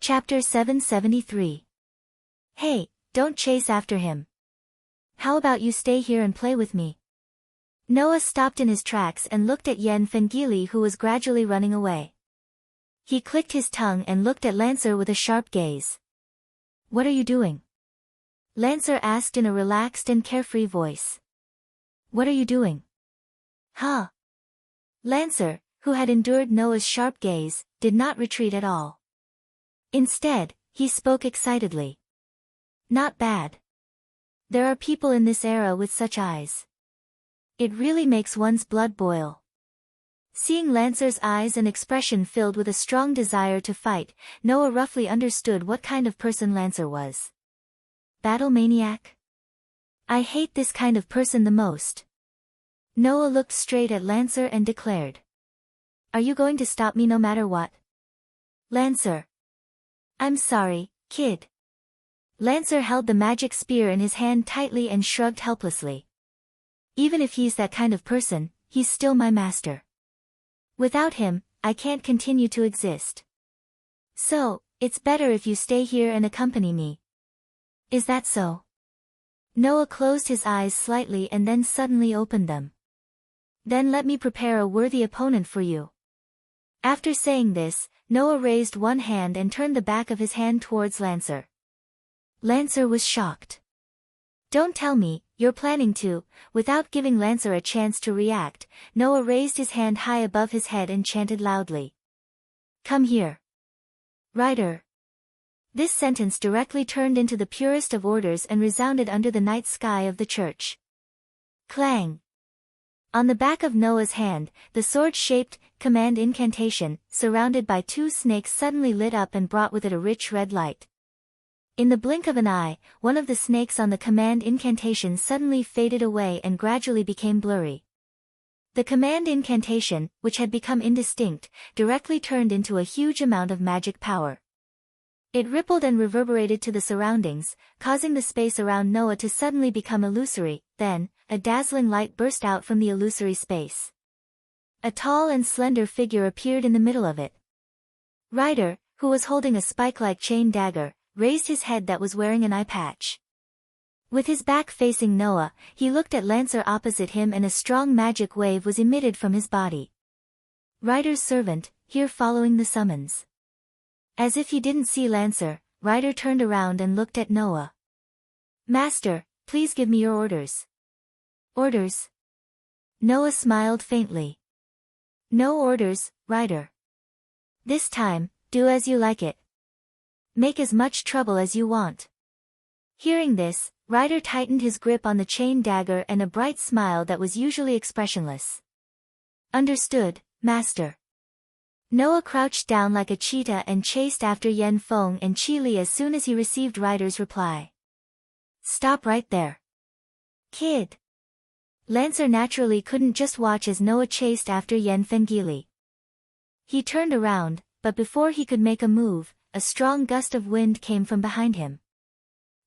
Chapter 773. Hey, don't chase after him. How about you stay here and play with me? Noah stopped in his tracks and looked at Yen Fengili, who was gradually running away. He clicked his tongue and looked at Lancer with a sharp gaze. What are you doing? Lancer asked in a relaxed and carefree voice. What are you doing? Huh? Lancer, who had endured Noah's sharp gaze, did not retreat at all. Instead, he spoke excitedly. Not bad. There are people in this era with such eyes. It really makes one's blood boil. Seeing Lancer's eyes and expression filled with a strong desire to fight, Noah roughly understood what kind of person Lancer was. Battle maniac? I hate this kind of person the most. Noah looked straight at Lancer and declared. Are you going to stop me no matter what? Lancer. I'm sorry, kid. Lancer held the magic spear in his hand tightly and shrugged helplessly. Even if he's that kind of person, he's still my master. Without him, I can't continue to exist. So, it's better if you stay here and accompany me. Is that so? Noah closed his eyes slightly and then suddenly opened them. Then let me prepare a worthy opponent for you. After saying this, Noah raised one hand and turned the back of his hand towards Lancer. Lancer was shocked. Don't tell me, you're planning to. Without giving Lancer a chance to react, Noah raised his hand high above his head and chanted loudly. Come here. Rider. This sentence directly turned into the purest of orders and resounded under the night sky of the church. Clang. On the back of Noah's hand, the sword-shaped command incantation, surrounded by two snakes, suddenly lit up and brought with it a rich red light. In the blink of an eye, one of the snakes on the command incantation suddenly faded away and gradually became blurry. The command incantation, which had become indistinct, directly turned into a huge amount of magic power. It rippled and reverberated to the surroundings, causing the space around Noah to suddenly become illusory. Then, a dazzling light burst out from the illusory space. A tall and slender figure appeared in the middle of it. Ryder, who was holding a spike-like chain dagger, raised his head that was wearing an eye patch. With his back facing Noah, he looked at Lancer opposite him and a strong magic wave was emitted from his body. Ryder's servant, here following the summons. As if he didn't see Lancer, Ryder turned around and looked at Noah. Master, please give me your orders. Orders? Noah smiled faintly. No orders, Ryder. This time, do as you like it. Make as much trouble as you want. Hearing this, Ryder tightened his grip on the chain dagger and a bright smile that was usually expressionless. Understood, Master. Noah crouched down like a cheetah and chased after Yen Feng and Chi Li as soon as he received Ryder's reply. Stop right there. Kid. Lancer naturally couldn't just watch as Noah chased after Yen Fengili. He turned around, but before he could make a move, a strong gust of wind came from behind him.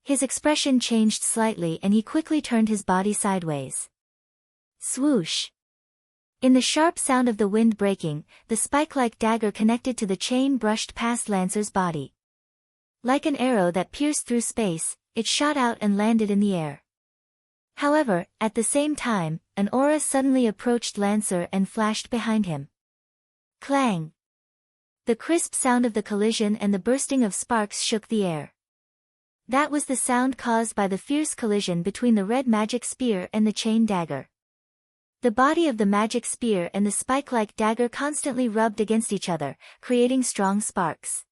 His expression changed slightly and he quickly turned his body sideways. Swoosh. In the sharp sound of the wind breaking, the spike-like dagger connected to the chain brushed past Lancer's body. Like an arrow that pierced through space, it shot out and landed in the air. However, at the same time, an aura suddenly approached Lancer and flashed behind him. Clang! The crisp sound of the collision and the bursting of sparks shook the air. That was the sound caused by the fierce collision between the red magic spear and the chain dagger. The body of the magic spear and the spike-like dagger constantly rubbed against each other, creating strong sparks.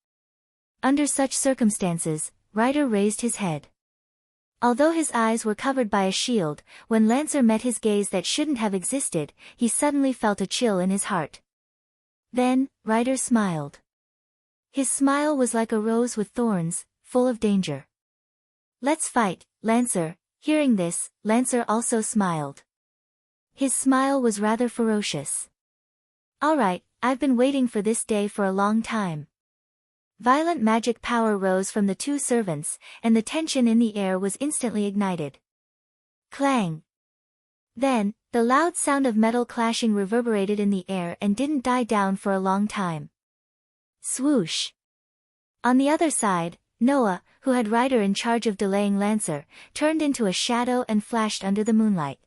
Under such circumstances, Ryder raised his head. Although his eyes were covered by a shield, when Lancer met his gaze that shouldn't have existed, he suddenly felt a chill in his heart. Then, Ryder smiled. His smile was like a rose with thorns, full of danger. Let's fight, Lancer. Hearing this, Lancer also smiled. His smile was rather ferocious. All right, I've been waiting for this day for a long time. Violent magic power rose from the two servants, and the tension in the air was instantly ignited. Clang! Then, the loud sound of metal clashing reverberated in the air and didn't die down for a long time. Swoosh! On the other side, Noah, who had rider in charge of delaying Lancer, turned into a shadow and flashed under the moonlight.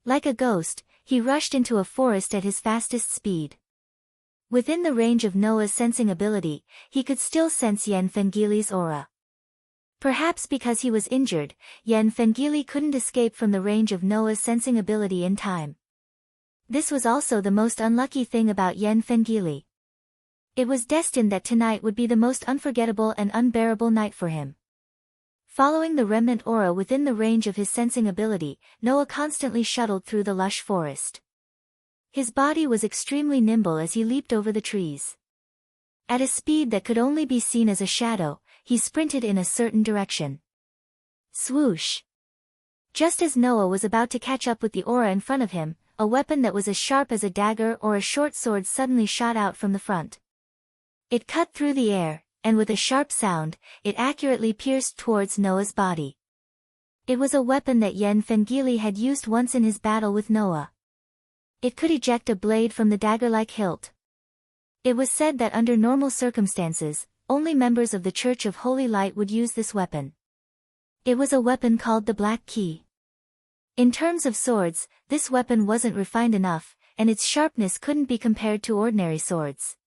Like a ghost, he rushed into a forest at his fastest speed. Within the range of Noah's sensing ability, he could still sense Yen Fengili's aura. Perhaps because he was injured, Yen Fengili couldn't escape from the range of Noah's sensing ability in time. This was also the most unlucky thing about Yen Fengili. It was destined that tonight would be the most unforgettable and unbearable night for him. Following the remnant aura within the range of his sensing ability, Noah constantly shuttled through the lush forest. His body was extremely nimble as he leaped over the trees. At a speed that could only be seen as a shadow, he sprinted in a certain direction. Swoosh! Just as Noah was about to catch up with the aura in front of him, a weapon that was as sharp as a dagger or a short sword suddenly shot out from the front. It cut through the air, and with a sharp sound, it accurately pierced towards Noah's body. It was a weapon that Yen Fengili had used once in his battle with Noah. It could eject a blade from the dagger-like hilt. It was said that under normal circumstances, only members of the Church of Holy Light would use this weapon. It was a weapon called the Black Key. In terms of swords, this weapon wasn't refined enough, and its sharpness couldn't be compared to ordinary swords.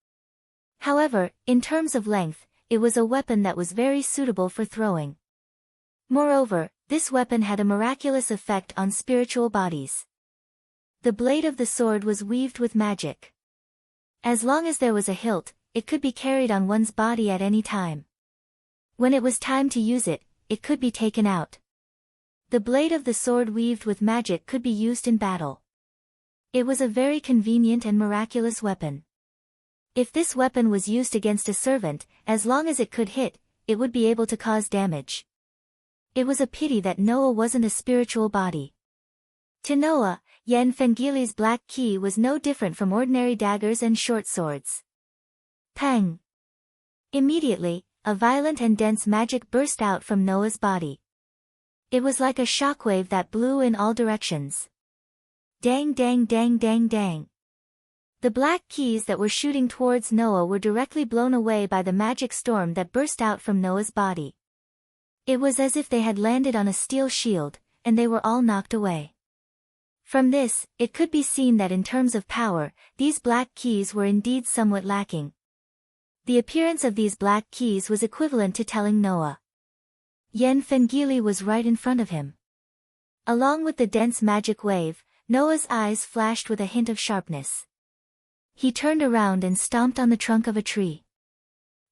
However, in terms of length, it was a weapon that was very suitable for throwing. Moreover, this weapon had a miraculous effect on spiritual bodies. The blade of the sword was weaved with magic. As long as there was a hilt, it could be carried on one's body at any time. When it was time to use it, it could be taken out. The blade of the sword weaved with magic could be used in battle. It was a very convenient and miraculous weapon. If this weapon was used against a servant, as long as it could hit, it would be able to cause damage. It was a pity that Noah wasn't a spiritual body. To Noah, Yen Fengili's Black Key was no different from ordinary daggers and short swords. Pang! Immediately, a violent and dense magic burst out from Noah's body. It was like a shockwave that blew in all directions. Dang dang dang dang dang. The black keys that were shooting towards Noah were directly blown away by the magic storm that burst out from Noah's body. It was as if they had landed on a steel shield, and they were all knocked away. From this, it could be seen that in terms of power, these black keys were indeed somewhat lacking. The appearance of these black keys was equivalent to telling Noah. Yen Fengili was right in front of him. Along with the dense magic wave, Noah's eyes flashed with a hint of sharpness. He turned around and stomped on the trunk of a tree.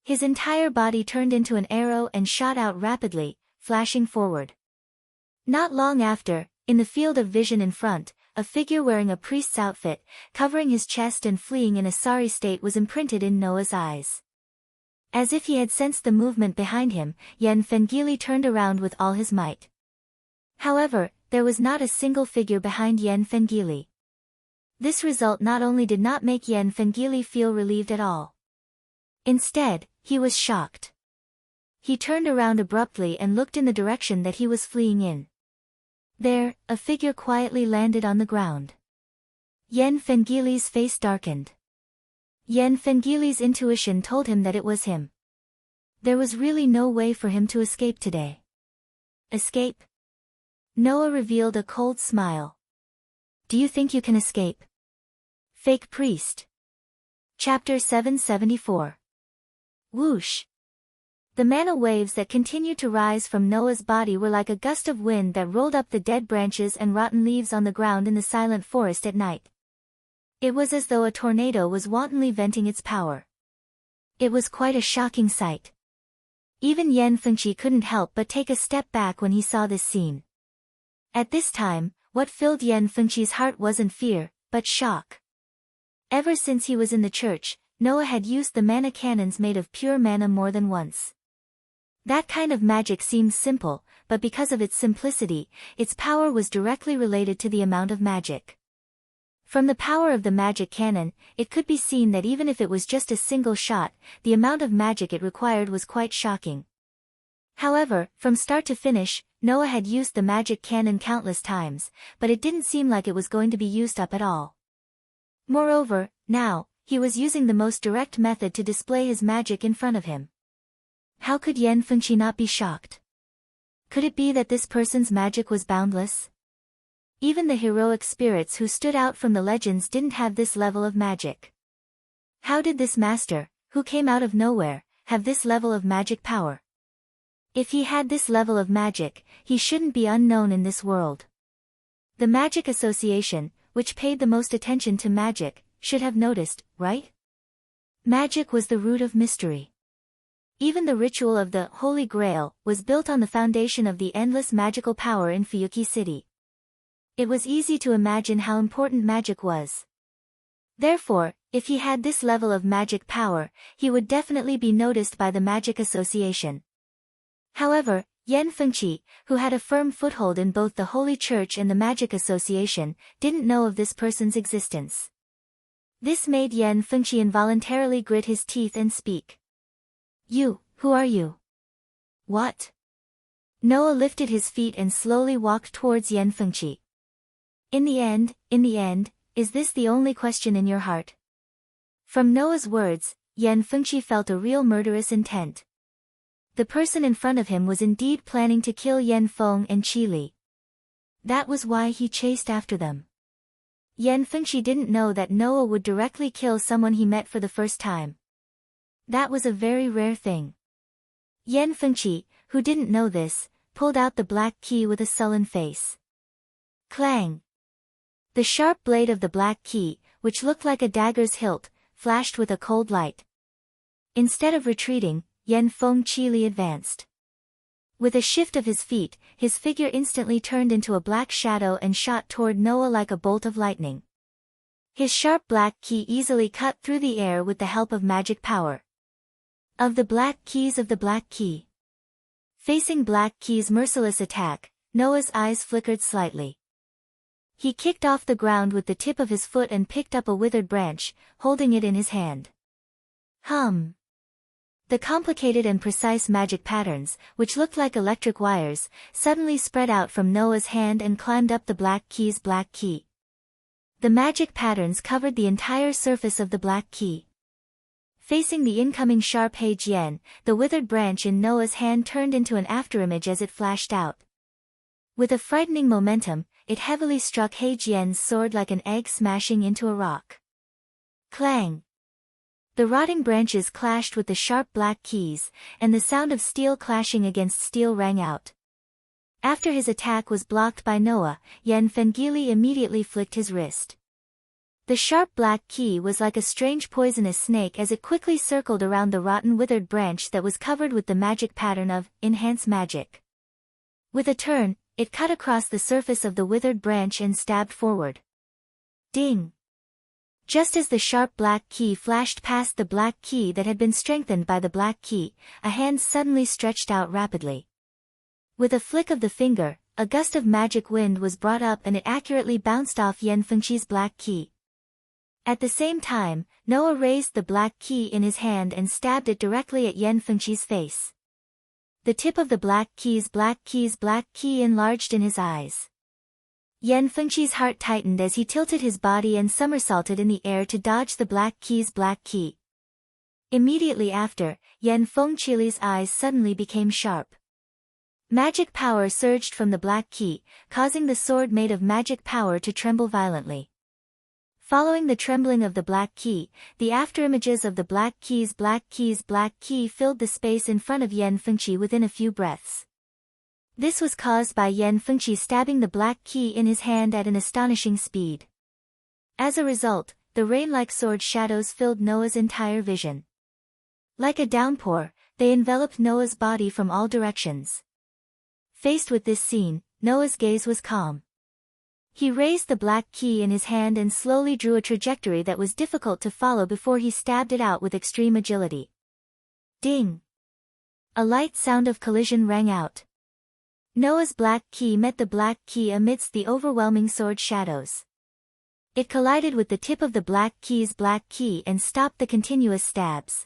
His entire body turned into an arrow and shot out rapidly, flashing forward. Not long after, in the field of vision in front, a figure wearing a priest's outfit, covering his chest and fleeing in a sorry state was imprinted in Noah's eyes. As if he had sensed the movement behind him, Yen Fengili turned around with all his might. However, there was not a single figure behind Yen Fengili. This result not only did not make Yen Fengili feel relieved at all. Instead, he was shocked. He turned around abruptly and looked in the direction that he was fleeing in. There, a figure quietly landed on the ground. Yen Fengili's face darkened. Yen Fengili's intuition told him that it was him. There was really no way for him to escape today. Escape? Noah revealed a cold smile. Do you think you can escape? Fake priest. Chapter 774. Whoosh. The mana waves that continued to rise from Noah's body were like a gust of wind that rolled up the dead branches and rotten leaves on the ground in the silent forest at night. It was as though a tornado was wantonly venting its power. It was quite a shocking sight. Even Yen Fengqi couldn't help but take a step back when he saw this scene. At this time, what filled Yen Fengqi's heart wasn't fear, but shock. Ever since he was in the church, Noah had used the mana cannons made of pure mana more than once. That kind of magic seemed simple, but because of its simplicity, its power was directly related to the amount of magic. From the power of the magic cannon, it could be seen that even if it was just a single shot, the amount of magic it required was quite shocking. However, from start to finish, Noah had used the magic cannon countless times, but it didn't seem like it was going to be used up at all. Moreover, now, he was using the most direct method to display his magic in front of him. How could Yan Fengqi not be shocked? Could it be that this person's magic was boundless? Even the heroic spirits who stood out from the legends didn't have this level of magic. How did this master, who came out of nowhere, have this level of magic power? If he had this level of magic, he shouldn't be unknown in this world. The Magic Association, which paid the most attention to magic, should have noticed, right? Magic was the root of mystery. Even the ritual of the Holy Grail was built on the foundation of the endless magical power in Fuyuki City. It was easy to imagine how important magic was. Therefore, if he had this level of magic power, he would definitely be noticed by the Magic Association. However, Yan Fengqi, who had a firm foothold in both the Holy Church and the Magic Association, didn't know of this person's existence. This made Yan Fengqi involuntarily grit his teeth and speak. "You, who are you?" "What?" Noah lifted his feet and slowly walked towards Yan Fengqi. In the end, is this the only question in your heart?" From Noah's words, Yan Fengqi felt a real murderous intent. The person in front of him was indeed planning to kill Yan Feng and Qi Li. That was why he chased after them. Yan Fengqi didn't know that Noah would directly kill someone he met for the first time. That was a very rare thing. Yan Fengqi, who didn't know this, pulled out the black key with a sullen face. Clang! The sharp blade of the black key, which looked like a dagger's hilt, flashed with a cold light. Instead of retreating, Yan Feng Qi Li advanced. With a shift of his feet, his figure instantly turned into a black shadow and shot toward Noah like a bolt of lightning. His sharp black key easily cut through the air with the help of magic power. Of the black keys of the black key. Facing black key's merciless attack, Noah's eyes flickered slightly. He kicked off the ground with the tip of his foot and picked up a withered branch, holding it in his hand. Hum! The complicated and precise magic patterns, which looked like electric wires, suddenly spread out from Noah's hand and climbed up the black key's black key. The magic patterns covered the entire surface of the black key. Facing the incoming sharp He Jian, the withered branch in Noah's hand turned into an afterimage as it flashed out. With a frightening momentum, it heavily struck He Jian's sword like an egg smashing into a rock. Clang! The rotting branches clashed with the sharp black keys, and the sound of steel clashing against steel rang out. After his attack was blocked by Noah, Yan Fengili immediately flicked his wrist. The sharp black key was like a strange poisonous snake as it quickly circled around the rotten withered branch that was covered with the magic pattern of Enhance Magic. With a turn, it cut across the surface of the withered branch and stabbed forward. Ding! Just as the sharp black key flashed past the black key that had been strengthened by the black key, a hand suddenly stretched out rapidly. With a flick of the finger, a gust of magic wind was brought up and it accurately bounced off Yan Fengqi's black key. At the same time, Noah raised the black key in his hand and stabbed it directly at Yan Fengqi's face. The tip of the black key's black key enlarged in his eyes. Yan Fengqi's heart tightened as he tilted his body and somersaulted in the air to dodge the black key's black key. Immediately after, Yan Fengqi's eyes suddenly became sharp. Magic power surged from the black key, causing the sword made of magic power to tremble violently. Following the trembling of the black key, the afterimages of the black key's black key filled the space in front of Yan Fengqi within a few breaths. This was caused by Yan Fengqi stabbing the black key in his hand at an astonishing speed. As a result, the rain-like sword shadows filled Noah's entire vision. Like a downpour, they enveloped Noah's body from all directions. Faced with this scene, Noah's gaze was calm. He raised the black key in his hand and slowly drew a trajectory that was difficult to follow before he stabbed it out with extreme agility. Ding! A light sound of collision rang out. Noah's black key met the black key amidst the overwhelming sword shadows. It collided with the tip of the black key's black key and stopped the continuous stabs.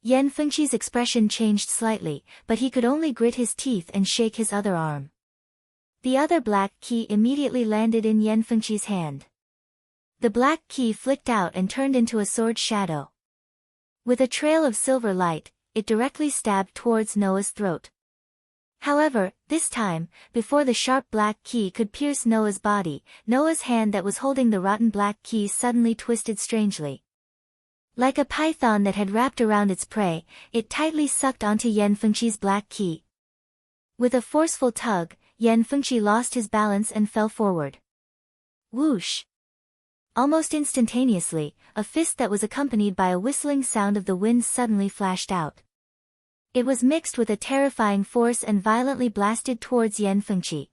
Yan Fengqi's expression changed slightly, but he could only grit his teeth and shake his other arm. The other black key immediately landed in Yan Fengqi's hand. The black key flicked out and turned into a sword shadow. With a trail of silver light, it directly stabbed towards Noah's throat. However, this time, before the sharp black key could pierce Noah's body, Noah's hand that was holding the rotten black key suddenly twisted strangely. Like a python that had wrapped around its prey, it tightly sucked onto Yan Fengqi's black key. With a forceful tug, Yan Fengqi lost his balance and fell forward. Whoosh! Almost instantaneously, a fist that was accompanied by a whistling sound of the wind suddenly flashed out. It was mixed with a terrifying force and violently blasted towards Yan Fengqi.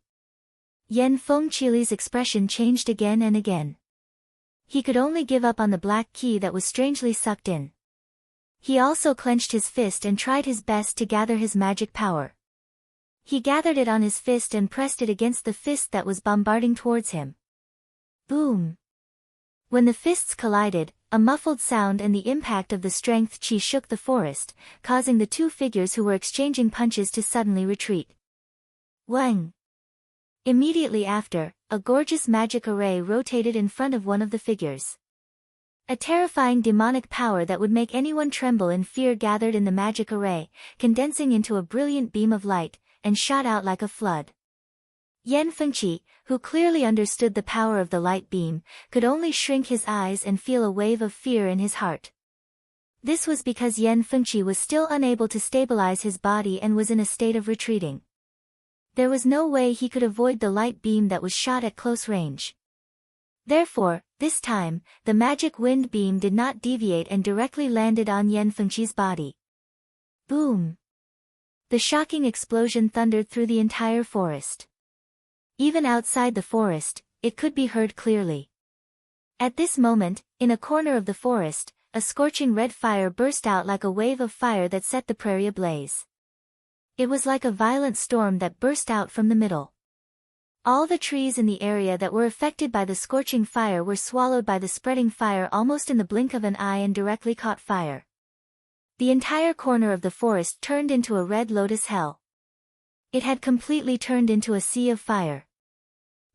Yan Fengqi's expression changed again and again. He could only give up on the black key that was strangely sucked in. He also clenched his fist and tried his best to gather his magic power. He gathered it on his fist and pressed it against the fist that was bombarding towards him. Boom! When the fists collided, a muffled sound and the impact of the strength chi shook the forest, causing the two figures who were exchanging punches to suddenly retreat. Wang! Immediately after, a gorgeous magic array rotated in front of one of the figures. A terrifying demonic power that would make anyone tremble in fear gathered in the magic array, condensing into a brilliant beam of light, and shot out like a flood. Yan Fengqi, who clearly understood the power of the light beam, could only shrink his eyes and feel a wave of fear in his heart. This was because Yan Fengqi was still unable to stabilize his body and was in a state of retreating. There was no way he could avoid the light beam that was shot at close range. Therefore, this time, the magic wind beam did not deviate and directly landed on Yan Fengqi's body. Boom! The shocking explosion thundered through the entire forest. Even outside the forest, it could be heard clearly. At this moment, in a corner of the forest, a scorching red fire burst out like a wave of fire that set the prairie ablaze. It was like a violent storm that burst out from the middle. All the trees in the area that were affected by the scorching fire were swallowed by the spreading fire almost in the blink of an eye and directly caught fire. The entire corner of the forest turned into a red lotus hell. It had completely turned into a sea of fire.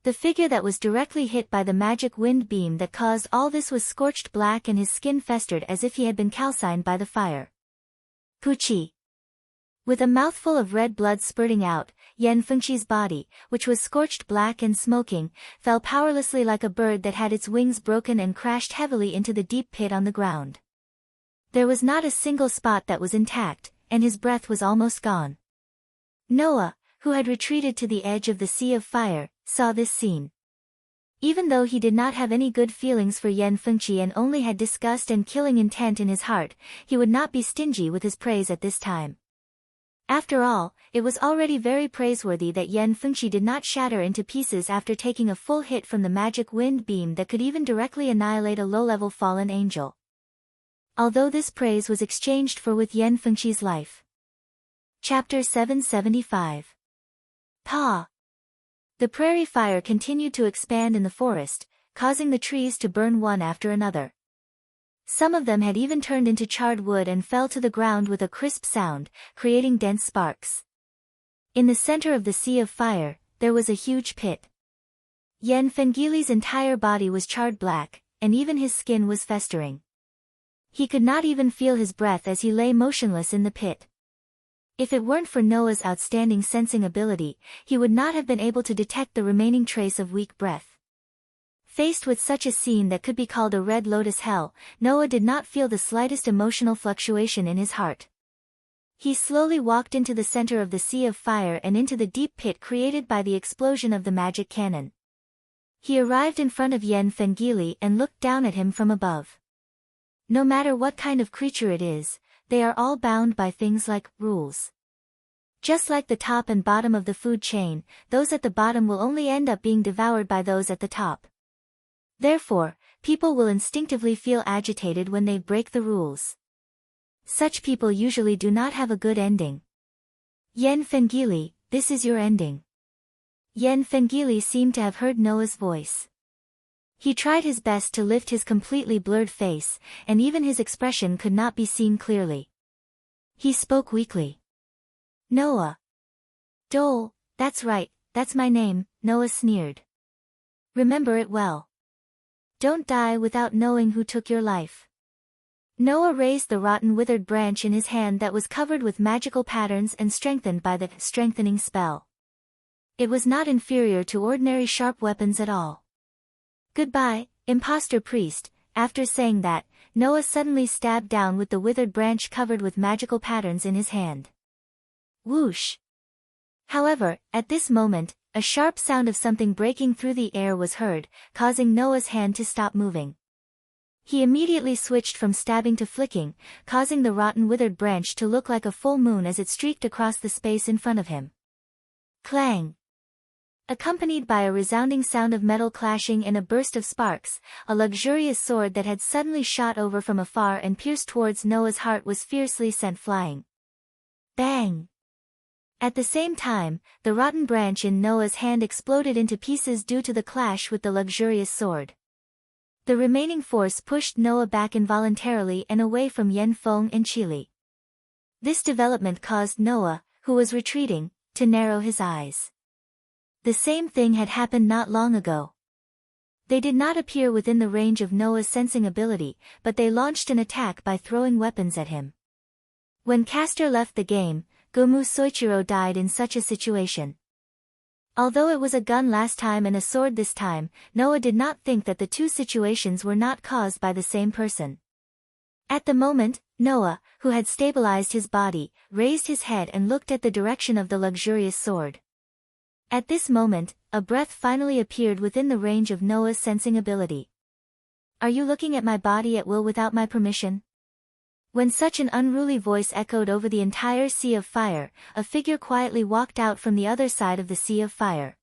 The figure that was directly hit by the magic wind beam that caused all this was scorched black and his skin festered as if he had been calcined by the fire. Puchi! With a mouthful of red blood spurting out, Yan Fengqi's body, which was scorched black and smoking, fell powerlessly like a bird that had its wings broken and crashed heavily into the deep pit on the ground. There was not a single spot that was intact, and his breath was almost gone. Noah, who had retreated to the edge of the sea of fire, saw this scene. Even though he did not have any good feelings for Yan Fengqi and only had disgust and killing intent in his heart, he would not be stingy with his praise at this time. After all, it was already very praiseworthy that Yan Fengqi did not shatter into pieces after taking a full hit from the magic wind beam that could even directly annihilate a low-level fallen angel. Although this praise was exchanged for with Yan Fengqi's life. Chapter 775. Pa! The prairie fire continued to expand in the forest, causing the trees to burn one after another. Some of them had even turned into charred wood and fell to the ground with a crisp sound, creating dense sparks. In the center of the sea of fire, there was a huge pit. Yan Fengqi's entire body was charred black, and even his skin was festering. He could not even feel his breath as he lay motionless in the pit. If it weren't for Noah's outstanding sensing ability, he would not have been able to detect the remaining trace of weak breath. Faced with such a scene that could be called a red lotus hell, Noah did not feel the slightest emotional fluctuation in his heart. He slowly walked into the center of the sea of fire and into the deep pit created by the explosion of the magic cannon. He arrived in front of Yan Fengqi and looked down at him from above. No matter what kind of creature it is, they are all bound by things like rules. Just like the top and bottom of the food chain, those at the bottom will only end up being devoured by those at the top. Therefore, people will instinctively feel agitated when they break the rules. Such people usually do not have a good ending. Yan Fengqi, this is your ending. Yan Fengqi seemed to have heard Noah's voice. He tried his best to lift his completely blurred face, and even his expression could not be seen clearly. He spoke weakly. Noah. Dole, that's right, that's my name, Noah sneered. Remember it well. Don't die without knowing who took your life. Noah raised the rotten withered branch in his hand that was covered with magical patterns and strengthened by the strengthening spell. It was not inferior to ordinary sharp weapons at all. Goodbye, impostor priest. After saying that, Noah suddenly stabbed down with the withered branch covered with magical patterns in his hand. Whoosh! However, at this moment, a sharp sound of something breaking through the air was heard, causing Noah's hand to stop moving. He immediately switched from stabbing to flicking, causing the rotten withered branch to look like a full moon as it streaked across the space in front of him. Clang! Accompanied by a resounding sound of metal clashing and a burst of sparks, a luxurious sword that had suddenly shot over from afar and pierced towards Noah's heart was fiercely sent flying. Bang! At the same time, the rotten branch in Noah's hand exploded into pieces due to the clash with the luxurious sword. The remaining force pushed Noah back involuntarily and away from Yen Feng and Qili. This development caused Noah, who was retreating, to narrow his eyes. The same thing had happened not long ago. They did not appear within the range of Noah's sensing ability, but they launched an attack by throwing weapons at him. When Castor left the game, Gomu Soichiro died in such a situation. Although it was a gun last time and a sword this time, Noah did not think that the two situations were not caused by the same person. At the moment, Noah, who had stabilized his body, raised his head and looked at the direction of the luxurious sword. At this moment, a breath finally appeared within the range of Noah's sensing ability. Are you looking at my body at will without my permission? When such an unruly voice echoed over the entire sea of fire, a figure quietly walked out from the other side of the sea of fire.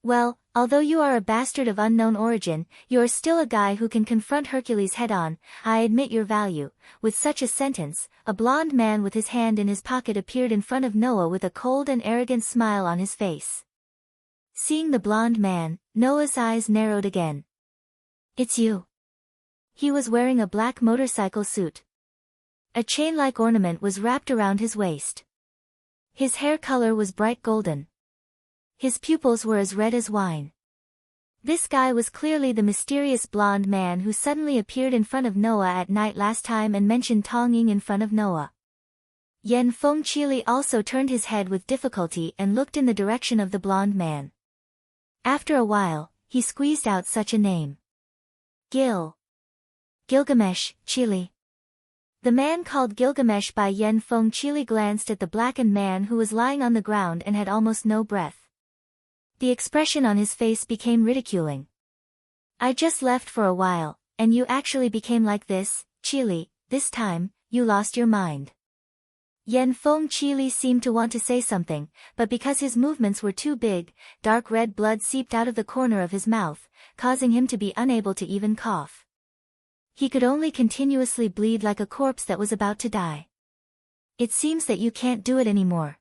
Well, although you are a bastard of unknown origin, you are still a guy who can confront Hercules head-on. I admit your value. With such a sentence, a blond man with his hand in his pocket appeared in front of Noah with a cold and arrogant smile on his face. Seeing the blond man, Noah's eyes narrowed again. It's you. He was wearing a black motorcycle suit. A chain-like ornament was wrapped around his waist. His hair color was bright golden. His pupils were as red as wine. This guy was clearly the mysterious blonde man who suddenly appeared in front of Noah at night last time and mentioned Tonging in front of Noah. Yen Feng Qili also turned his head with difficulty and looked in the direction of the blonde man. After a while, he squeezed out such a name. Gilgamesh, Qili. The man called Gilgamesh by Yen Feng Qili glanced at the blackened man who was lying on the ground and had almost no breath. The expression on his face became ridiculing. I just left for a while, and you actually became like this, Qili. This time, you lost your mind. Yen Feng Qili seemed to want to say something, but because his movements were too big, dark red blood seeped out of the corner of his mouth, causing him to be unable to even cough. He could only continuously bleed like a corpse that was about to die. It seems that you can't do it anymore.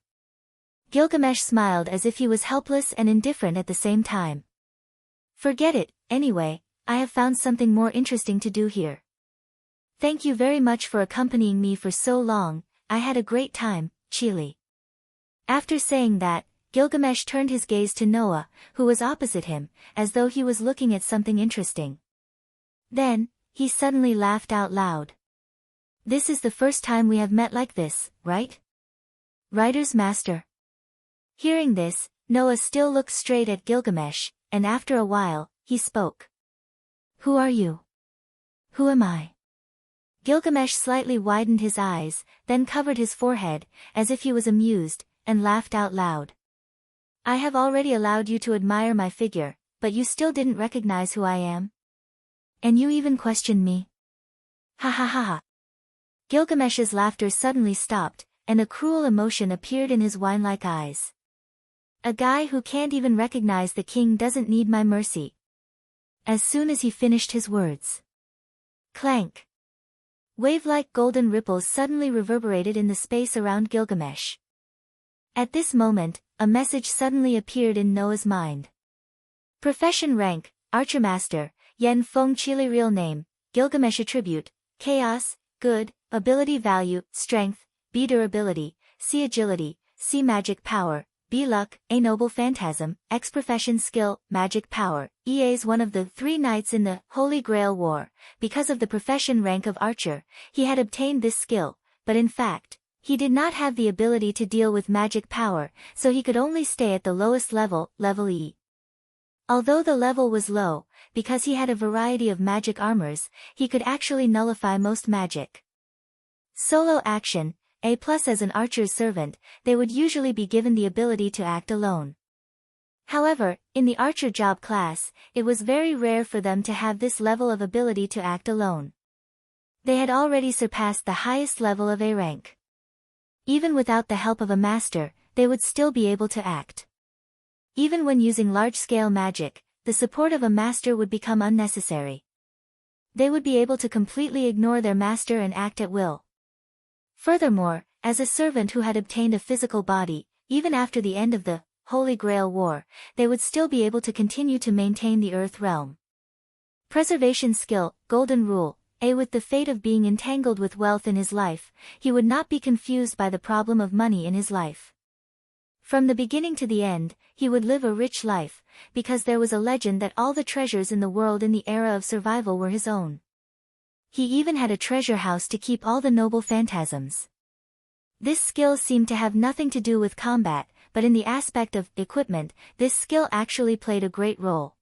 Gilgamesh smiled as if he was helpless and indifferent at the same time. Forget it, anyway, I have found something more interesting to do here. Thank you very much for accompanying me for so long, I had a great time, Qili. After saying that, Gilgamesh turned his gaze to Noah, who was opposite him, as though he was looking at something interesting. Then, he suddenly laughed out loud. This is the first time we have met like this, right? Writer's master. Hearing this, Noah still looked straight at Gilgamesh, and after a while, he spoke. Who are you? Who am I? Gilgamesh slightly widened his eyes, then covered his forehead, as if he was amused, and laughed out loud. I have already allowed you to admire my figure, but you still didn't recognize who I am? And you even questioned me? Ha ha ha ha. Gilgamesh's laughter suddenly stopped, and a cruel emotion appeared in his wine-like eyes. A guy who can't even recognize the king doesn't need my mercy. As soon as he finished his words. Clank. Wave-like golden ripples suddenly reverberated in the space around Gilgamesh. At this moment, a message suddenly appeared in Noah's mind. Profession rank, Archermaster, Yen Feng Qili real name, Gilgamesh attribute, Chaos, Good, Ability value, Strength, B durability, C agility, C magic power, B. Luck, A. Noble Phantasm, X. Profession Skill, Magic Power. EA is one of the 3 knights in the Holy Grail War. Because of the profession rank of archer, he had obtained this skill, but in fact, he did not have the ability to deal with magic power, so he could only stay at the lowest level, level E. Although the level was low, because he had a variety of magic armors, he could actually nullify most magic. Solo action, A+. As an archer's servant, they would usually be given the ability to act alone. However, in the archer job class, it was very rare for them to have this level of ability to act alone. They had already surpassed the highest level of A rank. Even without the help of a master, they would still be able to act. Even when using large-scale magic, the support of a master would become unnecessary. They would be able to completely ignore their master and act at will. Furthermore, as a servant who had obtained a physical body, even after the end of the Holy Grail War, they would still be able to continue to maintain the Earth realm. Preservation Skill, Golden Rule, A. With the fate of being entangled with wealth in his life, he would not be confused by the problem of money in his life. From the beginning to the end, he would live a rich life, because there was a legend that all the treasures in the world in the era of survival were his own. He even had a treasure house to keep all the noble phantasms. This skill seemed to have nothing to do with combat, but in the aspect of equipment, this skill actually played a great role.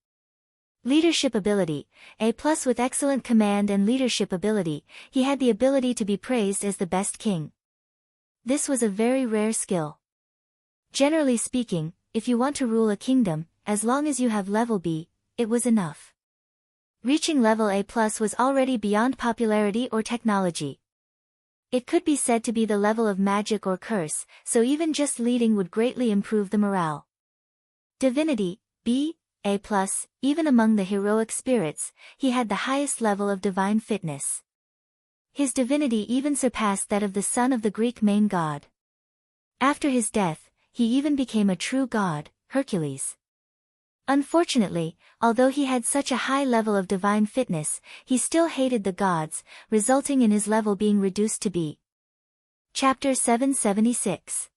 Leadership ability, A+. With excellent command and leadership ability, he had the ability to be praised as the best king. This was a very rare skill. Generally speaking, if you want to rule a kingdom, as long as you have level B, it was enough. Reaching level A+ was already beyond popularity or technology. It could be said to be the level of magic or curse, so even just leading would greatly improve the morale. Divinity, B, A+, even among the heroic spirits, he had the highest level of divine fitness. His divinity even surpassed that of the son of the Greek main god. After his death, he even became a true god, Hercules. Unfortunately, although he had such a high level of divine fitness, he still hated the gods, resulting in his level being reduced to B. Chapter 776.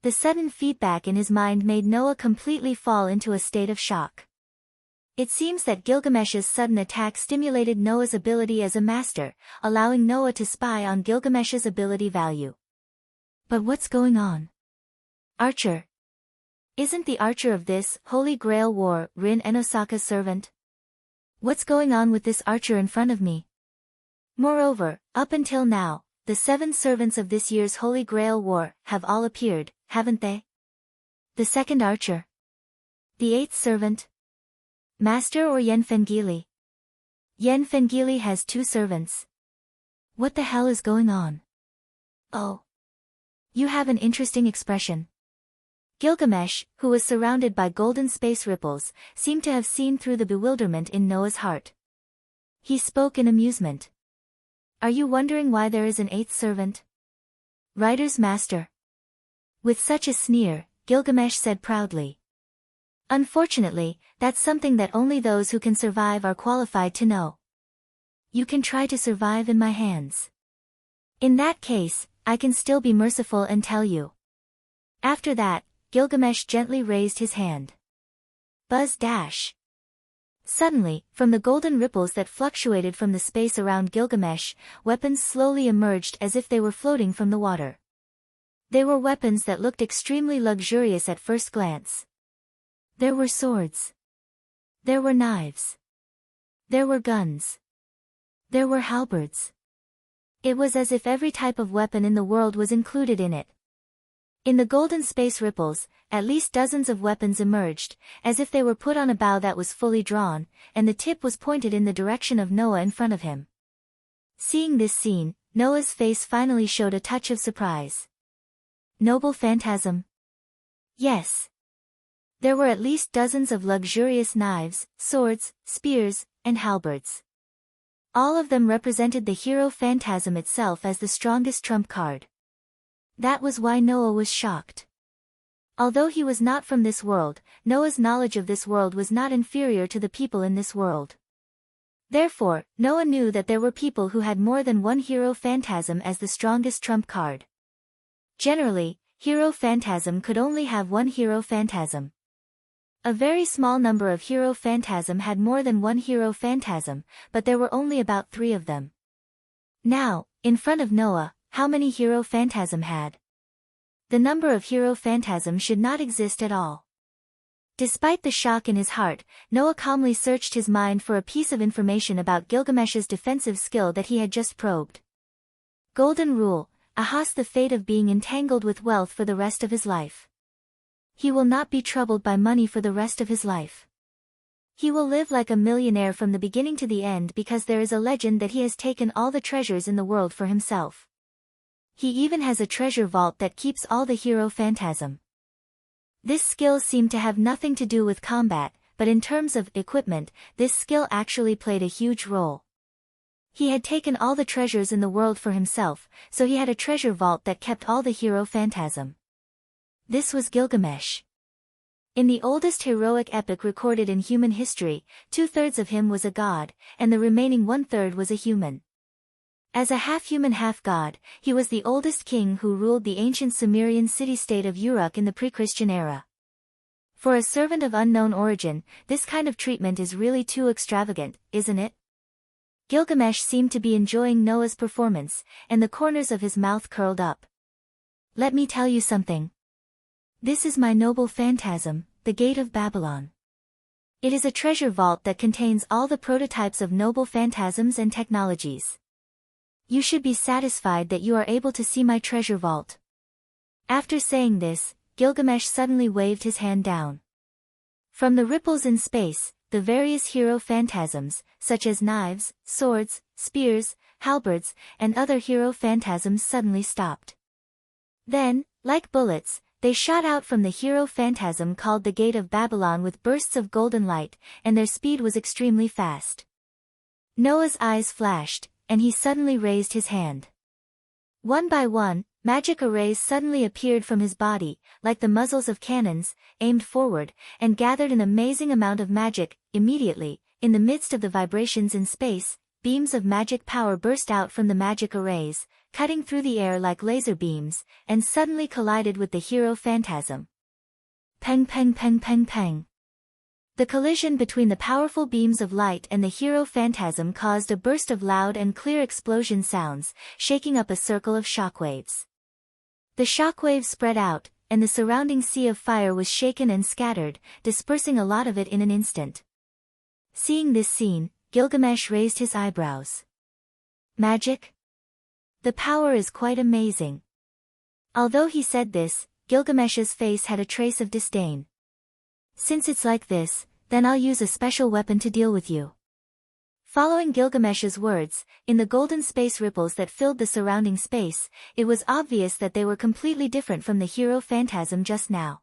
The sudden feedback in his mind made Noah completely fall into a state of shock. It seems that Gilgamesh's sudden attack stimulated Noah's ability as a master, allowing Noah to spy on Gilgamesh's ability value. But what's going on? Archer. Isn't the archer of this Holy Grail War Rin Enosaka's servant? What's going on with this archer in front of me? Moreover, up until now, the 7 servants of this year's Holy Grail War have all appeared, haven't they? The second archer. The 8th servant. Master or Yen Fengili? Yen Fengili has 2 servants. What the hell is going on? Oh. You have an interesting expression. Gilgamesh, who was surrounded by golden space ripples, seemed to have seen through the bewilderment in Noah's heart. He spoke in amusement. Are you wondering why there is an 8th servant? Writer's master. With such a sneer, Gilgamesh said proudly. Unfortunately, that's something that only those who can survive are qualified to know. You can try to survive in my hands. In that case, I can still be merciful and tell you. After that, Gilgamesh gently raised his hand. Buzz dash. Suddenly, from the golden ripples that fluctuated from the space around Gilgamesh, weapons slowly emerged as if they were floating from the water. They were weapons that looked extremely luxurious at first glance. There were swords. There were knives. There were guns. There were halberds. It was as if every type of weapon in the world was included in it. In the golden space ripples, at least dozens of weapons emerged, as if they were put on a bow that was fully drawn, and the tip was pointed in the direction of Noah in front of him. Seeing this scene, Noah's face finally showed a touch of surprise. Noble phantasm? Yes. There were at least dozens of luxurious knives, swords, spears, and halberds. All of them represented the hero phantasm itself as the strongest trump card. That was why Noah was shocked. Although he was not from this world, Noah's knowledge of this world was not inferior to the people in this world. Therefore, Noah knew that there were people who had more than one hero phantasm as the strongest trump card. Generally, hero phantasm could only have one hero phantasm. A very small number of hero phantasm had more than one hero phantasm, but there were only about 3 of them. Now, in front of Noah, how many hero phantasm had? The number of hero phantasm should not exist at all. Despite the shock in his heart, Noah calmly searched his mind for a piece of information about Gilgamesh's defensive skill that he had just probed. Golden rule, ahas, the fate of being entangled with wealth for the rest of his life. He will not be troubled by money for the rest of his life. He will live like a millionaire from the beginning to the end because there is a legend that he has taken all the treasures in the world for himself. He even has a treasure vault that keeps all the hero phantasm. This skill seemed to have nothing to do with combat, but in terms of equipment, this skill actually played a huge role. He had taken all the treasures in the world for himself, so he had a treasure vault that kept all the hero phantasm. This was Gilgamesh. In the oldest heroic epic recorded in human history, 2/3 of him was a god, and the remaining 1/3 was a human. As a half-human half-god, he was the oldest king who ruled the ancient Sumerian city-state of Uruk in the pre-Christian era. For a servant of unknown origin, this kind of treatment is really too extravagant, isn't it? Gilgamesh seemed to be enjoying Noah's performance, and the corners of his mouth curled up. Let me tell you something. This is my noble phantasm, the Gate of Babylon. It is a treasure vault that contains all the prototypes of noble phantasms and technologies. You should be satisfied that you are able to see my treasure vault. After saying this, Gilgamesh suddenly waved his hand down. From the ripples in space, the various hero phantasms, such as knives, swords, spears, halberds, and other hero phantasms suddenly stopped. Then, like bullets, they shot out from the hero phantasm called the Gate of Babylon with bursts of golden light, and their speed was extremely fast. Noah's eyes flashed, and he suddenly raised his hand. One by one, magic arrays suddenly appeared from his body, like the muzzles of cannons, aimed forward, and gathered an amazing amount of magic. Immediately, in the midst of the vibrations in space, beams of magic power burst out from the magic arrays, cutting through the air like laser beams, and suddenly collided with the hero phantasm. Peng peng peng peng peng. The collision between the powerful beams of light and the hero phantasm caused a burst of loud and clear explosion sounds, shaking up a circle of shockwaves. The shockwaves spread out, and the surrounding sea of fire was shaken and scattered, dispersing a lot of it in an instant. Seeing this scene, Gilgamesh raised his eyebrows. Magic? The power is quite amazing. Although he said this, Gilgamesh's face had a trace of disdain. Since it's like this, then I'll use a special weapon to deal with you. Following Gilgamesh's words, in the golden space ripples that filled the surrounding space, it was obvious that they were completely different from the hero phantasm just now.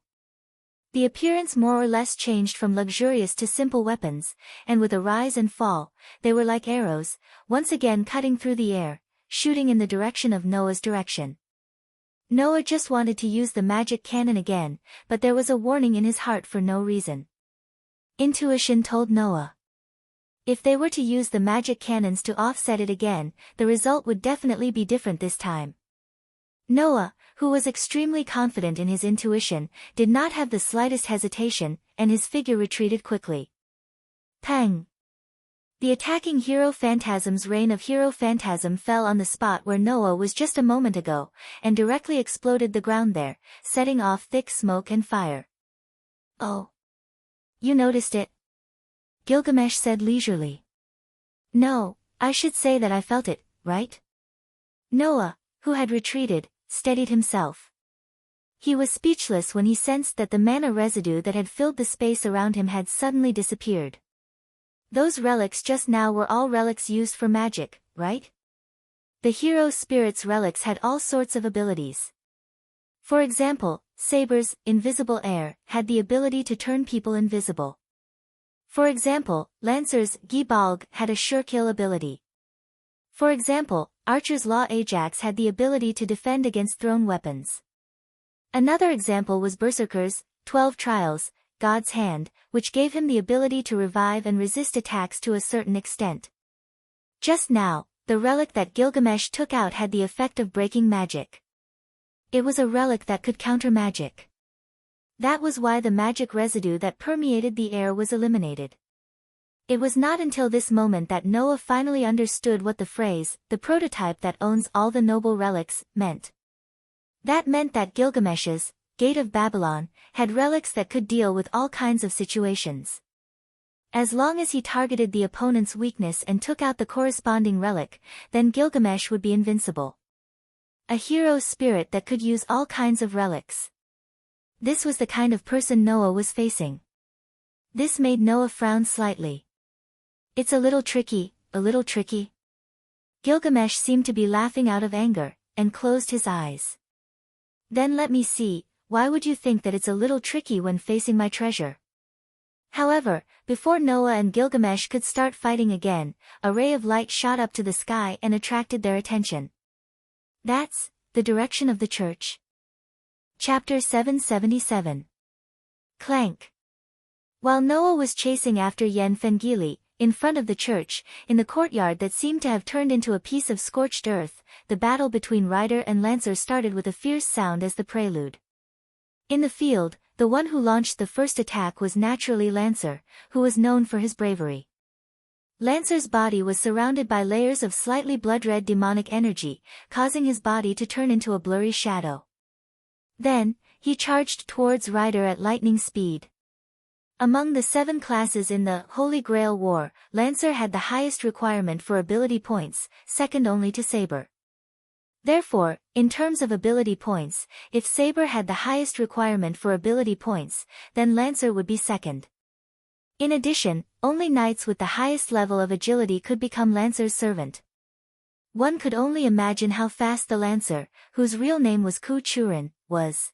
The appearance more or less changed from luxurious to simple weapons, and with a rise and fall, they were like arrows, once again cutting through the air, shooting in the direction of Noah's direction. Noah just wanted to use the magic cannon again, but there was a warning in his heart for no reason. Intuition told Noah. If they were to use the magic cannons to offset it again, the result would definitely be different this time. Noah, who was extremely confident in his intuition, did not have the slightest hesitation, and his figure retreated quickly. Pang! The attacking hero phantasm's rain of hero phantasm fell on the spot where Noah was just a moment ago, and directly exploded the ground there, setting off thick smoke and fire. Oh! You noticed it? Gilgamesh said leisurely. No, I should say that I felt it, right? Noah, who had retreated, steadied himself. He was speechless when he sensed that the mana residue that had filled the space around him had suddenly disappeared. Those relics just now were all relics used for magic, right? The hero spirit's relics had all sorts of abilities. For example, Saber's invisible air had the ability to turn people invisible. For example, Lancer's Gibalg had a sure kill ability. For example, Archer's Law Ajax had the ability to defend against thrown weapons. Another example was Berserker's 12 Trials, God's Hand, which gave him the ability to revive and resist attacks to a certain extent. Just now, the relic that Gilgamesh took out had the effect of breaking magic. It was a relic that could counter magic. That was why the magic residue that permeated the air was eliminated. It was not until this moment that Noah finally understood what the phrase, "the prototype that owns all the noble relics," meant. That meant that Gilgamesh's Gate of Babylon had relics that could deal with all kinds of situations. As long as he targeted the opponent's weakness and took out the corresponding relic, then Gilgamesh would be invincible. A hero's spirit that could use all kinds of relics. This was the kind of person Noah was facing. This made Noah frown slightly. "It's a little tricky, a little tricky." Gilgamesh seemed to be laughing out of anger, and closed his eyes. "Then let me see, why would you think that it's a little tricky when facing my treasure?" However, before Noah and Gilgamesh could start fighting again, a ray of light shot up to the sky and attracted their attention. "That's the direction of the church." Chapter 777. Clank. While Noah was chasing after Yen Fengili, in front of the church, in the courtyard that seemed to have turned into a piece of scorched earth, the battle between rider and lancer started with a fierce sound as the prelude. In the field, the one who launched the first attack was naturally Lancer, who was known for his bravery. Lancer's body was surrounded by layers of slightly blood-red demonic energy, causing his body to turn into a blurry shadow. Then, he charged towards Rider at lightning speed. Among the 7 classes in the Holy Grail War, Lancer had the highest requirement for ability points, second only to Saber. Therefore, in terms of ability points, if Saber had the highest requirement for ability points, then Lancer would be second. In addition, only knights with the highest level of agility could become Lancer's servant. One could only imagine how fast the Lancer, whose real name was Ku Churin, was.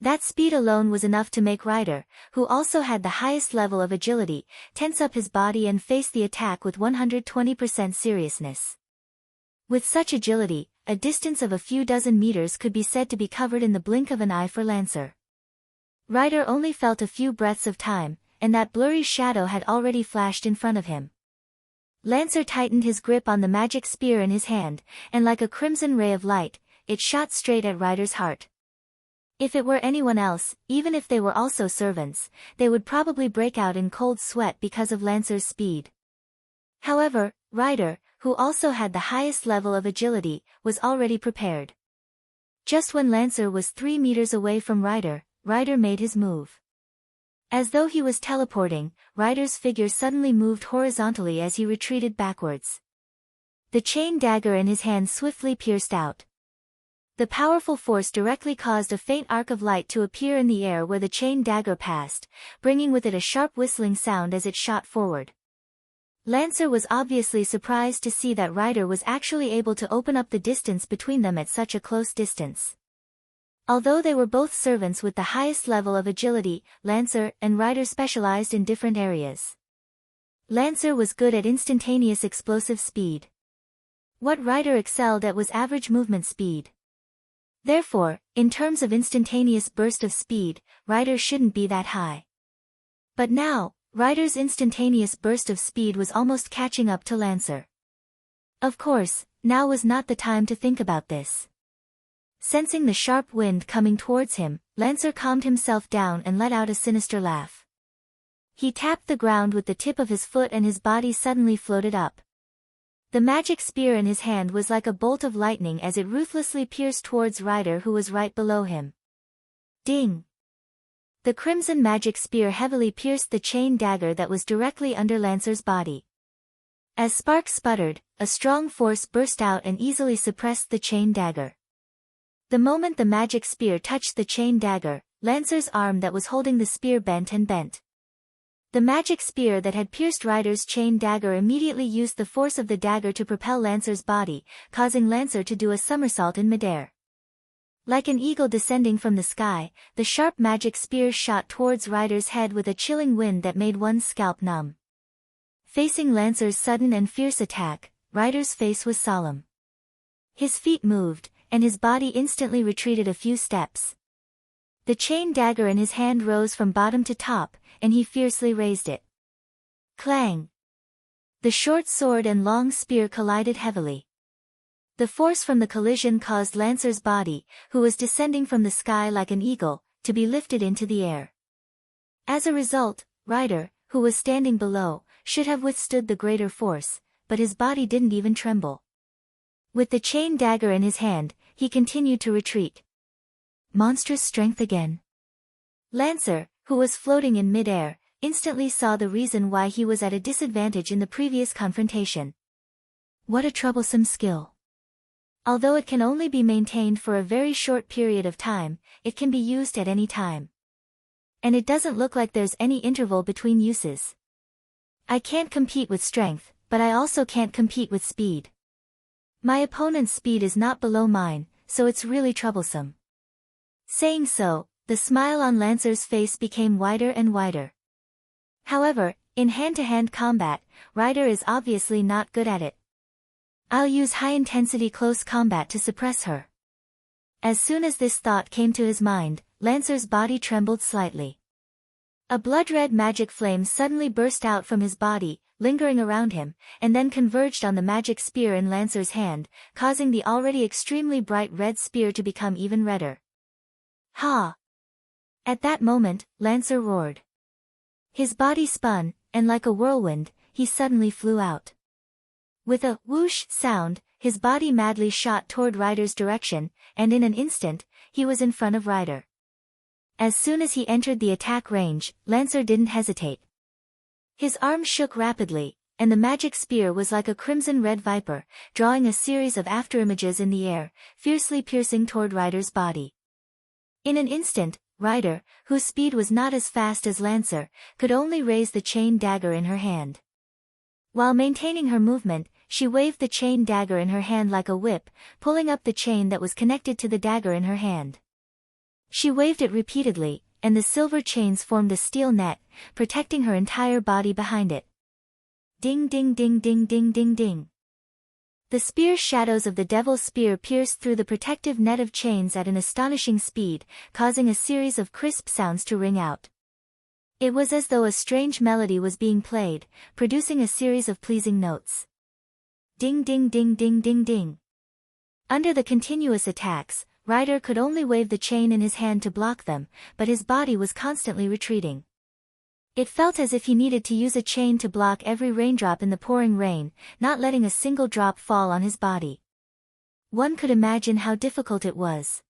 That speed alone was enough to make Rider, who also had the highest level of agility, tense up his body and face the attack with 120% seriousness. With such agility, a distance of a few dozen meters could be said to be covered in the blink of an eye for Lancer. Rider only felt a few breaths of time, and that blurry shadow had already flashed in front of him. Lancer tightened his grip on the magic spear in his hand, and like a crimson ray of light, it shot straight at Rider's heart. If it were anyone else, even if they were also servants, they would probably break out in cold sweat because of Lancer's speed. However, Rider, who also had the highest level of agility, was already prepared. Just when Lancer was 3 meters away from Rider, Rider made his move. As though he was teleporting, Rider's figure suddenly moved horizontally as he retreated backwards. The chain dagger in his hand swiftly pierced out. The powerful force directly caused a faint arc of light to appear in the air where the chain dagger passed, bringing with it a sharp whistling sound as it shot forward. Lancer was obviously surprised to see that Rider was actually able to open up the distance between them at such a close distance. Although they were both servants with the highest level of agility, Lancer and Rider specialized in different areas. Lancer was good at instantaneous explosive speed. What Rider excelled at was average movement speed. Therefore, in terms of instantaneous burst of speed, Rider shouldn't be that high. But now, Rider's instantaneous burst of speed was almost catching up to Lancer. Of course, now was not the time to think about this. Sensing the sharp wind coming towards him, Lancer calmed himself down and let out a sinister laugh. He tapped the ground with the tip of his foot and his body suddenly floated up. The magic spear in his hand was like a bolt of lightning as it ruthlessly pierced towards Rider who was right below him. Ding! The crimson magic spear heavily pierced the chain dagger that was directly under Lancer's body. As sparks sputtered, a strong force burst out and easily suppressed the chain dagger. The moment the magic spear touched the chain dagger, Lancer's arm that was holding the spear bent and bent. The magic spear that had pierced Rider's chain dagger immediately used the force of the dagger to propel Lancer's body, causing Lancer to do a somersault in midair. Like an eagle descending from the sky, the sharp magic spear shot towards Rider's head with a chilling wind that made one's scalp numb. Facing Lancer's sudden and fierce attack, Rider's face was solemn. His feet moved, and his body instantly retreated a few steps. The chain dagger in his hand rose from bottom to top, and he fiercely raised it. Clang! The short sword and long spear collided heavily. The force from the collision caused Lancer's body, who was descending from the sky like an eagle, to be lifted into the air. As a result, Ryder, who was standing below, should have withstood the greater force, but his body didn't even tremble. With the chain dagger in his hand, he continued to retreat. Monstrous strength again. Lancer, who was floating in mid-air, instantly saw the reason why he was at a disadvantage in the previous confrontation. What a troublesome skill. Although it can only be maintained for a very short period of time, it can be used at any time. And it doesn't look like there's any interval between uses. I can't compete with strength, but I also can't compete with speed. My opponent's speed is not below mine, so it's really troublesome. Saying so, the smile on Lancer's face became wider and wider. However, in hand-to-hand combat, Ryder is obviously not good at it. I'll use high-intensity close combat to suppress her. As soon as this thought came to his mind, Lancer's body trembled slightly. A blood-red magic flame suddenly burst out from his body, lingering around him, and then converged on the magic spear in Lancer's hand, causing the already extremely bright red spear to become even redder. Ha! At that moment, Lancer roared. His body spun, and like a whirlwind, he suddenly flew out. With a whoosh sound, his body madly shot toward Ryder's direction, and in an instant, he was in front of Ryder. As soon as he entered the attack range, Lancer didn't hesitate. His arm shook rapidly, and the magic spear was like a crimson-red viper, drawing a series of afterimages in the air, fiercely piercing toward Ryder's body. In an instant, Ryder, whose speed was not as fast as Lancer, could only raise the chain dagger in her hand. While maintaining her movement, she waved the chain dagger in her hand like a whip, pulling up the chain that was connected to the dagger in her hand. She waved it repeatedly, and the silver chains formed a steel net, protecting her entire body behind it. Ding ding ding ding ding ding ding. The spear shadows of the devil's spear pierced through the protective net of chains at an astonishing speed, causing a series of crisp sounds to ring out. It was as though a strange melody was being played, producing a series of pleasing notes. Ding ding ding ding ding ding. Under the continuous attacks, Ryder could only wave the chain in his hand to block them, but his body was constantly retreating. It felt as if he needed to use a chain to block every raindrop in the pouring rain, not letting a single drop fall on his body. One could imagine how difficult it was.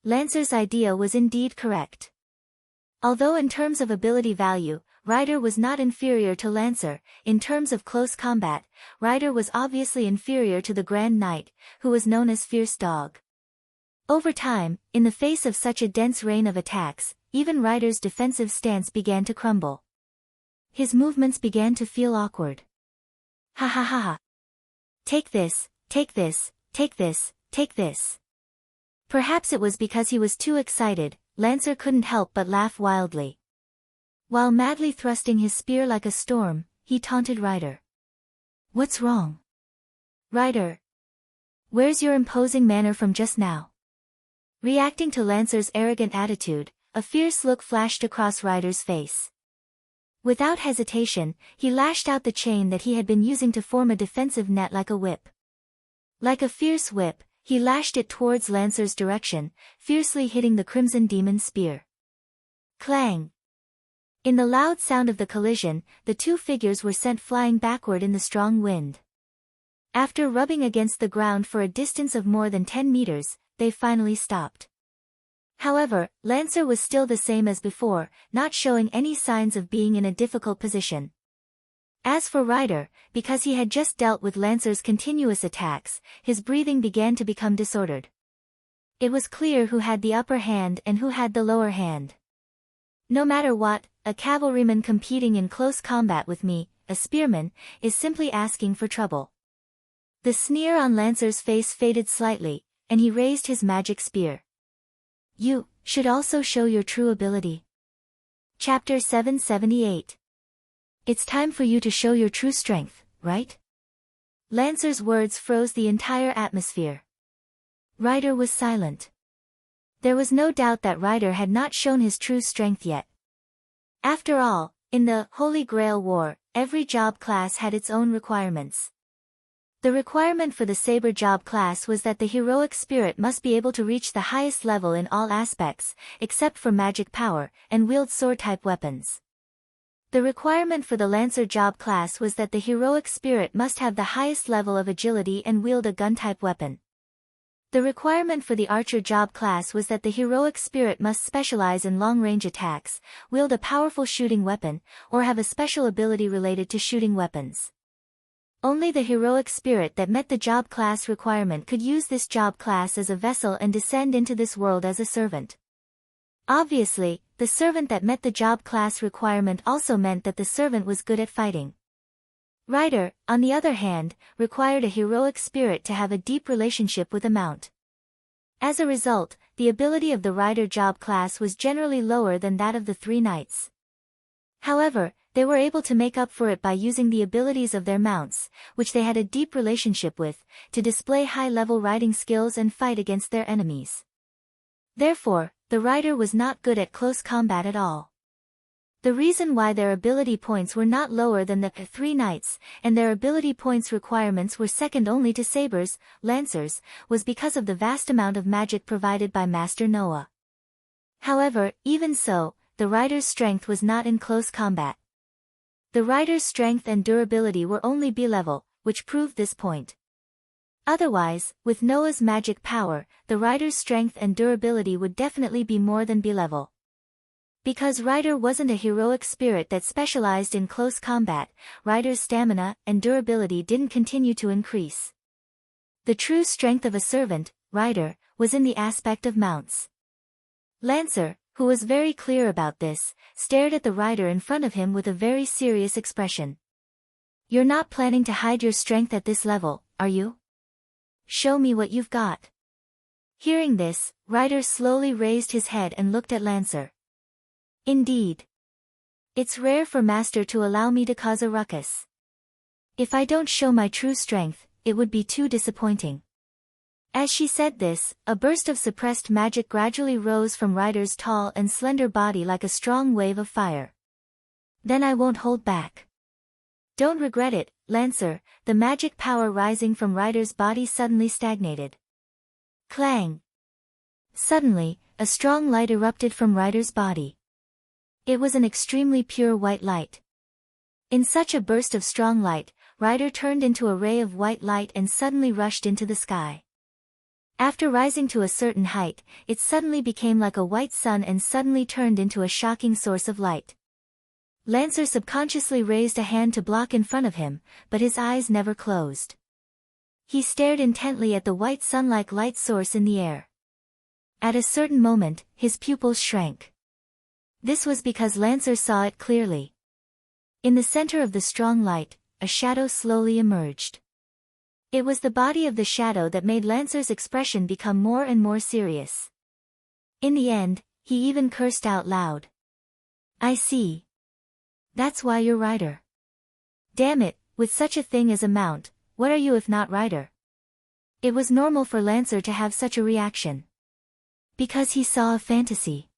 Lancer's idea was indeed correct. Although in terms of ability value, Ryder was not inferior to Lancer, in terms of close combat, Ryder was obviously inferior to the Grand Knight, who was known as Fierce Dog. Over time, in the face of such a dense rain of attacks, even Ryder's defensive stance began to crumble. His movements began to feel awkward. Ha ha ha ha. Take this, take this, take this, take this. Perhaps it was because he was too excited, Lancer couldn't help but laugh wildly. While madly thrusting his spear like a storm, he taunted Ryder. What's wrong? Ryder. Where's your imposing manner from just now? Reacting to Lancer's arrogant attitude, a fierce look flashed across Ryder's face. Without hesitation, he lashed out the chain that he had been using to form a defensive net like a whip. Like a fierce whip, he lashed it towards Lancer's direction, fiercely hitting the Crimson Demon's spear. Clang! In the loud sound of the collision, the two figures were sent flying backward in the strong wind. After rubbing against the ground for a distance of more than 10 meters, they finally stopped. However, Lancer was still the same as before, not showing any signs of being in a difficult position. As for Ryder, because he had just dealt with Lancer's continuous attacks, his breathing began to become disordered. It was clear who had the upper hand and who had the lower hand. No matter what, a cavalryman competing in close combat with me, a spearman, is simply asking for trouble. The sneer on Lancer's face faded slightly, and he raised his magic spear. You should also show your true ability. Chapter 778. It's time for you to show your true strength, right? Lancer's words froze the entire atmosphere. Ryder was silent. There was no doubt that Ryder had not shown his true strength yet. After all, in the Holy Grail War, every job class had its own requirements. The requirement for the saber job class was that the heroic spirit must be able to reach the highest level in all aspects, except for magic power, and wield sword-type weapons. The requirement for the lancer job class was that the heroic spirit must have the highest level of agility and wield a gun-type weapon. The requirement for the archer job class was that the heroic spirit must specialize in long-range attacks, wield a powerful shooting weapon, or have a special ability related to shooting weapons. Only the heroic spirit that met the job class requirement could use this job class as a vessel and descend into this world as a servant. Obviously, the servant that met the job class requirement also meant that the servant was good at fighting. Rider, on the other hand, required a heroic spirit to have a deep relationship with a mount. As a result, the ability of the rider job class was generally lower than that of the 3 knights. However, they were able to make up for it by using the abilities of their mounts, which they had a deep relationship with, to display high-level riding skills and fight against their enemies. Therefore, the rider was not good at close combat at all. The reason why their ability points were not lower than the 3 knights, and their ability points requirements were second only to sabers, lancers, was because of the vast amount of magic provided by Master Noah. However, even so, the rider's strength was not in close combat. The rider's strength and durability were only B-level, which proved this point. Otherwise, with Noah's magic power, the rider's strength and durability would definitely be more than B-level. Because Rider wasn't a heroic spirit that specialized in close combat, Rider's stamina and durability didn't continue to increase. The true strength of a servant, Rider, was in the aspect of mounts. Lancer, who was very clear about this, stared at the rider in front of him with a very serious expression. "You're not planning to hide your strength at this level, are you? Show me what you've got." Hearing this, Rider slowly raised his head and looked at Lancer. "Indeed. It's rare for Master to allow me to cause a ruckus. If I don't show my true strength, it would be too disappointing." As she said this, a burst of suppressed magic gradually rose from Rider's tall and slender body like a strong wave of fire. "Then I won't hold back. Don't regret it, Lancer." The magic power rising from Rider's body suddenly stagnated. Clang! Suddenly, a strong light erupted from Rider's body. It was an extremely pure white light. In such a burst of strong light, Rider turned into a ray of white light and suddenly rushed into the sky. After rising to a certain height, it suddenly became like a white sun and suddenly turned into a shocking source of light. Lancer subconsciously raised a hand to block in front of him, but his eyes never closed. He stared intently at the white sun-like light source in the air. At a certain moment, his pupils shrank. This was because Lancer saw it clearly. In the center of the strong light, a shadow slowly emerged. It was the body of the shadow that made Lancer's expression become more and more serious. In the end, he even cursed out loud. "I see. That's why you're Rider. Damn it, with such a thing as a mount, what are you if not Rider?" It was normal for Lancer to have such a reaction. Because he saw a fantasy.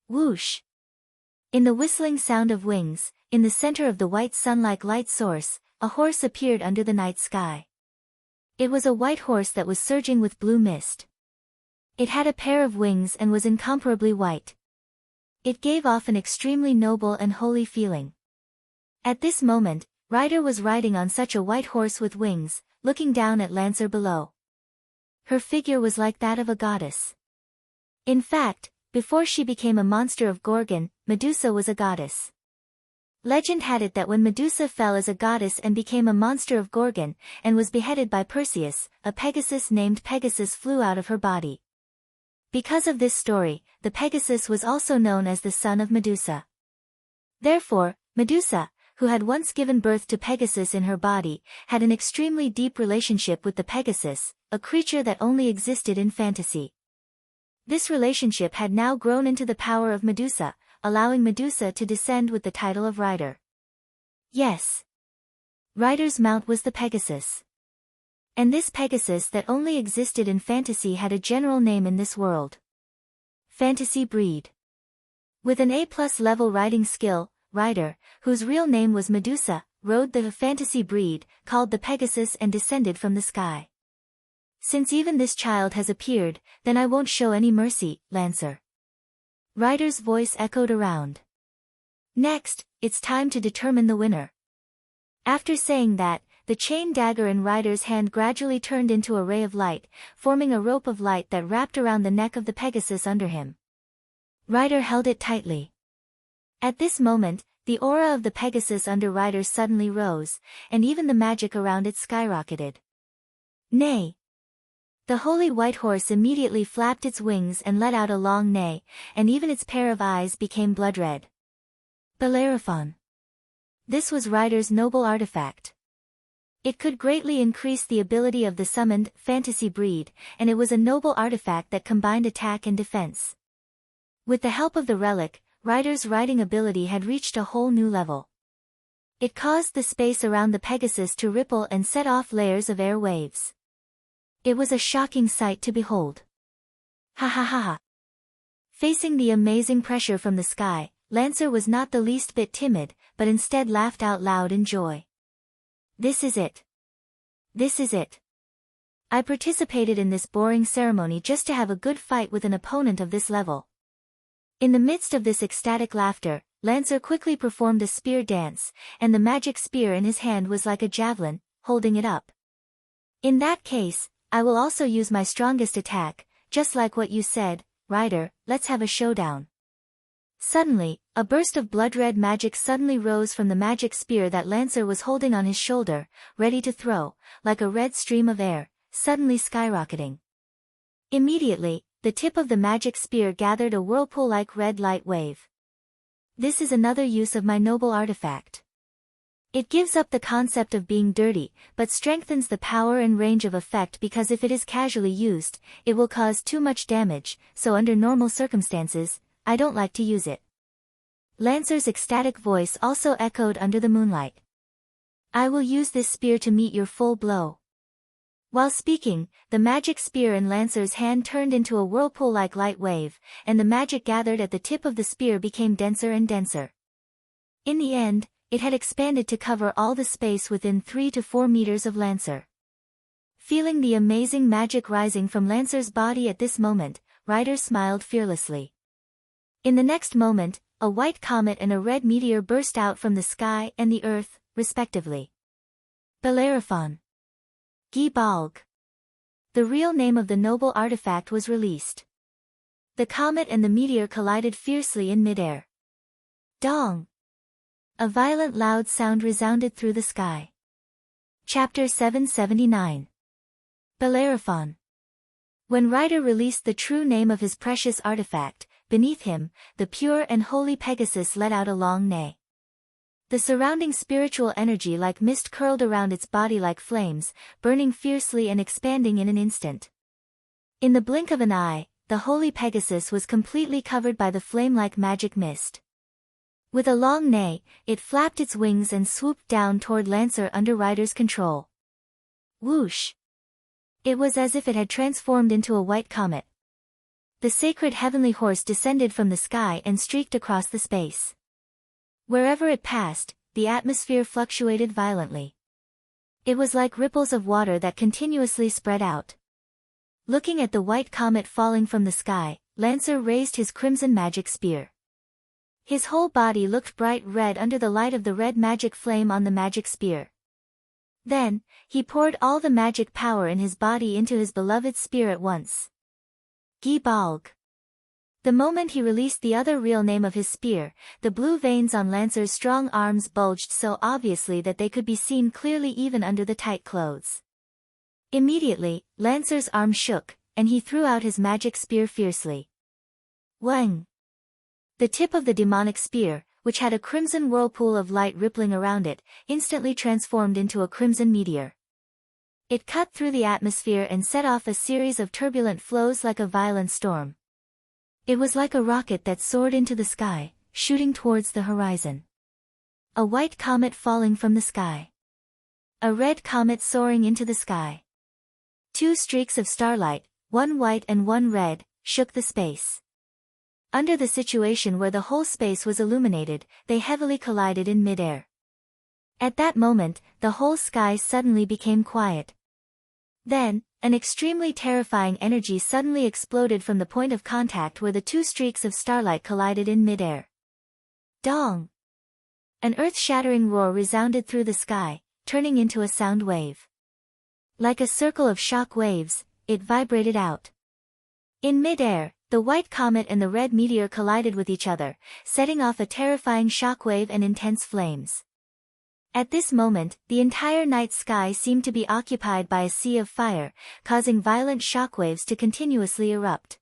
Whoosh! In the whistling sound of wings, in the center of the white sun-like light source, a horse appeared under the night sky. It was a white horse that was surging with blue mist. It had a pair of wings and was incomparably white. It gave off an extremely noble and holy feeling. At this moment, Rider was riding on such a white horse with wings, looking down at Lancer below. Her figure was like that of a goddess. In fact, before she became a monster of Gorgon, Medusa was a goddess. Legend had it that when Medusa fell as a goddess and became a monster of Gorgon, and was beheaded by Perseus, a Pegasus named Pegasus flew out of her body. Because of this story, the Pegasus was also known as the son of Medusa. Therefore, Medusa, who had once given birth to Pegasus in her body, had an extremely deep relationship with the Pegasus, a creature that only existed in fantasy. This relationship had now grown into the power of Medusa, allowing Medusa to descend with the title of Rider. Yes. Rider's mount was the Pegasus. And this Pegasus that only existed in fantasy had a general name in this world. Fantasy breed. With an A+ level riding skill, Rider, whose real name was Medusa, rode the fantasy breed, called the Pegasus, and descended from the sky. Since even this child has appeared, then I won't show any mercy, Lancer. Ryder's voice echoed around. Next, it's time to determine the winner. After saying that, the chain dagger in Ryder's hand gradually turned into a ray of light, forming a rope of light that wrapped around the neck of the Pegasus under him. Ryder held it tightly. At this moment, the aura of the Pegasus under Ryder suddenly rose, and even the magic around it skyrocketed. Neigh! The holy white horse immediately flapped its wings and let out a long neigh, and even its pair of eyes became blood-red. Bellerophon. This was Ryder's noble artifact. It could greatly increase the ability of the summoned fantasy breed, and it was a noble artifact that combined attack and defense. With the help of the relic, Ryder's riding ability had reached a whole new level. It caused the space around the Pegasus to ripple and set off layers of air waves. It was a shocking sight to behold. Ha ha ha ha. Facing the amazing pressure from the sky, Lancer was not the least bit timid, but instead laughed out loud in joy. This is it. This is it. I participated in this boring ceremony just to have a good fight with an opponent of this level. In the midst of this ecstatic laughter, Lancer quickly performed a spear dance, and the magic spear in his hand was like a javelin, holding it up. In that case, I will also use my strongest attack, just like what you said, Ryder, let's have a showdown. Suddenly, a burst of blood-red magic suddenly rose from the magic spear that Lancer was holding on his shoulder, ready to throw, like a red stream of air, suddenly skyrocketing. Immediately, the tip of the magic spear gathered a whirlpool-like red light wave. This is another use of my noble artifact. It gives up the concept of being dirty, but strengthens the power and range of effect because if it is casually used, it will cause too much damage, so under normal circumstances, I don't like to use it. Lancer's ecstatic voice also echoed under the moonlight. I will use this spear to meet your full blow. While speaking, the magic spear in Lancer's hand turned into a whirlpool-like light wave, and the magic gathered at the tip of the spear became denser and denser. In the end, it had expanded to cover all the space within 3 to 4 meters of Lancer. Feeling the amazing magic rising from Lancer's body at this moment, Ryder smiled fearlessly. In the next moment, a white comet and a red meteor burst out from the sky and the earth, respectively. Bellerophon. Balg. The real name of the noble artifact was released. The comet and the meteor collided fiercely in midair. Dong! A violent loud sound resounded through the sky. Chapter 779. Bellerophon. When Ryder released the true name of his precious artifact, beneath him, the pure and holy Pegasus let out a long neigh. The surrounding spiritual energy like mist curled around its body like flames, burning fiercely and expanding in an instant. In the blink of an eye, the holy Pegasus was completely covered by the flame-like magic mist. With a long neigh, it flapped its wings and swooped down toward Lancer under Ryder's control. Whoosh! It was as if it had transformed into a white comet. The sacred heavenly horse descended from the sky and streaked across the space. Wherever it passed, the atmosphere fluctuated violently. It was like ripples of water that continuously spread out. Looking at the white comet falling from the sky, Lancer raised his crimson magic spear. His whole body looked bright red under the light of the red magic flame on the magic spear. Then, he poured all the magic power in his body into his beloved spear at once. Balg. The moment he released the other real name of his spear, the blue veins on Lancer's strong arms bulged so obviously that they could be seen clearly even under the tight clothes. Immediately, Lancer's arm shook, and he threw out his magic spear fiercely. Wang! The tip of the demonic spear, which had a crimson whirlpool of light rippling around it, instantly transformed into a crimson meteor. It cut through the atmosphere and set off a series of turbulent flows like a violent storm. It was like a rocket that soared into the sky, shooting towards the horizon. A white comet falling from the sky. A red comet soaring into the sky. 2 streaks of starlight, one white and one red, shook the space. Under the situation where the whole space was illuminated, they heavily collided in midair. At that moment, the whole sky suddenly became quiet. Then, an extremely terrifying energy suddenly exploded from the point of contact where the two streaks of starlight collided in midair. Dong! An earth-shattering roar resounded through the sky, turning into a sound wave. Like a circle of shock waves, it vibrated out. In midair, the white comet and the red meteor collided with each other, setting off a terrifying shockwave and intense flames. At this moment, the entire night sky seemed to be occupied by a sea of fire, causing violent shockwaves to continuously erupt.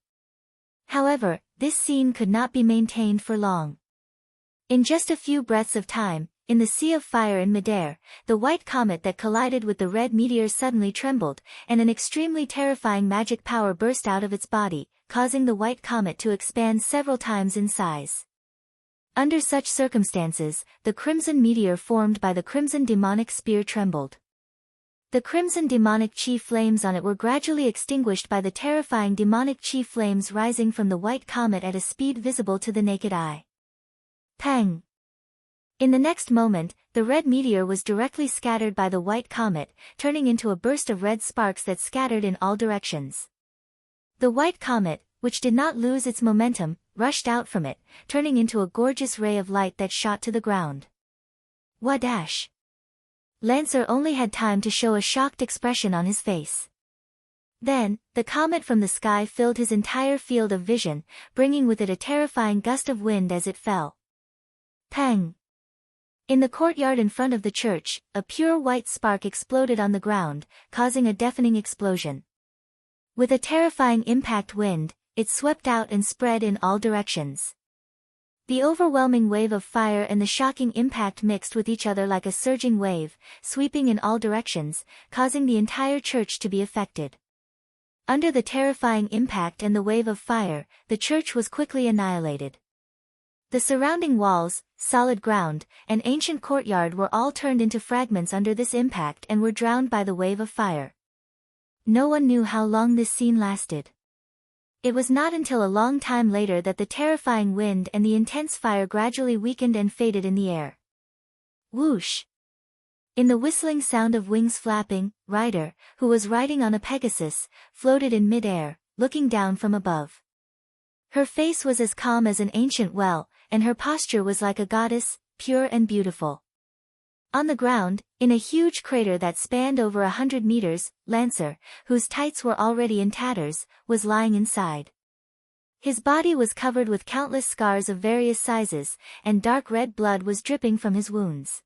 However, this scene could not be maintained for long. In just a few breaths of time, in the sea of fire in midair, the white comet that collided with the red meteor suddenly trembled, and an extremely terrifying magic power burst out of its body, causing the white comet to expand several times in size. Under such circumstances, the crimson meteor formed by the crimson demonic spear trembled. The crimson demonic chi flames on it were gradually extinguished by the terrifying demonic chi flames rising from the white comet at a speed visible to the naked eye. Pang! In the next moment, the red meteor was directly scattered by the white comet, turning into a burst of red sparks that scattered in all directions. The white comet, which did not lose its momentum, rushed out from it, turning into a gorgeous ray of light that shot to the ground. Wadash! Lancer only had time to show a shocked expression on his face. Then, the comet from the sky filled his entire field of vision, bringing with it a terrifying gust of wind as it fell. Pang! In the courtyard in front of the church, a pure white spark exploded on the ground, causing a deafening explosion. With a terrifying impact wind, it swept out and spread in all directions. The overwhelming wave of fire and the shocking impact mixed with each other like a surging wave, sweeping in all directions, causing the entire church to be affected. Under the terrifying impact and the wave of fire, the church was quickly annihilated. The surrounding walls, solid ground, and ancient courtyard were all turned into fragments under this impact and were drowned by the wave of fire. No one knew how long this scene lasted. It was not until a long time later that the terrifying wind and the intense fire gradually weakened and faded in the air. Whoosh! In the whistling sound of wings flapping, Ryder, who was riding on a Pegasus, floated in mid-air, looking down from above. Her face was as calm as an ancient well, and her posture was like a goddess, pure and beautiful. On the ground, in a huge crater that spanned over 100 meters, Lancer, whose tights were already in tatters, was lying inside. His body was covered with countless scars of various sizes, and dark red blood was dripping from his wounds.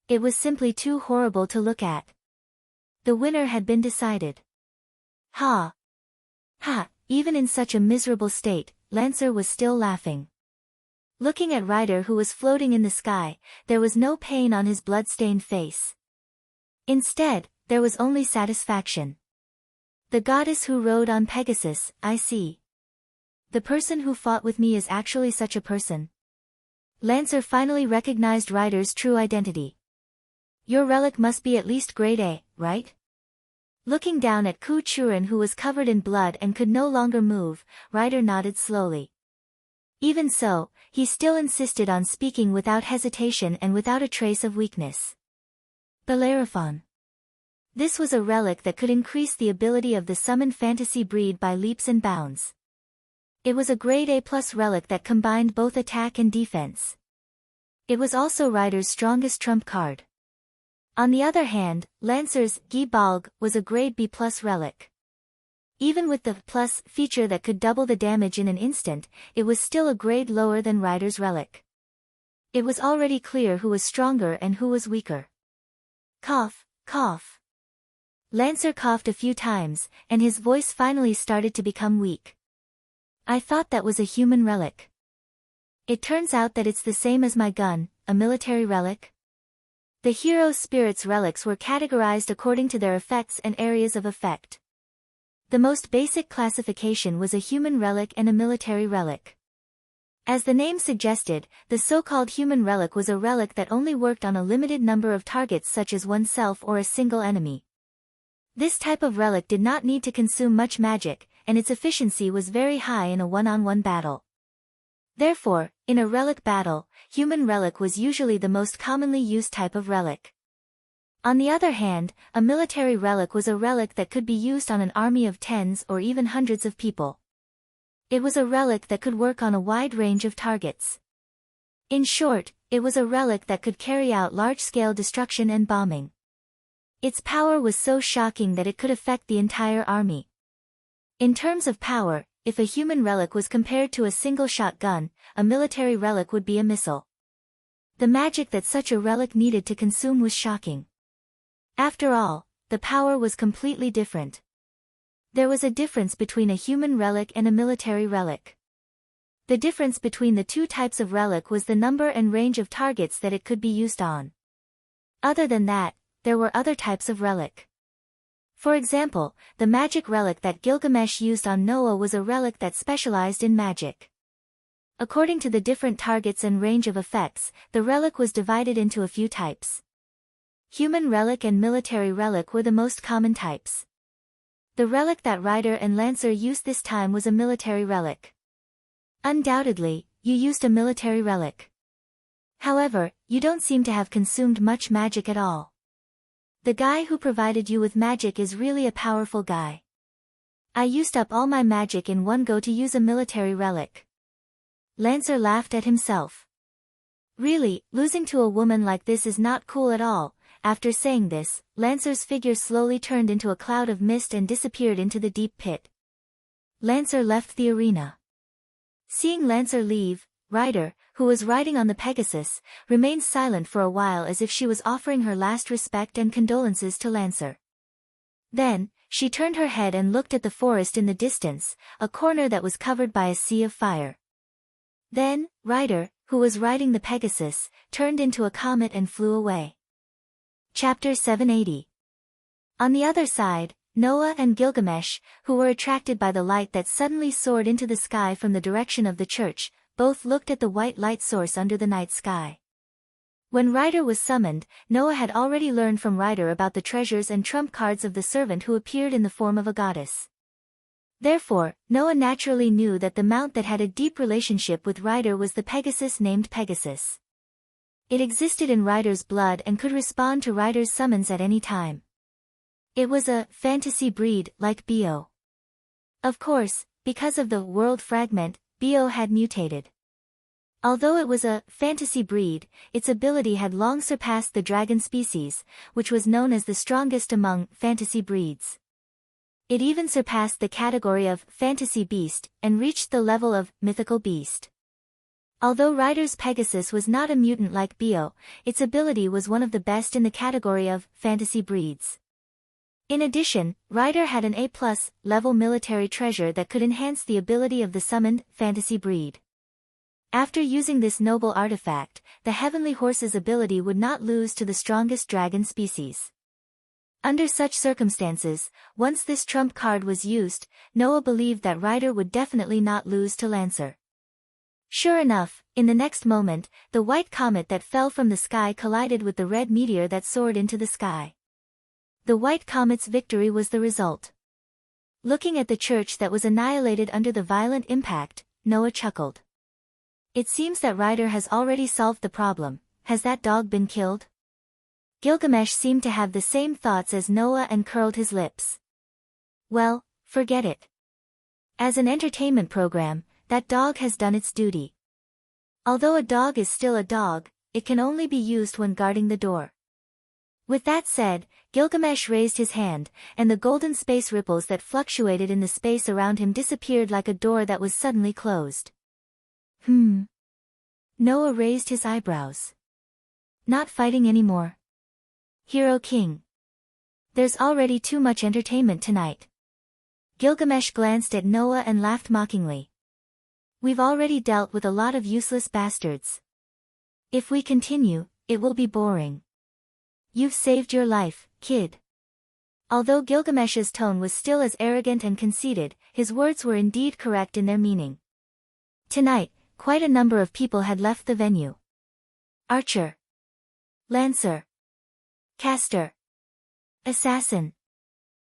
It was simply too horrible to look at. The winner had been decided. Ha! Ha! Even in such a miserable state, Lancer was still laughing. Looking at Ryder who was floating in the sky, there was no pain on his blood-stained face. Instead, there was only satisfaction. The goddess who rode on Pegasus, I see. The person who fought with me is actually such a person. Lancer finally recognized Ryder's true identity. Your relic must be at least grade A, right? Looking down at Ku Churin who was covered in blood and could no longer move, Ryder nodded slowly. Even so, he still insisted on speaking without hesitation and without a trace of weakness. Bellerophon. This was a relic that could increase the ability of the summoned fantasy breed by leaps and bounds. It was a grade A+ relic that combined both attack and defense. It was also Ryder's strongest trump card. On the other hand, Lancer's Gi Balg was a grade B+ relic. Even with the plus feature that could double the damage in an instant, it was still a grade lower than Ryder's relic. It was already clear who was stronger and who was weaker. Cough, cough. Lancer coughed a few times, and his voice finally started to become weak. I thought that was a human relic. It turns out that it's the same as my gun, a military relic. The hero spirit's relics were categorized according to their effects and areas of effect. The most basic classification was a human relic and a military relic. As the name suggested, the so-called human relic was a relic that only worked on a limited number of targets such as oneself or a single enemy. This type of relic did not need to consume much magic, and its efficiency was very high in a one-on-one battle. Therefore, in a relic battle, human relic was usually the most commonly used type of relic. On the other hand, a military relic was a relic that could be used on an army of tens or even hundreds of people. It was a relic that could work on a wide range of targets. In short, it was a relic that could carry out large-scale destruction and bombing. Its power was so shocking that it could affect the entire army. In terms of power, if a human relic was compared to a single-shot gun, a military relic would be a missile. The magic that such a relic needed to consume was shocking. After all, the power was completely different. There was a difference between a human relic and a military relic. The difference between the two types of relic was the number and range of targets that it could be used on. Other than that, there were other types of relic. For example, the magic relic that Gilgamesh used on Noah was a relic that specialized in magic. According to the different targets and range of effects, the relic was divided into a few types. Human relic and military relic were the most common types. The relic that Rider and Lancer used this time was a military relic. Undoubtedly, you used a military relic. However, you don't seem to have consumed much magic at all. The guy who provided you with magic is really a powerful guy. I used up all my magic in one go to use a military relic. Lancer laughed at himself. Really, losing to a woman like this is not cool at all. After saying this, Lancer's figure slowly turned into a cloud of mist and disappeared into the deep pit. Lancer left the arena. Seeing Lancer leave, Rider, who was riding on the Pegasus, remained silent for a while as if she was offering her last respect and condolences to Lancer. Then, she turned her head and looked at the forest in the distance, a corner that was covered by a sea of fire. Then, Rider, who was riding the Pegasus, turned into a comet and flew away. Chapter 780. On the other side, Noah and Gilgamesh, who were attracted by the light that suddenly soared into the sky from the direction of the church, both looked at the white light source under the night sky. When Rider was summoned, Noah had already learned from Rider about the treasures and trump cards of the servant who appeared in the form of a goddess. Therefore, Noah naturally knew that the mount that had a deep relationship with Rider was the Pegasus named Pegasus. It existed in Rider's blood and could respond to Rider's summons at any time. It was a fantasy breed like Bio. Of course, because of the world fragment, Bio had mutated. Although it was a fantasy breed, its ability had long surpassed the dragon species, which was known as the strongest among fantasy breeds. It even surpassed the category of fantasy beast and reached the level of mythical beast. Although Rider's Pegasus was not a mutant like Bio, its ability was one of the best in the category of fantasy breeds. In addition, Rider had an A+ level military treasure that could enhance the ability of the summoned fantasy breed. After using this noble artifact, the Heavenly Horse's ability would not lose to the strongest dragon species. Under such circumstances, once this trump card was used, Noah believed that Rider would definitely not lose to Lancer. Sure enough, in the next moment, the white comet that fell from the sky collided with the red meteor that soared into the sky. The white comet's victory was the result. Looking at the church that was annihilated under the violent impact, Noah chuckled. It seems that Rider has already solved the problem. Has that dog been killed? Gilgamesh seemed to have the same thoughts as Noah and curled his lips. Well, forget it. As an entertainment program, that dog has done its duty. Although a dog is still a dog, it can only be used when guarding the door. With that said, Gilgamesh raised his hand, and the golden space ripples that fluctuated in the space around him disappeared like a door that was suddenly closed. Noah raised his eyebrows. Not fighting anymore. Hero King. There's already too much entertainment tonight. Gilgamesh glanced at Noah and laughed mockingly. We've already dealt with a lot of useless bastards. If we continue, it will be boring. You've saved your life, kid. Although Gilgamesh's tone was still as arrogant and conceited, his words were indeed correct in their meaning. Tonight, quite a number of people had left the venue. Archer. Lancer. Caster. Assassin.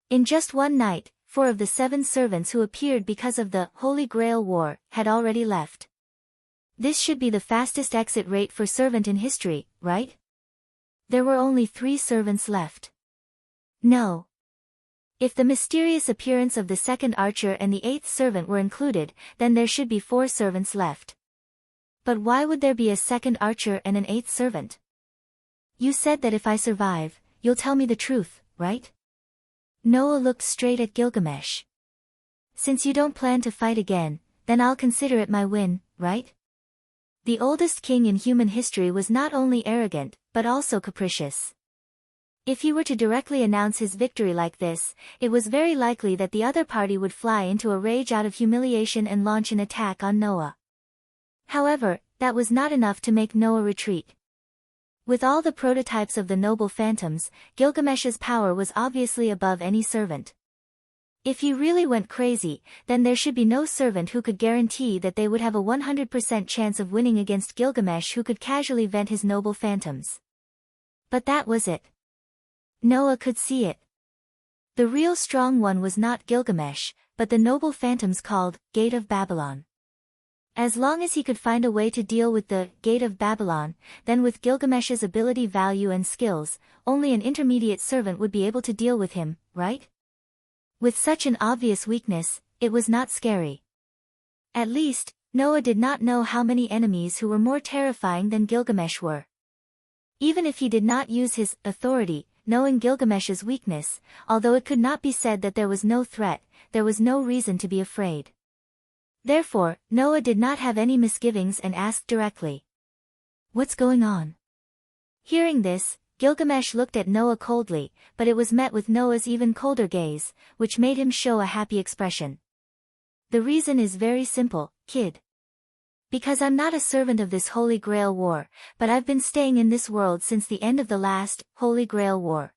In just one night, 4 of the 7 servants who appeared because of the Holy Grail War had already left. This should be the fastest exit rate for servant in history, right? There were only 3 servants left. No. If the mysterious appearance of the second archer and the 8th servant were included, then there should be 4 servants left. But why would there be a second archer and an 8th servant? You said that if I survive, you'll tell me the truth, right? Noah looked straight at Gilgamesh. Since you don't plan to fight again, then I'll consider it my win, right? The oldest king in human history was not only arrogant, but also capricious. If he were to directly announce his victory like this, it was very likely that the other party would fly into a rage out of humiliation and launch an attack on Noah. However, that was not enough to make Noah retreat. With all the prototypes of the noble phantoms, Gilgamesh's power was obviously above any servant. If he really went crazy, then there should be no servant who could guarantee that they would have a 100% chance of winning against Gilgamesh who could casually vent his noble phantoms. But that was it. Noah could see it. The real strong one was not Gilgamesh, but the noble phantoms called Gate of Babylon. As long as he could find a way to deal with the Gate of Babylon, then with Gilgamesh's ability, value and skills, only an intermediate servant would be able to deal with him, right? With such an obvious weakness, it was not scary. At least, Noah did not know how many enemies who were more terrifying than Gilgamesh were. Even if he did not use his authority, knowing Gilgamesh's weakness, although it could not be said that there was no threat, there was no reason to be afraid. Therefore, Noah did not have any misgivings and asked directly, "What's going on?" Hearing this, Gilgamesh looked at Noah coldly, but it was met with Noah's even colder gaze, which made him show a happy expression. "The reason is very simple, kid. Because I'm not a servant of this Holy Grail War, but I've been staying in this world since the end of the last Holy Grail War.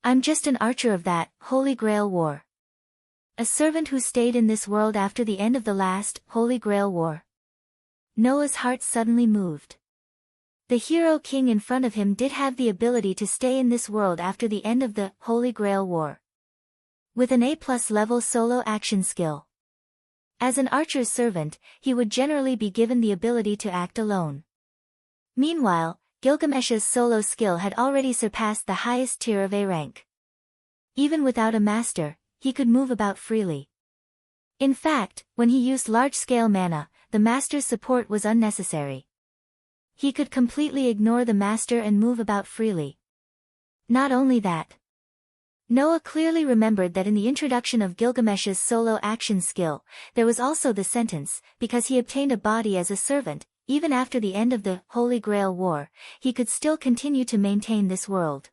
I'm just an archer of that Holy Grail War. A servant who stayed in this world after the end of the last Holy Grail War." Noah's heart suddenly moved. The hero king in front of him did have the ability to stay in this world after the end of the Holy Grail War. With an A+ level solo action skill. As an archer's servant, he would generally be given the ability to act alone. Meanwhile, Gilgamesh's solo skill had already surpassed the highest tier of A rank. Even without a master, he could move about freely. In fact, when he used large-scale mana, the master's support was unnecessary. He could completely ignore the master and move about freely. Not only that. Noah clearly remembered that in the introduction of Gilgamesh's solo action skill, there was also the sentence, because he obtained a body as a servant, even after the end of the Holy Grail War, he could still continue to maintain this world.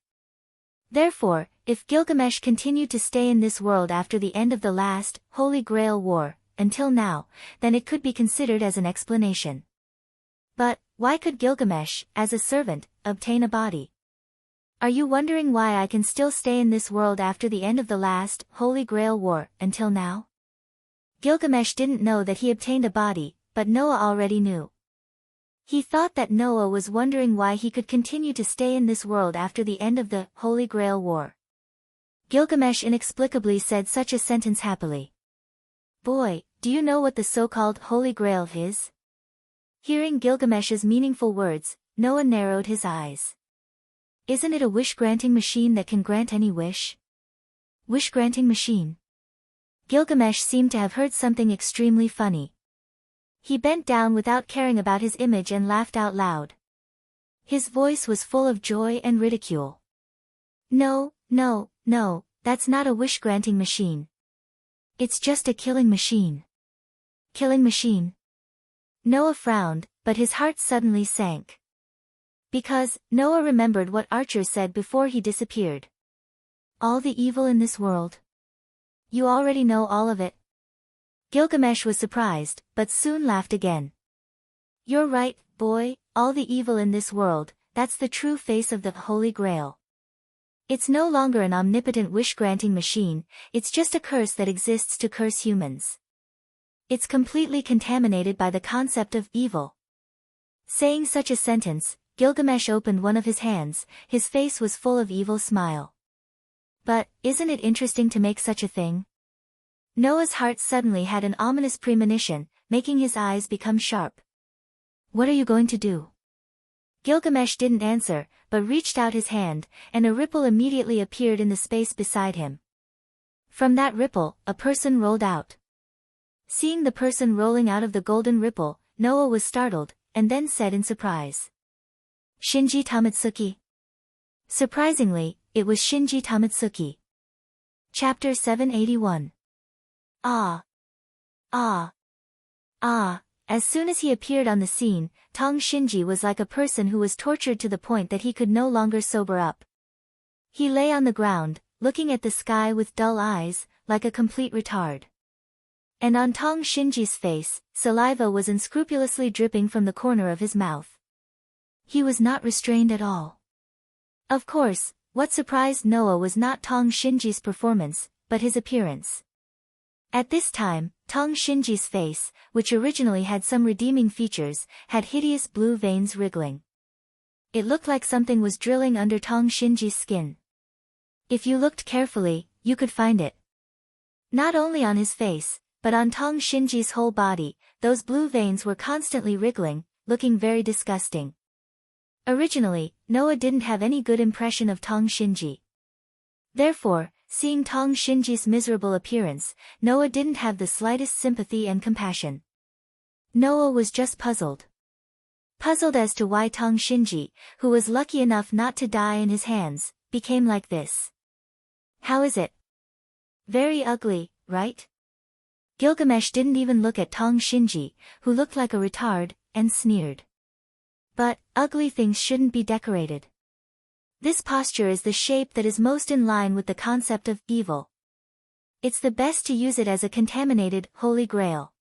Therefore, if Gilgamesh continued to stay in this world after the end of the last Holy Grail War, until now, then it could be considered as an explanation. But, why could Gilgamesh, as a servant, obtain a body? Are you wondering why I can still stay in this world after the end of the last Holy Grail War, until now? Gilgamesh didn't know that he obtained a body, but Noah already knew. He thought that Noah was wondering why he could continue to stay in this world after the end of the Holy Grail War. Gilgamesh inexplicably said such a sentence happily. "Boy, do you know what the so-called Holy Grail is?" Hearing Gilgamesh's meaningful words, Noah narrowed his eyes. "Isn't it a wish-granting machine that can grant any wish?" Wish-granting machine. Gilgamesh seemed to have heard something extremely funny. He bent down without caring about his image and laughed out loud. His voice was full of joy and ridicule. No, that's not a wish-granting machine. It's just a killing machine." Killing machine? Noah frowned, but his heart suddenly sank. Because, Noah remembered what Archer said before he disappeared. "All the evil in this world. You already know all of it." Gilgamesh was surprised, but soon laughed again. "You're right, boy, all the evil in this world, that's the true face of the Holy Grail. It's no longer an omnipotent wish-granting machine, it's just a curse that exists to curse humans. It's completely contaminated by the concept of evil." Saying such a sentence, Gilgamesh opened one of his hands, his face was full of evil smile. "But, isn't it interesting to make such a thing?" Noah's heart suddenly had an ominous premonition, making his eyes become sharp. What are you going to do? Gilgamesh didn't answer, but reached out his hand, and a ripple immediately appeared in the space beside him. From that ripple, a person rolled out. Seeing the person rolling out of the golden ripple, Noah was startled, and then said in surprise, Shinji Tamatsuki. Surprisingly, it was Shinji Tamatsuki. Chapter 781. Ah! Ah! Ah! As soon as he appeared on the scene, Tong Shinji was like a person who was tortured to the point that he could no longer sober up. He lay on the ground, looking at the sky with dull eyes, like a complete retard. And on Tong Shinji's face, saliva was unscrupulously dripping from the corner of his mouth. He was not restrained at all. Of course, what surprised Noah was not Tong Shinji's performance, but his appearance. At this time, Tong Shinji's face, which originally had some redeeming features, had hideous blue veins wriggling. It looked like something was drilling under Tong Shinji's skin. If you looked carefully, you could find it. Not only on his face, but on Tong Shinji's whole body, those blue veins were constantly wriggling, looking very disgusting. Originally, Noah didn't have any good impression of Tong Shinji. Therefore, seeing Tong Shinji's miserable appearance, Noah didn't have the slightest sympathy and compassion. Noah was just puzzled. Puzzled as to why Tong Shinji, who was lucky enough not to die in his hands, became like this. How is it? Very ugly, right? Gilgamesh didn't even look at Tong Shinji, who looked like a retard, and sneered. But, ugly things shouldn't be decorated. This posture is the shape that is most in line with the concept of evil. It's the best to use it as a contaminated Holy Grail.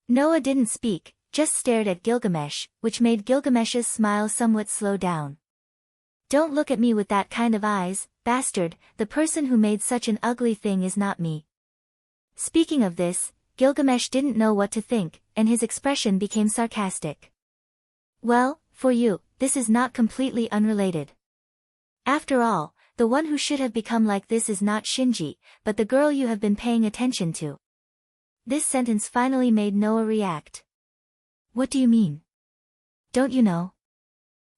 Noah didn't speak, just stared at Gilgamesh, which made Gilgamesh's smile somewhat slow down. Don't look at me with that kind of eyes, bastard, the person who made such an ugly thing is not me. Speaking of this, Gilgamesh didn't know what to think, and his expression became sarcastic. Well, for you, this is not completely unrelated. After all, the one who should have become like this is not Shinji, but the girl you have been paying attention to. This sentence finally made Noah react. What do you mean? Don't you know?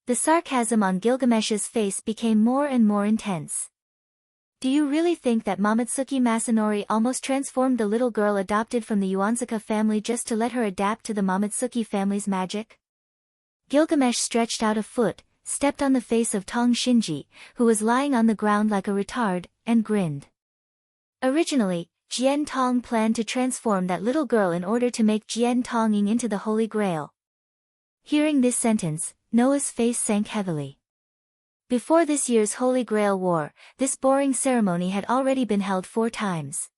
The sarcasm on Gilgamesh's face became more and more intense. Do you really think that Mamatsuki Masanori almost transformed the little girl adopted from the Yuansaka family just to let her adapt to the Mamatsuki family's magic? Gilgamesh stretched out a foot, stepped on the face of Tong Shinji, who was lying on the ground like a retard, and grinned. Originally, Jian Tong planned to transform that little girl in order to make Jian Tonging into the Holy Grail. Hearing this sentence, Noah's face sank heavily. Before this year's Holy Grail War, this boring ceremony had already been held 4 times.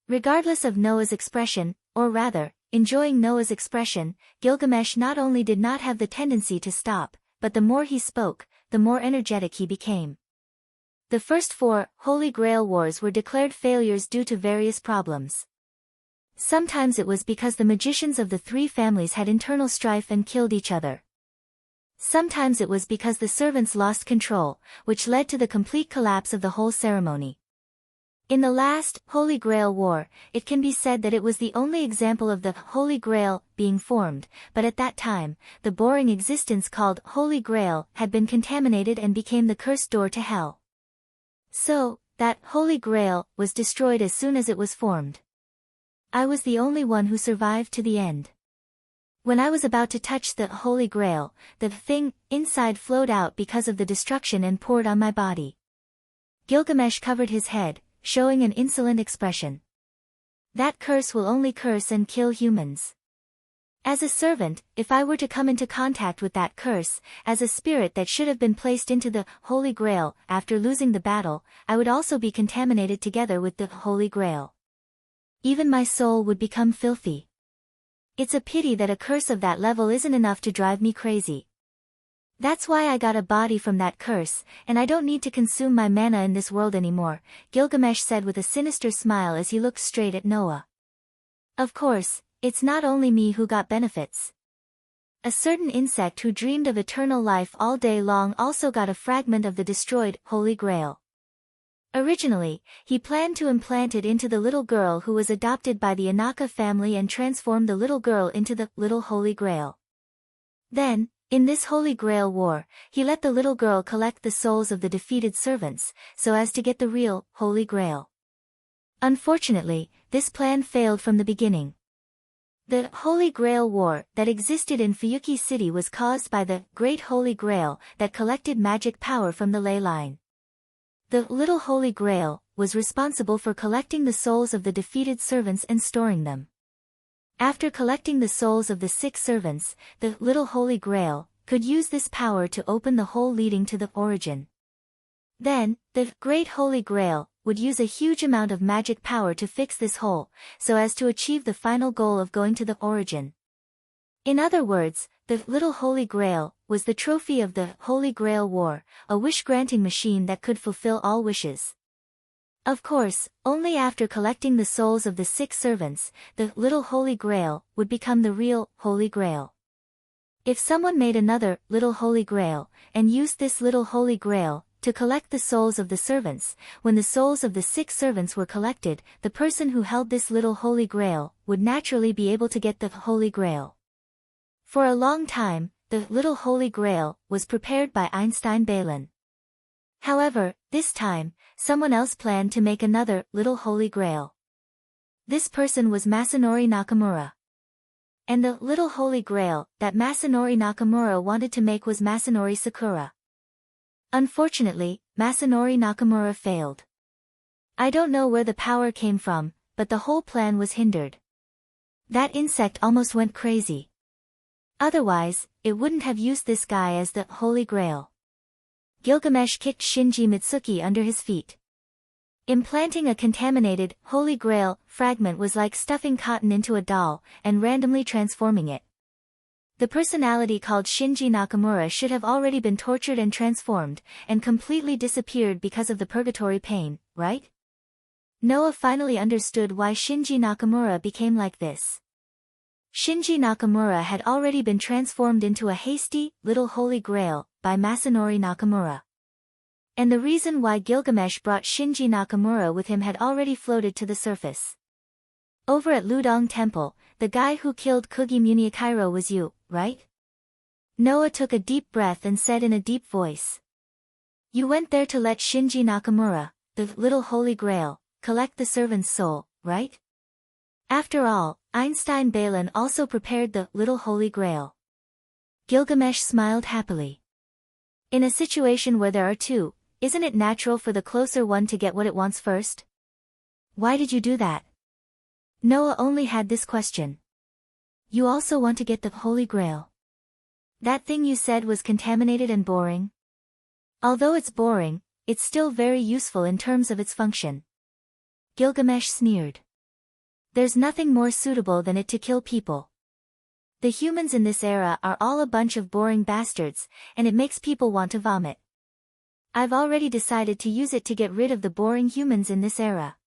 Regardless of Noah's expression, or rather, enjoying Noah's expression, Gilgamesh not only did not have the tendency to stop, but the more he spoke, the more energetic he became. The first 4 Holy Grail Wars were declared failures due to various problems. Sometimes it was because the magicians of the 3 families had internal strife and killed each other. Sometimes it was because the servants lost control, which led to the complete collapse of the whole ceremony. In the last Holy Grail War, it can be said that it was the only example of the Holy Grail being formed, but at that time, the boring existence called Holy Grail had been contaminated and became the cursed door to hell. So, that Holy Grail was destroyed as soon as it was formed. I was the only one who survived to the end. When I was about to touch the Holy Grail, the thing inside flowed out because of the destruction and poured on my body. Gilgamesh covered his head, showing an insolent expression. That curse will only curse and kill humans. As a servant, if I were to come into contact with that curse, as a spirit that should have been placed into the Holy Grail after losing the battle, I would also be contaminated together with the Holy Grail. Even my soul would become filthy. It's a pity that a curse of that level isn't enough to drive me crazy. That's why I got a body from that curse, and I don't need to consume my mana in this world anymore, Gilgamesh said with a sinister smile as he looked straight at Noah. Of course, it's not only me who got benefits. A certain insect who dreamed of eternal life all day long also got a fragment of the destroyed Holy Grail. Originally, he planned to implant it into the little girl who was adopted by the Anaka family and transform the little girl into the little Holy Grail. Then, in this Holy Grail war, he let the little girl collect the souls of the defeated servants, so as to get the real, Holy Grail. Unfortunately, this plan failed from the beginning. The Holy Grail War that existed in Fuyuki City was caused by the Great Holy Grail that collected magic power from the ley line. The Little Holy Grail was responsible for collecting the souls of the defeated servants and storing them. After collecting the souls of the 6 servants, the Little Holy Grail could use this power to open the hole leading to the origin. Then, the Great Holy Grail would use a huge amount of magic power to fix this hole, so as to achieve the final goal of going to the origin. In other words, the Little Holy Grail was the trophy of the Holy Grail War, a wish-granting machine that could fulfill all wishes. Of course, only after collecting the souls of the 6 servants, the Little Holy Grail would become the real Holy Grail. If someone made another Little Holy Grail, and used this Little Holy Grail to collect the souls of the servants, when the souls of the 6 servants were collected, the person who held this Little Holy Grail would naturally be able to get the Holy Grail. For a long time, the Little Holy Grail was prepared by Einstein Balin. However, this time, someone else planned to make another Little Holy Grail. This person was Masanori Nakamura. And the Little Holy Grail that Masanori Nakamura wanted to make was Masanori Sakura. Unfortunately, Masanori Nakamura failed. I don't know where the power came from, but the whole plan was hindered. That insect almost went crazy. Otherwise, it wouldn't have used this guy as the Holy Grail. Gilgamesh kicked Shinji Mitsuki under his feet. Implanting a contaminated, Holy Grail fragment was like stuffing cotton into a doll, and randomly transforming it. The personality called Shinji Nakamura should have already been tortured and transformed, and completely disappeared because of the purgatory pain, right? Noah finally understood why Shinji Nakamura became like this. Shinji Nakamura had already been transformed into a hasty, Little Holy Grail by Masanori Nakamura. And the reason why Gilgamesh brought Shinji Nakamura with him had already floated to the surface. Over at Ludong Temple, the guy who killed Kugi Muniakairo was you, right? Noah took a deep breath and said in a deep voice. You went there to let Shinji Nakamura, the Little Holy Grail, collect the servant's soul, right? After all, Einstein Balin also prepared the Little Holy Grail. Gilgamesh smiled happily. In a situation where there are 2, isn't it natural for the closer one to get what it wants first? Why did you do that? Noah only had this question. You also want to get the Holy Grail. That thing you said was contaminated and boring? Although it's boring, it's still very useful in terms of its function. Gilgamesh sneered. There's nothing more suitable than it to kill people. The humans in this era are all a bunch of boring bastards, and it makes people want to vomit. I've already decided to use it to get rid of the boring humans in this era.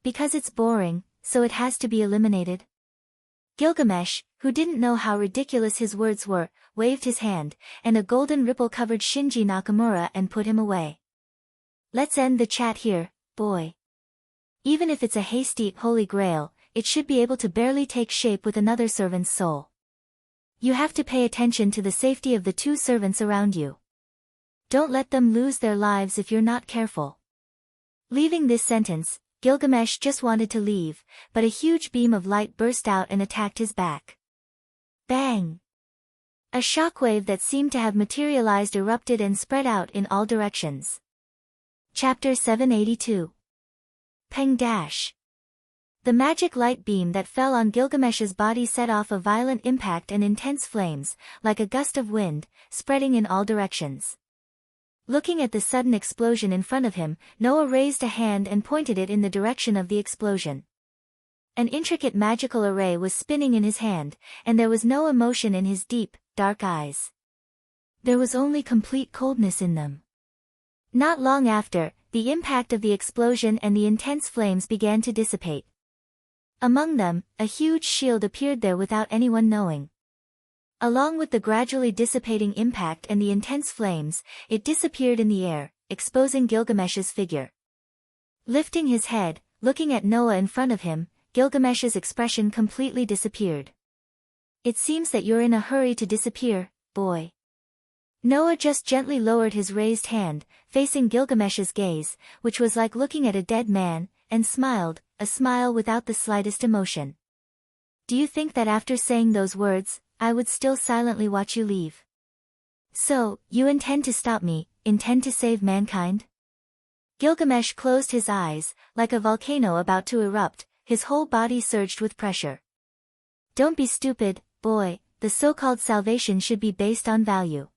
Because it's boring, so it has to be eliminated. Gilgamesh, who didn't know how ridiculous his words were, waved his hand, and a golden ripple covered Shinji Nakamura and put him away. Let's end the chat here, boy. Even if it's a hasty Holy Grail, it should be able to barely take shape with another servant's soul. You have to pay attention to the safety of the 2 servants around you. Don't let them lose their lives if you're not careful. Leaving this sentence, Gilgamesh just wanted to leave, but a huge beam of light burst out and attacked his back. Bang! A shockwave that seemed to have materialized erupted and spread out in all directions. Chapter 782. Peng Dash. The magic light beam that fell on Gilgamesh's body set off a violent impact and intense flames, like a gust of wind, spreading in all directions. Looking at the sudden explosion in front of him, Noah raised a hand and pointed it in the direction of the explosion. An intricate magical array was spinning in his hand, and there was no emotion in his deep, dark eyes. There was only complete coldness in them. Not long after, the impact of the explosion and the intense flames began to dissipate. Among them, a huge shield appeared there without anyone knowing. Along with the gradually dissipating impact and the intense flames, it disappeared in the air, exposing Gilgamesh's figure. Lifting his head, looking at Noah in front of him, Gilgamesh's expression completely disappeared. It seems that you're in a hurry to disappear, boy. Noah just gently lowered his raised hand, facing Gilgamesh's gaze, which was like looking at a dead man, and smiled, a smile without the slightest emotion. Do you think that after saying those words, I would still silently watch you leave? So, you intend to stop me, intend to save mankind? Gilgamesh closed his eyes, like a volcano about to erupt, his whole body surged with pressure. Don't be stupid, boy, the so-called salvation should be based on value.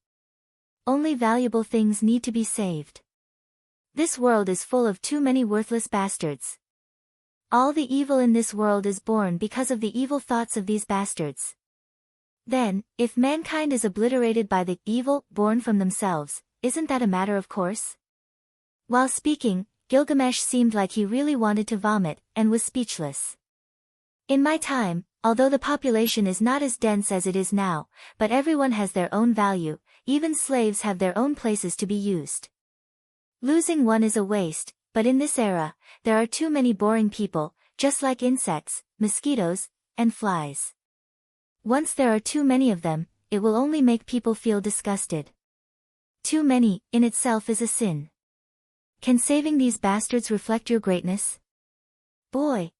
Only valuable things need to be saved. This world is full of too many worthless bastards. All the evil in this world is born because of the evil thoughts of these bastards. Then, if mankind is obliterated by the evil born from themselves, isn't that a matter of course? While speaking, Gilgamesh seemed like he really wanted to vomit, and was speechless. In my time, although the population is not as dense as it is now, but everyone has their own value, even slaves have their own places to be used. Losing one is a waste, but in this era, there are too many boring people, just like insects, mosquitoes, and flies. Once there are too many of them, it will only make people feel disgusted. Too many, in itself is a sin. Can saving these bastards reflect your greatness? Boy!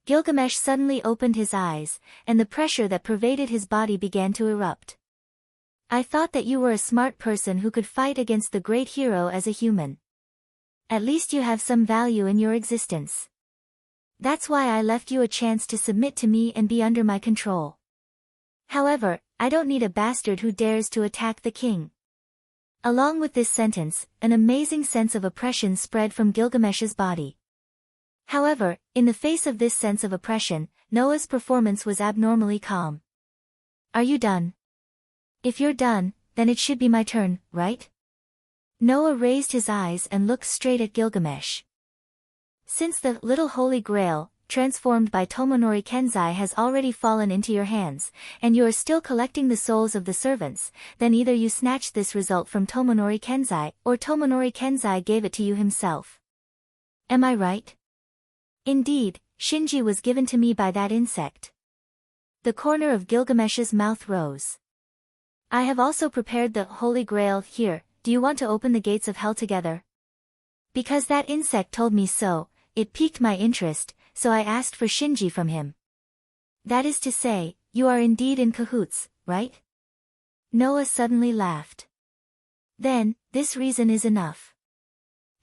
Gilgamesh suddenly opened his eyes, and the pressure that pervaded his body began to erupt. I thought that you were a smart person who could fight against the great hero as a human. At least you have some value in your existence. That's why I left you a chance to submit to me and be under my control. However, I don't need a bastard who dares to attack the king. Along with this sentence, an amazing sense of oppression spread from Gilgamesh's body. However, in the face of this sense of oppression, Noah's performance was abnormally calm. Are you done? If you're done, then it should be my turn, right? Noah raised his eyes and looked straight at Gilgamesh. Since the little Holy Grail, transformed by Tomonori Kenzai, has already fallen into your hands, and you are still collecting the souls of the servants, then either you snatched this result from Tomonori Kenzai, or Tomonori Kenzai gave it to you himself. Am I right? Indeed, Shinji was given to me by that insect. The corner of Gilgamesh's mouth rose. I have also prepared the Holy Grail here. Do you want to open the gates of hell together? Because that insect told me so, it piqued my interest, so I asked for Shinji from him. That is to say, you are indeed in cahoots, right? Noah suddenly laughed. Then, this reason is enough.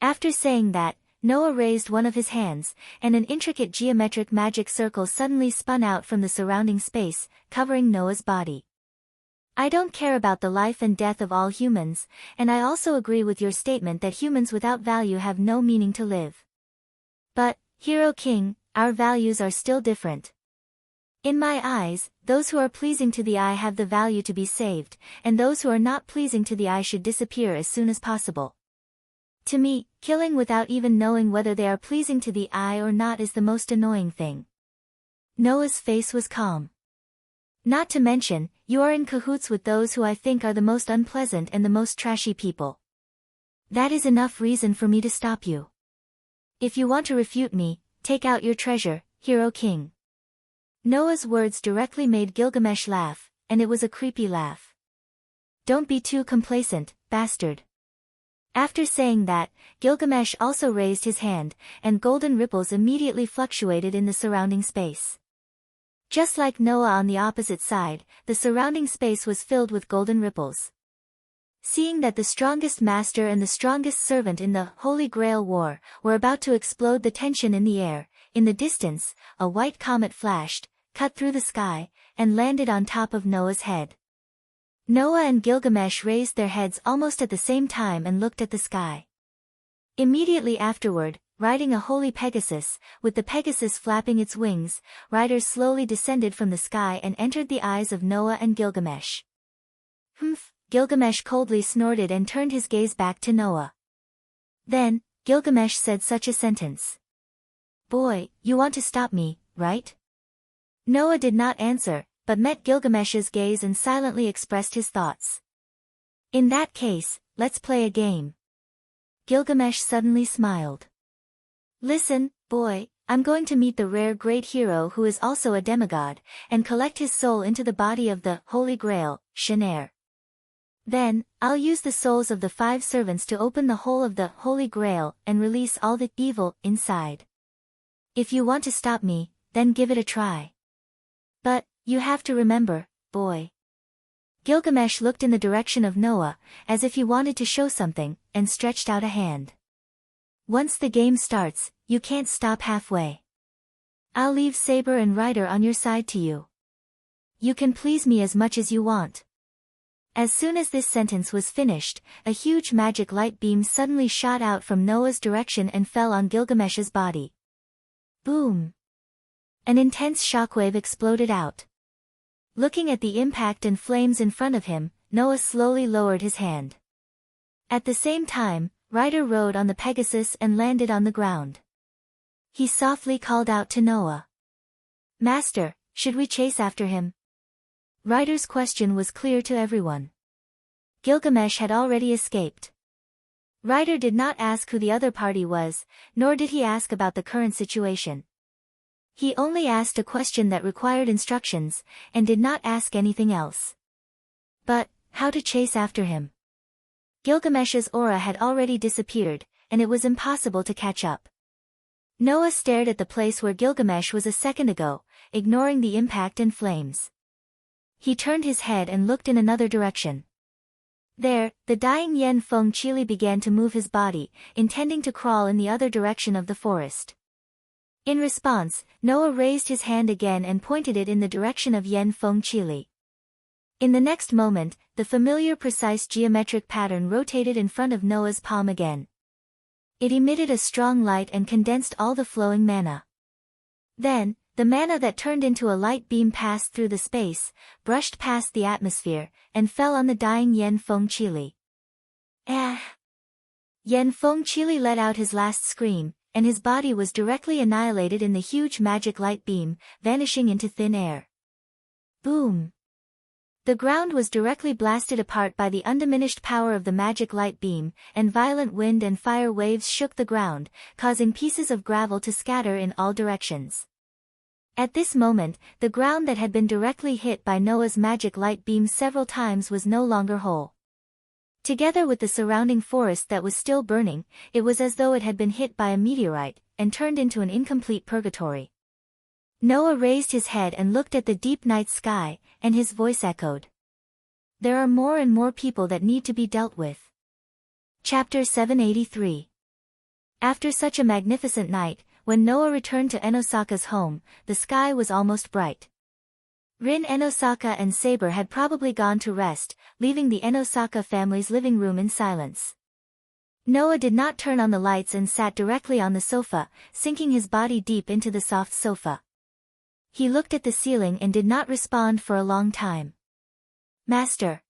After saying that, Noah raised one of his hands, and an intricate geometric magic circle suddenly spun out from the surrounding space, covering Noah's body. I don't care about the life and death of all humans, and I also agree with your statement that humans without value have no meaning to live. But, Hero King, our values are still different. In my eyes, those who are pleasing to the eye have the value to be saved, and those who are not pleasing to the eye should disappear as soon as possible. To me, killing without even knowing whether they are pleasing to the eye or not is the most annoying thing. Noah's face was calm. Not to mention, you are in cahoots with those who I think are the most unpleasant and the most trashy people. That is enough reason for me to stop you. If you want to refute me, take out your treasure, Hero King. Noah's words directly made Gilgamesh laugh, and it was a creepy laugh. Don't be too complacent, bastard. After saying that, Gilgamesh also raised his hand, and golden ripples immediately fluctuated in the surrounding space. Just like Noah on the opposite side, the surrounding space was filled with golden ripples. Seeing that the strongest master and the strongest servant in the Holy Grail War were about to explode the tension in the air, in the distance, a white comet flashed, cut through the sky, and landed on top of Noah's head. Noah and Gilgamesh raised their heads almost at the same time and looked at the sky. Immediately afterward, riding a holy Pegasus, with the Pegasus flapping its wings, riders slowly descended from the sky and entered the eyes of Noah and Gilgamesh. Humph! Gilgamesh coldly snorted and turned his gaze back to Noah. Then, Gilgamesh said such a sentence. Boy, you want to stop me, right? Noah did not answer, but met Gilgamesh's gaze and silently expressed his thoughts. In that case, let's play a game. Gilgamesh suddenly smiled. Listen, boy, I'm going to meet the rare great hero who is also a demigod, and collect his soul into the body of the Holy Grail, Shanair. Then, I'll use the souls of the 5 servants to open the hole of the Holy Grail and release all the evil inside. If you want to stop me, then give it a try. But, you have to remember, boy. Gilgamesh looked in the direction of Noah, as if he wanted to show something, and stretched out a hand. Once the game starts, you can't stop halfway. I'll leave Saber and Ryder on your side to you. You can please me as much as you want. As soon as this sentence was finished, a huge magic light beam suddenly shot out from Noah's direction and fell on Gilgamesh's body. Boom! An intense shockwave exploded out. Looking at the impact and flames in front of him, Noah slowly lowered his hand. At the same time, Ryder rode on the Pegasus and landed on the ground. He softly called out to Noah. Master, should we chase after him? Ryder's question was clear to everyone. Gilgamesh had already escaped. Ryder did not ask who the other party was, nor did he ask about the current situation. He only asked a question that required instructions, and did not ask anything else. But, how to chase after him? Gilgamesh's aura had already disappeared, and it was impossible to catch up. Noah stared at the place where Gilgamesh was a second ago, ignoring the impact and flames. He turned his head and looked in another direction. There, the dying Yen Feng Chili began to move his body, intending to crawl in the other direction of the forest. In response, Noah raised his hand again and pointed it in the direction of Yen Feng Chili. In the next moment, the familiar precise geometric pattern rotated in front of Noah's palm again. It emitted a strong light and condensed all the flowing mana. Then, the mana that turned into a light beam passed through the space, brushed past the atmosphere, and fell on the dying Yen Feng Chili. Ah! Yen Feng Chili let out his last scream, and his body was directly annihilated in the huge magic light beam, vanishing into thin air. Boom! The ground was directly blasted apart by the undiminished power of the magic light beam, and violent wind and fire waves shook the ground, causing pieces of gravel to scatter in all directions. At this moment, the ground that had been directly hit by Noah's magic light beam several times was no longer whole. Together with the surrounding forest that was still burning, it was as though it had been hit by a meteorite, and turned into an incomplete purgatory. Noah raised his head and looked at the deep night sky, and his voice echoed. There are more and more people that need to be dealt with. Chapter 783. After such a magnificent night, when Noah returned to Enosaka's home, the sky was almost bright. Rin Enosaka and Saber had probably gone to rest, leaving the Enosaka family's living room in silence. Noah did not turn on the lights and sat directly on the sofa, sinking his body deep into the soft sofa. He looked at the ceiling and did not respond for a long time. Master.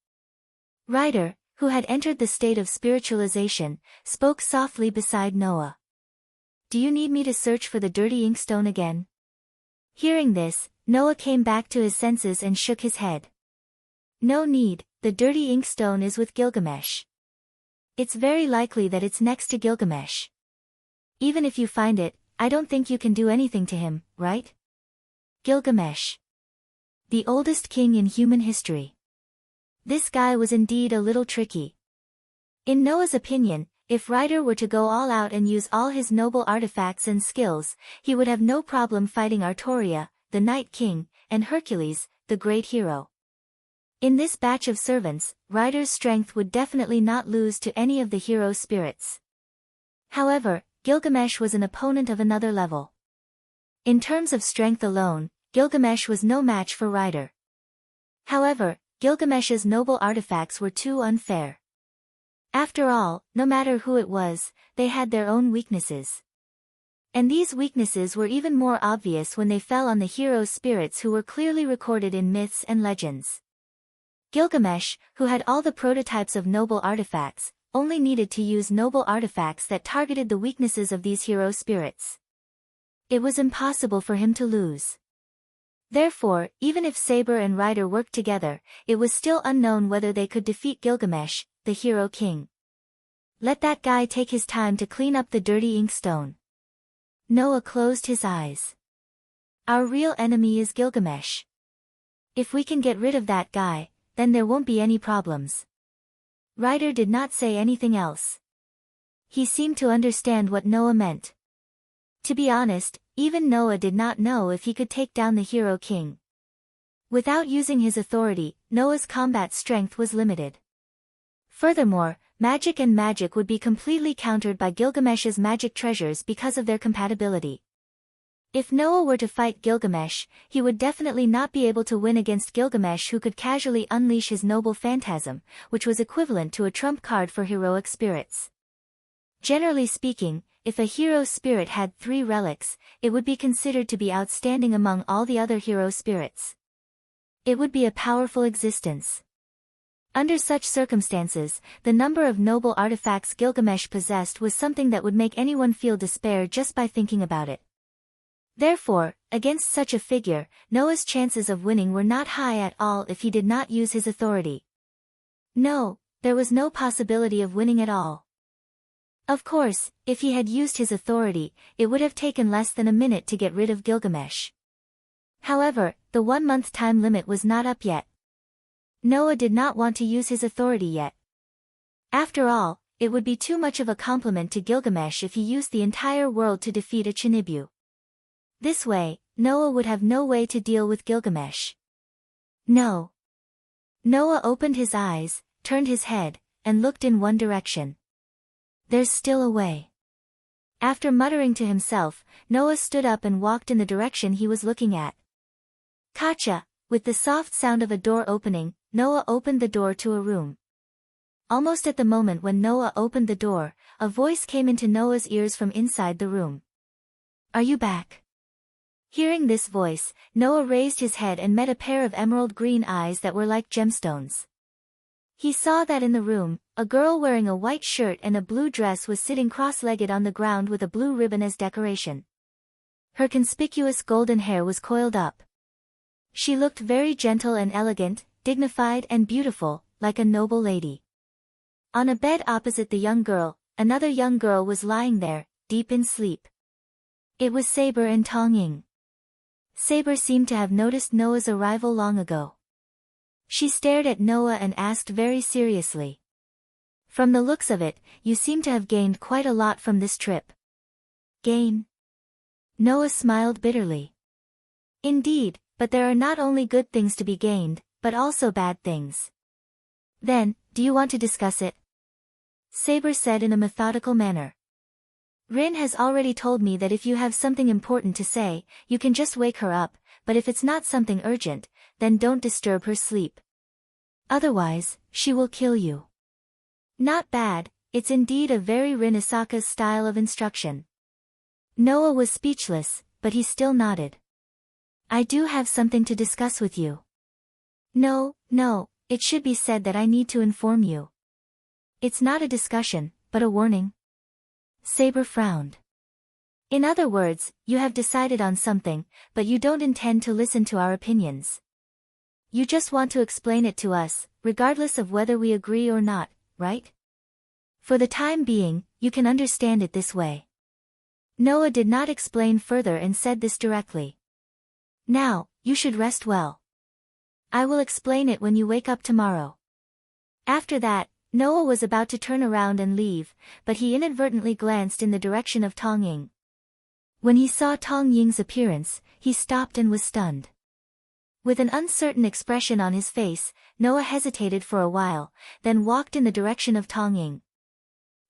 Ryder, who had entered the state of spiritualization, spoke softly beside Noah. Do you need me to search for the dirty inkstone again? Hearing this, Noah came back to his senses and shook his head. No need, the dirty inkstone is with Gilgamesh. It's very likely that it's next to Gilgamesh. Even if you find it, I don't think you can do anything to him, right? Gilgamesh. The oldest king in human history. This guy was indeed a little tricky. In Noah's opinion, if Ryder were to go all out and use all his noble artifacts and skills, he would have no problem fighting Artoria, the Night King, and Hercules, the great hero. In this batch of servants, Ryder's strength would definitely not lose to any of the hero spirits. However, Gilgamesh was an opponent of another level. In terms of strength alone, Gilgamesh was no match for Ryder. However, Gilgamesh's noble artifacts were too unfair. After all, no matter who it was, they had their own weaknesses. And these weaknesses were even more obvious when they fell on the hero's spirits who were clearly recorded in myths and legends. Gilgamesh, who had all the prototypes of noble artifacts, only needed to use noble artifacts that targeted the weaknesses of these hero spirits. It was impossible for him to lose. Therefore, even if Saber and Ryder worked together, it was still unknown whether they could defeat Gilgamesh, the hero king. Let that guy take his time to clean up the dirty inkstone. Noah closed his eyes. Our real enemy is Gilgamesh. If we can get rid of that guy, then there won't be any problems. Ryder did not say anything else. He seemed to understand what Noah meant. To be honest, even Noah did not know if he could take down the Hero King. Without using his authority, Noah's combat strength was limited. Furthermore, magic would be completely countered by Gilgamesh's magic treasures because of their compatibility. If Noah were to fight Gilgamesh, he would definitely not be able to win against Gilgamesh, who could casually unleash his noble phantasm, which was equivalent to a trump card for heroic spirits. Generally speaking, if a hero spirit had 3 relics, it would be considered to be outstanding among all the other hero spirits. It would be a powerful existence. Under such circumstances, the number of noble artifacts Gilgamesh possessed was something that would make anyone feel despair just by thinking about it. Therefore, against such a figure, Noah's chances of winning were not high at all if he did not use his authority. No, there was no possibility of winning at all. Of course, if he had used his authority, it would have taken less than a minute to get rid of Gilgamesh. However, the 1-month time limit was not up yet. Noah did not want to use his authority yet. After all, it would be too much of a compliment to Gilgamesh if he used the entire world to defeat a Chinibu. This way, Noah would have no way to deal with Gilgamesh. No. Noah opened his eyes, turned his head, and looked in one direction. There's still a way. After muttering to himself, Noah stood up and walked in the direction he was looking at. Kacha! With the soft sound of a door opening, Noah opened the door to a room. Almost at the moment when Noah opened the door, a voice came into Noah's ears from inside the room. Are you back? Hearing this voice, Noah raised his head and met a pair of emerald green eyes that were like gemstones. He saw that in the room, a girl wearing a white shirt and a blue dress was sitting cross-legged on the ground with a blue ribbon as decoration. Her conspicuous golden hair was coiled up. She looked very gentle and elegant, dignified and beautiful, like a noble lady. On a bed opposite the young girl, another young girl was lying there, deep in sleep. It was Saber and Tong Ying. Saber seemed to have noticed Noah's arrival long ago. She stared at Noah and asked very seriously. From the looks of it, you seem to have gained quite a lot from this trip. Gain? Noah smiled bitterly. Indeed, but there are not only good things to be gained, but also bad things. Then, do you want to discuss it? Saber said in a methodical manner. Rin has already told me that if you have something important to say, you can just wake her up, but if it's not something urgent, then don't disturb her sleep. Otherwise, she will kill you. Not bad, it's indeed a very Rin Isaka's style of instruction. Noah was speechless, but he still nodded. I do have something to discuss with you. No, it should be said that I need to inform you. It's not a discussion, but a warning. Saber frowned. In other words, you have decided on something, but you don't intend to listen to our opinions. You just want to explain it to us, regardless of whether we agree or not, right? For the time being, you can understand it this way. Noah did not explain further and said this directly. Now, you should rest well. I will explain it when you wake up tomorrow. After that, Noah was about to turn around and leave, but he inadvertently glanced in the direction of Tong Ying. When he saw Tong Ying's appearance, he stopped and was stunned. With an uncertain expression on his face, Noah hesitated for a while, then walked in the direction of Tong Ying.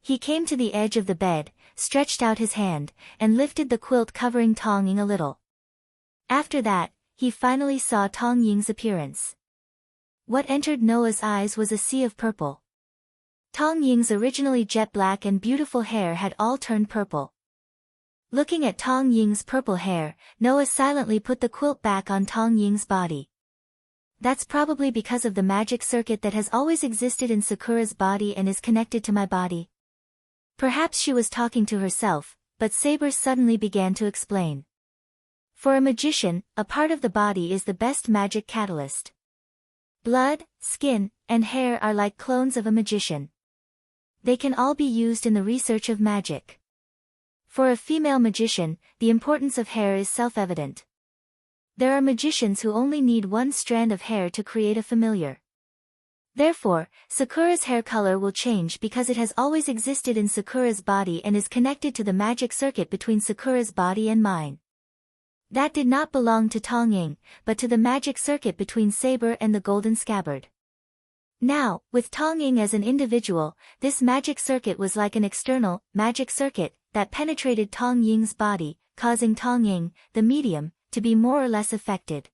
He came to the edge of the bed, stretched out his hand, and lifted the quilt covering Tong Ying a little. After that, he finally saw Tong Ying's appearance. What entered Noah's eyes was a sea of purple. Tong Ying's originally jet black and beautiful hair had all turned purple. Looking at Tong Ying's purple hair, Noah silently put the quilt back on Tong Ying's body. That's probably because of the magic circuit that has always existed in Sakura's body and is connected to my body. Perhaps she was talking to herself, but Saber suddenly began to explain. For a magician, a part of the body is the best magic catalyst. Blood, skin, and hair are like clones of a magician. They can all be used in the research of magic. For a female magician, the importance of hair is self-evident. There are magicians who only need one strand of hair to create a familiar. Therefore, Sakura's hair color will change because it has always existed in Sakura's body and is connected to the magic circuit between Sakura's body and mine. That did not belong to Tong Ying, but to the magic circuit between Saber and the golden scabbard. Now, with Tong Ying as an individual, this magic circuit was like an external, magic circuit, that penetrated Tong Ying's body, causing Tong Ying, the medium, to be more or less affected.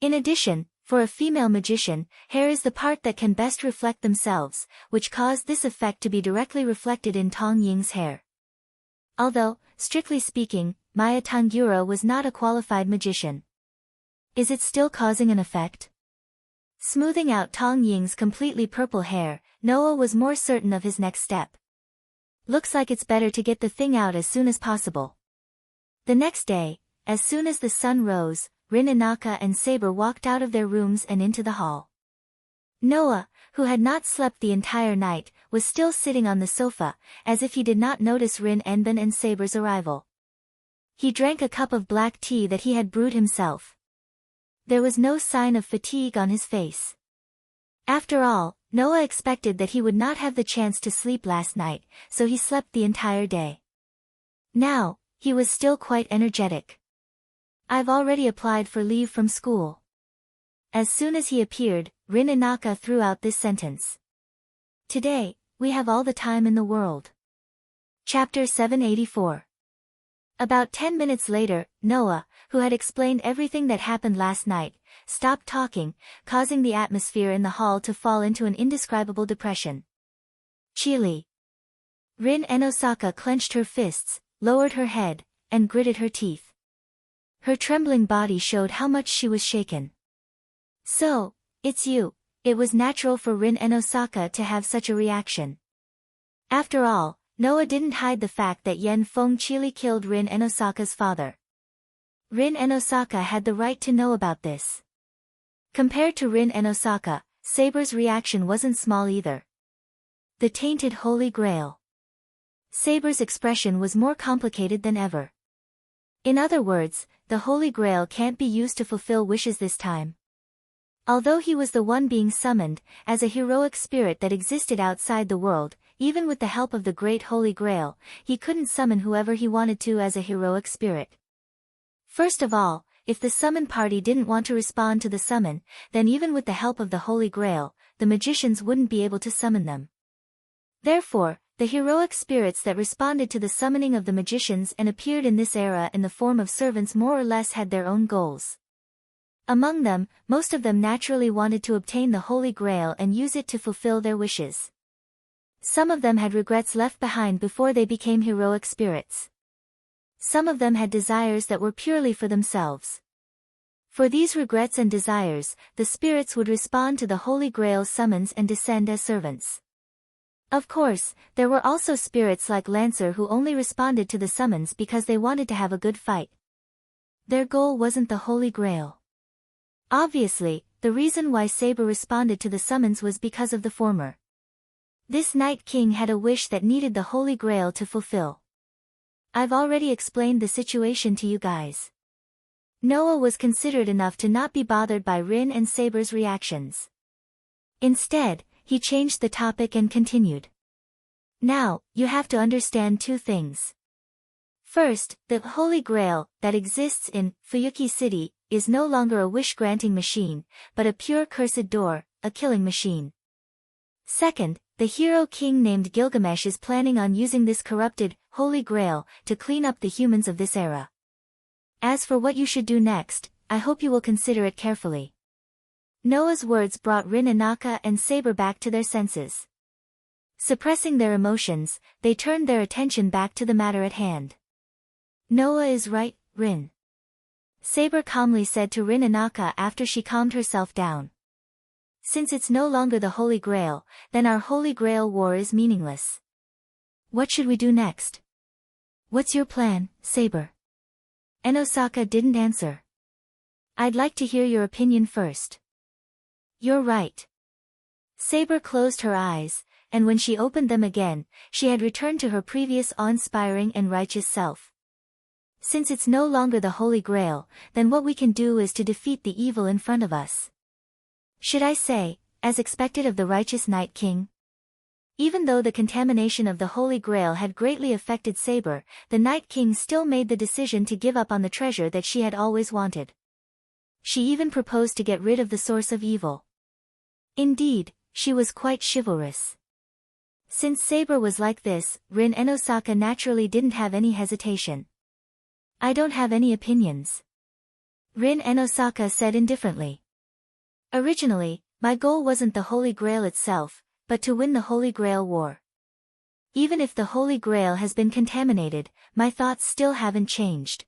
In addition, for a female magician, hair is the part that can best reflect themselves, which caused this effect to be directly reflected in Tong Ying's hair. Although, strictly speaking, Maya Tangyura was not a qualified magician. Is it still causing an effect? Smoothing out Tong Ying's completely purple hair, Noah was more certain of his next step. Looks like it's better to get the thing out as soon as possible. The next day, as soon as the sun rose, Rin Inaka and Saber walked out of their rooms and into the hall. Noah, who had not slept the entire night, was still sitting on the sofa, as if he did not notice Rin Enban and Saber's arrival. He drank a cup of black tea that he had brewed himself. There was no sign of fatigue on his face. After all, Noah expected that he would not have the chance to sleep last night, so he slept the entire day. Now, he was still quite energetic. I've already applied for leave from school. As soon as he appeared, Rin Inaka threw out this sentence. Today, we have all the time in the world. Chapter 784. About 10 minutes later, Noah, who had explained everything that happened last night, stopped talking, causing the atmosphere in the hall to fall into an indescribable depression. Chili. Rin Enosaka clenched her fists, lowered her head, and gritted her teeth. Her trembling body showed how much she was shaken. So, it's you. It was natural for Rin Enosaka to have such a reaction. After all, Noah didn't hide the fact that Yen Feng Chili killed Rin Enosaka's father. Rin Enosaka had the right to know about this. Compared to Rin Enosaka, Saber's reaction wasn't small either. The tainted Holy Grail. Saber's expression was more complicated than ever. In other words, the Holy Grail can't be used to fulfill wishes this time. Although he was the one being summoned, as a heroic spirit that existed outside the world, even with the help of the Great Holy Grail, he couldn't summon whoever he wanted to as a heroic spirit. First of all, if the summon party didn't want to respond to the summon, then even with the help of the Holy Grail, the magicians wouldn't be able to summon them. Therefore, the heroic spirits that responded to the summoning of the magicians and appeared in this era in the form of servants more or less had their own goals. Among them, most of them naturally wanted to obtain the Holy Grail and use it to fulfill their wishes. Some of them had regrets left behind before they became heroic spirits. Some of them had desires that were purely for themselves. For these regrets and desires, the spirits would respond to the Holy Grail's summons and descend as servants. Of course, there were also spirits like Lancer who only responded to the summons because they wanted to have a good fight. Their goal wasn't the Holy Grail. Obviously, the reason why Saber responded to the summons was because of the former. This Night King had a wish that needed the Holy Grail to fulfill. I've already explained the situation to you guys. Noah was considerate enough to not be bothered by Rin and Saber's reactions. Instead, he changed the topic and continued. Now, you have to understand two things. First, the Holy Grail, that exists in Fuyuki City, is no longer a wish-granting machine, but a pure cursed door, a killing machine. Second, the hero king named Gilgamesh is planning on using this corrupted, Holy Grail, to clean up the humans of this era. As for what you should do next, I hope you will consider it carefully. Noah's words brought Rin Inaka and Saber back to their senses. Suppressing their emotions, they turned their attention back to the matter at hand. Noah is right, Rin. Saber calmly said to Rin Inaka after she calmed herself down. Since it's no longer the Holy Grail, then our Holy Grail war is meaningless. What should we do next? What's your plan, Saber? Enosaka didn't answer. I'd like to hear your opinion first. You're right. Saber closed her eyes, and when she opened them again, she had returned to her previous awe-inspiring and righteous self. Since it's no longer the Holy Grail, then what we can do is to defeat the evil in front of us. Should I say, as expected of the righteous Night King? Even though the contamination of the Holy Grail had greatly affected Saber, the Night King still made the decision to give up on the treasure that she had always wanted. She even proposed to get rid of the source of evil. Indeed, she was quite chivalrous. Since Saber was like this, Rin and Osaka naturally didn't have any hesitation. I don't have any opinions, Rin and Osaka said indifferently. Originally, my goal wasn't the Holy Grail itself, but to win the Holy Grail war. Even if the Holy Grail has been contaminated, my thoughts still haven't changed.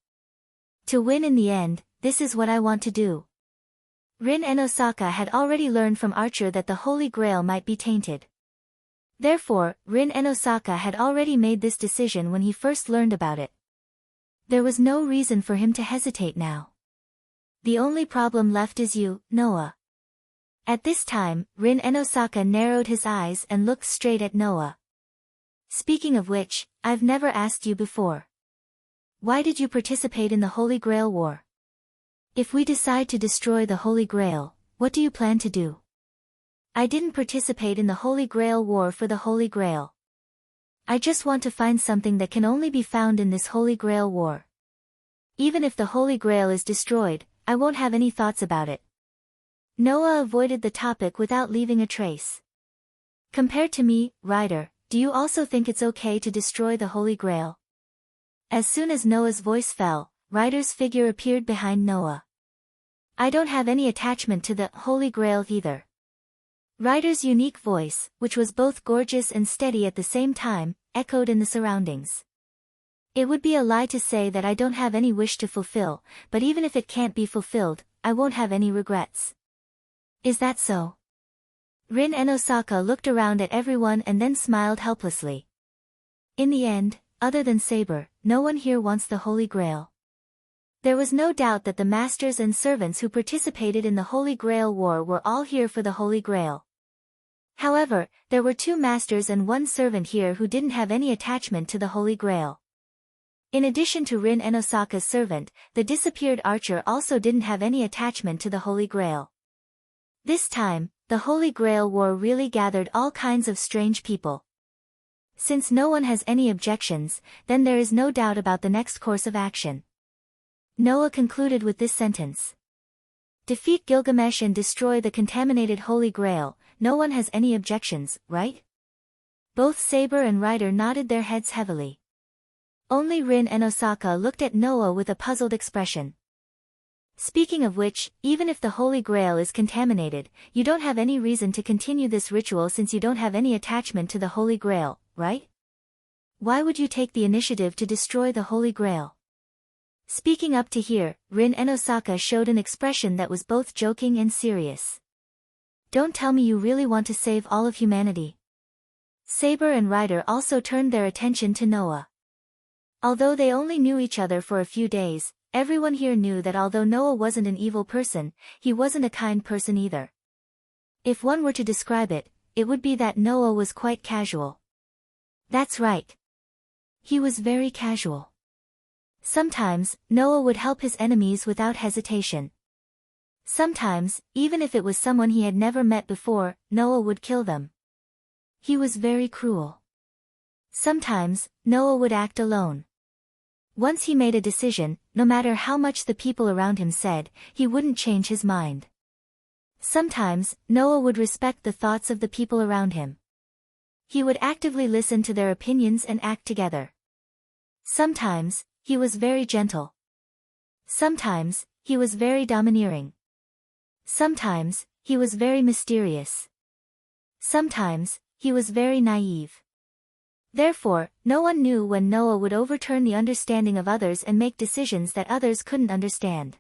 To win in the end, this is what I want to do. Rin and Osaka had already learned from Archer that the Holy Grail might be tainted. Therefore, Rin and Osaka had already made this decision when he first learned about it. There was no reason for him to hesitate now. The only problem left is you, Noah. At this time, Rin and Osaka narrowed his eyes and looked straight at Noah. Speaking of which, I've never asked you before. Why did you participate in the Holy Grail War? If we decide to destroy the Holy Grail, what do you plan to do? I didn't participate in the Holy Grail War for the Holy Grail. I just want to find something that can only be found in this Holy Grail War. Even if the Holy Grail is destroyed, I won't have any thoughts about it. Noah avoided the topic without leaving a trace. Compared to me, Ryder, do you also think it's okay to destroy the Holy Grail? As soon as Noah's voice fell, Ryder's figure appeared behind Noah. I don't have any attachment to the Holy Grail either. Ryder's unique voice, which was both gorgeous and steady at the same time, echoed in the surroundings. It would be a lie to say that I don't have any wish to fulfill, but even if it can't be fulfilled, I won't have any regrets. Is that so? Rin and Osaka looked around at everyone and then smiled helplessly. In the end, other than Saber, no one here wants the Holy Grail. There was no doubt that the masters and servants who participated in the Holy Grail War were all here for the Holy Grail. However, there were 2 masters and 1 servant here who didn't have any attachment to the Holy Grail. In addition to Rin and Osaka's servant, the disappeared archer also didn't have any attachment to the Holy Grail. This time, the Holy Grail War really gathered all kinds of strange people. Since no one has any objections, then there is no doubt about the next course of action. Noah concluded with this sentence. Defeat Gilgamesh and destroy the contaminated Holy Grail, no one has any objections, right? Both Saber and Ryder nodded their heads heavily. Only Rin and Osaka looked at Noah with a puzzled expression. Speaking of which, even if the Holy Grail is contaminated, you don't have any reason to continue this ritual since you don't have any attachment to the Holy Grail, right? Why would you take the initiative to destroy the Holy Grail? Speaking up to here, Rin and Osaka showed an expression that was both joking and serious. Don't tell me you really want to save all of humanity. Saber and Ryder also turned their attention to Noah. Although they only knew each other for a few days, everyone here knew that although Noah wasn't an evil person, he wasn't a kind person either. If one were to describe it, it would be that Noah was quite casual. That's right. He was very casual. Sometimes, Noah would help his enemies without hesitation. Sometimes, even if it was someone he had never met before, Noah would kill them. He was very cruel. Sometimes, Noah would act alone. Once he made a decision, no matter how much the people around him said, he wouldn't change his mind. Sometimes, Noah would respect the thoughts of the people around him. He would actively listen to their opinions and act together. Sometimes, he was very gentle. Sometimes, he was very domineering. Sometimes, he was very mysterious. Sometimes, he was very naive. Therefore, no one knew when Noah would overturn the understanding of others and make decisions that others couldn't understand.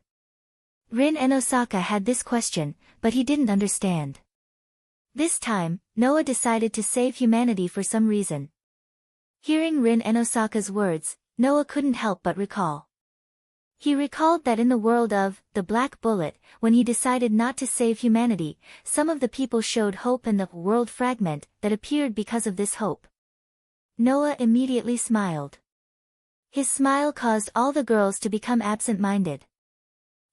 Rin and Osaka had this question, but he didn't understand. This time, Noah decided to save humanity for some reason. Hearing Rin and Osaka's words, Noah couldn't help but recall. He recalled that in the world of the Black Bullet, when he decided not to save humanity, some of the people showed hope in the world fragment that appeared because of this hope. Noah immediately smiled. His smile caused all the girls to become absent-minded.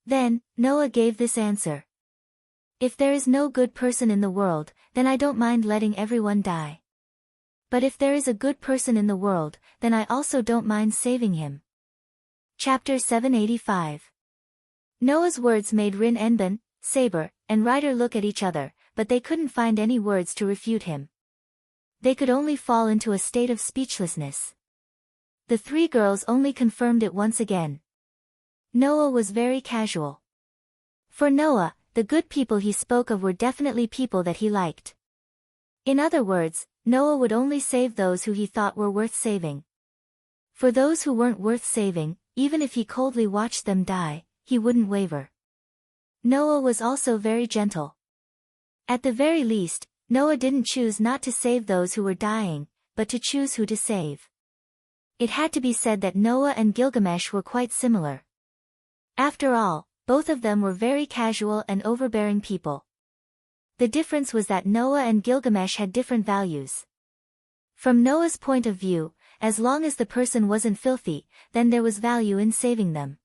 Then, Noah gave this answer. If there is no good person in the world, then I don't mind letting everyone die. But if there is a good person in the world, then I also don't mind saving him. Chapter 785. Noah's words made Rin Enbin, Saber, and Ryder look at each other, but they couldn't find any words to refute him. They could only fall into a state of speechlessness. The three girls only confirmed it once again. Noah was very casual. For Noah, the good people he spoke of were definitely people that he liked. In other words, Noah would only save those who he thought were worth saving. For those who weren't worth saving, even if he coldly watched them die, he wouldn't waver. Noah was also very gentle. At the very least, Noah didn't choose not to save those who were dying, but to choose who to save. It had to be said that Noah and Gilgamesh were quite similar. After all, both of them were very casual and overbearing people. The difference was that Noah and Gilgamesh had different values. From Noah's point of view, as long as the person wasn't filthy, then there was value in saving them.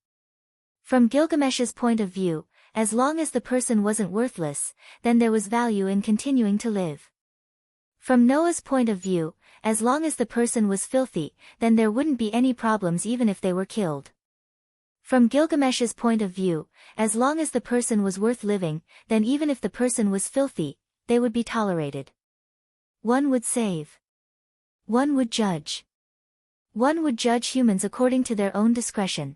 From Gilgamesh's point of view, as long as the person wasn't worthless, then there was value in continuing to live. From Noah's point of view, as long as the person was filthy, then there wouldn't be any problems even if they were killed. From Gilgamesh's point of view, as long as the person was worth living, then even if the person was filthy, they would be tolerated. One would save. One would judge. One would judge humans according to their own discretion.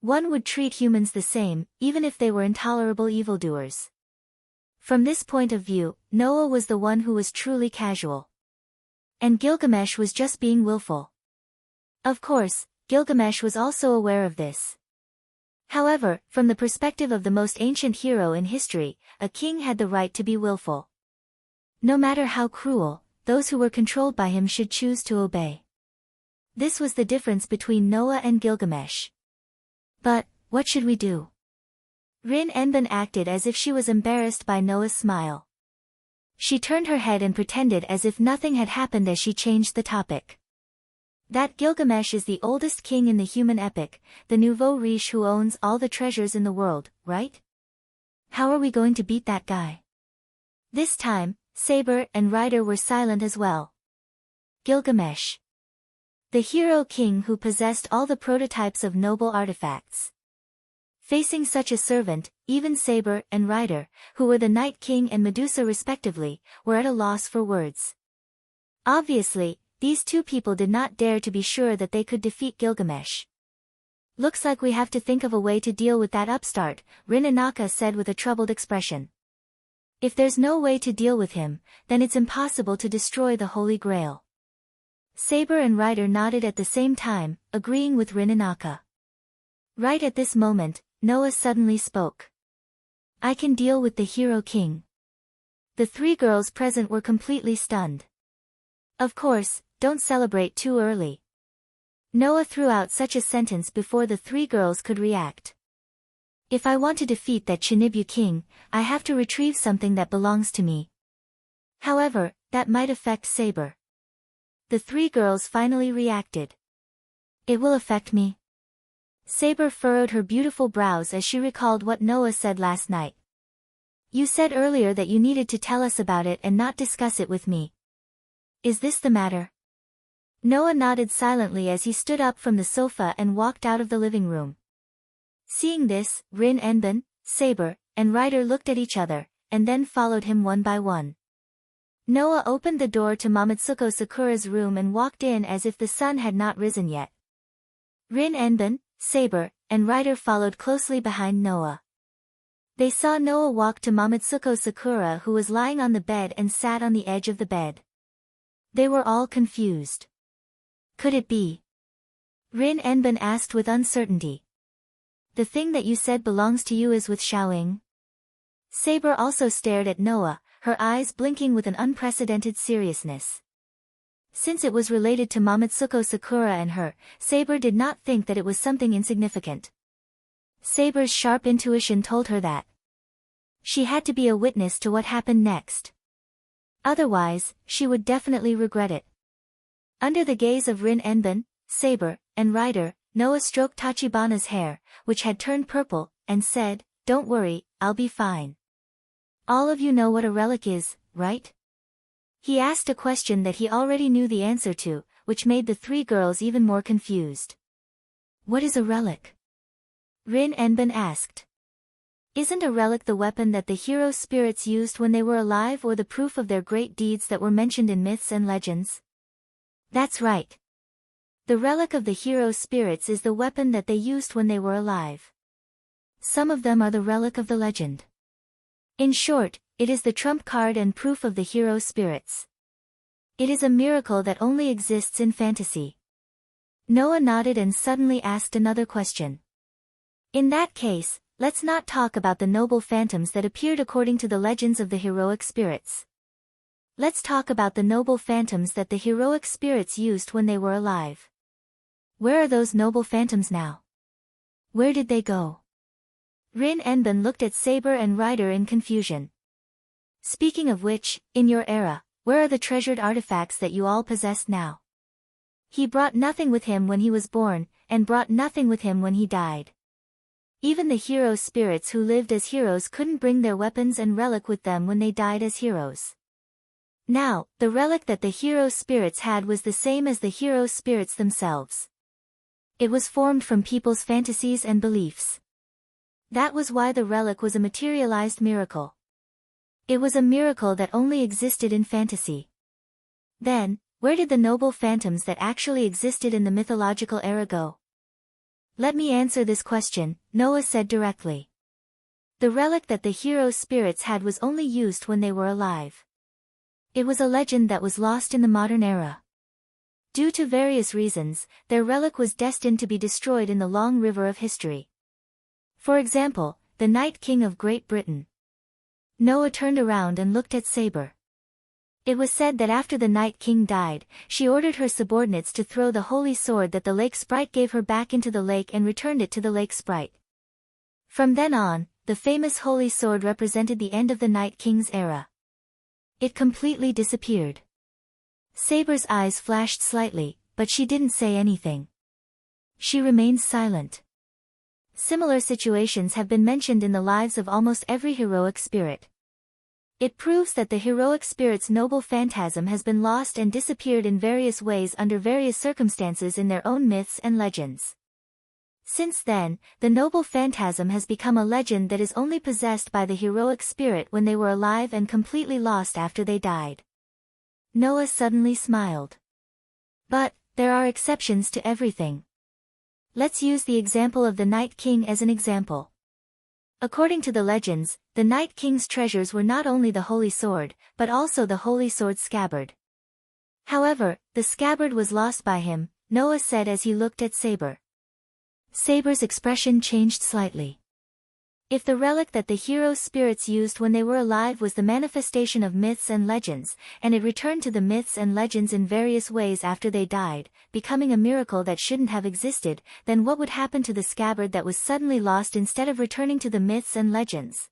One would treat humans the same, even if they were intolerable evildoers. From this point of view, Noah was the one who was truly casual. And Gilgamesh was just being willful. Of course, Gilgamesh was also aware of this. However, from the perspective of the most ancient hero in history, a king had the right to be willful. No matter how cruel, those who were controlled by him should choose to obey. This was the difference between Noah and Gilgamesh. But, what should we do? Rin Enbin acted as if she was embarrassed by Noah's smile. She turned her head and pretended as if nothing had happened as she changed the topic. That Gilgamesh is the oldest king in the human epic, the nouveau riche who owns all the treasures in the world, right? How are we going to beat that guy? This time, Saber and Ryder were silent as well. Gilgamesh. The hero king who possessed all the prototypes of noble artifacts. Facing such a servant, even Saber and Ryder, who were the Night King and Medusa respectively, were at a loss for words. Obviously, these two people did not dare to be sure that they could defeat Gilgamesh. Looks like we have to think of a way to deal with that upstart, Rin Anaka said with a troubled expression. If there's no way to deal with him, then it's impossible to destroy the Holy Grail. Saber and Ryder nodded at the same time, agreeing with Rin Anaka. Right at this moment, Noah suddenly spoke. I can deal with the hero king. The three girls present were completely stunned. Of course, don't celebrate too early. Noah threw out such a sentence before the three girls could react. If I want to defeat that Chinibyu king, I have to retrieve something that belongs to me. However, that might affect Saber. The three girls finally reacted. It will affect me. Saber furrowed her beautiful brows as she recalled what Noah said last night. You said earlier that you needed to tell us about it and not discuss it with me. Is this the matter? Noah nodded silently as he stood up from the sofa and walked out of the living room. Seeing this, Rin Enbin, Saber, and Ryder looked at each other, and then followed him one by one. Noah opened the door to Mamatsuko Sakura's room and walked in as if the sun had not risen yet. Rin Enbin, Saber, and Ryder followed closely behind Noah. They saw Noah walk to Mamatsuko Sakura, who was lying on the bed and sat on the edge of the bed. They were all confused. Could it be? Rin Enbin asked with uncertainty. The thing that you said belongs to you is with Xiaoying? Saber also stared at Noah, her eyes blinking with an unprecedented seriousness. Since it was related to Mamatsuko Sakura and her, Saber did not think that it was something insignificant. Saber's sharp intuition told her that she had to be a witness to what happened next. Otherwise, she would definitely regret it. Under the gaze of Rin Enben, Saber, and Ryder, Noah stroked Tachibana's hair, which had turned purple, and said, "Don't worry, I'll be fine." "All of you know what a relic is, right?" He asked a question that he already knew the answer to, which made the three girls even more confused. "What is a relic?" Rin Enben asked. "Isn't a relic the weapon that the hero spirits used when they were alive, or the proof of their great deeds that were mentioned in myths and legends?" "That's right. The relic of the hero spirits is the weapon that they used when they were alive. Some of them are the relic of the legend. In short, it is the trump card and proof of the hero spirits. It is a miracle that only exists in fantasy." Noah nodded and suddenly asked another question. "In that case, let's not talk about the noble phantoms that appeared according to the legends of the heroic spirits. Let's talk about the noble phantoms that the heroic spirits used when they were alive. Where are those noble phantoms now? Where did they go?" Rin Enben looked at Saber and Ryder in confusion. "Speaking of which, in your era, where are the treasured artifacts that you all possess now? He brought nothing with him when he was born, and brought nothing with him when he died. Even the hero spirits who lived as heroes couldn't bring their weapons and relic with them when they died as heroes. Now, the relic that the hero spirits had was the same as the hero spirits themselves. It was formed from people's fantasies and beliefs. That was why the relic was a materialized miracle. It was a miracle that only existed in fantasy. Then, where did the noble phantoms that actually existed in the mythological era go?" "Let me answer this question," Noah said directly. "The relic that the hero spirits had was only used when they were alive. It was a legend that was lost in the modern era. Due to various reasons, their relic was destined to be destroyed in the long river of history. For example, the Night King of Great Britain." Noah turned around and looked at Saber. "It was said that after the Night King died, she ordered her subordinates to throw the holy sword that the lake sprite gave her back into the lake and returned it to the lake sprite. From then on, the famous holy sword represented the end of the Night King's era. It completely disappeared." Saber's eyes flashed slightly, but she didn't say anything. She remained silent. Similar situations have been mentioned in the lives of almost every heroic spirit. It proves that the heroic spirit's noble phantasm has been lost and disappeared in various ways under various circumstances in their own myths and legends. Since then, the noble phantasm has become a legend that is only possessed by the heroic spirit when they were alive and completely lost after they died. Noah suddenly smiled. "But, there are exceptions to everything. Let's use the example of the Night King as an example. According to the legends, the Night King's treasures were not only the holy sword, but also the holy sword scabbard. However, the scabbard was lost by him," Noah said as he looked at Saber. Saber's expression changed slightly. "If the relic that the hero spirits used when they were alive was the manifestation of myths and legends, and it returned to the myths and legends in various ways after they died, becoming a miracle that shouldn't have existed, then what would happen to the scabbard that was suddenly lost instead of returning to the myths and legends?"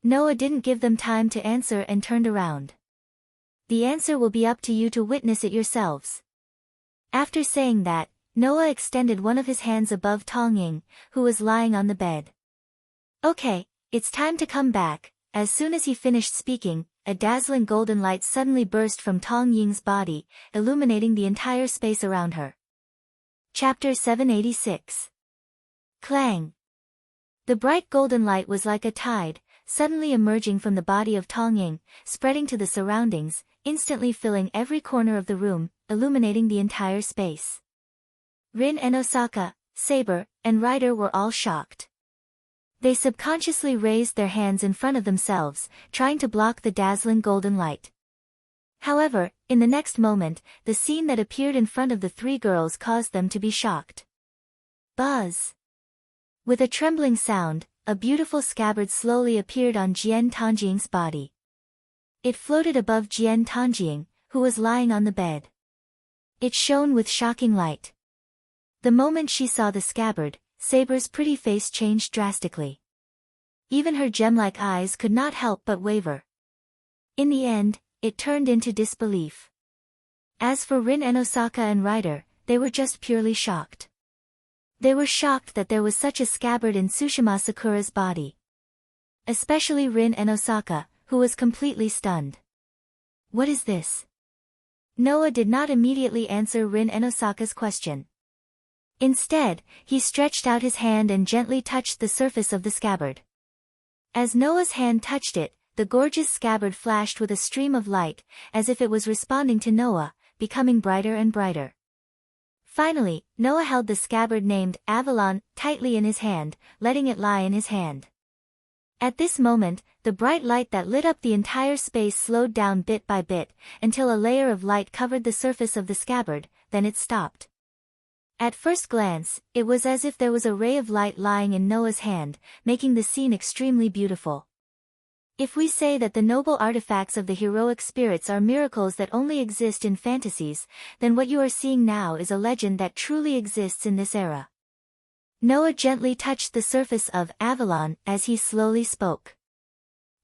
Noah didn't give them time to answer and turned around. "The answer will be up to you to witness it yourselves." After saying that, Noah extended one of his hands above Tong Ying, who was lying on the bed. "Okay, it's time to come back." As soon as he finished speaking, a dazzling golden light suddenly burst from Tong Ying's body, illuminating the entire space around her. Chapter 786. Clang. The bright golden light was like a tide, suddenly emerging from the body of Tong Ying, spreading to the surroundings, instantly filling every corner of the room, illuminating the entire space. Rin and Osaka, Saber, and Ryder were all shocked. They subconsciously raised their hands in front of themselves, trying to block the dazzling golden light. However, in the next moment, the scene that appeared in front of the three girls caused them to be shocked. Buzz! With a trembling sound, a beautiful scabbard slowly appeared on Jian Tanjing's body. It floated above Jian Tanjing, who was lying on the bed. It shone with shocking light. The moment she saw the scabbard, Saber's pretty face changed drastically. Even her gem-like eyes could not help but waver. In the end, it turned into disbelief. As for Rin and Osaka and Ryder, they were just purely shocked. They were shocked that there was such a scabbard in Tsushima Sakura's body. Especially Rin and Osaka, who was completely stunned. What is this? Noah did not immediately answer Rin and Osaka's question. Instead, he stretched out his hand and gently touched the surface of the scabbard. As Noah's hand touched it, the gorgeous scabbard flashed with a stream of light, as if it was responding to Noah, becoming brighter and brighter. Finally, Noah held the scabbard named Avalon tightly in his hand, letting it lie in his hand. At this moment, the bright light that lit up the entire space slowed down bit by bit, until a layer of light covered the surface of the scabbard, then it stopped. At first glance, it was as if there was a ray of light lying in Noah's hand, making the scene extremely beautiful. If we say that the noble artifacts of the heroic spirits are miracles that only exist in fantasies, then what you are seeing now is a legend that truly exists in this era. Noah gently touched the surface of Avalon as he slowly spoke.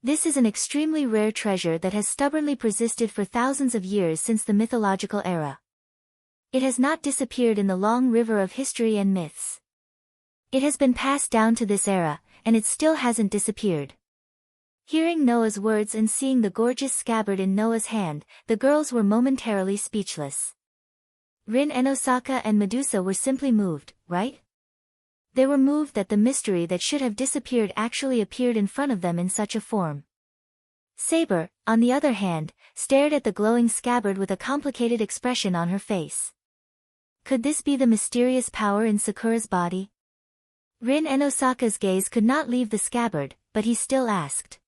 This is an extremely rare treasure that has stubbornly persisted for thousands of years since the mythological era. It has not disappeared in the long river of history and myths. It has been passed down to this era, and it still hasn't disappeared. Hearing Noah's words and seeing the gorgeous scabbard in Noah's hand, the girls were momentarily speechless. Rin and Osaka and Medusa were simply moved, right? They were moved that the mystery that should have disappeared actually appeared in front of them in such a form. Saber, on the other hand, stared at the glowing scabbard with a complicated expression on her face. Could this be the mysterious power in Sakura's body? Rin and Osaka's gaze could not leave the scabbard, but he still asked.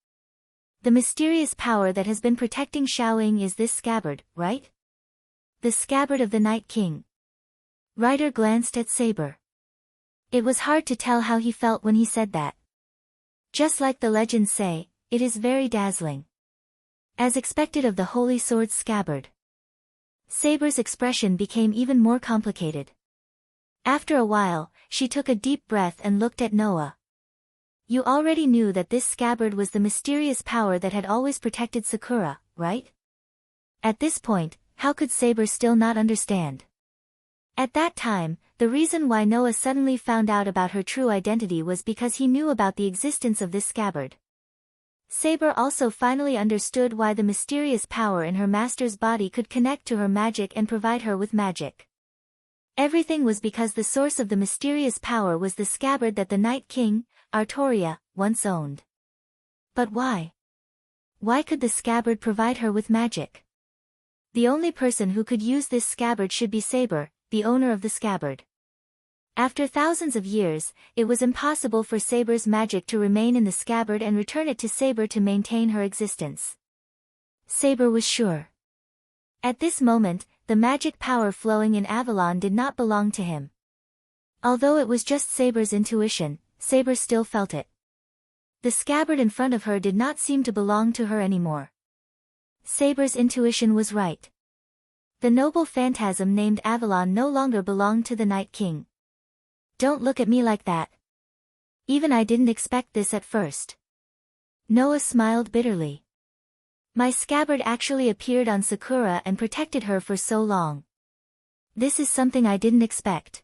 The mysterious power that has been protecting Xiaoying is this scabbard, right? The scabbard of the Night King. Ryder glanced at Saber. It was hard to tell how he felt when he said that. Just like the legends say, it is very dazzling. As expected of the holy sword's scabbard. Saber's expression became even more complicated. After a while, she took a deep breath and looked at Noah. You already knew that this scabbard was the mysterious power that had always protected Sakura, right? At this point, how could Saber still not understand? At that time, the reason why Noah suddenly found out about her true identity was because he knew about the existence of this scabbard. Saber also finally understood why the mysterious power in her master's body could connect to her magic and provide her with magic. Everything was because the source of the mysterious power was the scabbard that the Night King, Artoria, once owned. But why? Why could the scabbard provide her with magic? The only person who could use this scabbard should be Saber, the owner of the scabbard. After thousands of years, it was impossible for Saber's magic to remain in the scabbard and return it to Saber to maintain her existence. Saber was sure. At this moment, the magic power flowing in Avalon did not belong to him. Although it was just Saber's intuition, Saber still felt it. The scabbard in front of her did not seem to belong to her anymore. Saber's intuition was right. The noble phantasm named Avalon no longer belonged to the Night King. Don't look at me like that. Even I didn't expect this at first. Noah smiled bitterly. My scabbard actually appeared on Sakura and protected her for so long. This is something I didn't expect.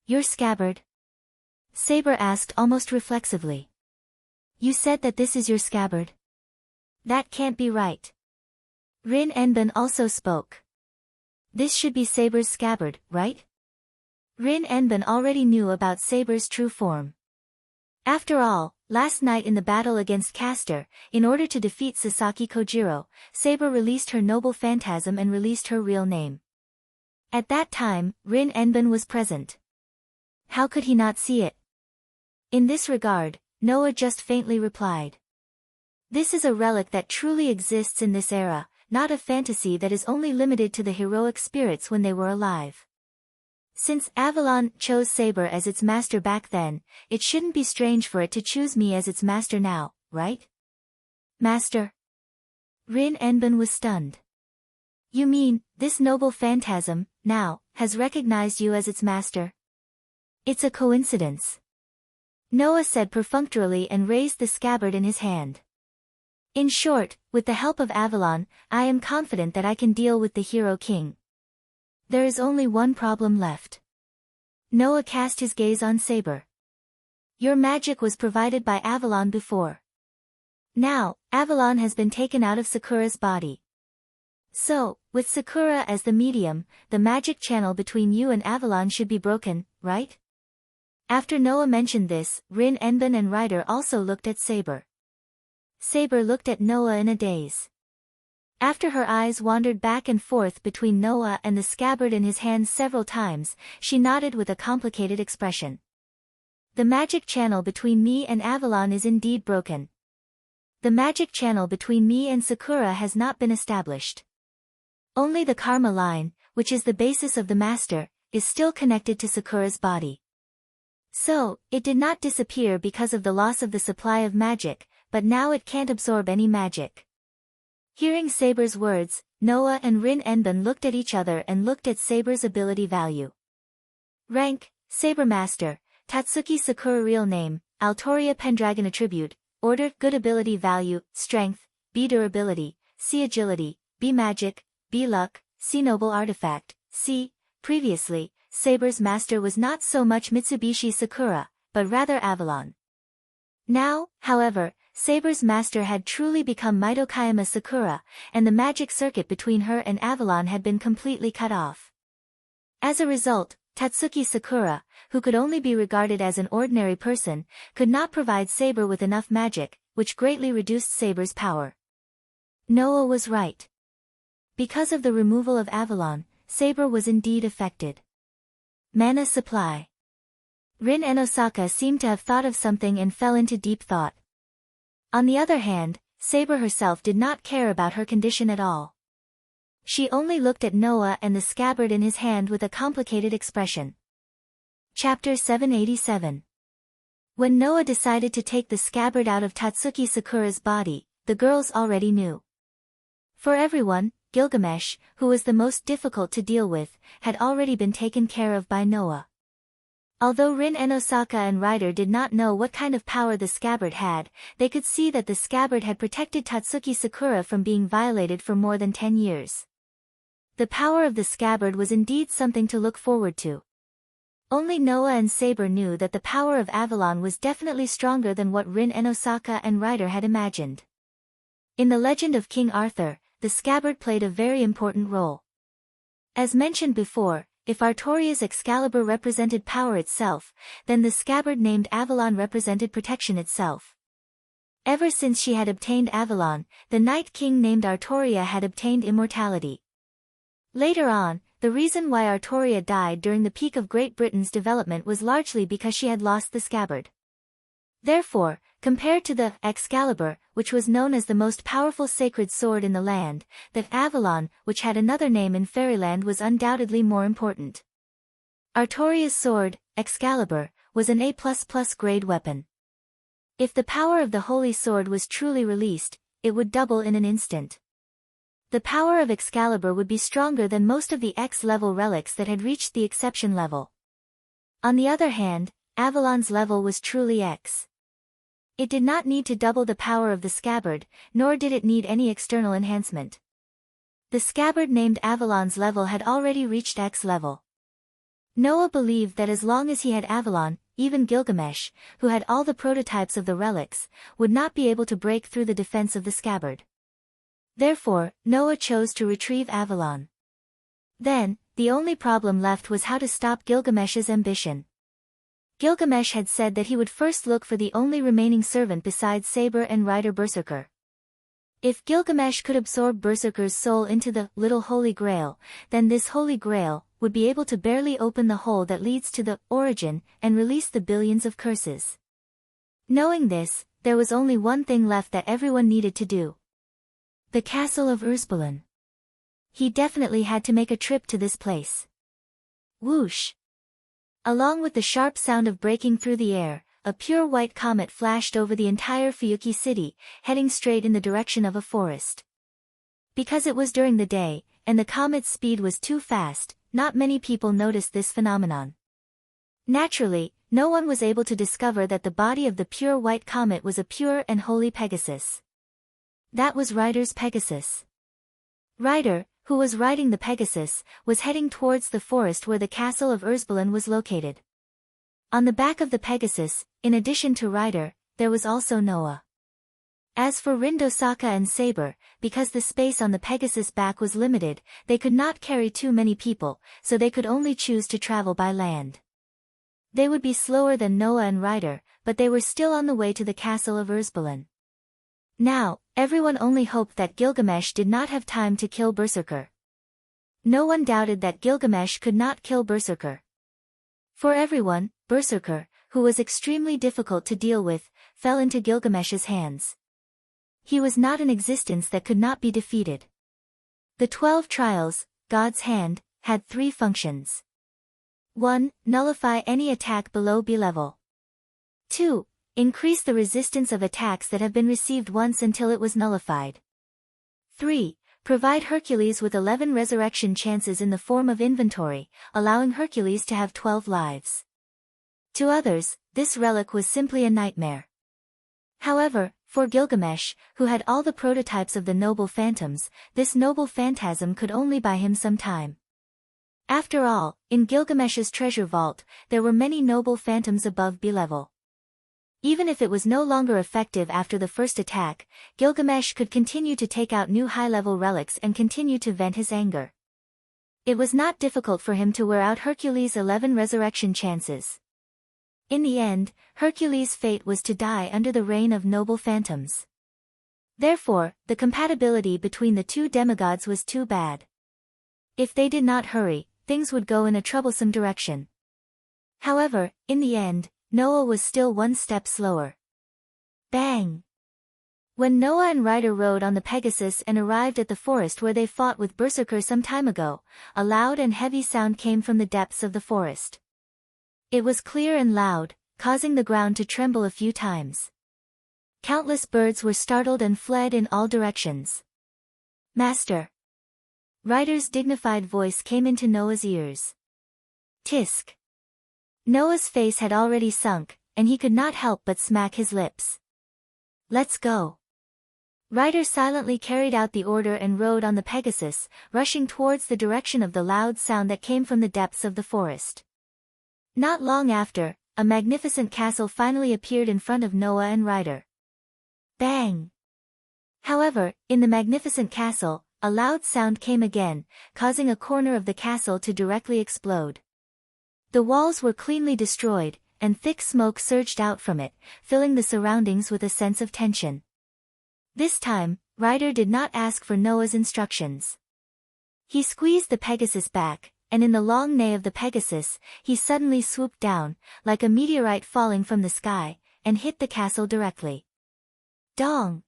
Your scabbard? Saber asked almost reflexively. You said that this is your scabbard? That can't be right. Rin Enbin also spoke. This should be Saber's scabbard, right? Rin Enbin already knew about Saber's true form. After all, last night in the battle against Castor, in order to defeat Sasaki Kojiro, Saber released her noble phantasm and released her real name. At that time, Rin Enbin was present. How could he not see it? In this regard, Noah just faintly replied. This is a relic that truly exists in this era, not a fantasy that is only limited to the heroic spirits when they were alive. Since Avalon chose Saber as its master back then, it shouldn't be strange for it to choose me as its master now, right? Master? Rin Enbin was stunned. You mean, this noble phantasm, now, has recognized you as its master? It's a coincidence, Noah said perfunctorily and raised the scabbard in his hand. In short, with the help of Avalon, I am confident that I can deal with the hero king. There is only one problem left. Noah cast his gaze on Saber. Your magic was provided by Avalon before. Now, Avalon has been taken out of Sakura's body. So, with Sakura as the medium, the magic channel between you and Avalon should be broken, right? After Noah mentioned this, Rin, Enbin and Ryder also looked at Saber. Saber looked at Noah in a daze. After her eyes wandered back and forth between Noah and the scabbard in his hands several times, she nodded with a complicated expression. The magic channel between me and Avalon is indeed broken. The magic channel between me and Sakura has not been established. Only the karma line, which is the basis of the master, is still connected to Sakura's body. So, it did not disappear because of the loss of the supply of magic, but now it can't absorb any magic. Hearing Saber's words, Noah and Rin Enbin looked at each other and looked at Saber's ability value. Rank, Saber Master, Tatsuki Sakura. Real name, Altoria Pendragon. Attribute, Order, Good ability value, Strength, B durability, C agility, B magic, B luck, C noble artifact, C. Previously, Saber's master was not so much Mitsubishi Sakura, but rather Avalon. Now, however, Saber's master had truly become Mitokayama Sakura, and the magic circuit between her and Avalon had been completely cut off. As a result, Tatsuki Sakura, who could only be regarded as an ordinary person, could not provide Saber with enough magic, which greatly reduced Saber's power. Noah was right. Because of the removal of Avalon, Saber was indeed affected. Mana supply. Rin and Osaka seemed to have thought of something and fell into deep thought. On the other hand, Saber herself did not care about her condition at all. She only looked at Noah and the scabbard in his hand with a complicated expression. Chapter 787. When Noah decided to take the scabbard out of Tatsuki Sakura's body, the girls already knew. For everyone, Gilgamesh, who was the most difficult to deal with, had already been taken care of by Noah. Although Rin and Osaka and Ryder did not know what kind of power the scabbard had, they could see that the scabbard had protected Tatsuki Sakura from being violated for more than 10 years. The power of the scabbard was indeed something to look forward to. Only Noah and Saber knew that the power of Avalon was definitely stronger than what Rin and Osaka and Ryder had imagined. In the legend of King Arthur, the scabbard played a very important role. As mentioned before, if Artoria's Excalibur represented power itself, then the scabbard named Avalon represented protection itself. Ever since she had obtained Avalon, the Night King named Artoria had obtained immortality. Later on, the reason why Artoria died during the peak of Great Britain's development was largely because she had lost the scabbard. Therefore, compared to the Excalibur, which was known as the most powerful sacred sword in the land, that Avalon, which had another name in fairyland, was undoubtedly more important. Artoria's sword, Excalibur, was an A++ grade weapon. If the power of the holy sword was truly released, it would double in an instant. The power of Excalibur would be stronger than most of the X-level relics that had reached the exception level. On the other hand, Avalon's level was truly X. It did not need to double the power of the scabbard, nor did it need any external enhancement. The scabbard named Avalon's level had already reached X level. Noah believed that as long as he had Avalon, even Gilgamesh, who had all the prototypes of the relics, would not be able to break through the defense of the scabbard. Therefore, Noah chose to retrieve Avalon. Then, the only problem left was how to stop Gilgamesh's ambition. Gilgamesh had said that he would first look for the only remaining servant besides Saber and Ryder Berserker. If Gilgamesh could absorb Berserker's soul into the Little Holy Grail, then this Holy Grail would be able to barely open the hole that leads to the origin and release the billions of curses. Knowing this, there was only one thing left that everyone needed to do. The castle of Ursbalin. He definitely had to make a trip to this place. Whoosh! Along with the sharp sound of breaking through the air, a pure white comet flashed over the entire Fuyuki city, heading straight in the direction of a forest. Because it was during the day, and the comet's speed was too fast, not many people noticed this phenomenon. Naturally, no one was able to discover that the body of the pure white comet was a pure and holy Pegasus. That was Ryder's Pegasus. Ryder, who was riding the Pegasus, was heading towards the forest where the castle of Ursbulin was located. On the back of the Pegasus, in addition to Ryder, there was also Noah. As for Rindosaka and Saber, because the space on the Pegasus' back was limited, they could not carry too many people, so they could only choose to travel by land. They would be slower than Noah and Ryder, but they were still on the way to the castle of Ursbulin. Now, everyone only hoped that Gilgamesh did not have time to kill Berserker. No one doubted that Gilgamesh could not kill Berserker. For everyone, Berserker, who was extremely difficult to deal with, fell into Gilgamesh's hands. He was not an existence that could not be defeated. The 12 trials, God's hand, had 3 functions. 1. Nullify any attack below B level. 2. Increase the resistance of attacks that have been received once until it was nullified. 3. Provide Hercules with 11 resurrection chances in the form of inventory, allowing Hercules to have 12 lives. To others, this relic was simply a nightmare. However, for Gilgamesh, who had all the prototypes of the noble phantoms, this noble phantasm could only buy him some time. After all, in Gilgamesh's treasure vault, there were many noble phantoms above B level. Even if it was no longer effective after the first attack, Gilgamesh could continue to take out new high-level relics and continue to vent his anger. It was not difficult for him to wear out Hercules' 11 resurrection chances. In the end, Hercules' fate was to die under the reign of noble phantoms. Therefore, the compatibility between the 2 demigods was too bad. If they did not hurry, things would go in a troublesome direction. However, in the end, Noah was still one step slower. Bang! When Noah and Ryder rode on the Pegasus and arrived at the forest where they fought with Berserker some time ago, a loud and heavy sound came from the depths of the forest. It was clear and loud, causing the ground to tremble a few times. Countless birds were startled and fled in all directions. Master! Ryder's dignified voice came into Noah's ears. Tisk! Noah's face had already sunk, and he could not help but smack his lips. Let's go. Ryder silently carried out the order and rode on the Pegasus, rushing towards the direction of the loud sound that came from the depths of the forest. Not long after, a magnificent castle finally appeared in front of Noah and Ryder. Bang! However, in the magnificent castle, a loud sound came again, causing a corner of the castle to directly explode. The walls were cleanly destroyed, and thick smoke surged out from it, filling the surroundings with a sense of tension. This time, Ryder did not ask for Noah's instructions. He squeezed the Pegasus back, and in the long neigh of the Pegasus, he suddenly swooped down, like a meteorite falling from the sky, and hit the castle directly. Dong!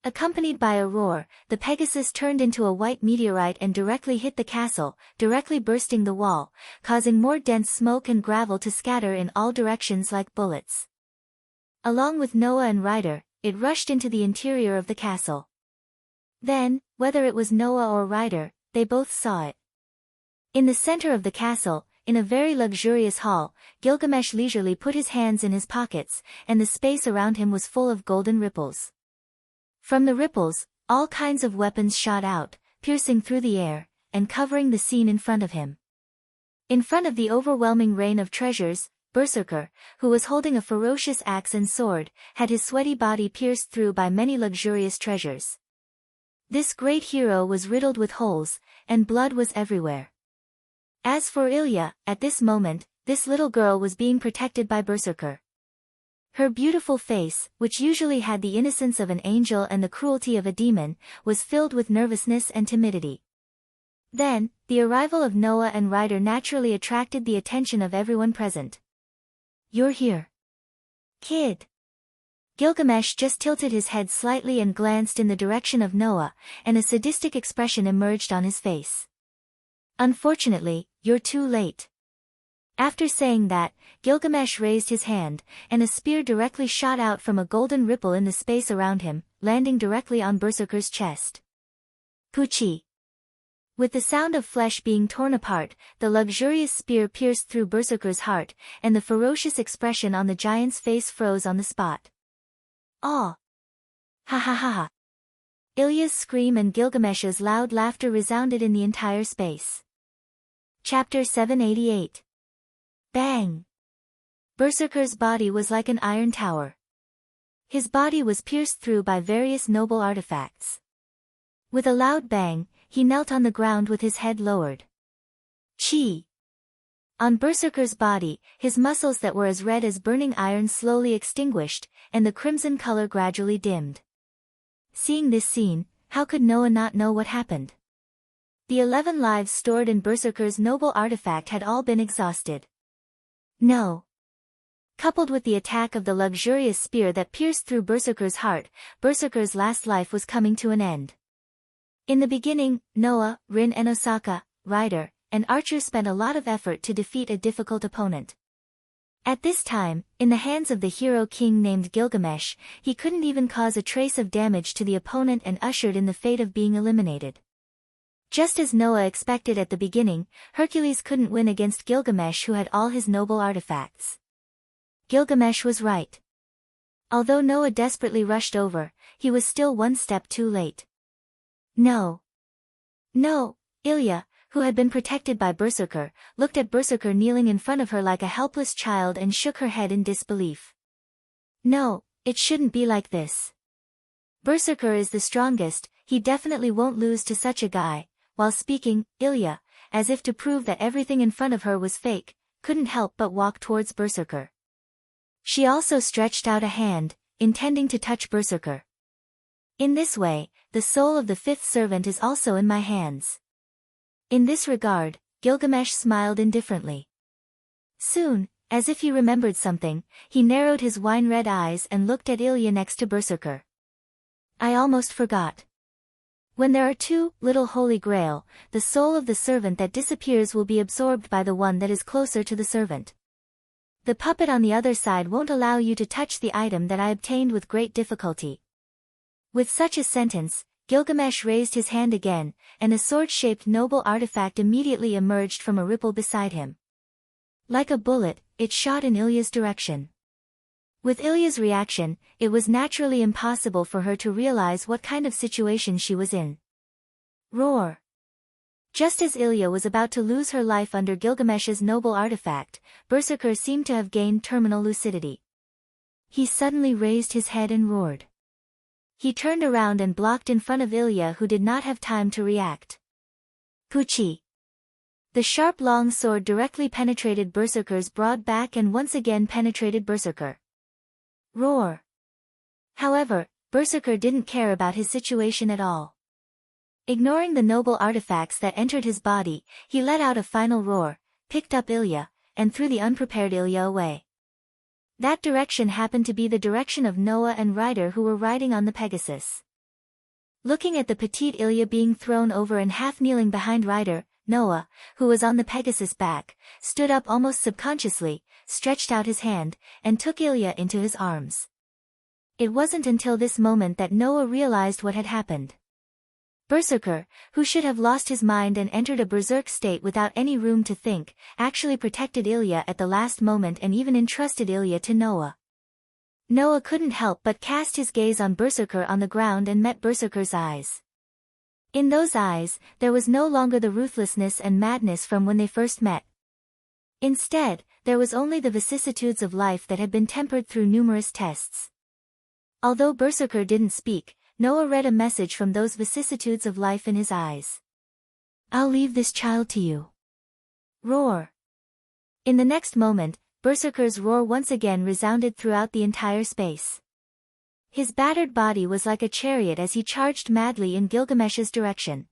Accompanied by a roar, the Pegasus turned into a white meteorite and directly hit the castle, directly bursting the wall, causing more dense smoke and gravel to scatter in all directions like bullets. Along with Noah and Ryder, it rushed into the interior of the castle. Then, whether it was Noah or Ryder, they both saw it. In the center of the castle, in a very luxurious hall, Gilgamesh leisurely put his hands in his pockets, and the space around him was full of golden ripples. From the ripples, all kinds of weapons shot out, piercing through the air, and covering the scene in front of him. In front of the overwhelming rain of treasures, Berserker, who was holding a ferocious axe and sword, had his sweaty body pierced through by many luxurious treasures. This great hero was riddled with holes, and blood was everywhere. As for Ilya, at this moment, this little girl was being protected by Berserker. Her beautiful face, which usually had the innocence of an angel and the cruelty of a demon, was filled with nervousness and timidity. Then, the arrival of Noah and Ryder naturally attracted the attention of everyone present. You're here, kid. Gilgamesh just tilted his head slightly and glanced in the direction of Noah, and a sadistic expression emerged on his face. Unfortunately, you're too late. After saying that, Gilgamesh raised his hand, and a spear directly shot out from a golden ripple in the space around him, landing directly on Berserker's chest. Pucci! With the sound of flesh being torn apart, the luxurious spear pierced through Berserker's heart, and the ferocious expression on the giant's face froze on the spot. Aw! Ha ha ha ha! Ilya's scream and Gilgamesh's loud laughter resounded in the entire space. Chapter 788. Bang! Berserker's body was like an iron tower. His body was pierced through by various noble artifacts. With a loud bang, he knelt on the ground with his head lowered. Chi! On Berserker's body, his muscles that were as red as burning iron slowly extinguished, and the crimson color gradually dimmed. Seeing this scene, how could Noah not know what happened? The 11 lives stored in Berserker's noble artifact had all been exhausted. No. Coupled with the attack of the luxurious spear that pierced through Berserker's heart, Berserker's last life was coming to an end. In the beginning, Noah, Rin and Osaka, rider, and archer spent a lot of effort to defeat a difficult opponent. At this time, in the hands of the hero king named Gilgamesh, he couldn't even cause a trace of damage to the opponent and ushered in the fate of being eliminated. Just as Noah expected at the beginning, Hercules couldn't win against Gilgamesh who had all his noble artifacts. Gilgamesh was right. Although Noah desperately rushed over, he was still one step too late. No. No, Ilya, who had been protected by Berserker, looked at Berserker kneeling in front of her like a helpless child and shook her head in disbelief. No, it shouldn't be like this. Berserker is the strongest, he definitely won't lose to such a guy. While speaking, Ilya, as if to prove that everything in front of her was fake, couldn't help but walk towards Berserker. She also stretched out a hand, intending to touch Berserker. In this way, the soul of the fifth servant is also in my hands. In this regard, Gilgamesh smiled indifferently. Soon, as if he remembered something, he narrowed his wine-red eyes and looked at Ilya next to Berserker. I almost forgot. When there are two, little holy grail, the soul of the servant that disappears will be absorbed by the one that is closer to the servant. The puppet on the other side won't allow you to touch the item that I obtained with great difficulty. With such a sentence, Gilgamesh raised his hand again, and a sword-shaped noble artifact immediately emerged from a ripple beside him. Like a bullet, it shot in Ilya's direction. With Ilya's reaction, it was naturally impossible for her to realize what kind of situation she was in. Roar! Just as Ilya was about to lose her life under Gilgamesh's noble artifact, Berserker seemed to have gained terminal lucidity. He suddenly raised his head and roared. He turned around and blocked in front of Ilya, who did not have time to react. Puchi! The sharp long sword directly penetrated Berserker's broad back and once again penetrated Berserker. Roar! However, Berserker didn't care about his situation at all. Ignoring the noble artifacts that entered his body, he let out a final roar, picked up Ilya, and threw the unprepared Ilya away. That direction happened to be the direction of Noah and Ryder, who were riding on the Pegasus. Looking at the petite Ilya being thrown over and half kneeling behind Ryder, Noah, who was on the Pegasus' back, stood up almost subconsciously, stretched out his hand, and took Ilya into his arms. It wasn't until this moment that Noah realized what had happened. Berserker, who should have lost his mind and entered a berserk state without any room to think, actually protected Ilya at the last moment and even entrusted Ilya to Noah. Noah couldn't help but cast his gaze on Berserker on the ground and met Berserker's eyes. In those eyes, there was no longer the ruthlessness and madness from when they first met. Instead, there was only the vicissitudes of life that had been tempered through numerous tests. Although Berserker didn't speak, Noah read a message from those vicissitudes of life in his eyes. I'll leave this child to you. Roar! In the next moment, Berserker's roar once again resounded throughout the entire space. His battered body was like a chariot as he charged madly in Gilgamesh's direction.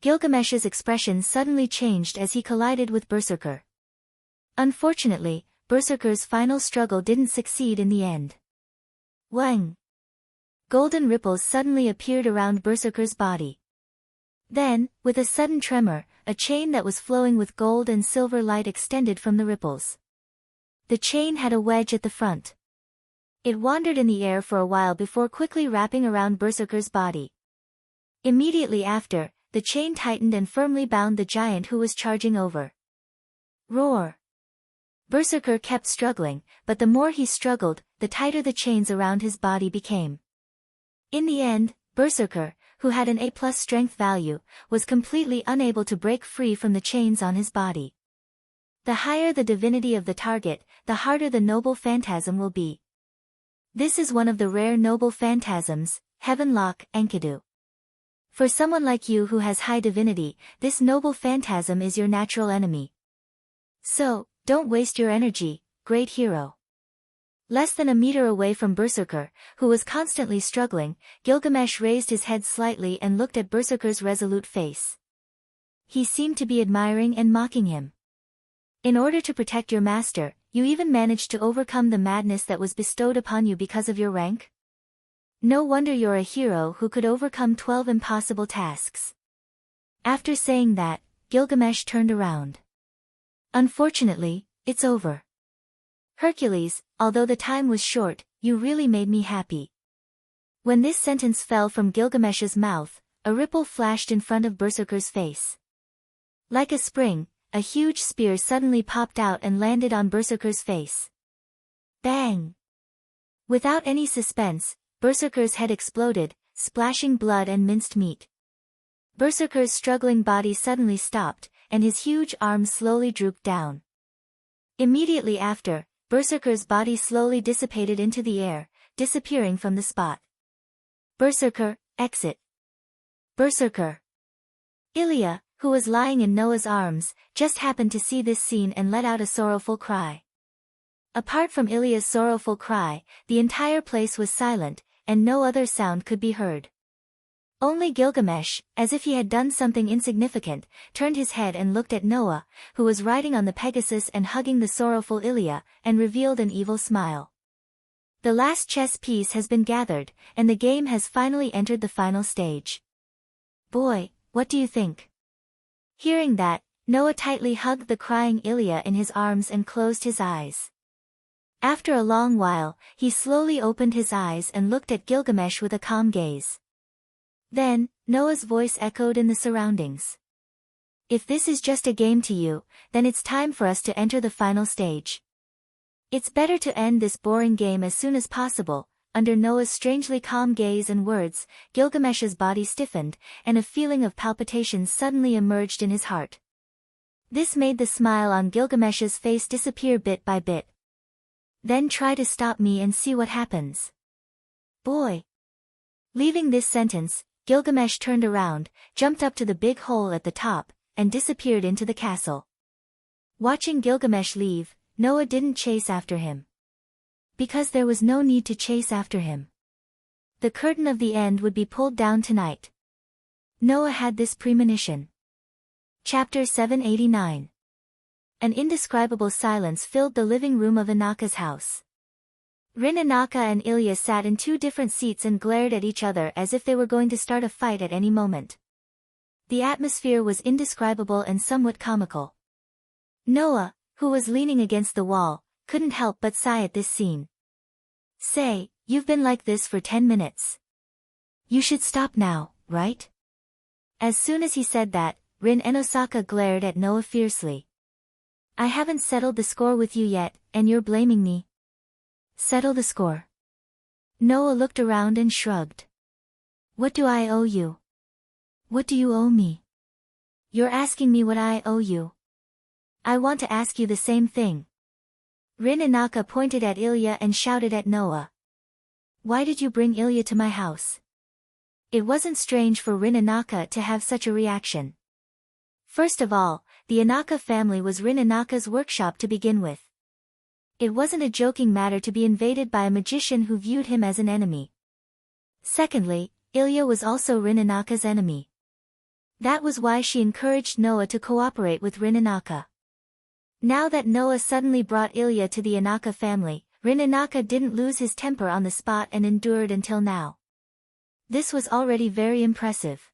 Gilgamesh's expression suddenly changed as he collided with Berserker. Unfortunately, Berserker's final struggle didn't succeed in the end. Wang! Golden ripples suddenly appeared around Berserker's body. Then, with a sudden tremor, a chain that was flowing with gold and silver light extended from the ripples. The chain had a wedge at the front. It wandered in the air for a while before quickly wrapping around Berserker's body. Immediately after, the chain tightened and firmly bound the giant who was charging over. Roar! Berserker kept struggling, but the more he struggled, the tighter the chains around his body became. In the end, Berserker, who had an A+ strength value, was completely unable to break free from the chains on his body. The higher the divinity of the target, the harder the noble phantasm will be. This is one of the rare noble phantasms, Heavenlock Enkidu. For someone like you who has high divinity, this noble phantasm is your natural enemy. So, don't waste your energy, great hero. Less than a meter away from Berserker, who was constantly struggling, Gilgamesh raised his head slightly and looked at Berserker's resolute face. He seemed to be admiring and mocking him. In order to protect your master, you even managed to overcome the madness that was bestowed upon you because of your rank? No wonder you're a hero who could overcome 12 impossible tasks. After saying that, Gilgamesh turned around. Unfortunately, it's over. Hercules, although the time was short, you really made me happy. When this sentence fell from Gilgamesh's mouth, a ripple flashed in front of Berserker's face. Like a spring, a huge spear suddenly popped out and landed on Berserker's face. Bang! Without any suspense, Berserker's head exploded, splashing blood and minced meat. Berserker's struggling body suddenly stopped, and his huge arms slowly drooped down. Immediately after, Berserker's body slowly dissipated into the air, disappearing from the spot. Berserker, exit. Berserker. Ilya, who was lying in Noah's arms, just happened to see this scene and let out a sorrowful cry. Apart from Ilya's sorrowful cry, the entire place was silent, and no other sound could be heard. Only Gilgamesh, as if he had done something insignificant, turned his head and looked at Noah, who was riding on the Pegasus and hugging the sorrowful Ilya, and revealed an evil smile. The last chess piece has been gathered, and the game has finally entered the final stage. Boy, what do you think? Hearing that, Noah tightly hugged the crying Ilya in his arms and closed his eyes. After a long while, he slowly opened his eyes and looked at Gilgamesh with a calm gaze. Then, Noah's voice echoed in the surroundings. If this is just a game to you, then it's time for us to enter the final stage. It's better to end this boring game as soon as possible. Under Noah's strangely calm gaze and words, Gilgamesh's body stiffened, and a feeling of palpitations suddenly emerged in his heart. This made the smile on Gilgamesh's face disappear bit by bit. Then try to stop me and see what happens. Boy. Leaving this sentence, Gilgamesh turned around, jumped up to the big hole at the top, and disappeared into the castle. Watching Gilgamesh leave, Noah didn't chase after him. Because there was no need to chase after him. The curtain of the end would be pulled down tonight. Noah had this premonition. Chapter 789. An indescribable silence filled the living room of Inaka's house. Rin Inaka and Ilya sat in two different seats and glared at each other as if they were going to start a fight at any moment. The atmosphere was indescribable and somewhat comical. Noah, who was leaning against the wall, couldn't help but sigh at this scene. Say, you've been like this for 10 minutes. You should stop now, right? As soon as he said that, Rin Enosaka glared at Noah fiercely. I haven't settled the score with you yet, and you're blaming me. Settle the score. Noah looked around and shrugged. What do I owe you? What do you owe me? You're asking me what I owe you. I want to ask you the same thing. Rin Inaka pointed at Ilya and shouted at Noah. Why did you bring Ilya to my house? It wasn't strange for Rin Inaka to have such a reaction. First of all, the Inaka family was Rin Inaka's workshop to begin with. It wasn't a joking matter to be invaded by a magician who viewed him as an enemy. Secondly, Ilya was also Rin Inaka's enemy. That was why she encouraged Noah to cooperate with Rin Inaka. Now that Noah suddenly brought Ilya to the Inaka family, Rin Inaka didn't lose his temper on the spot and endured until now. This was already very impressive.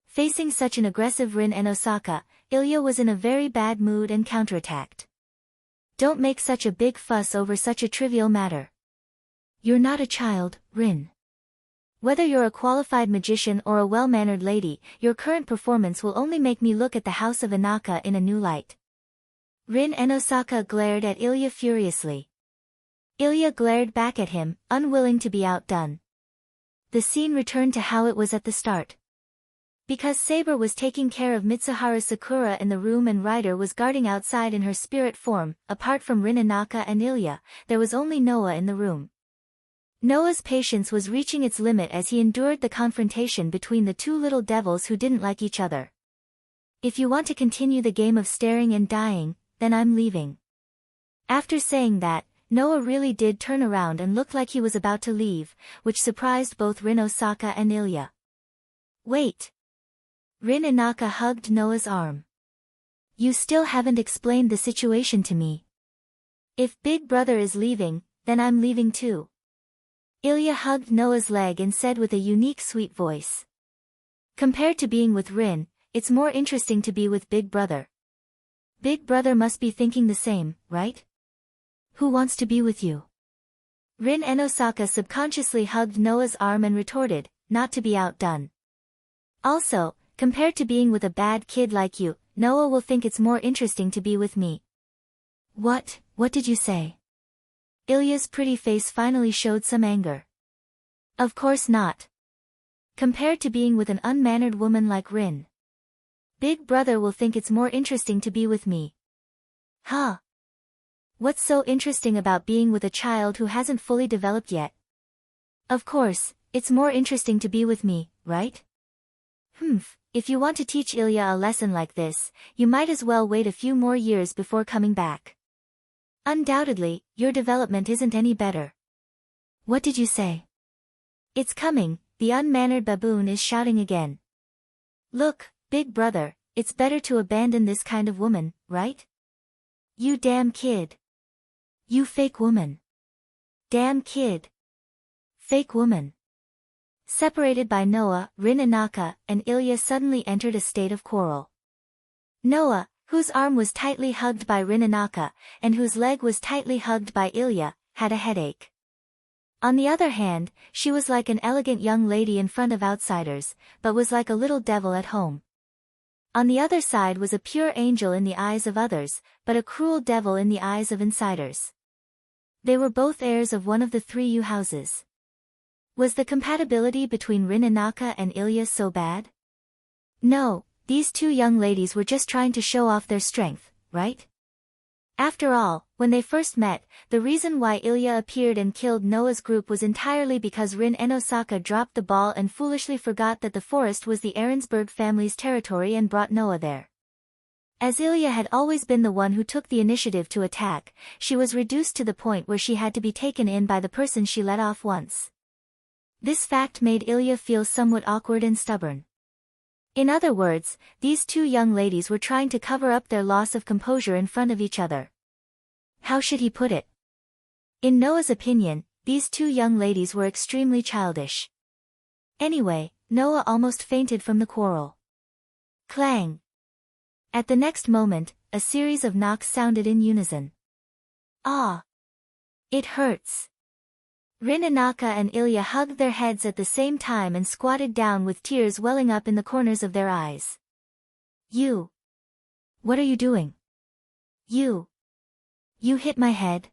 Facing such an aggressive Rin Enosaka, Ilya was in a very bad mood and counterattacked. Don't make such a big fuss over such a trivial matter. You're not a child, Rin. Whether you're a qualified magician or a well-mannered lady, your current performance will only make me look at the house of Inaka in a new light. Rin Enosaka glared at Ilya furiously. Ilya glared back at him, unwilling to be outdone. The scene returned to how it was at the start. Because Saber was taking care of Mitsuharu Sakura in the room and Ryder was guarding outside in her spirit form, apart from Rin Inaka and Ilya, there was only Noah in the room. Noah's patience was reaching its limit as he endured the confrontation between the two little devils who didn't like each other. If you want to continue the game of staring and dying, then I'm leaving. After saying that, Noah really did turn around and looked like he was about to leave, which surprised both Rin Osaka and Ilya. Wait. Rin Inaka hugged Noah's arm. You still haven't explained the situation to me. If Big Brother is leaving, then I'm leaving too. Ilya hugged Noah's leg and said with a unique sweet voice. Compared to being with Rin, it's more interesting to be with Big Brother. Big Brother must be thinking the same, right? Who wants to be with you? Rin Enosaka subconsciously hugged Noah's arm and retorted, not to be outdone. Also, compared to being with a bad kid like you, Noah will think it's more interesting to be with me. What did you say? Ilya's pretty face finally showed some anger. Of course not. Compared to being with an unmannered woman like Rin. Big Brother will think it's more interesting to be with me. Huh? What's so interesting about being with a child who hasn't fully developed yet? Of course, it's more interesting to be with me, right? If you want to teach Ilya a lesson like this, you might as well wait a few more years before coming back. Undoubtedly, your development isn't any better. What did you say? It's coming, the unmannered baboon is shouting again. Look, Big Brother, it's better to abandon this kind of woman, right? You damn kid. You fake woman. Damn kid. Fake woman. Separated by Noah, Rin Inaka, and Ilya suddenly entered a state of quarrel. Noah, whose arm was tightly hugged by Rin Inaka, and whose leg was tightly hugged by Ilya, had a headache. On the other hand, she was like an elegant young lady in front of outsiders, but was like a little devil at home. On the other side was a pure angel in the eyes of others, but a cruel devil in the eyes of insiders. They were both heirs of one of the 3 U houses. Was the compatibility between Rin Inaka and Ilya so bad? No, these 2 young ladies were just trying to show off their strength, right? After all, when they first met, the reason why Ilya appeared and killed Noah's group was entirely because Rin Enosaka dropped the ball and foolishly forgot that the forest was the Ahrensburg family's territory and brought Noah there. As Ilya had always been the one who took the initiative to attack, she was reduced to the point where she had to be taken in by the person she let off once. This fact made Ilya feel somewhat awkward and stubborn. In other words, these 2 young ladies were trying to cover up their loss of composure in front of each other. How should he put it? In Noah's opinion, these 2 young ladies were extremely childish. Anyway, Noah almost fainted from the quarrel. Clang! At the next moment, a series of knocks sounded in unison. Ah! It hurts! Rin Inaka and Ilya hugged their heads at the same time and squatted down with tears welling up in the corners of their eyes. You! What are you doing? You hit my head?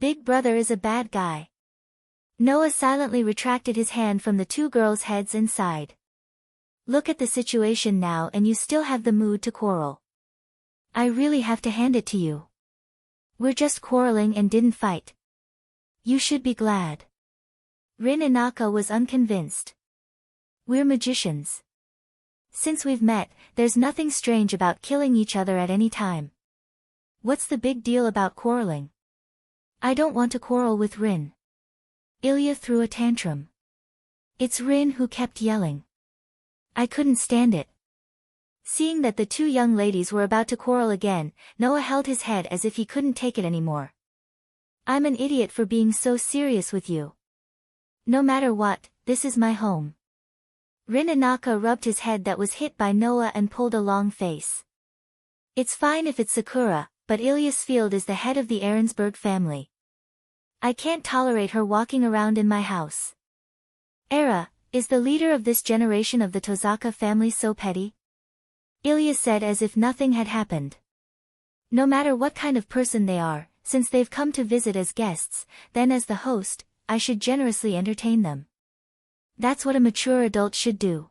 Big Brother is a bad guy. Noah silently retracted his hand from the 2 girls' heads and sighed. Look at the situation now and you still have the mood to quarrel. I really have to hand it to you. We're just quarreling and didn't fight. You should be glad. Rin Inaka was unconvinced. We're magicians. Since we've met, there's nothing strange about killing each other at any time. What's the big deal about quarreling? I don't want to quarrel with Rin. Ilya threw a tantrum. It's Rin who kept yelling. I couldn't stand it. Seeing that the 2 young ladies were about to quarrel again, Noah held his head as if he couldn't take it anymore. I'm an idiot for being so serious with you. No matter what, this is my home. Rin Inaka rubbed his head that was hit by Noah and pulled a long face. It's fine if it's Sakura, but Ilya's field is the head of the Ahrensburg family. I can't tolerate her walking around in my house. Era, is the leader of this generation of the Tozaka family so petty? Ilya said as if nothing had happened. No matter what kind of person they are, since they've come to visit as guests, then as the host, I should generously entertain them. That's what a mature adult should do.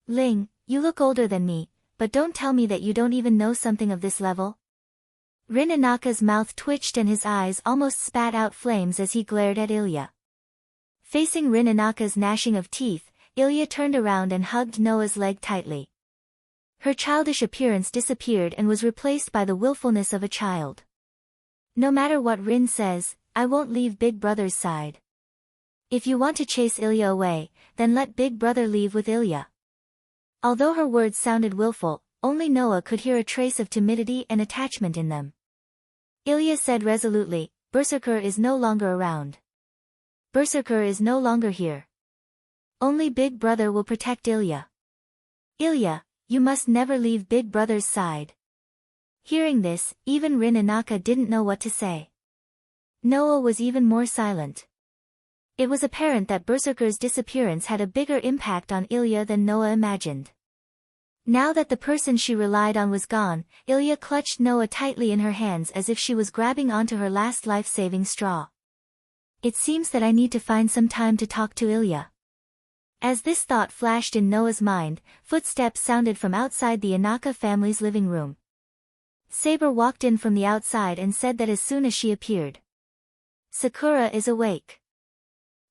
Ling, you look older than me, but don't tell me that you don't even know something of this level. Rin Inaka's mouth twitched and his eyes almost spat out flames as he glared at Ilya. Facing Rin Inaka's gnashing of teeth, Ilya turned around and hugged Noah's leg tightly. Her childish appearance disappeared and was replaced by the willfulness of a child. No matter what Rin says, I won't leave Big Brother's side. If you want to chase Ilya away, then let Big Brother leave with Ilya. Although her words sounded willful, only Noah could hear a trace of timidity and attachment in them. Ilya said resolutely, Berserker is no longer around. Berserker is no longer here. Only Big Brother will protect Ilya. Ilya, you must never leave Big Brother's side. Hearing this, even Rin Inaka didn't know what to say. Noah was even more silent. It was apparent that Berserker's disappearance had a bigger impact on Ilya than Noah imagined. Now that the person she relied on was gone, Ilya clutched Noah tightly in her hands as if she was grabbing onto her last life-saving straw. It seems that I need to find some time to talk to Ilya. As this thought flashed in Noah's mind, footsteps sounded from outside the Inaka family's living room. Saber walked in from the outside and said that as soon as she appeared. Sakura is awake.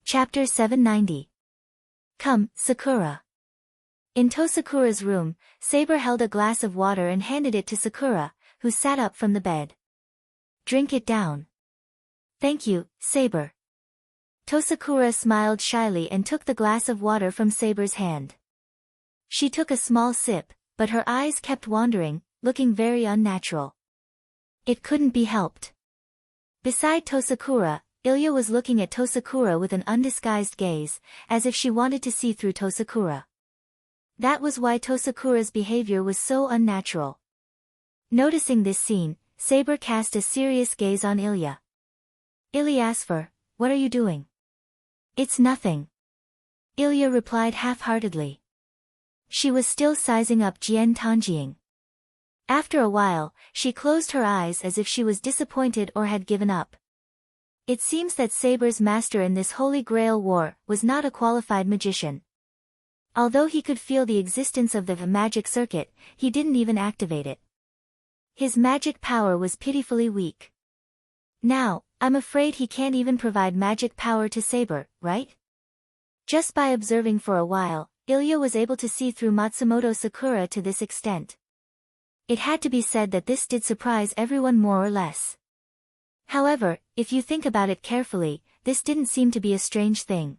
Chapter 790. Come, Sakura. In Tosakura's room, Saber held a glass of water and handed it to Sakura, who sat up from the bed. Drink it down. Thank you, Saber. Tosakura smiled shyly and took the glass of water from Saber's hand. She took a small sip, but her eyes kept wandering, looking very unnatural. It couldn't be helped. Beside Tosakura, Ilya was looking at Tosakura with an undisguised gaze, as if she wanted to see through Tosakura. That was why Tosakura's behavior was so unnatural. Noticing this scene, Saber cast a serious gaze on Ilya. Ilyasfer, what are you doing? It's nothing. Ilya replied half-heartedly. She was still sizing up Jian Tanjing. After a while, she closed her eyes as if she was disappointed or had given up. It seems that Saber's master in this Holy Grail war was not a qualified magician. Although he could feel the existence of the magic circuit, he didn't even activate it. His magic power was pitifully weak. Now, I'm afraid he can't even provide magic power to Saber, right? Just by observing for a while, Ilya was able to see through Matsumoto Sakura to this extent. It had to be said that this did surprise everyone more or less. However, if you think about it carefully, this didn't seem to be a strange thing.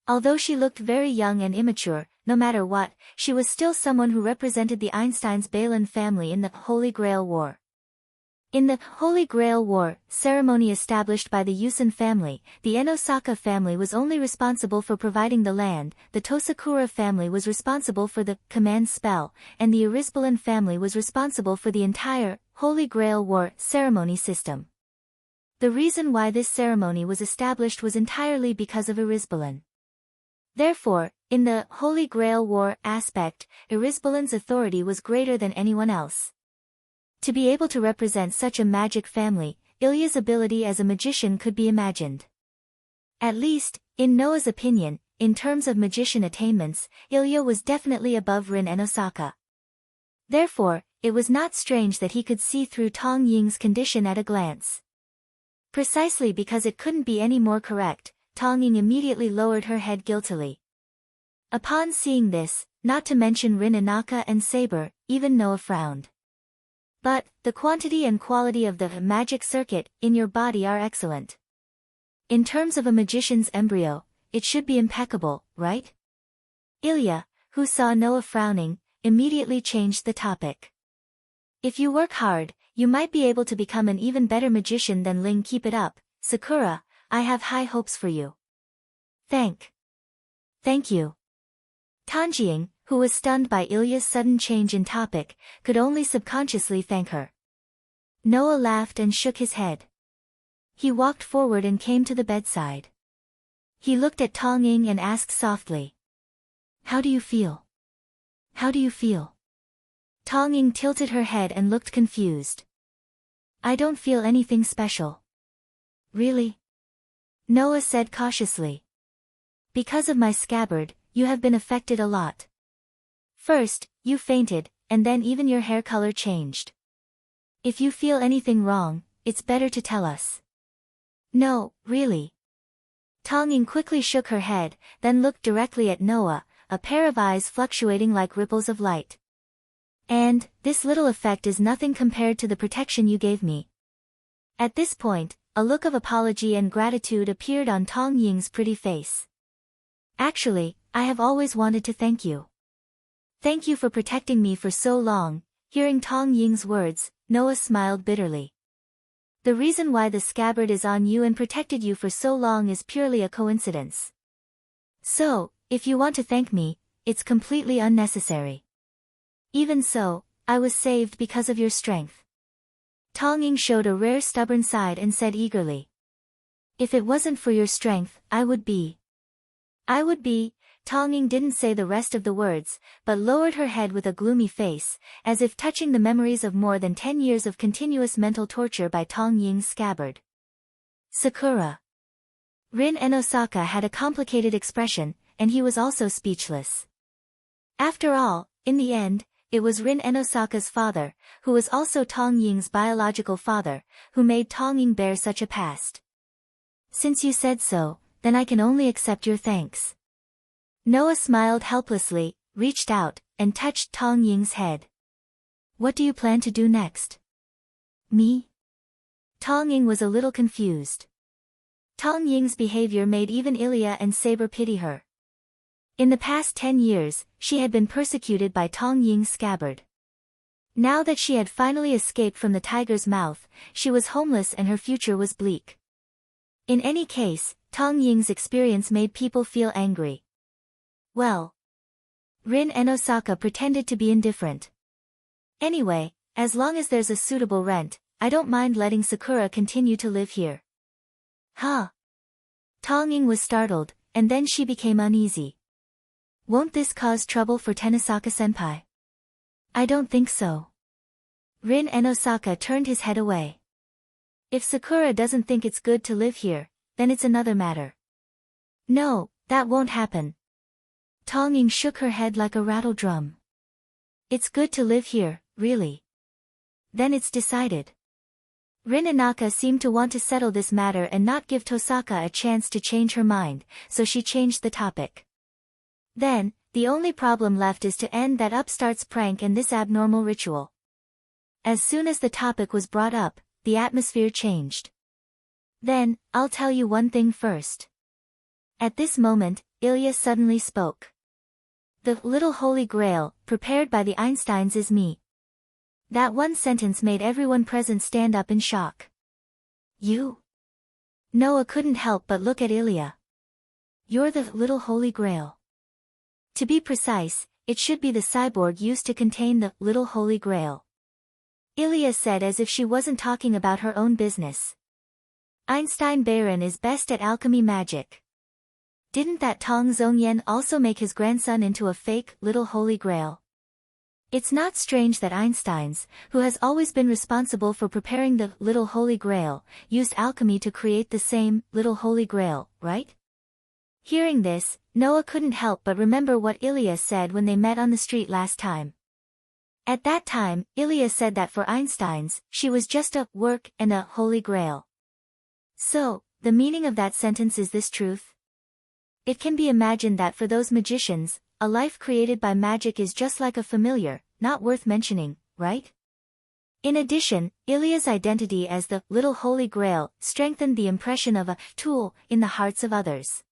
Although she looked very young and immature, no matter what, she was still someone who represented the Einstein's Balin family in the Holy Grail War. In the Holy Grail War ceremony established by the Yusen family, the Enosaka family was only responsible for providing the land, the Tosakura family was responsible for the command spell, and the Irisbalin family was responsible for the entire Holy Grail War ceremony system. The reason why this ceremony was established was entirely because of Irisbalin. Therefore, in the Holy Grail War aspect, Irisbalin's authority was greater than anyone else. To be able to represent such a magic family, Ilya's ability as a magician could be imagined. At least, in Noah's opinion, in terms of magician attainments, Ilya was definitely above Rin and Osaka. Therefore, it was not strange that he could see through Tong Ying's condition at a glance. Precisely because it couldn't be any more correct, Tong Ying immediately lowered her head guiltily. Upon seeing this, not to mention Rin Inaka and Saber, even Noah frowned. But, the quantity and quality of the magic circuit in your body are excellent. In terms of a magician's embryo, it should be impeccable, right? Ilya, who saw Noah frowning, immediately changed the topic. If you work hard, you might be able to become an even better magician than Ling. Keep it up, Sakura, I have high hopes for you. Thank you. Tanjing, who was stunned by Ilya's sudden change in topic, could only subconsciously thank her. Noah laughed and shook his head. He walked forward and came to the bedside. He looked at Tong Ying and asked softly. How do you feel? How do you feel? Tong Ying tilted her head and looked confused. I don't feel anything special. Really? Noah said cautiously. Because of my scabbard, you have been affected a lot. First, you fainted, and then even your hair color changed. If you feel anything wrong, it's better to tell us. No, really. Tong Ying quickly shook her head, then looked directly at Noah, a pair of eyes fluctuating like ripples of light. And, this little effect is nothing compared to the protection you gave me. At this point, a look of apology and gratitude appeared on Tong Ying's pretty face. Actually, I have always wanted to thank you. Thank you for protecting me for so long. Hearing Tong Ying's words, Noah smiled bitterly. The reason why the scabbard is on you and protected you for so long is purely a coincidence. So, if you want to thank me, it's completely unnecessary. Even so, I was saved because of your strength. Tong Ying showed a rare stubborn side and said eagerly. If it wasn't for your strength, I would be. Tong Ying didn't say the rest of the words, but lowered her head with a gloomy face, as if touching the memories of more than 10 years of continuous mental torture by Tong Ying's scabbard. Sakura. Rin and Osaka had a complicated expression, and he was also speechless. After all, in the end, it was Rin and Osaka's father, who was also Tong Ying's biological father, who made Tong Ying bear such a past. Since you said so, then I can only accept your thanks. Noah smiled helplessly, reached out, and touched Tong Ying's head. What do you plan to do next? Me? Tong Ying was a little confused. Tong Ying's behavior made even Ilya and Saber pity her. In the past 10 years, she had been persecuted by Tong Ying's scabbard. Now that she had finally escaped from the tiger's mouth, she was homeless and her future was bleak. In any case, Tong Ying's experience made people feel angry. Well, Rin and Osaka pretended to be indifferent. Anyway, as long as there's a suitable rent, I don't mind letting Sakura continue to live here. Huh? Tong Ying was startled, and then she became uneasy. Won't this cause trouble for Tenisaka-senpai? I don't think so. Rin and Osaka turned his head away. If Sakura doesn't think it's good to live here, then it's another matter. No, that won't happen. Tong Ying shook her head like a rattle drum. It's good to live here, really. Then it's decided. Rin Inaka seemed to want to settle this matter and not give Tosaka a chance to change her mind, so she changed the topic. Then, the only problem left is to end that upstart's prank and this abnormal ritual. As soon as the topic was brought up, the atmosphere changed. Then, I'll tell you one thing first. At this moment, Ilya suddenly spoke. The little holy grail, prepared by the Einsteins is me. That one sentence made everyone present stand up in shock. You? Noah couldn't help but look at Ilya. You're the little holy grail. To be precise, it should be the cyborg used to contain the little holy grail. Ilya said as if she wasn't talking about her own business. Einstein Baron is best at alchemy magic. Didn't that Tong Zongyan also make his grandson into a fake little holy grail? It's not strange that Einstein's, who has always been responsible for preparing the little holy grail, used alchemy to create the same little holy grail, right? Hearing this, Noah couldn't help but remember what Ilya said when they met on the street last time. At that time, Ilya said that for Einstein's, she was just a work and a holy grail. So, the meaning of that sentence is this truth? It can be imagined that for those magicians, a life created by magic is just like a familiar, not worth mentioning, right? In addition, Ilya's identity as the little holy grail strengthened the impression of a tool in the hearts of others.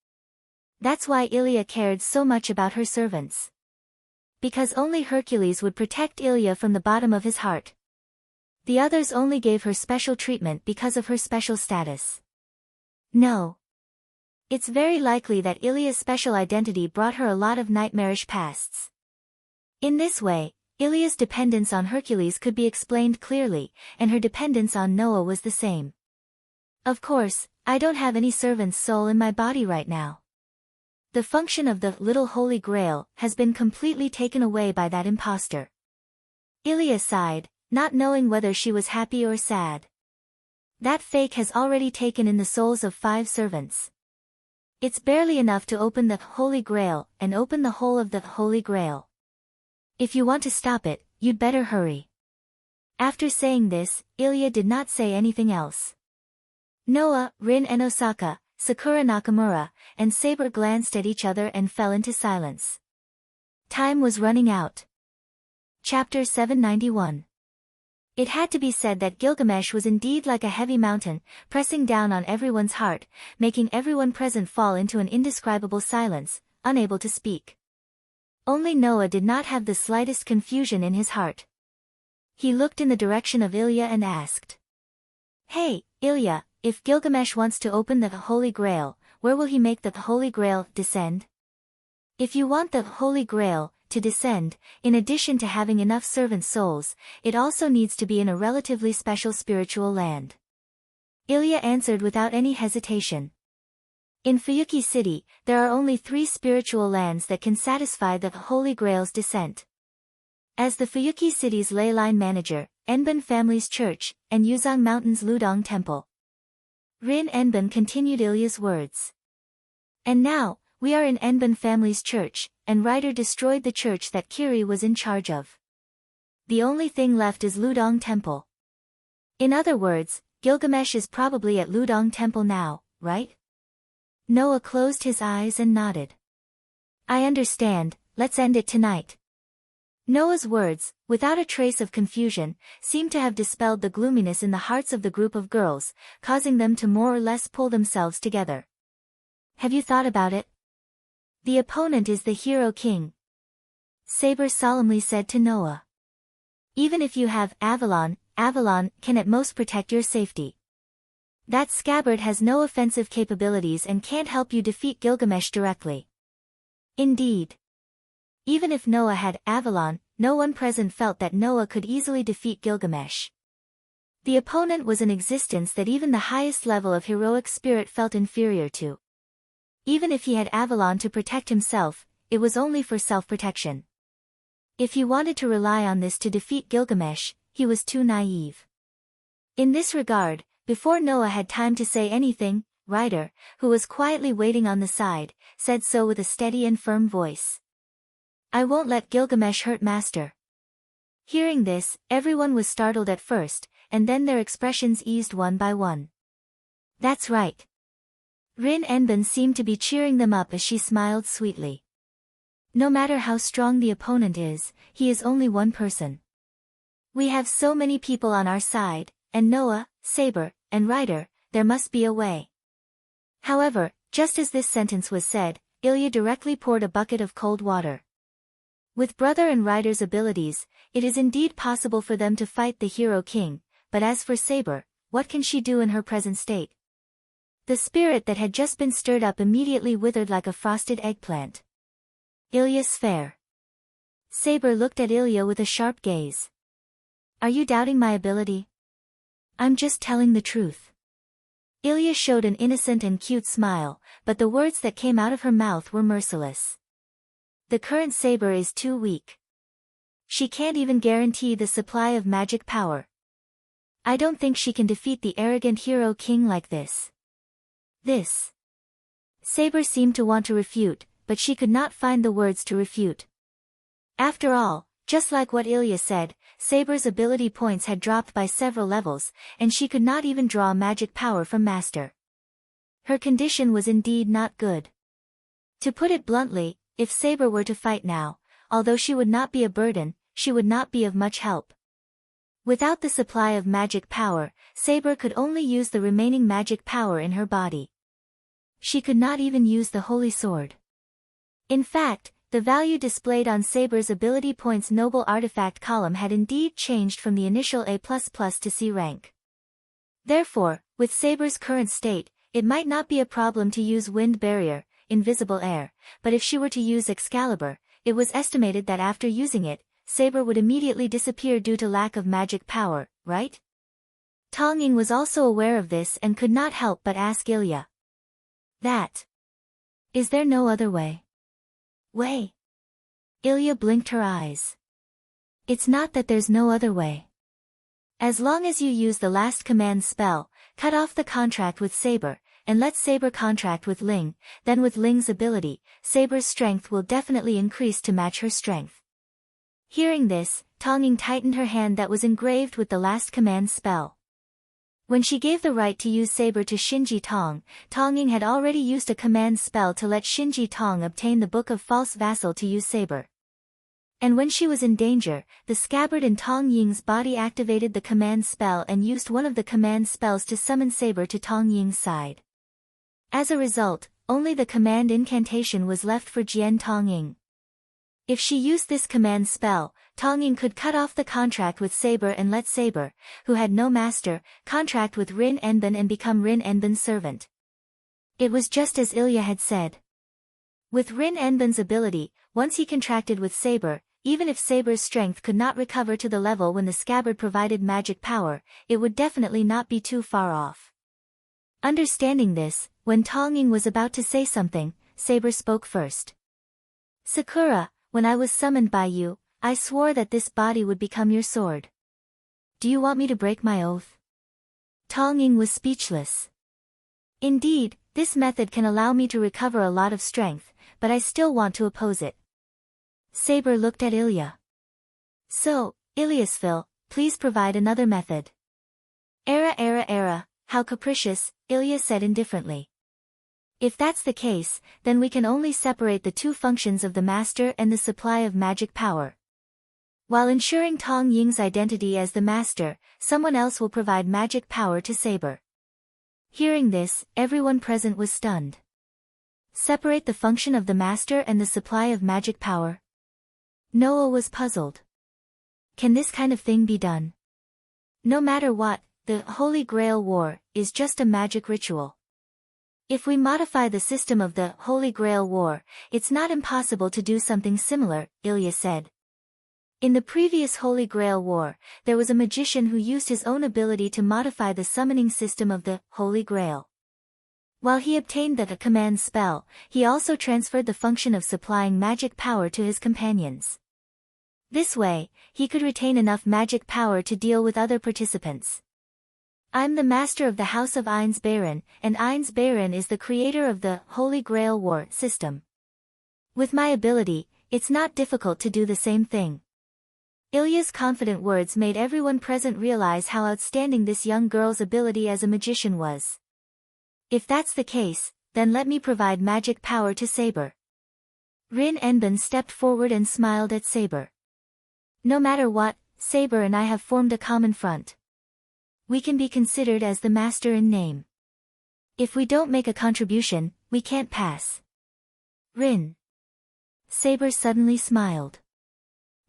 That's why Ilya cared so much about her servants. Because only Hercules would protect Ilya from the bottom of his heart. The others only gave her special treatment because of her special status. No. It's very likely that Ilya's special identity brought her a lot of nightmarish pasts. In this way, Ilya's dependence on Hercules could be explained clearly, and her dependence on Noah was the same. Of course, I don't have any servant's soul in my body right now. The function of the little Holy Grail has been completely taken away by that impostor. Ilya sighed, not knowing whether she was happy or sad. That fake has already taken in the souls of 5 servants. It's barely enough to open the Holy Grail and open the whole of the Holy Grail. If you want to stop it, you'd better hurry. After saying this, Ilya did not say anything else. Noah, Rin and Osaka, Sakura Nakamura, and Saber glanced at each other and fell into silence. Time was running out. Chapter 791. It had to be said that Gilgamesh was indeed like a heavy mountain, pressing down on everyone's heart, making everyone present fall into an indescribable silence, unable to speak. Only Noah did not have the slightest confusion in his heart. He looked in the direction of Ilya and asked. Hey, Ilya, if Gilgamesh wants to open the Holy Grail, where will he make the Holy Grail descend? If you want the Holy Grail to descend, in addition to having enough servant souls, it also needs to be in a relatively special spiritual land. Ilya answered without any hesitation. In Fuyuki City, there are only 3 spiritual lands that can satisfy the Holy Grail's descent. As the Fuyuki City's ley line manager, Enbun family's church, and Yuzang Mountain's Ludong Temple. Rin Enbun continued Ilya's words. And now, we are in Enbun family's church, and Ryder destroyed the church that Kiri was in charge of. The only thing left is Ludong Temple. In other words, Gilgamesh is probably at Ludong Temple now, right? Noah closed his eyes and nodded. I understand, let's end it tonight. Noah's words, without a trace of confusion, seemed to have dispelled the gloominess in the hearts of the group of girls, causing them to more or less pull themselves together. Have you thought about it? The opponent is the Hero King. Saber solemnly said to Noah. Even if you have Avalon, Avalon can at most protect your safety. That scabbard has no offensive capabilities and can't help you defeat Gilgamesh directly. Indeed. Even if Noah had Avalon, no one present felt that Noah could easily defeat Gilgamesh. The opponent was an existence that even the highest level of heroic spirit felt inferior to. Even if he had Avalon to protect himself, it was only for self-protection. If he wanted to rely on this to defeat Gilgamesh, he was too naive. In this regard, before Noah had time to say anything, Ryder, who was quietly waiting on the side, said so with a steady and firm voice. I won't let Gilgamesh hurt Master. Hearing this, everyone was startled at first, and then their expressions eased one by one. That's right. Rin Enbun seemed to be cheering them up as she smiled sweetly. No matter how strong the opponent is, he is only one person. We have so many people on our side, and Noah, Saber, and Ryder, there must be a way. However, just as this sentence was said, Ilya directly poured a bucket of cold water. With Brother and Ryder's abilities, it is indeed possible for them to fight the Hero King, but as for Saber, what can she do in her present state? The spirit that had just been stirred up immediately withered like a frosted eggplant. Ilya's fair. Saber looked at Ilya with a sharp gaze. Are you doubting my ability? I'm just telling the truth. Ilya showed an innocent and cute smile, but the words that came out of her mouth were merciless. The current Saber is too weak. She can't even guarantee the supply of magic power. I don't think she can defeat the arrogant Hero King like this. Saber seemed to want to refute, but she could not find the words to refute. After all, just like what Ilya said, Saber's ability points had dropped by several levels, and she could not even draw magic power from Master. Her condition was indeed not good. To put it bluntly, if Saber were to fight now, although she would not be a burden, she would not be of much help. Without the supply of magic power, Saber could only use the remaining magic power in her body. She could not even use the holy sword. In fact, the value displayed on Saber's ability points noble artifact column had indeed changed from the initial A++ to C rank. Therefore, with Saber's current state, it might not be a problem to use wind barrier, invisible air, but if she were to use Excalibur, it was estimated that after using it, Saber would immediately disappear due to lack of magic power, right? Tong Ying was also aware of this and could not help but ask Ilya. Is there no other way? Way? Ilya blinked her eyes. It's not that there's no other way. As long as you use the last command spell, cut off the contract with Saber, and let Saber contract with Ling, then with Ling's ability, Saber's strength will definitely increase to match her strength. Hearing this, Tong Ying tightened her hand that was engraved with the last command spell. When she gave the right to use Saber to Shinji Tong, Tong Ying had already used a command spell to let Shinji Tong obtain the Book of False Vassal to use Saber. And when she was in danger, the scabbard in Tong Ying's body activated the command spell and used one of the command spells to summon Saber to Tong Ying's side. As a result, only the command incantation was left for Jian Tong Ying. If she used this command spell, Tong Ying could cut off the contract with Saber and let Saber, who had no master, contract with Rin Enbin and become Rin Enbin's servant. It was just as Ilya had said. With Rin Enbin's ability, once he contracted with Saber, even if Saber's strength could not recover to the level when the scabbard provided magic power, it would definitely not be too far off. Understanding this, when Tong Ying was about to say something, Saber spoke first. Sakura, when I was summoned by you, I swore that this body would become your sword. Do you want me to break my oath? Tong Ying was speechless. Indeed, this method can allow me to recover a lot of strength, but I still want to oppose it. Saber looked at Ilya. So, Ilyasville, please provide another method. Era, how capricious, Ilya said indifferently. If that's the case, then we can only separate the two functions of the master and the supply of magic power. While ensuring Tong Ying's identity as the master, someone else will provide magic power to Saber. Hearing this, everyone present was stunned. Separate the function of the master and the supply of magic power? Noah was puzzled. Can this kind of thing be done? No matter what, the Holy Grail War is just a magic ritual. If we modify the system of the Holy Grail War, it's not impossible to do something similar, Ilya said. In the previous Holy Grail War, there was a magician who used his own ability to modify the summoning system of the Holy Grail. While he obtained the command spell, he also transferred the function of supplying magic power to his companions. This way, he could retain enough magic power to deal with other participants. I'm the master of the House of Ainz Baron, and Ainz Baron is the creator of the Holy Grail War system. With my ability, it's not difficult to do the same thing. Ilya's confident words made everyone present realize how outstanding this young girl's ability as a magician was. If that's the case, then let me provide magic power to Saber. Rin Enbin stepped forward and smiled at Saber. No matter what, Saber and I have formed a common front. We can be considered as the master in name. If we don't make a contribution, we can't pass. Rin. Saber suddenly smiled.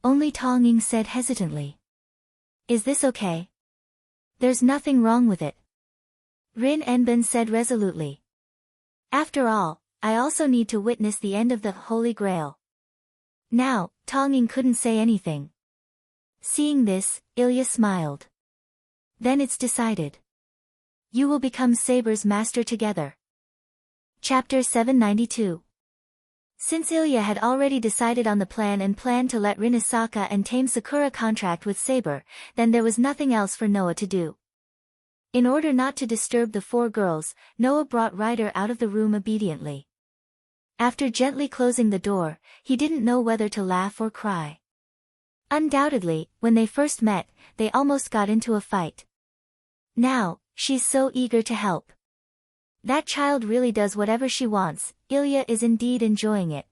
Only Tong Ying said hesitantly. Is this okay? There's nothing wrong with it. Rin Enbin said resolutely. After all, I also need to witness the end of the Holy Grail. Now, Tong Ying couldn't say anything. Seeing this, Ilya smiled. Then it's decided. You will become Saber's master together. Chapter 792. Since Ilya had already decided on the plan and planned to let Rin Asaka and Tame Sakura contract with Saber, then there was nothing else for Noah to do. In order not to disturb the four girls, Noah brought Ryder out of the room obediently. After gently closing the door, he didn't know whether to laugh or cry. Undoubtedly, when they first met, they almost got into a fight. Now, she's so eager to help. That child really does whatever she wants, Ilya is indeed enjoying it.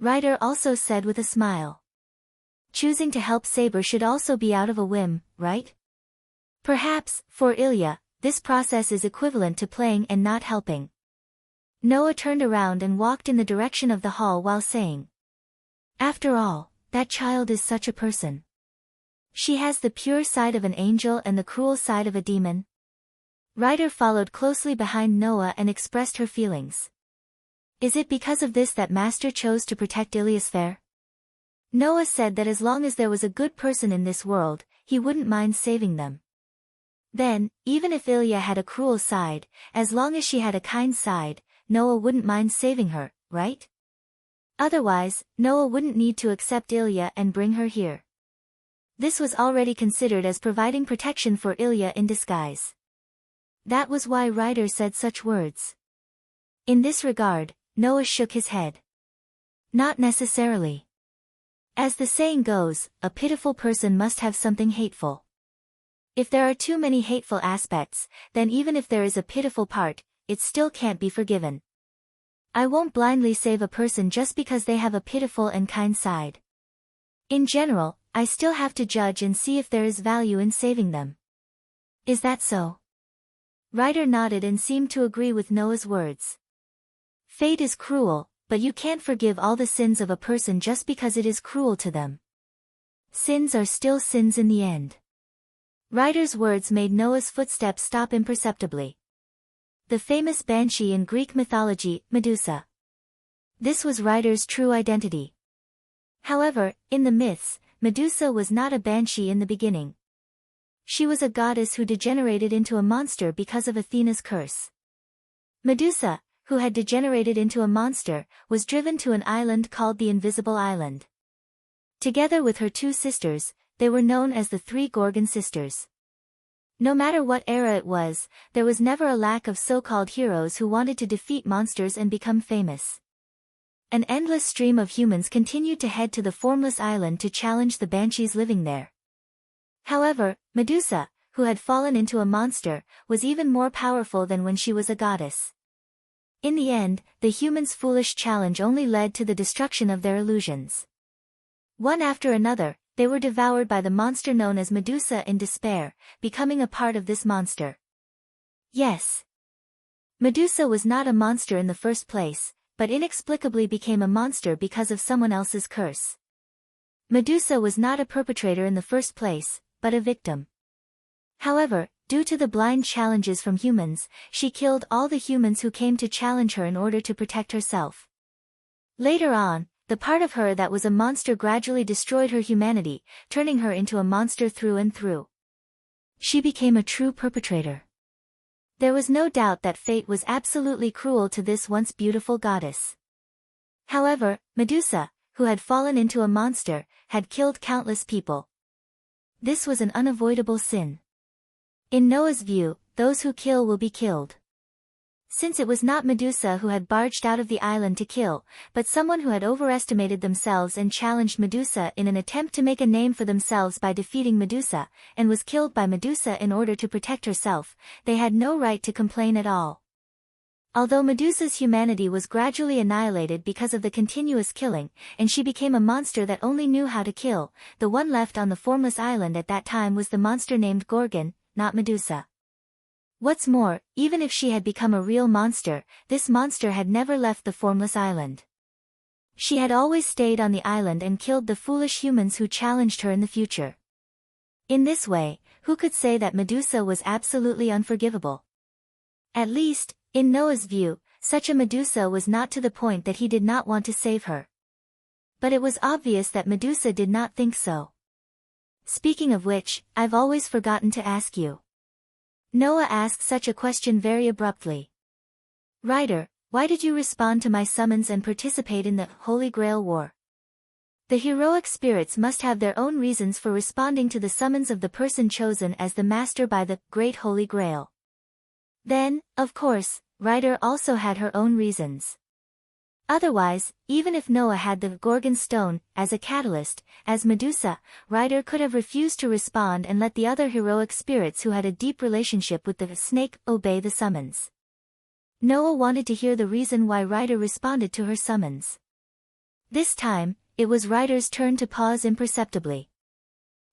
Ryder also said with a smile. Choosing to help Saber should also be out of a whim, right? Perhaps, for Ilya, this process is equivalent to playing and not helping. Noah turned around and walked in the direction of the hall while saying. After all, that child is such a person. She has the pure side of an angel and the cruel side of a demon. Ryder followed closely behind Noah and expressed her feelings. Is it because of this that Master chose to protect Ilyasfair? Noah said that as long as there was a good person in this world, he wouldn't mind saving them. Then, even if Ilya had a cruel side, as long as she had a kind side, Noah wouldn't mind saving her, right? Otherwise, Noah wouldn't need to accept Ilya and bring her here. This was already considered as providing protection for Ilya in disguise. That was why Ryder said such words. In this regard, Noah shook his head. Not necessarily. As the saying goes, a pitiful person must have something hateful. If there are too many hateful aspects, then even if there is a pitiful part, it still can't be forgiven. I won't blindly save a person just because they have a pitiful and kind side. In general, I still have to judge and see if there is value in saving them. Is that so? Ryder nodded and seemed to agree with Noah's words. Fate is cruel, but you can't forgive all the sins of a person just because it is cruel to them. Sins are still sins in the end. Ryder's words made Noah's footsteps stop imperceptibly. The famous banshee in Greek mythology, Medusa. This was Ryder's true identity. However, in the myths, Medusa was not a banshee in the beginning. She was a goddess who degenerated into a monster because of Athena's curse. Medusa, who had degenerated into a monster, was driven to an island called the Invisible Island. Together with her two sisters, they were known as the Three Gorgon Sisters. No matter what era it was, there was never a lack of so-called heroes who wanted to defeat monsters and become famous. An endless stream of humans continued to head to the formless island to challenge the banshees living there. However, Medusa, who had fallen into a monster, was even more powerful than when she was a goddess. In the end, the humans' foolish challenge only led to the destruction of their illusions. One after another, they were devoured by the monster known as Medusa in despair, becoming a part of this monster. Yes. Medusa was not a monster in the first place, but inexplicably became a monster because of someone else's curse. Medusa was not a perpetrator in the first place, but a victim. However, due to the blind challenges from humans, she killed all the humans who came to challenge her in order to protect herself. Later on, the part of her that was a monster gradually destroyed her humanity, turning her into a monster through and through. She became a true perpetrator. There was no doubt that fate was absolutely cruel to this once beautiful goddess. However, Medusa, who had fallen into a monster, had killed countless people. This was an unavoidable sin. In Noah's view, those who kill will be killed. Since it was not Medusa who had barged out of the island to kill, but someone who had overestimated themselves and challenged Medusa in an attempt to make a name for themselves by defeating Medusa, and was killed by Medusa in order to protect herself, they had no right to complain at all. Although Medusa's humanity was gradually annihilated because of the continuous killing, and she became a monster that only knew how to kill, the one left on the formless island at that time was the monster named Gorgon, not Medusa. What's more, even if she had become a real monster, this monster had never left the formless island. She had always stayed on the island and killed the foolish humans who challenged her in the future. In this way, who could say that Medusa was absolutely unforgivable? At least, in Noah's view, such a Medusa was not to the point that he did not want to save her. But it was obvious that Medusa did not think so. Speaking of which, I've always forgotten to ask you. Noah asked such a question very abruptly. Ryder, why did you respond to my summons and participate in the Holy Grail War? The heroic spirits must have their own reasons for responding to the summons of the person chosen as the master by the Great Holy Grail. Then, of course, Ryder also had her own reasons. Otherwise, even if Noah had the Gorgon stone as a catalyst, as Medusa, Ryder could have refused to respond and let the other heroic spirits who had a deep relationship with the snake obey the summons. Noah wanted to hear the reason why Ryder responded to her summons. This time, it was Ryder's turn to pause imperceptibly.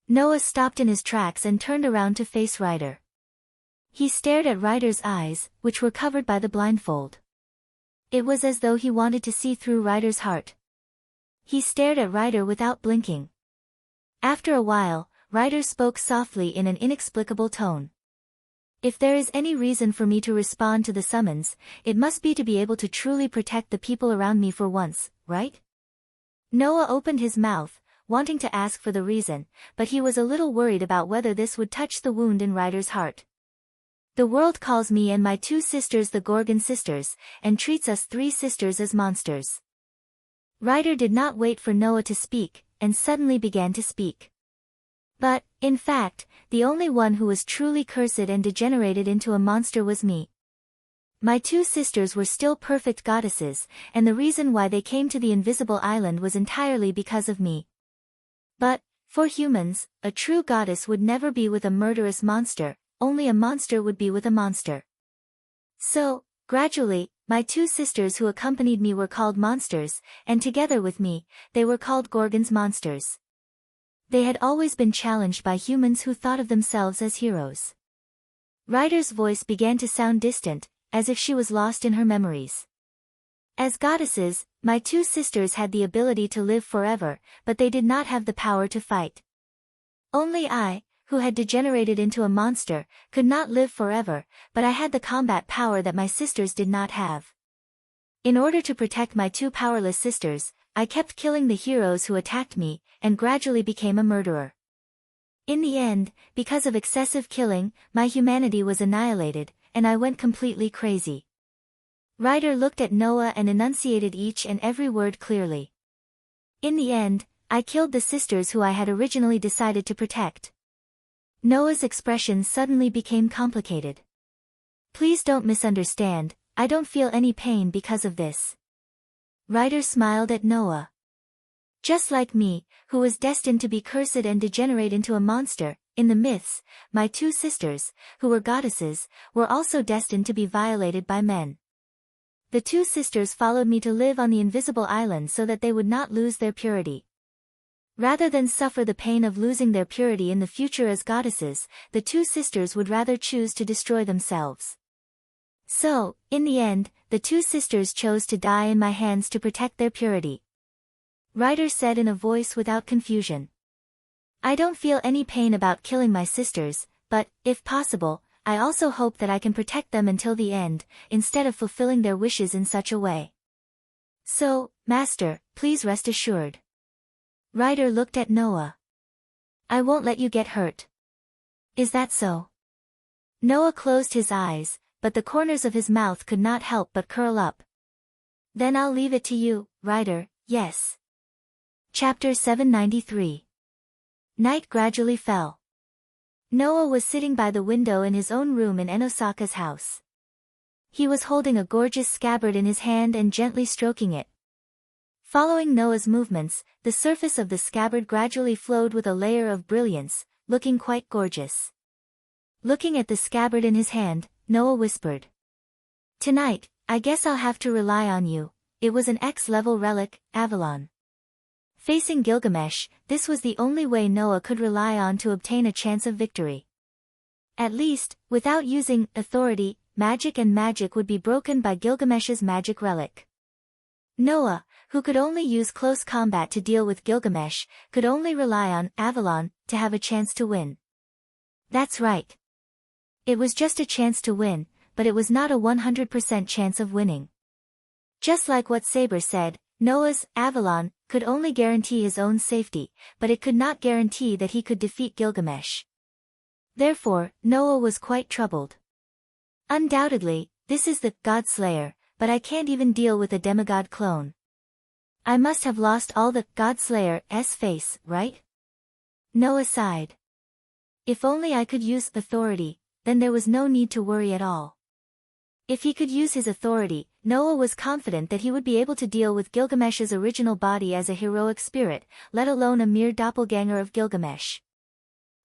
Noah stopped in his tracks and turned around to face Ryder. He stared at Ryder's eyes, which were covered by the blindfold. It was as though he wanted to see through Ryder's heart. He stared at Ryder without blinking. After a while, Ryder spoke softly in an inexplicable tone. If there is any reason for me to respond to the summons, it must be to be able to truly protect the people around me for once, right? Noah opened his mouth, wanting to ask for the reason, but he was a little worried about whether this would touch the wound in Ryder's heart. The world calls me and my two sisters the Gorgon sisters, and treats us three sisters as monsters. Ryder did not wait for Noah to speak, and suddenly began to speak. But, in fact, the only one who was truly cursed and degenerated into a monster was me. My two sisters were still perfect goddesses, and the reason why they came to the invisible island was entirely because of me. But, for humans, a true goddess would never be with a murderous monster, only a monster would be with a monster. So, gradually, my two sisters who accompanied me were called monsters, and together with me, they were called Gorgon's monsters. They had always been challenged by humans who thought of themselves as heroes. Ryder's voice began to sound distant, as if she was lost in her memories. As goddesses, my two sisters had the ability to live forever, but they did not have the power to fight. Only I, who had degenerated into a monster, could not live forever, but I had the combat power that my sisters did not have. In order to protect my two powerless sisters, I kept killing the heroes who attacked me, and gradually became a murderer. In the end, because of excessive killing, my humanity was annihilated, and I went completely crazy. Ryder looked at Noah and enunciated each and every word clearly. In the end, I killed the sisters who I had originally decided to protect. Noah's expression suddenly became complicated. Please don't misunderstand, I don't feel any pain because of this. Ryder smiled at Noah. Just like me, who was destined to be cursed and degenerate into a monster, in the myths, my two sisters, who were goddesses, were also destined to be violated by men. The two sisters followed me to live on the invisible island so that they would not lose their purity. Rather than suffer the pain of losing their purity in the future as goddesses, the two sisters would rather choose to destroy themselves. So, in the end, the two sisters chose to die in my hands to protect their purity. Ryder said in a voice without confusion. I don't feel any pain about killing my sisters, but, if possible, I also hope that I can protect them until the end, instead of fulfilling their wishes in such a way. So, Master, please rest assured. Ryder looked at Noah. I won't let you get hurt. Is that so? Noah closed his eyes, but the corners of his mouth could not help but curl up. Then I'll leave it to you, Ryder, yes. Chapter 793. Night gradually fell. Noah was sitting by the window in his own room in Enosaka's house. He was holding a gorgeous scabbard in his hand and gently stroking it. Following Noah's movements, the surface of the scabbard gradually flowed with a layer of brilliance, looking quite gorgeous. Looking at the scabbard in his hand, Noah whispered. Tonight, I guess I'll have to rely on you. It was an X-level relic, Avalon. Facing Gilgamesh, this was the only way Noah could rely on to obtain a chance of victory. At least, without using authority, magic would be broken by Gilgamesh's magic relic. Noah, who could only use close combat to deal with Gilgamesh, could only rely on Avalon to have a chance to win. That's right. It was just a chance to win, but it was not a 100% chance of winning. Just like what Saber said, Noah's Avalon could only guarantee his own safety, but it could not guarantee that he could defeat Gilgamesh. Therefore, Noah was quite troubled. Undoubtedly, this is the God Slayer, but I can't even deal with a demigod clone. I must have lost all the God Slayer's face, right? Noah sighed. If only I could use authority, then there was no need to worry at all. If he could use his authority, Noah was confident that he would be able to deal with Gilgamesh's original body as a heroic spirit, let alone a mere doppelganger of Gilgamesh.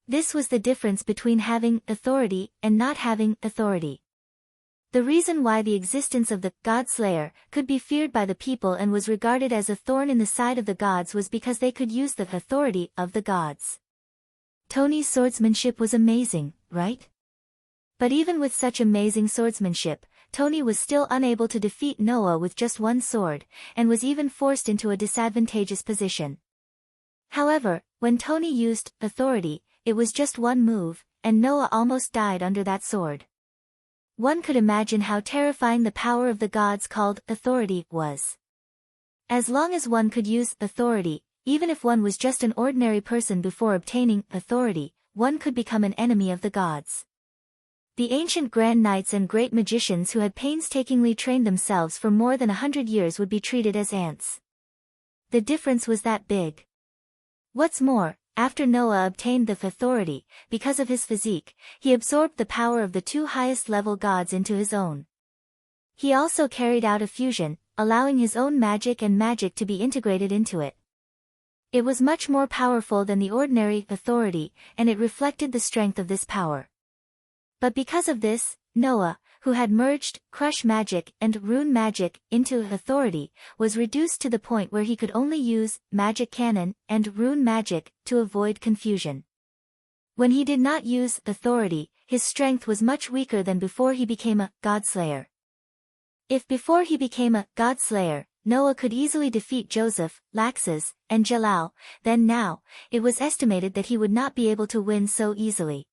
This was the difference between having authority and not having authority. The reason why the existence of the God Slayer could be feared by the people and was regarded as a thorn in the side of the gods was because they could use the authority of the gods. Tony's swordsmanship was amazing, right? But even with such amazing swordsmanship, Tony was still unable to defeat Noah with just one sword, and was even forced into a disadvantageous position. However, when Tony used authority, it was just one move, and Noah almost died under that sword. One could imagine how terrifying the power of the gods called authority was. As long as one could use authority, even if one was just an ordinary person before obtaining authority, one could become an enemy of the gods. The ancient grand knights and great magicians who had painstakingly trained themselves for more than 100 years would be treated as ants. The difference was that big. What's more, after Noah obtained the authority, because of his physique, he absorbed the power of the two highest-level gods into his own. He also carried out a fusion, allowing his own magic and magic to be integrated into it. It was much more powerful than the ordinary authority, and it reflected the strength of this power. But because of this, Noah, who had merged crush magic and rune magic into authority, was reduced to the point where he could only use magic cannon and rune magic to avoid confusion. When he did not use authority, his strength was much weaker than before he became a godslayer. If before he became a godslayer, Noah could easily defeat Joseph, Laxus, and Jalal, then now, it was estimated that he would not be able to win so easily.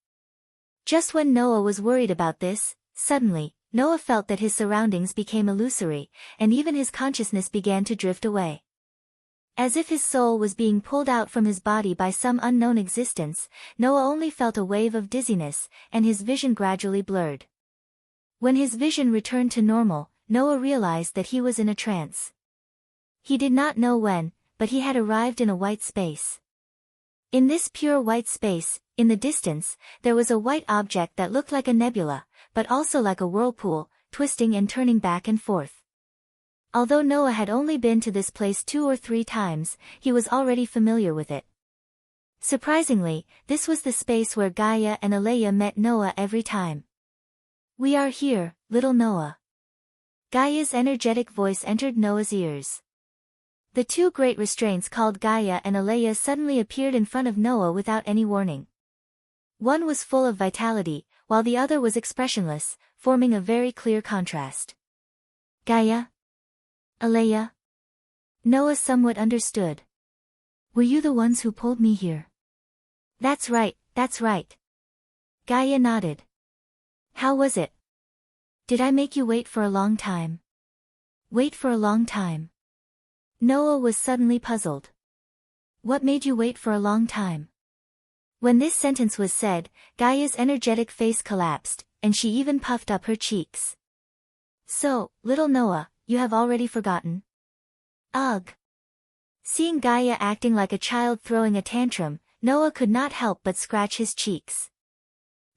Just when Noah was worried about this, suddenly, Noah felt that his surroundings became illusory, and even his consciousness began to drift away. As if his soul was being pulled out from his body by some unknown existence, Noah only felt a wave of dizziness, and his vision gradually blurred. When his vision returned to normal, Noah realized that he was in a trance. He did not know when, but he had arrived in a white space. In this pure white space, in the distance, there was a white object that looked like a nebula, but also like a whirlpool, twisting and turning back and forth. Although Noah had only been to this place 2 or 3 times, he was already familiar with it. Surprisingly, this was the space where Gaia and Aleya met Noah every time. "We are here, little Noah." Gaia's energetic voice entered Noah's ears. The two great restraints called Gaia and Aleya suddenly appeared in front of Noah without any warning. One was full of vitality, while the other was expressionless, forming a very clear contrast. "Gaia? Aleya?" Noah somewhat understood. "Were you the ones who pulled me here?" That's right, that's right." Gaia nodded. "How was it? Did I make you wait for a long time?" "Wait for a long time?" Noah was suddenly puzzled. "What made you wait for a long time?" When this sentence was said, Gaia's energetic face collapsed, and she even puffed up her cheeks. "So, little Noah, you have already forgotten?" "Ugh." Seeing Gaia acting like a child throwing a tantrum, Noah could not help but scratch his cheeks.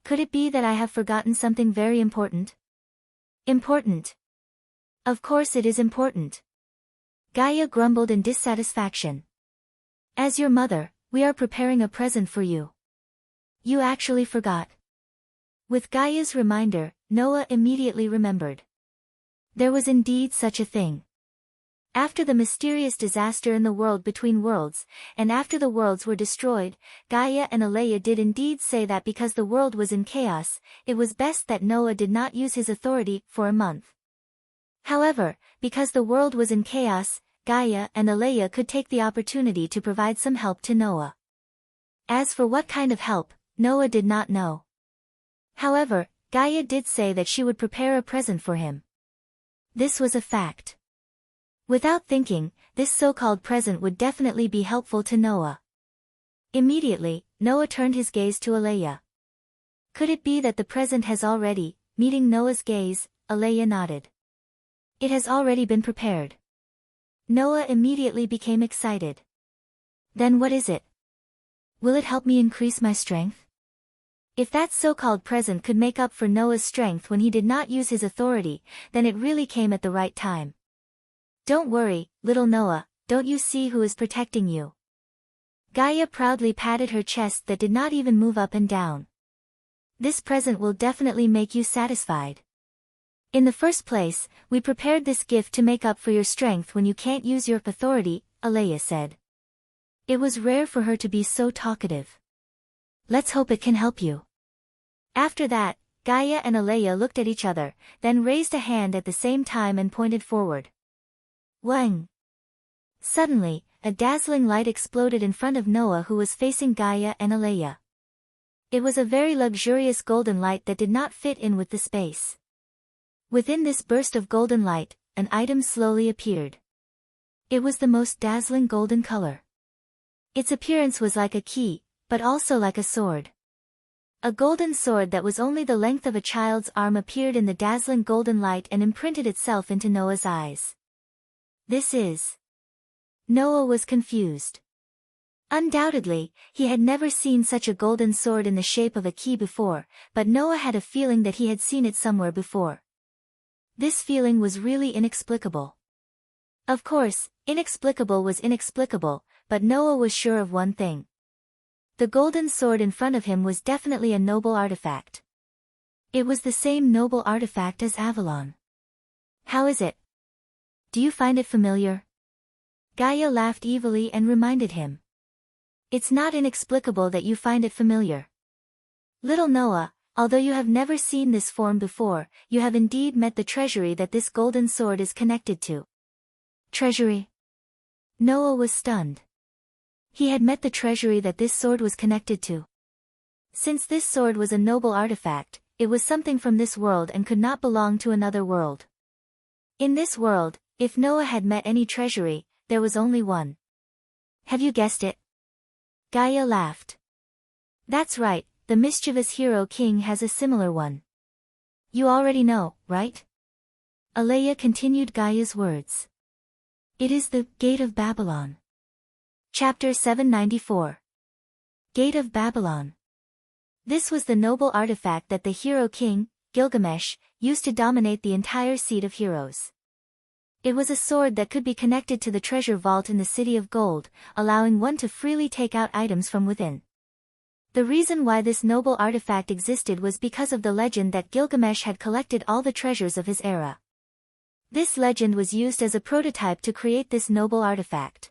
"Could it be that I have forgotten something very important?" "Important? Of course it is important." Gaia grumbled in dissatisfaction. "As your mother, we are preparing a present for you." "You actually forgot." With Gaia's reminder, Noah immediately remembered. There was indeed such a thing. After the mysterious disaster in the world between worlds, and after the worlds were destroyed, Gaia and Aleya did indeed say that because the world was in chaos, it was best that Noah did not use his authority for a month. However, because the world was in chaos, Gaia and Aleya could take the opportunity to provide some help to Noah. As for what kind of help, Noah did not know. However, Gaia did say that she would prepare a present for him. This was a fact. Without thinking, this so-called present would definitely be helpful to Noah. Immediately, Noah turned his gaze to Aleya. Could it be that the present has already, meeting Noah's gaze, Aleya nodded. It has already been prepared. Noah immediately became excited. Then what is it? Will it help me increase my strength? If that so-called present could make up for Noah's strength when he did not use his authority, then it really came at the right time. Don't worry, little Noah, don't you see who is protecting you? Gaia proudly patted her chest that did not even move up and down. This present will definitely make you satisfied. In the first place, we prepared this gift to make up for your strength when you can't use your authority, Aleya said. It was rare for her to be so talkative. Let's hope it can help you. After that, Gaia and Aleya looked at each other, then raised a hand at the same time and pointed forward. Wang! Suddenly, a dazzling light exploded in front of Noah, who was facing Gaia and Aleya. It was a very luxurious golden light that did not fit in with the space. Within this burst of golden light, an item slowly appeared. It was the most dazzling golden color. Its appearance was like a key, but also like a sword. A golden sword that was only the length of a child's arm appeared in the dazzling golden light and imprinted itself into Noah's eyes. This is... Noah was confused. Undoubtedly, he had never seen such a golden sword in the shape of a key before, but Noah had a feeling that he had seen it somewhere before. This feeling was really inexplicable. Of course, inexplicable was inexplicable, but Noah was sure of one thing. The golden sword in front of him was definitely a noble artifact. It was the same noble artifact as Avalon. How is it? Do you find it familiar? Gaia laughed evilly and reminded him. It's not inexplicable that you find it familiar. Little Noah, although you have never seen this form before, you have indeed met the treasury that this golden sword is connected to. Treasury? Noah was stunned. He had met the treasury that this sword was connected to. Since this sword was a noble artifact, it was something from this world and could not belong to another world. In this world, if Noah had met any treasury, there was only one. Have you guessed it? Gaia laughed. That's right, the mischievous hero king has a similar one. You already know, right? Alea continued Gaia's words. It is the Gate of Babylon. Chapter 794. Gate of Babylon. This was the noble artifact that the hero king, Gilgamesh, used to dominate the entire seat of heroes. It was a sword that could be connected to the treasure vault in the City of Gold, allowing one to freely take out items from within. The reason why this noble artifact existed was because of the legend that Gilgamesh had collected all the treasures of his era. This legend was used as a prototype to create this noble artifact.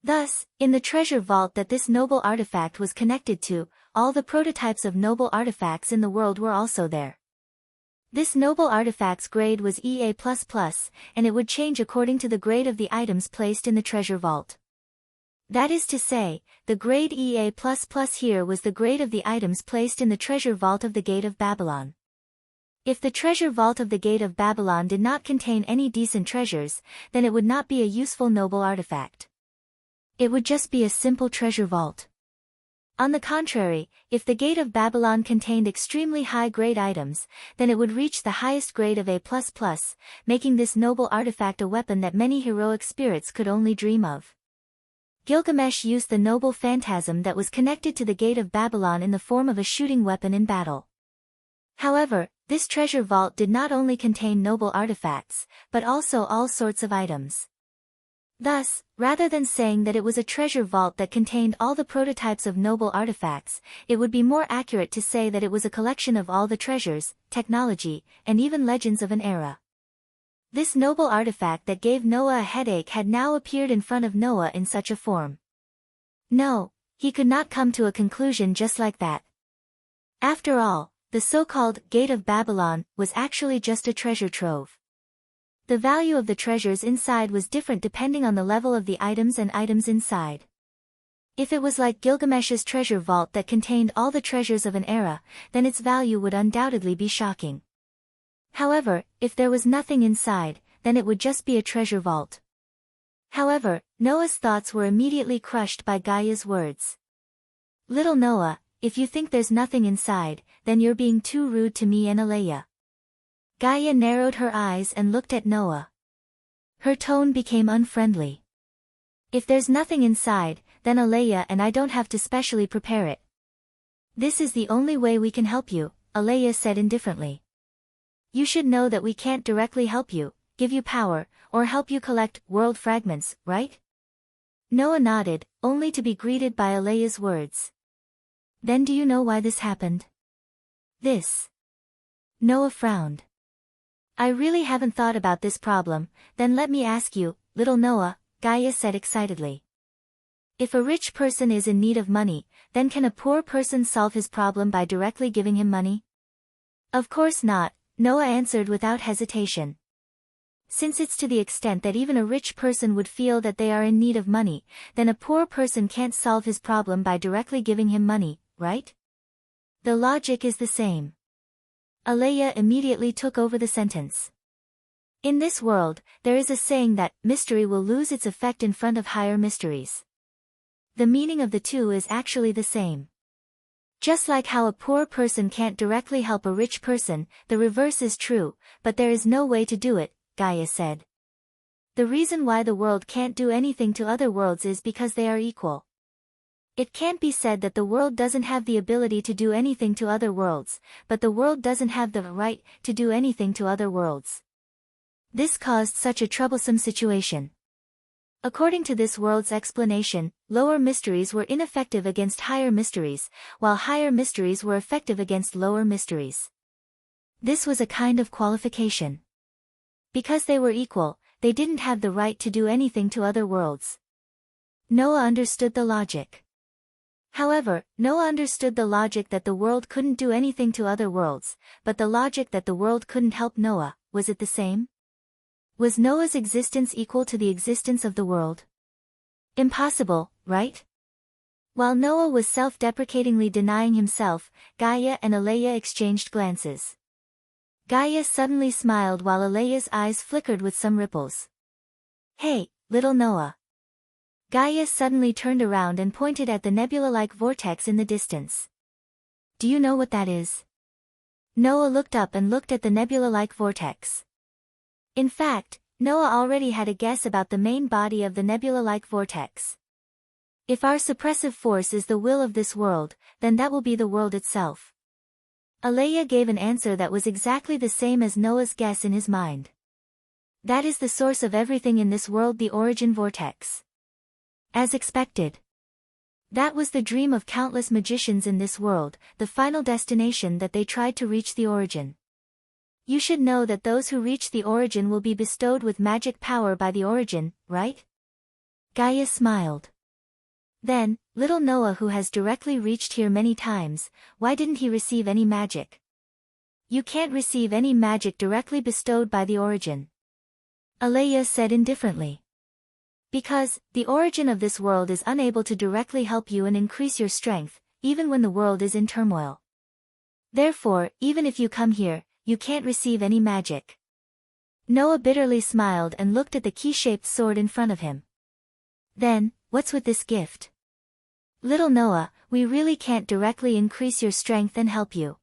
Thus, in the treasure vault that this noble artifact was connected to, all the prototypes of noble artifacts in the world were also there. This noble artifact's grade was EA++, and it would change according to the grade of the items placed in the treasure vault. That is to say, the grade EA++ here was the grade of the items placed in the treasure vault of the Gate of Babylon. If the treasure vault of the Gate of Babylon did not contain any decent treasures, then it would not be a useful noble artifact. It would just be a simple treasure vault. On the contrary, if the Gate of Babylon contained extremely high-grade items, then it would reach the highest grade of A++, making this noble artifact a weapon that many heroic spirits could only dream of. Gilgamesh used the noble phantasm that was connected to the Gate of Babylon in the form of a shooting weapon in battle. However, this treasure vault did not only contain noble artifacts, but also all sorts of items. Thus, rather than saying that it was a treasure vault that contained all the prototypes of noble artifacts, it would be more accurate to say that it was a collection of all the treasures, technology, and even legends of an era. This noble artifact that gave Noah a headache had now appeared in front of Noah in such a form. No, he could not come to a conclusion just like that. After all, the so-called Gate of Babylon was actually just a treasure trove. The value of the treasures inside was different depending on the level of the items and items inside. If it was like Gilgamesh's treasure vault that contained all the treasures of an era, then its value would undoubtedly be shocking. However, if there was nothing inside, then it would just be a treasure vault. However, Noah's thoughts were immediately crushed by Gaia's words. Little Noah, if you think there's nothing inside, then you're being too rude to me and Alea. Gaia narrowed her eyes and looked at Noah. Her tone became unfriendly. If there's nothing inside, then Alea and I don't have to specially prepare it. This is the only way we can help you, Alea said indifferently. You should know that we can't directly help you, give you power, or help you collect world fragments, right? Noah nodded, only to be greeted by Alea's words. Then do you know why this happened? This. Noah frowned. I really haven't thought about this problem, then let me ask you, little Noah, Gaia said excitedly. If a rich person is in need of money, then can a poor person solve his problem by directly giving him money? Of course not, Noah answered without hesitation. Since it's to the extent that even a rich person would feel that they are in need of money, then a poor person can't solve his problem by directly giving him money, right? The logic is the same. Alea immediately took over the sentence. In this world, there is a saying that mystery will lose its effect in front of higher mysteries. The meaning of the two is actually the same. Just like how a poor person can't directly help a rich person, the reverse is true, but there is no way to do it, Gaia said. The reason why the world can't do anything to other worlds is because they are equal. It can't be said that the world doesn't have the ability to do anything to other worlds, but the world doesn't have the right to do anything to other worlds. This caused such a troublesome situation. According to this world's explanation, lower mysteries were ineffective against higher mysteries, while higher mysteries were effective against lower mysteries. This was a kind of qualification. Because they were equal, they didn't have the right to do anything to other worlds. Noah understood the logic. However, Noah understood the logic that the world couldn't do anything to other worlds, but the logic that the world couldn't help Noah, was it the same? Was Noah's existence equal to the existence of the world? Impossible, right? While Noah was self-deprecatingly denying himself, Gaia and Aleya exchanged glances. Gaia suddenly smiled while Aleya's eyes flickered with some ripples. "Hey, little Noah." Gaia suddenly turned around and pointed at the nebula-like vortex in the distance. "Do you know what that is?" Noah looked up and looked at the nebula-like vortex. In fact, Noah already had a guess about the main body of the nebula-like vortex. If our suppressive force is the will of this world, then that will be the world itself. Aleya gave an answer that was exactly the same as Noah's guess in his mind. That is the source of everything in this world, the origin vortex. As expected. That was the dream of countless magicians in this world, the final destination that they tried to reach, the origin. You should know that those who reach the origin will be bestowed with magic power by the origin, right? Gaia smiled. Then, little Noah, who has directly reached here many times, why didn't he receive any magic? You can't receive any magic directly bestowed by the origin. Aleya said indifferently. Because, the origin of this world is unable to directly help you and increase your strength, even when the world is in turmoil. Therefore, even if you come here, you can't receive any magic. Noah bitterly smiled and looked at the key-shaped sword in front of him. Then, what's with this gift? Little Noah, we really can't directly increase your strength and help you.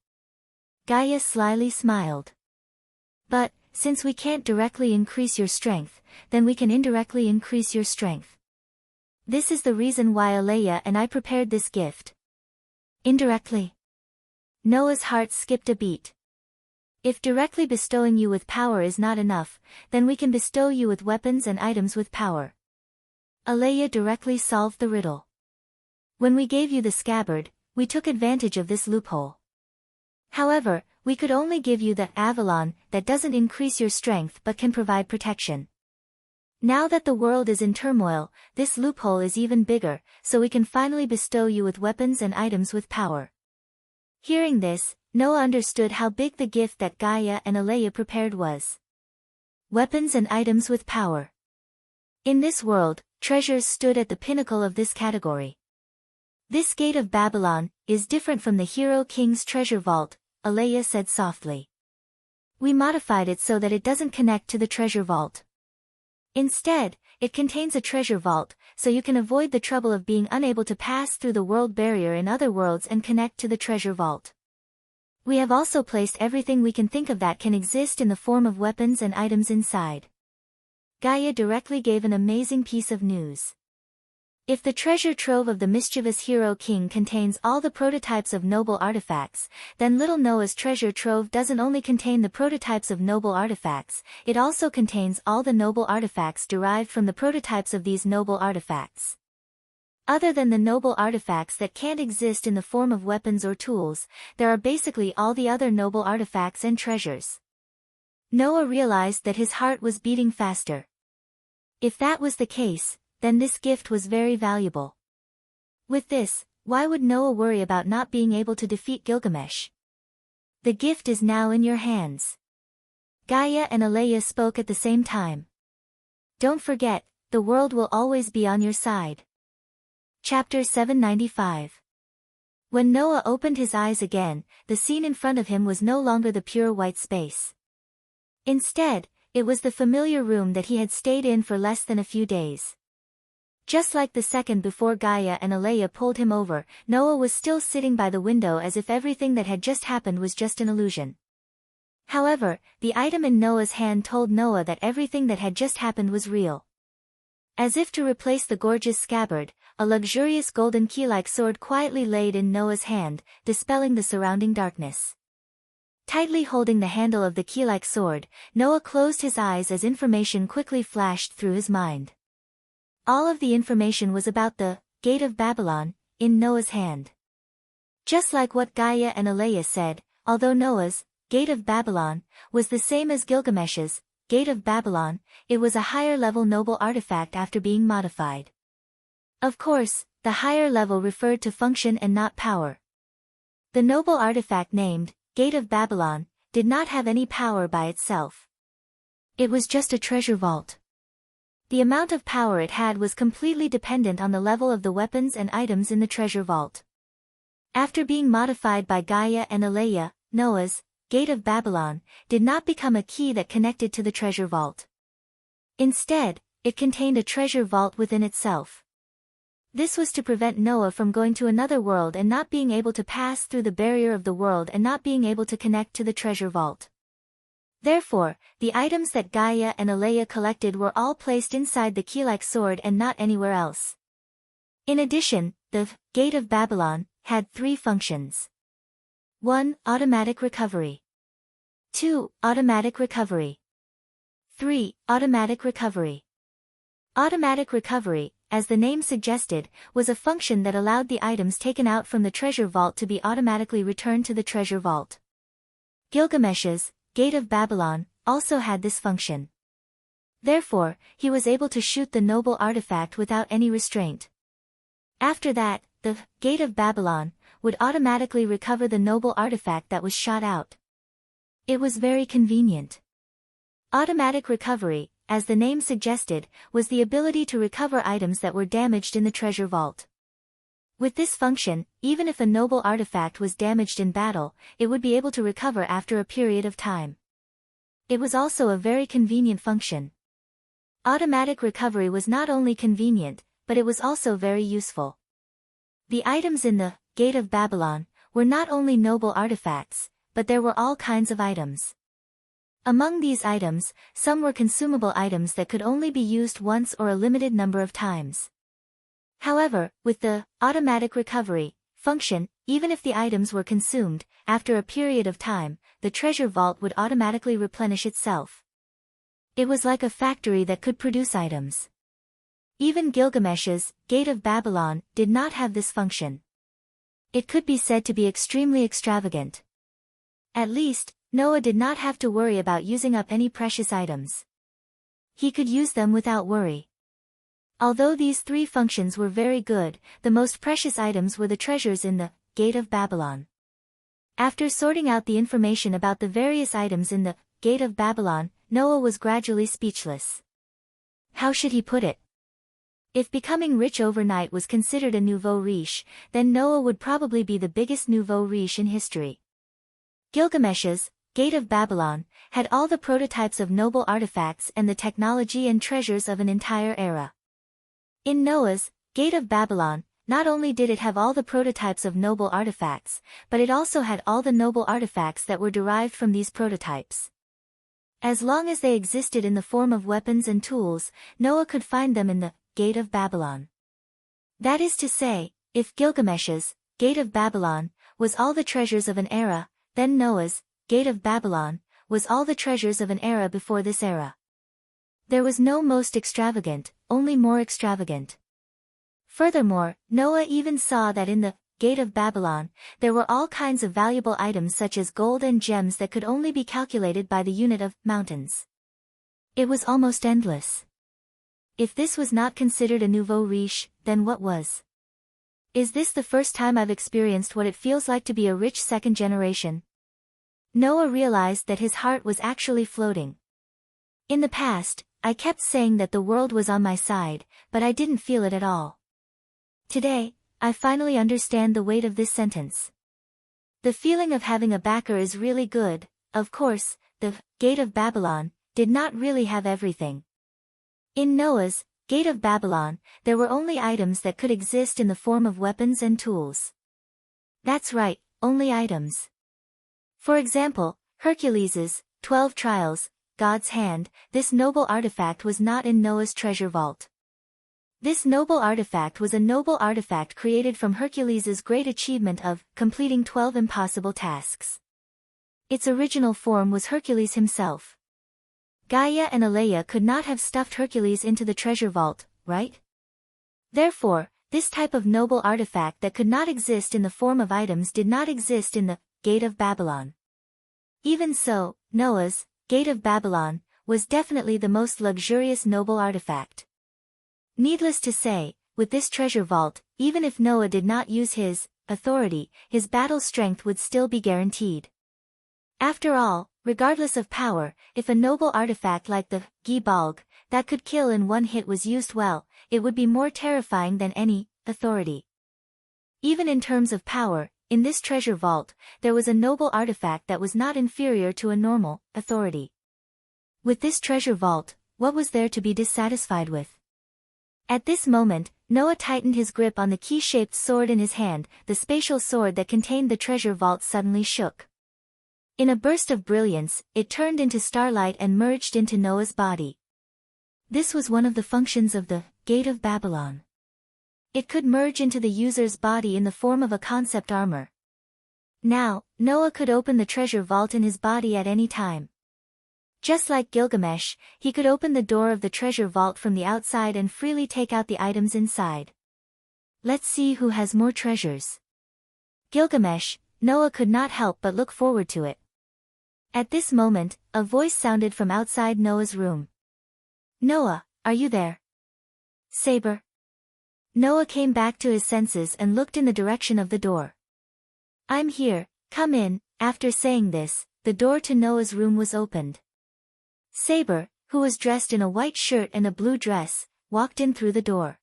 Gaia slyly smiled. But, since we can't directly increase your strength, then we can indirectly increase your strength. This is the reason why Aleya and I prepared this gift. Indirectly? Noah's heart skipped a beat. If directly bestowing you with power is not enough, then we can bestow you with weapons and items with power. Aleya directly solved the riddle. When we gave you the scabbard, we took advantage of this loophole. However, we could only give you the Avalon that doesn't increase your strength but can provide protection. Now that the world is in turmoil, this loophole is even bigger, so we can finally bestow you with weapons and items with power. Hearing this, Noah understood how big the gift that Gaia and Aleya prepared was. Weapons and items with power. In this world, treasures stood at the pinnacle of this category. This gate of Babylon is different from the Hero King's treasure vault, Aleya said softly. We modified it so that it doesn't connect to the treasure vault. Instead, it contains a treasure vault, so you can avoid the trouble of being unable to pass through the world barrier in other worlds and connect to the treasure vault. We have also placed everything we can think of that can exist in the form of weapons and items inside. Gaia directly gave an amazing piece of news. If the treasure trove of the mischievous Hero King contains all the prototypes of noble artifacts, then little Noah's treasure trove doesn't only contain the prototypes of noble artifacts, it also contains all the noble artifacts derived from the prototypes of these noble artifacts. Other than the noble artifacts that can't exist in the form of weapons or tools, there are basically all the other noble artifacts and treasures. Noah realized that his heart was beating faster. If that was the case, then this gift was very valuable. With this, why would Noah worry about not being able to defeat Gilgamesh? The gift is now in your hands. Gaia and Aleya spoke at the same time. Don't forget, the world will always be on your side. Chapter 795. When Noah opened his eyes again, the scene in front of him was no longer the pure white space. Instead, it was the familiar room that he had stayed in for less than a few days. Just like the second before Gaia and Alea pulled him over, Noah was still sitting by the window as if everything that had just happened was just an illusion. However, the item in Noah's hand told Noah that everything that had just happened was real. As if to replace the gorgeous scabbard, a luxurious golden key-like sword quietly laid in Noah's hand, dispelling the surrounding darkness. Tightly holding the handle of the key-like sword, Noah closed his eyes as information quickly flashed through his mind. All of the information was about the Gate of Babylon in Noah's hand. Just like what Gaia and Alea said, although Noah's Gate of Babylon was the same as Gilgamesh's Gate of Babylon, it was a higher-level noble artifact after being modified. Of course, the higher level referred to function and not power. The noble artifact named Gate of Babylon did not have any power by itself. It was just a treasure vault. The amount of power it had was completely dependent on the level of the weapons and items in the treasure vault. After being modified by Gaia and Alea, Noah's Gate of Babylon did not become a key that connected to the treasure vault. Instead, it contained a treasure vault within itself. This was to prevent Noah from going to another world and not being able to pass through the barrier of the world and not being able to connect to the treasure vault. Therefore, the items that Gaia and Alea collected were all placed inside the key-like sword and not anywhere else. In addition, the Gate of Babylon had 3 functions. 1. Automatic recovery. 2. Automatic recovery. 3. Automatic recovery. Automatic recovery, as the name suggested, was a function that allowed the items taken out from the treasure vault to be automatically returned to the treasure vault. Gilgamesh's Gate of Babylon also had this function. Therefore, he was able to shoot the noble artifact without any restraint. After that, the Gate of Babylon would automatically recover the noble artifact that was shot out. It was very convenient. Automatic recovery, as the name suggested, was the ability to recover items that were damaged in the treasure vault. With this function, even if a noble artifact was damaged in battle, it would be able to recover after a period of time. It was also a very convenient function. Automatic recovery was not only convenient, but it was also very useful. The items in the Gate of Babylon were not only noble artifacts, but there were all kinds of items. Among these items, some were consumable items that could only be used once or a limited number of times. However, with the automatic recovery function, even if the items were consumed, after a period of time, the treasure vault would automatically replenish itself. It was like a factory that could produce items. Even Gilgamesh's Gate of Babylon did not have this function. It could be said to be extremely extravagant. At least, Noah did not have to worry about using up any precious items. He could use them without worry. Although these 3 functions were very good, the most precious items were the treasures in the Gate of Babylon. After sorting out the information about the various items in the Gate of Babylon, Noah was gradually speechless. How should he put it? If becoming rich overnight was considered a nouveau riche, then Noah would probably be the biggest nouveau riche in history. Gilgamesh's Gate of Babylon had all the prototypes of noble artifacts and the technology and treasures of an entire era. In Noah's Gate of Babylon, not only did it have all the prototypes of noble artifacts, but it also had all the noble artifacts that were derived from these prototypes. As long as they existed in the form of weapons and tools, Noah could find them in the Gate of Babylon. That is to say, if Gilgamesh's Gate of Babylon was all the treasures of an era, then Noah's Gate of Babylon was all the treasures of an era before this era. There was no most extravagant, only more extravagant. Furthermore, Noah even saw that in the Gate of Babylon, there were all kinds of valuable items such as gold and gems that could only be calculated by the unit of mountains. It was almost endless. If this was not considered a nouveau riche, then what was? Is this the first time I've experienced what it feels like to be a rich second generation? Noah realized that his heart was actually floating. In the past, I kept saying that the world was on my side, but I didn't feel it at all. Today, I finally understand the weight of this sentence. The feeling of having a backer is really good. Of course, the Gate of Babylon did not really have everything. In Noah's Gate of Babylon, there were only items that could exist in the form of weapons and tools. That's right, only items. For example, Hercules's 12 trials, God's hand, this noble artifact was not in Noah's treasure vault. This noble artifact was a noble artifact created from Hercules's great achievement of completing 12 impossible tasks. Its original form was Hercules himself. Gaia and Aleia could not have stuffed Hercules into the treasure vault, right? Therefore, this type of noble artifact that could not exist in the form of items did not exist in the Gate of Babylon. Even so, Noah's Gate of Babylon was definitely the most luxurious noble artifact. Needless to say, with this treasure vault, even if Noah did not use his authority, his battle strength would still be guaranteed. After all, regardless of power, if a noble artifact like the Gibalg that could kill in one hit was used well, it would be more terrifying than any authority. Even in terms of power, in this treasure vault, there was a noble artifact that was not inferior to a normal authority. With this treasure vault, what was there to be dissatisfied with? At this moment, Noah tightened his grip on the key-shaped sword in his hand. The spatial sword that contained the treasure vault suddenly shook. In a burst of brilliance, it turned into starlight and merged into Noah's body. This was one of the functions of the Gate of Babylon. It could merge into the user's body in the form of a concept armor. Now, Noah could open the treasure vault in his body at any time. Just like Gilgamesh, he could open the door of the treasure vault from the outside and freely take out the items inside. Let's see who has more treasures. Gilgamesh. Noah could not help but look forward to it. At this moment, a voice sounded from outside Noah's room. Noah, are you there? Saber. Noah came back to his senses and looked in the direction of the door. I'm here, come in. After saying this, the door to Noah's room was opened. Saber, who was dressed in a white shirt and a blue dress, walked in through the door.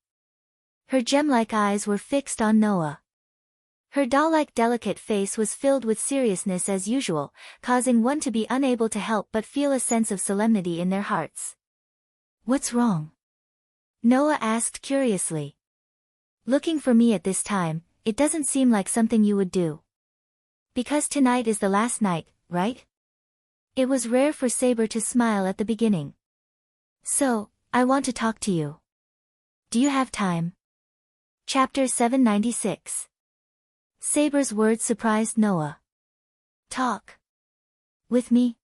Her gem-like eyes were fixed on Noah. Her doll-like delicate face was filled with seriousness as usual, causing one to be unable to help but feel a sense of solemnity in their hearts. What's wrong? Noah asked curiously. Looking for me at this time, it doesn't seem like something you would do. Because tonight is the last night, right? It was rare for Saber to smile at the beginning. So, I want to talk to you. Do you have time? Chapter 796. Saber's words surprised Noah. Talk. With me?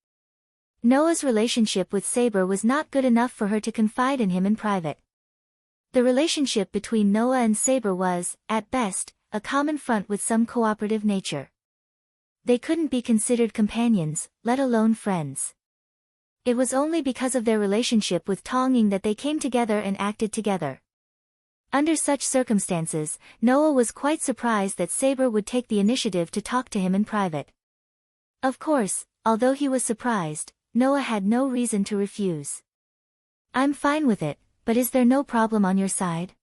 Noah's relationship with Saber was not good enough for her to confide in him in private. The relationship between Noah and Saber was, at best, a common front with some cooperative nature. They couldn't be considered companions, let alone friends. It was only because of their relationship with Tonging that they came together and acted together. Under such circumstances, Noah was quite surprised that Saber would take the initiative to talk to him in private. Of course, although he was surprised, Noah had no reason to refuse. I'm fine with it, but is there no problem on your side?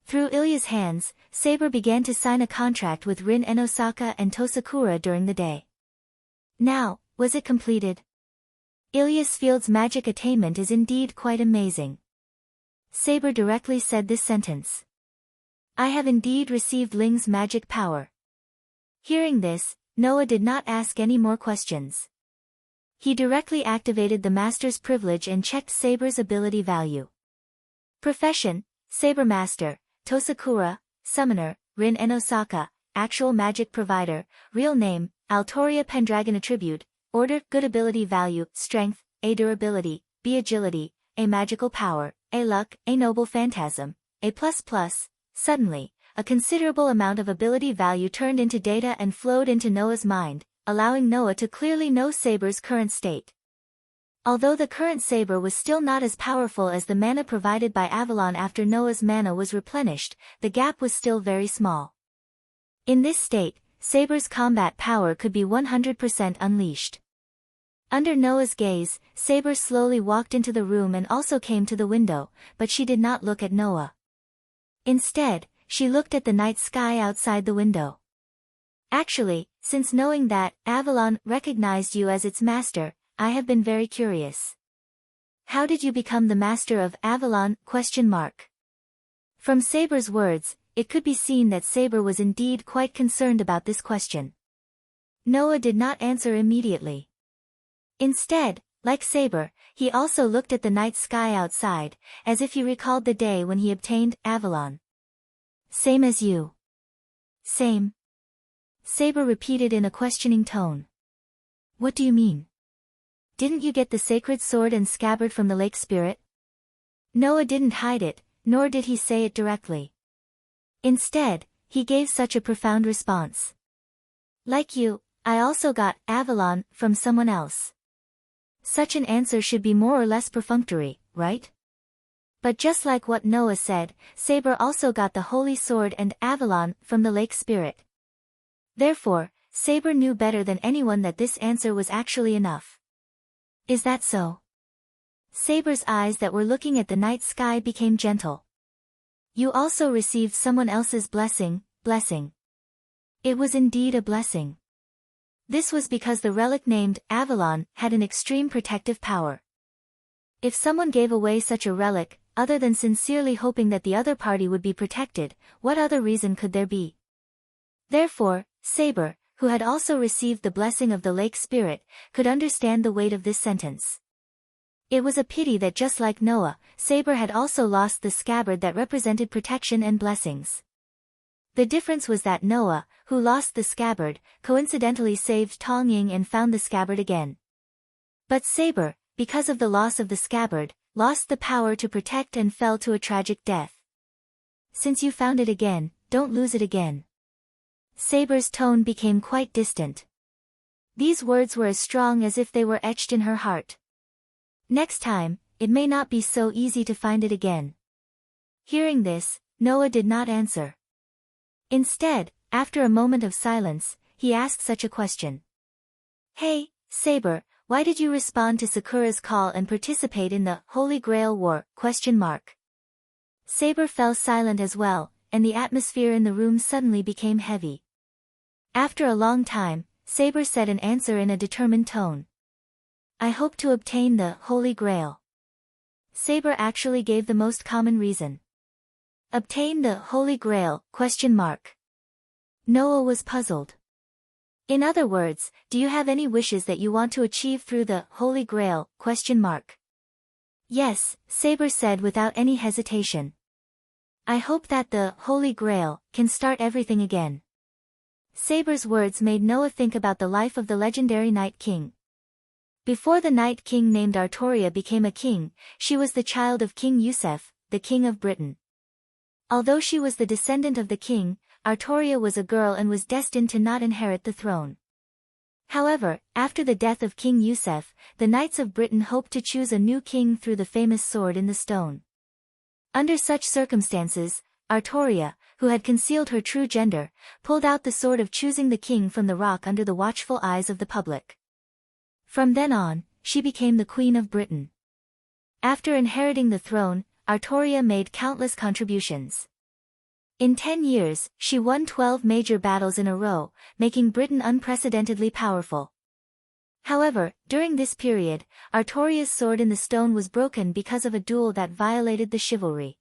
Through Ilya's hands, Saber began to sign a contract with Rin Enosaka and Tosakura during the day. Now, was it completed? Ilya's field's magic attainment is indeed quite amazing. Saber directly said this sentence. I have indeed received Ling's magic power. Hearing this, Noah did not ask any more questions. He directly activated the Master's privilege and checked Saber's ability value. Profession, Saber Master, Tosakura, Summoner, Rin Enosaka, Actual Magic Provider, Real Name, Altoria Pendragon Attribute, Order, Good Ability Value, Strength, A Durability, B Agility, A Magical Power, A Luck, A Noble Phantasm, A++. Suddenly, a considerable amount of ability value turned into data and flowed into Noah's mind, allowing Noah to clearly know Saber's current state. Although the current Saber was still not as powerful as the mana provided by Avalon after Noah's mana was replenished, the gap was still very small. In this state, Saber's combat power could be 100% unleashed. Under Noah's gaze, Saber slowly walked into the room and also came to the window, but she did not look at Noah. Instead, she looked at the night sky outside the window. Actually, since knowing that Avalon recognized you as its master, I have been very curious. How did you become the master of Avalon? From Saber's words, it could be seen that Saber was indeed quite concerned about this question. Noah did not answer immediately. Instead, like Saber, he also looked at the night sky outside, as if he recalled the day when he obtained Avalon. Same as you. Same. Saber repeated in a questioning tone. What do you mean? Didn't you get the sacred sword and scabbard from the lake spirit? Noah didn't hide it, nor did he say it directly. Instead, he gave such a profound response. Like you, I also got Avalon from someone else. Such an answer should be more or less perfunctory, right? But just like what Noah said, Saber also got the holy sword and Avalon from the lake spirit. Therefore, Saber knew better than anyone that this answer was actually enough. Is that so? Saber's eyes that were looking at the night sky became gentle. You also received someone else's blessing. It was indeed a blessing. This was because the relic named Avalon had an extreme protective power. If someone gave away such a relic, other than sincerely hoping that the other party would be protected, what other reason could there be? Therefore, Saber, who had also received the blessing of the lake spirit, could understand the weight of this sentence. It was a pity that just like Noah, Saber had also lost the scabbard that represented protection and blessings. The difference was that Noah, who lost the scabbard, coincidentally saved Tong Ying and found the scabbard again. But Saber, because of the loss of the scabbard, lost the power to protect and fell to a tragic death. Since you found it again, don't lose it again. Saber's tone became quite distant. These words were as strong as if they were etched in her heart. Next time, it may not be so easy to find it again. Hearing this, Noah did not answer. Instead, after a moment of silence, he asked such a question. Hey, Saber, why did you respond to Sakura's call and participate in the Holy Grail War? Saber fell silent as well, and the atmosphere in the room suddenly became heavy. After a long time, Saber said an answer in a determined tone. I hope to obtain the Holy Grail. Saber actually gave the most common reason. Obtain the Holy Grail? Noah was puzzled. In other words, do you have any wishes that you want to achieve through the Holy Grail? Yes, Saber said without any hesitation. I hope that the Holy Grail can start everything again. Saber's words made Noah think about the life of the legendary Night King. Before the Night King named Artoria became a king, she was the child of King Yusef, the king of Britain. Although she was the descendant of the king, Artoria was a girl and was destined to not inherit the throne. However, after the death of King Yusef, the knights of Britain hoped to choose a new king through the famous sword in the stone. Under such circumstances, Artoria, who had concealed her true gender, pulled out the sword of choosing the king from the rock under the watchful eyes of the public. From then on, she became the Queen of Britain. After inheriting the throne, Artoria made countless contributions. In 10 years, she won 12 major battles in a row, making Britain unprecedentedly powerful. However, during this period, Artoria's sword in the stone was broken because of a duel that violated the chivalry.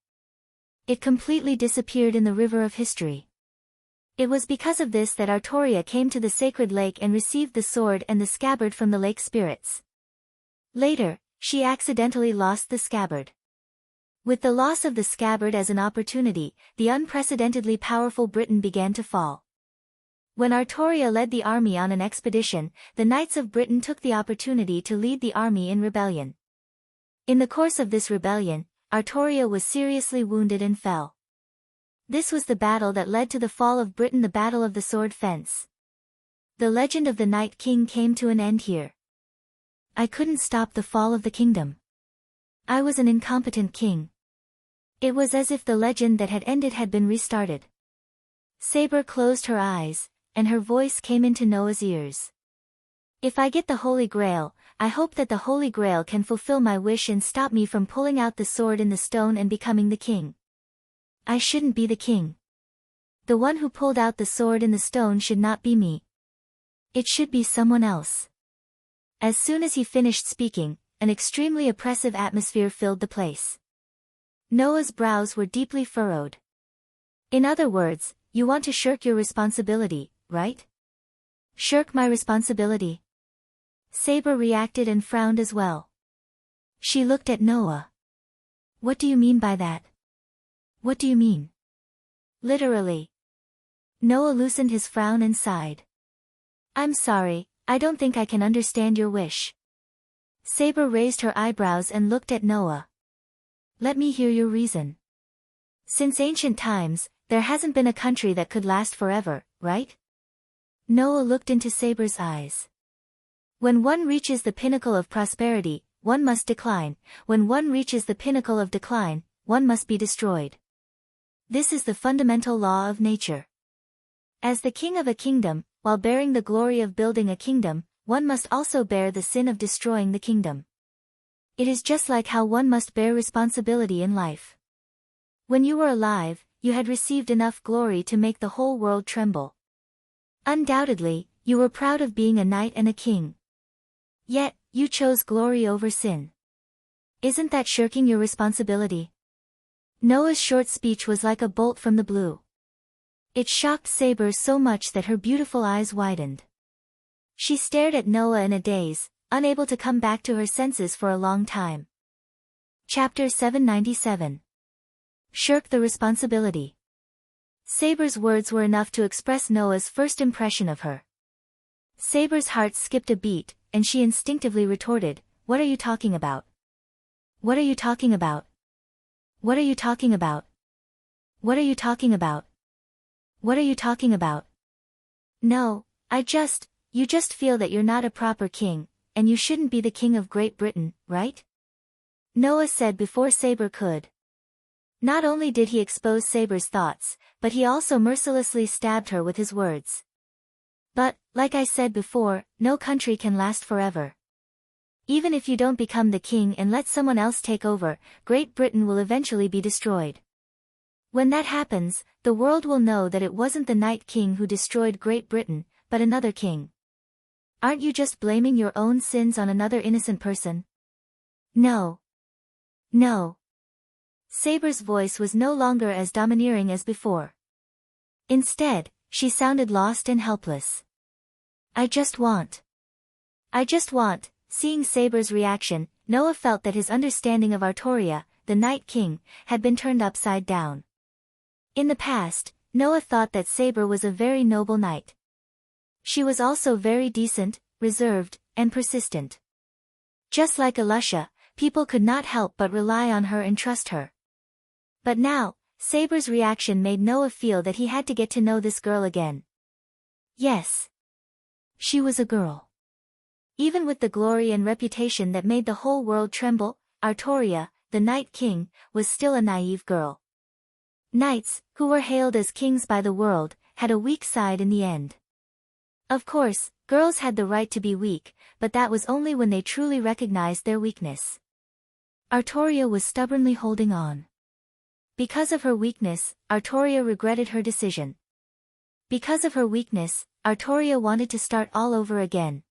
It completely disappeared in the river of history. It was because of this that Artoria came to the sacred lake and received the sword and the scabbard from the lake spirits. Later, she accidentally lost the scabbard. With the loss of the scabbard as an opportunity, the unprecedentedly powerful Britain began to fall. When Artoria led the army on an expedition, the Knights of Britain took the opportunity to lead the army in rebellion. In the course of this rebellion, Artoria was seriously wounded and fell. This was the battle that led to the fall of Britain, the Battle of the Sword Fence. The legend of the Night King came to an end here. I couldn't stop the fall of the kingdom. I was an incompetent king. It was as if the legend that had ended had been restarted. Saber closed her eyes, and her voice came into Noah's ears. If I get the Holy Grail, I hope that the Holy Grail can fulfill my wish and stop me from pulling out the sword in the stone and becoming the king. I shouldn't be the king. The one who pulled out the sword in the stone should not be me. It should be someone else. As soon as he finished speaking, an extremely oppressive atmosphere filled the place. Noah's brows were deeply furrowed. In other words, you want to shirk your responsibility, right? Shirk my responsibility? Saber reacted and frowned as well. She looked at Noah. What do you mean by that? What do you mean? Literally. Noah loosened his frown and sighed. I'm sorry, I don't think I can understand your wish. Saber raised her eyebrows and looked at Noah. Let me hear your reason. Since ancient times, there hasn't been a country that could last forever, right? Noah looked into Saber's eyes. When one reaches the pinnacle of prosperity, one must decline. When one reaches the pinnacle of decline, one must be destroyed. This is the fundamental law of nature. As the king of a kingdom, while bearing the glory of building a kingdom, one must also bear the sin of destroying the kingdom. It is just like how one must bear responsibility in life. When you were alive, you had received enough glory to make the whole world tremble. Undoubtedly, you were proud of being a knight and a king. Yet, you chose glory over sin. Isn't that shirking your responsibility? Noah's short speech was like a bolt from the blue. It shocked Saber so much that her beautiful eyes widened. She stared at Noah in a daze, unable to come back to her senses for a long time. Chapter 797. Shirk the responsibility. Saber's words were enough to express Noah's first impression of her. Saber's heart skipped a beat, and she instinctively retorted, "What are you talking about? What are you talking about? What are you talking about? What are you talking about? What are you talking about? No, you just feel that you're not a proper king, and you shouldn't be the king of Great Britain, right?" Noah said before Saber could. Not only did he expose Saber's thoughts, but he also mercilessly stabbed her with his words. But, like I said before, no country can last forever. Even if you don't become the king and let someone else take over, Great Britain will eventually be destroyed. When that happens, the world will know that it wasn't the Night King who destroyed Great Britain, but another king. Aren't you just blaming your own sins on another innocent person? No. No. Saber's voice was no longer as domineering as before. Instead, she sounded lost and helpless. I just want. Seeing Saber's reaction, Noah felt that his understanding of Artoria, the Night King, had been turned upside down. In the past, Noah thought that Saber was a very noble knight. She was also very decent, reserved, and persistent. Just like Alusha, people could not help but rely on her and trust her. But now, Saber's reaction made Noah feel that he had to get to know this girl again. Yes. She was a girl. Even with the glory and reputation that made the whole world tremble, Artoria, the Night King, was still a naive girl. Knights, who were hailed as kings by the world, had a weak side in the end. Of course, girls had the right to be weak, but that was only when they truly recognized their weakness. Artoria was stubbornly holding on. Because of her weakness, Artoria regretted her decision. Because of her weakness, Artoria wanted to start all over again.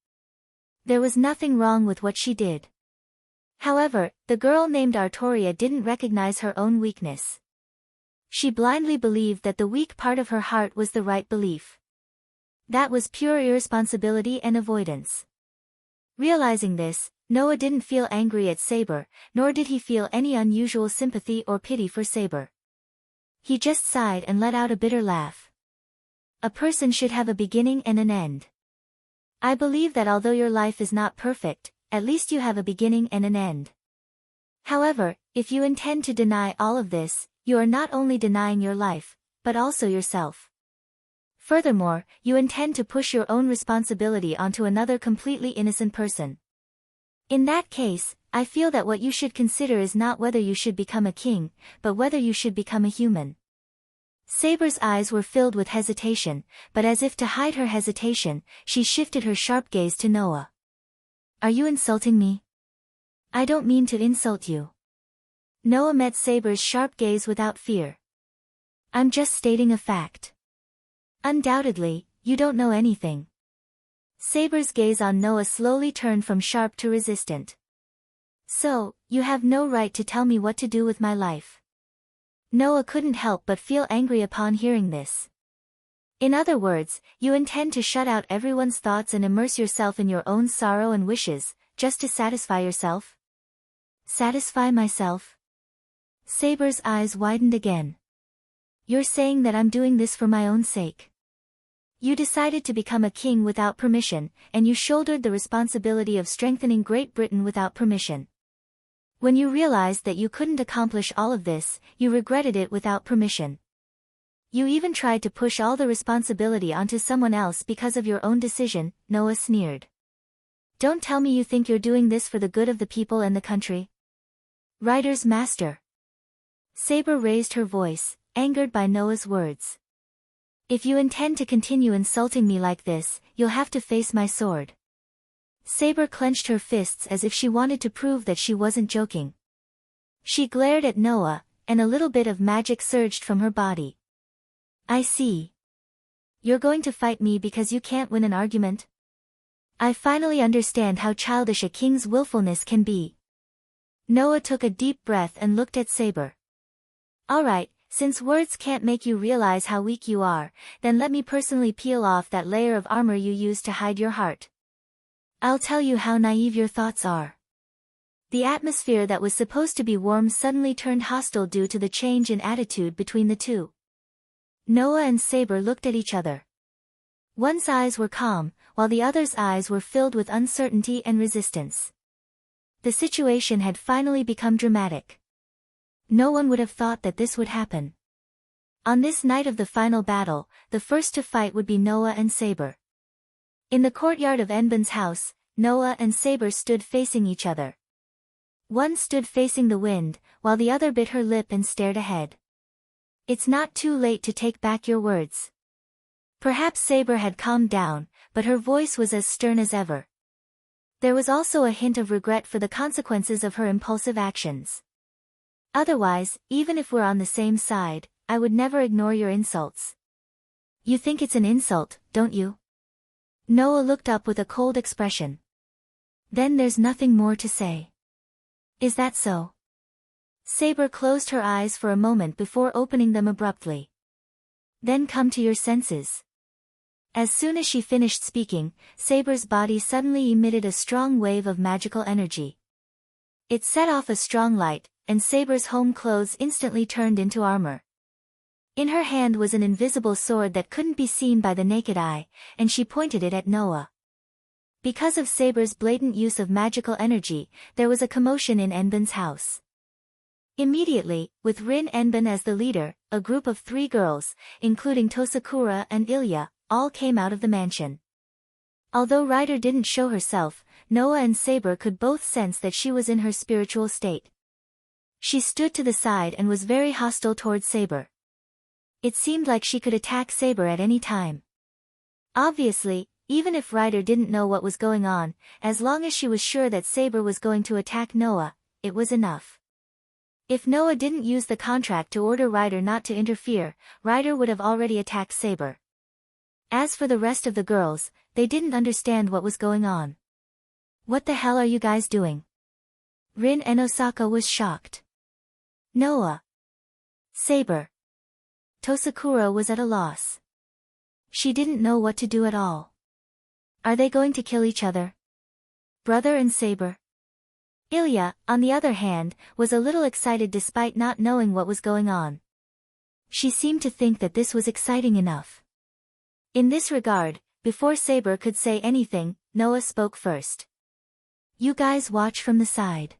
There was nothing wrong with what she did. However, the girl named Artoria didn't recognize her own weakness. She blindly believed that the weak part of her heart was the right belief. That was pure irresponsibility and avoidance. Realizing this, Noah didn't feel angry at Saber, nor did he feel any unusual sympathy or pity for Saber. He just sighed and let out a bitter laugh. A person should have a beginning and an end. I believe that although your life is not perfect, at least you have a beginning and an end. However, if you intend to deny all of this, you are not only denying your life, but also yourself. Furthermore, you intend to push your own responsibility onto another completely innocent person. In that case, I feel that what you should consider is not whether you should become a king, but whether you should become a human. Saber's eyes were filled with hesitation, but as if to hide her hesitation, she shifted her sharp gaze to Noah. Are you insulting me? I don't mean to insult you. Noah met Saber's sharp gaze without fear. I'm just stating a fact. Undoubtedly, you don't know anything. Saber's gaze on Noah slowly turned from sharp to resistant. So, you have no right to tell me what to do with my life. Noah couldn't help but feel angry upon hearing this. In other words, you intend to shut out everyone's thoughts and immerse yourself in your own sorrow and wishes, just to satisfy yourself? Satisfy myself? Saber's eyes widened again. You're saying that I'm doing this for my own sake. You decided to become a king without permission, and you shouldered the responsibility of strengthening Great Britain without permission. When you realized that you couldn't accomplish all of this, you regretted it without permission. You even tried to push all the responsibility onto someone else because of your own decision, Noah sneered. Don't tell me you think you're doing this for the good of the people and the country. Writer's master. Saber raised her voice, angered by Noah's words. If you intend to continue insulting me like this, you'll have to face my sword. Saber clenched her fists as if she wanted to prove that she wasn't joking. She glared at Noah, and a little bit of magic surged from her body. I see. You're going to fight me because you can't win an argument? I finally understand how childish a king's willfulness can be. Noah took a deep breath and looked at Saber. Alright, since words can't make you realize how weak you are, then let me personally peel off that layer of armor you used to hide your heart. I'll tell you how naive your thoughts are. The atmosphere that was supposed to be warm suddenly turned hostile due to the change in attitude between the two. Noah and Saber looked at each other. One's eyes were calm, while the other's eyes were filled with uncertainty and resistance. The situation had finally become dramatic. No one would have thought that this would happen. On this night of the final battle, the first to fight would be Noah and Saber. In the courtyard of Enban's house, Noah and Saber stood facing each other. One stood facing the wind, while the other bit her lip and stared ahead. It's not too late to take back your words. Perhaps Saber had calmed down, but her voice was as stern as ever. There was also a hint of regret for the consequences of her impulsive actions. Otherwise, even if we're on the same side, I would never ignore your insults. You think it's an insult, don't you? Noah looked up with a cold expression. Then there's nothing more to say. Is that so? Saber closed her eyes for a moment before opening them abruptly. Then come to your senses. As soon as she finished speaking, Saber's body suddenly emitted a strong wave of magical energy. It set off a strong light, and Saber's home clothes instantly turned into armor. In her hand was an invisible sword that couldn't be seen by the naked eye, and she pointed it at Noah. Because of Saber's blatant use of magical energy, there was a commotion in Enban's house. Immediately, with Rin Enban as the leader, a group of 3 girls, including Tosakura and Ilya, all came out of the mansion. Although Ryder didn't show herself, Noah and Saber could both sense that she was in her spiritual state. She stood to the side and was very hostile towards Saber. It seemed like she could attack Saber at any time. Obviously, even if Ryder didn't know what was going on, as long as she was sure that Saber was going to attack Noah, it was enough. If Noah didn't use the contract to order Ryder not to interfere, Ryder would have already attacked Saber. As for the rest of the girls, they didn't understand what was going on. What the hell are you guys doing? Rin and Osaka was shocked. Noah. Saber. Tosakura was at a loss. She didn't know what to do at all. Are they going to kill each other? Brother and Saber? Ilya, on the other hand, was a little excited despite not knowing what was going on. She seemed to think that this was exciting enough. In this regard, before Saber could say anything, Noah spoke first. You guys watch from the side.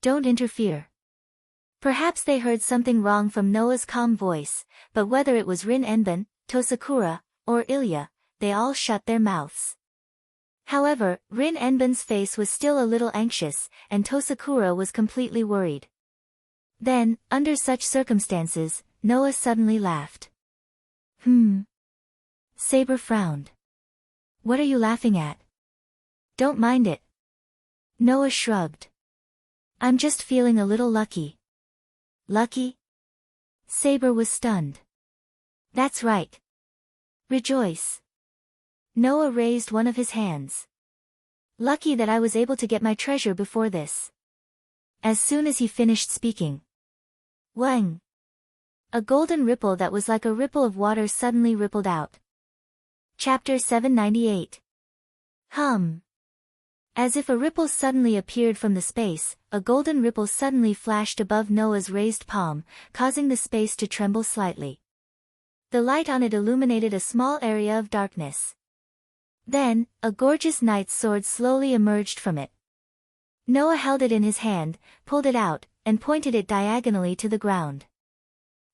Don't interfere. Perhaps they heard something wrong from Noah's calm voice, but whether it was Rin Enban, Tosakura, or Ilya, they all shut their mouths. However, Rin Enban's face was still a little anxious, and Tosakura was completely worried. Then, under such circumstances, Noah suddenly laughed. Saber frowned. What are you laughing at? Don't mind it. Noah shrugged. I'm just feeling a little lucky. Lucky? Saber was stunned. That's right. Rejoice. Noah raised one of his hands. Lucky that I was able to get my treasure before this. As soon as he finished speaking, Wang! A golden ripple that was like a ripple of water suddenly rippled out. Chapter 798. As if a ripple suddenly appeared from the space, a golden ripple suddenly flashed above Noah's raised palm, causing the space to tremble slightly. The light on it illuminated a small area of darkness. Then, a gorgeous knight's sword slowly emerged from it. Noah held it in his hand, pulled it out, and pointed it diagonally to the ground.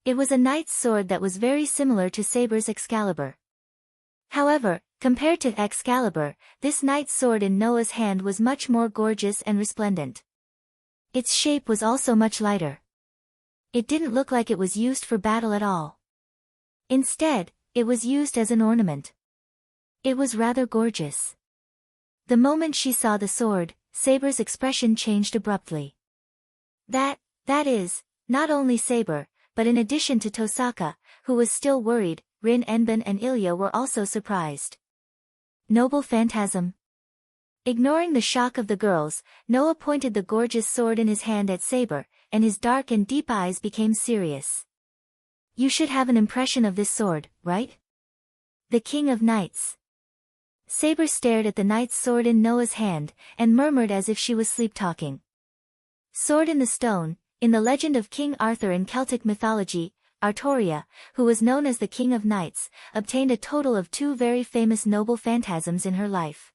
It was a knight's sword that was very similar to Saber's Excalibur. However, compared to Excalibur, this knight's sword in Noah's hand was much more gorgeous and resplendent. Its shape was also much lighter. It didn't look like it was used for battle at all. Instead, it was used as an ornament. It was rather gorgeous. The moment she saw the sword, Saber's expression changed abruptly. That is, not only Saber, but in addition to Tosaka, who was still worried, Rin Enban and Ilya were also surprised. Noble phantasm. Ignoring the shock of the girls, Noah pointed the gorgeous sword in his hand at Saber, and his dark and deep eyes became serious. You should have an impression of this sword, right? The King of Knights. Saber stared at the knight's sword in Noah's hand, and murmured as if she was sleep-talking. Sword in the stone. In the legend of King Arthur in Celtic mythology, Artoria, who was known as the King of Knights, obtained a total of 2 very famous noble phantasms in her life.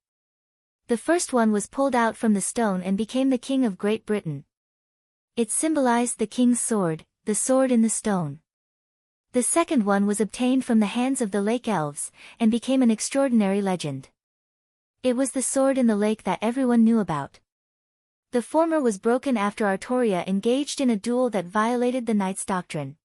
The first one was pulled out from the stone and became the King of Great Britain. It symbolized the king's sword, the sword in the stone. The second one was obtained from the hands of the lake elves, and became an extraordinary legend. It was the sword in the lake that everyone knew about. The former was broken after Artoria engaged in a duel that violated the knight's doctrine.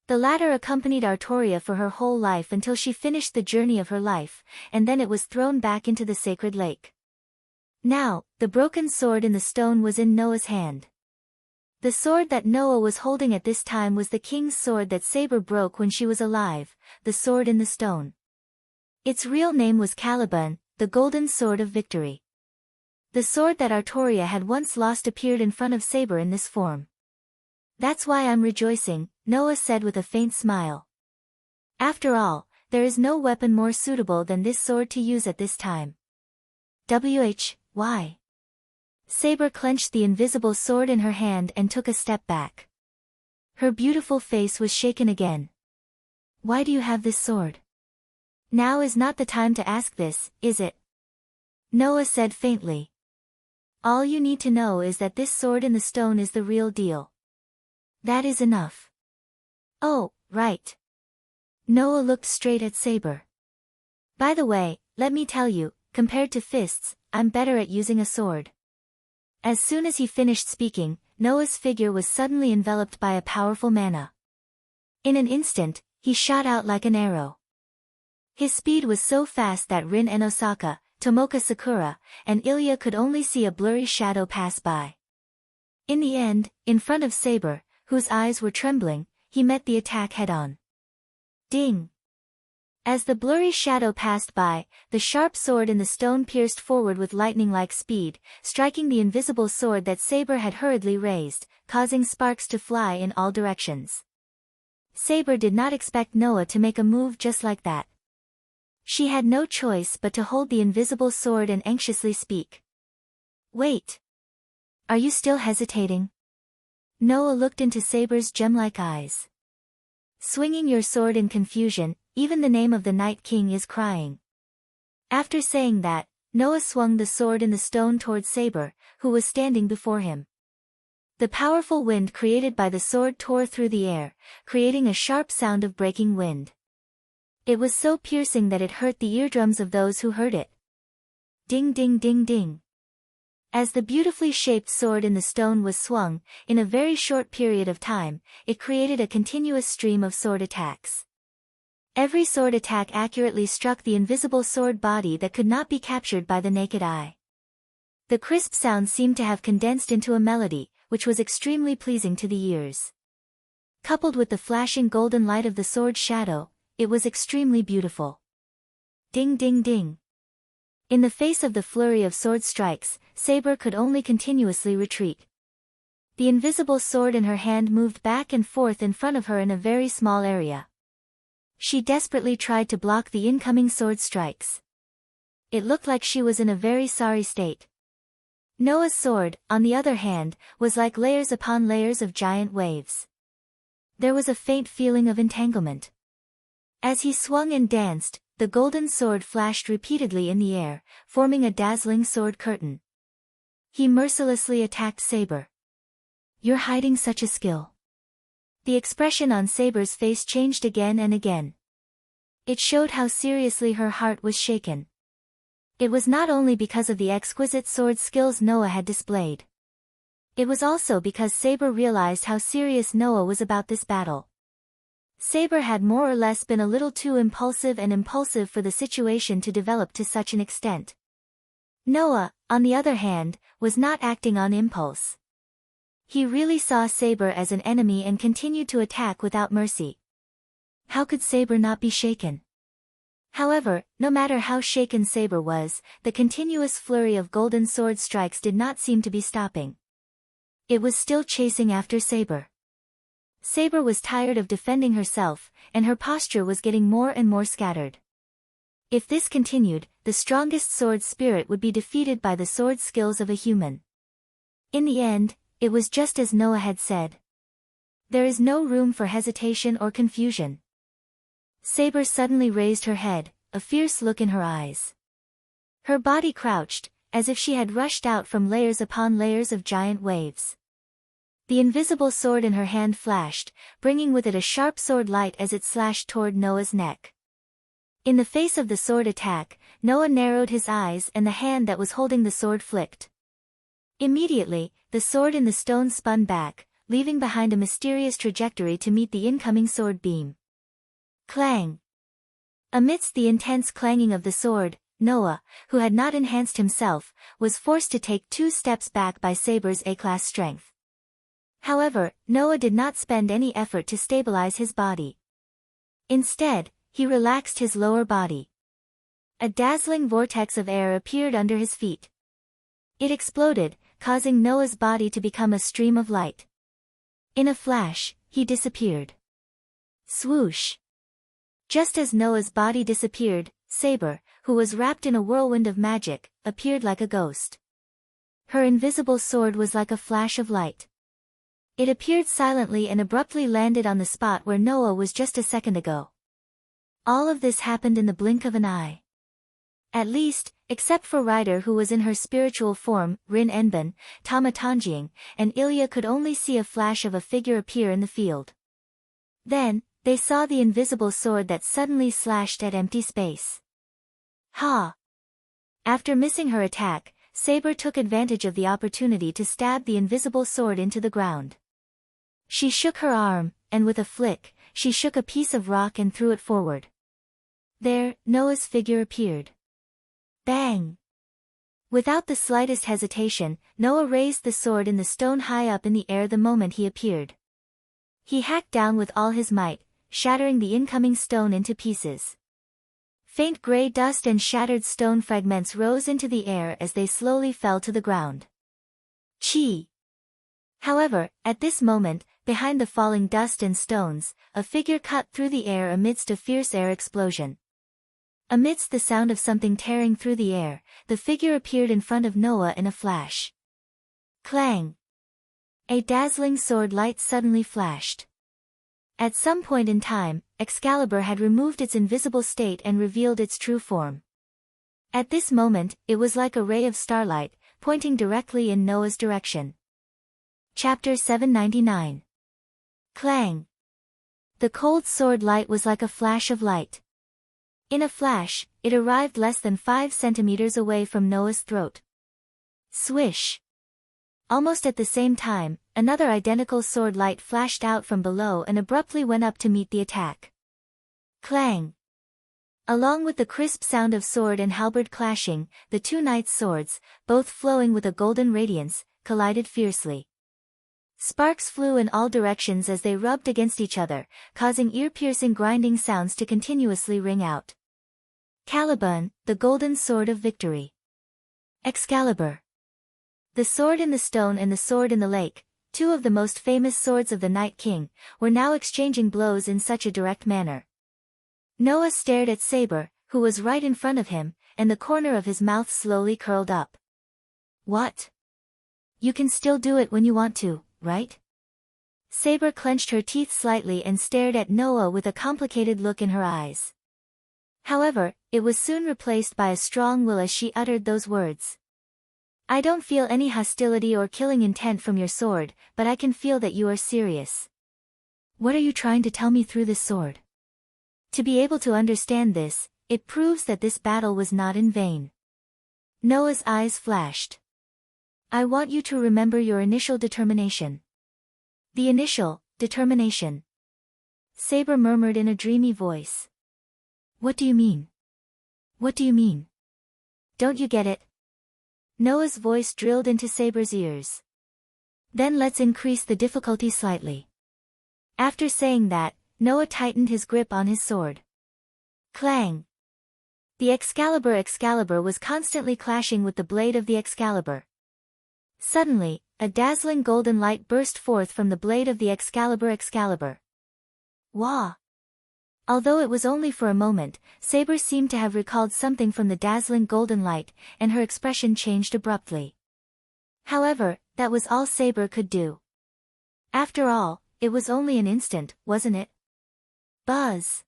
The latter accompanied Artoria for her whole life until she finished the journey of her life, and then it was thrown back into the sacred lake. Now, the broken sword in the stone was in Noah's hand. The sword that Noah was holding at this time was the king's sword that Saber broke when she was alive, the sword in the stone. Its real name was Caliban, the golden sword of victory. The sword that Artoria had once lost appeared in front of Saber in this form. That's why I'm rejoicing, Noah said with a faint smile. After all, there is no weapon more suitable than this sword to use at this time. Why? Saber clenched the invisible sword in her hand and took a step back. Her beautiful face was shaken again. Why do you have this sword? Now is not the time to ask this, is it? Noah said faintly. All you need to know is that this sword in the stone is the real deal. That is enough. Oh, right. Noah looked straight at Saber. By the way, let me tell you, compared to fists, I'm better at using a sword. As soon as he finished speaking, Noah's figure was suddenly enveloped by a powerful mana. In an instant, he shot out like an arrow. His speed was so fast that Rin and Osaka, Tomoka Sakura, and Ilya could only see a blurry shadow pass by. In the end, in front of Saber, whose eyes were trembling, he met the attack head-on. Ding! As the blurry shadow passed by, the sharp sword in the stone pierced forward with lightning-like speed, striking the invisible sword that Saber had hurriedly raised, causing sparks to fly in all directions. Saber did not expect Noah to make a move just like that. She had no choice but to hold the invisible sword and anxiously speak. Wait! Are you still hesitating? Noah looked into Saber's gem-like eyes. Swinging your sword in confusion, even the name of the Night King is crying. After saying that, Noah swung the sword in the stone towards Saber, who was standing before him. The powerful wind created by the sword tore through the air, creating a sharp sound of breaking wind. It was so piercing that it hurt the eardrums of those who heard it. Ding ding ding ding. As the beautifully shaped sword in the stone was swung, in a very short period of time, it created a continuous stream of sword attacks. Every sword attack accurately struck the invisible sword body that could not be captured by the naked eye. The crisp sound seemed to have condensed into a melody, which was extremely pleasing to the ears. Coupled with the flashing golden light of the sword's shadow, it was extremely beautiful. Ding ding ding. In the face of the flurry of sword strikes, Saber could only continuously retreat. The invisible sword in her hand moved back and forth in front of her in a very small area. She desperately tried to block the incoming sword strikes. It looked like she was in a very sorry state. Noah's sword, on the other hand, was like layers upon layers of giant waves. There was a faint feeling of entanglement. As he swung and danced, the golden sword flashed repeatedly in the air, forming a dazzling sword curtain. He mercilessly attacked Saber. "You're hiding such a skill." The expression on Saber's face changed again and again. It showed how seriously her heart was shaken. It was not only because of the exquisite sword skills Noah had displayed. It was also because Saber realized how serious Noah was about this battle. Saber had more or less been a little too impulsive for the situation to develop to such an extent. Noah, on the other hand, was not acting on impulse. He really saw Saber as an enemy and continued to attack without mercy. How could Saber not be shaken? However, no matter how shaken Saber was, the continuous flurry of golden sword strikes did not seem to be stopping. It was still chasing after Saber. Saber was tired of defending herself, and her posture was getting more and more scattered. If this continued, the strongest sword spirit would be defeated by the sword skills of a human. In the end, it was just as Noah had said. There is no room for hesitation or confusion. Saber suddenly raised her head, a fierce look in her eyes. Her body crouched, as if she had rushed out from layers upon layers of giant waves. The invisible sword in her hand flashed, bringing with it a sharp sword light as it slashed toward Noah's neck. In the face of the sword attack, Noah narrowed his eyes and the hand that was holding the sword flicked. Immediately, the sword in the stone spun back, leaving behind a mysterious trajectory to meet the incoming sword beam. Clang! Amidst the intense clanging of the sword, Noah, who had not enhanced himself, was forced to take 2 steps back by Saber's A-class strength. However, Noah did not spend any effort to stabilize his body. Instead, he relaxed his lower body. A dazzling vortex of air appeared under his feet. It exploded, causing Noah's body to become a stream of light. In a flash, he disappeared. Swoosh! Just as Noah's body disappeared, Saber, who was wrapped in a whirlwind of magic, appeared like a ghost. Her invisible sword was like a flash of light. It appeared silently and abruptly landed on the spot where Noah was just a second ago. All of this happened in the blink of an eye. At least, except for Ryder, who was in her spiritual form, Rin Enbin, Tama Tanjing, and Ilya could only see a flash of a figure appear in the field. Then, they saw the invisible sword that suddenly slashed at empty space. Ha! After missing her attack, Saber took advantage of the opportunity to stab the invisible sword into the ground. She shook her arm, and with a flick, she shook a piece of rock and threw it forward. There, Noah's figure appeared. Bang! Without the slightest hesitation, Noah raised the sword in the stone high up in the air the moment he appeared. He hacked down with all his might, shattering the incoming stone into pieces. Faint gray dust and shattered stone fragments rose into the air as they slowly fell to the ground. Chi! However, at this moment, behind the falling dust and stones, a figure cut through the air amidst a fierce air explosion. Amidst the sound of something tearing through the air, the figure appeared in front of Noah in a flash. Clang! A dazzling sword light suddenly flashed. At some point in time, Excalibur had removed its invisible state and revealed its true form. At this moment, it was like a ray of starlight, pointing directly in Noah's direction. Chapter 799. Clang! The cold sword light was like a flash of light. In a flash, it arrived less than 5 centimeters away from Noah's throat. Swish! Almost at the same time, another identical sword light flashed out from below and abruptly went up to meet the attack. Clang! Along with the crisp sound of sword and halberd clashing, the 2 knights' swords, both flowing with a golden radiance, collided fiercely. Sparks flew in all directions as they rubbed against each other, causing ear-piercing grinding sounds to continuously ring out. Caliban, the golden sword of victory. Excalibur. The sword in the stone and the sword in the lake, two of the most famous swords of the Night King, were now exchanging blows in such a direct manner. Noah stared at Saber, who was right in front of him, and the corner of his mouth slowly curled up. What? You can still do it when you want to, right? Saber clenched her teeth slightly and stared at Noah with a complicated look in her eyes. However, it was soon replaced by a strong will as she uttered those words. I don't feel any hostility or killing intent from your sword, but I can feel that you are serious. What are you trying to tell me through this sword? To be able to understand this, it proves that this battle was not in vain. Noah's eyes flashed. I want you to remember your initial determination. The initial determination. Saber murmured in a dreamy voice. What do you mean? What do you mean? Don't you get it? Noah's voice drilled into Saber's ears. Then let's increase the difficulty slightly. After saying that, Noah tightened his grip on his sword. Clang! The Excalibur was constantly clashing with the blade of the Excalibur. Suddenly, a dazzling golden light burst forth from the blade of the Excalibur. Wah! Although it was only for a moment, Saber seemed to have recalled something from the dazzling golden light, and her expression changed abruptly. However, that was all Saber could do. After all, it was only an instant, wasn't it? Buzz!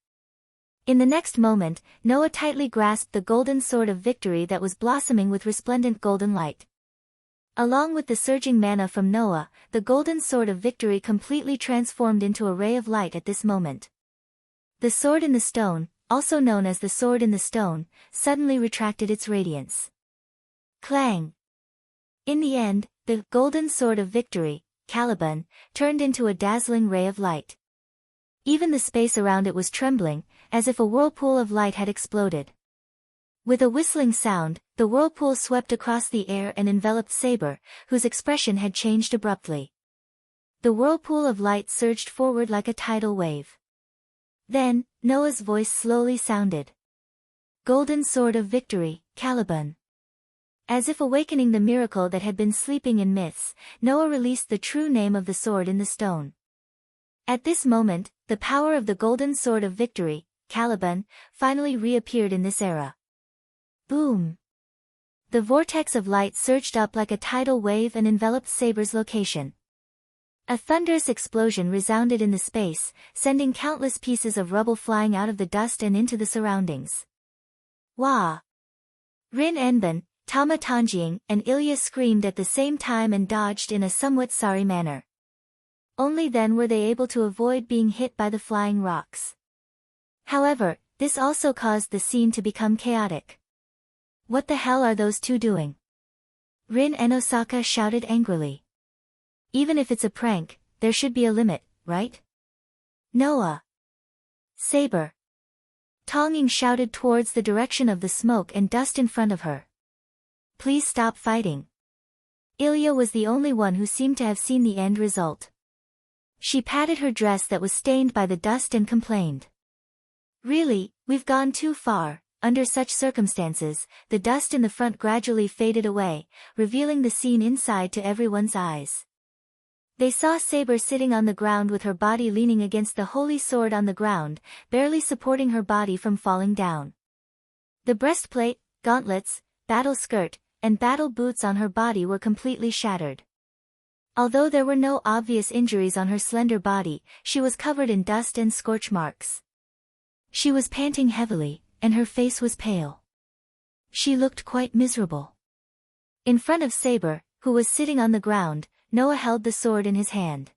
In the next moment, Noah tightly grasped the golden sword of victory that was blossoming with resplendent golden light. Along with the surging mana from Noah, the golden sword of victory completely transformed into a ray of light at this moment. The sword in the stone, also known as the sword in the stone, suddenly retracted its radiance. Clang! In the end, the golden sword of victory, Caliban, turned into a dazzling ray of light. Even the space around it was trembling, as if a whirlpool of light had exploded. With a whistling sound, the whirlpool swept across the air and enveloped Saber, whose expression had changed abruptly. The whirlpool of light surged forward like a tidal wave. Then, Noah's voice slowly sounded. Golden sword of victory, Caliban. As if awakening the miracle that had been sleeping in myths, Noah released the true name of the sword in the stone. At this moment, the power of the golden sword of victory, Caliban, finally reappeared in this era. Boom! The vortex of light surged up like a tidal wave and enveloped Saber's location. A thunderous explosion resounded in the space, sending countless pieces of rubble flying out of the dust and into the surroundings. Wah! Rin Enban, Tama Tanjing, and Ilya screamed at the same time and dodged in a somewhat sorry manner. Only then were they able to avoid being hit by the flying rocks. However, this also caused the scene to become chaotic. What the hell are those two doing? Rin and Osaka shouted angrily. Even if it's a prank, there should be a limit, right? Noah! Saber! Tongying shouted towards the direction of the smoke and dust in front of her. Please stop fighting. Ilya was the only one who seemed to have seen the end result. She patted her dress that was stained by the dust and complained. Really, we've gone too far. Under such circumstances, the dust in the front gradually faded away, revealing the scene inside to everyone's eyes. They saw Saber sitting on the ground with her body leaning against the holy sword on the ground, barely supporting her body from falling down. The breastplate, gauntlets, battle skirt, and battle boots on her body were completely shattered. Although there were no obvious injuries on her slender body, she was covered in dust and scorch marks. She was panting heavily, and her face was pale. She looked quite miserable. In front of Saber, who was sitting on the ground, Noah held the sword in his hand.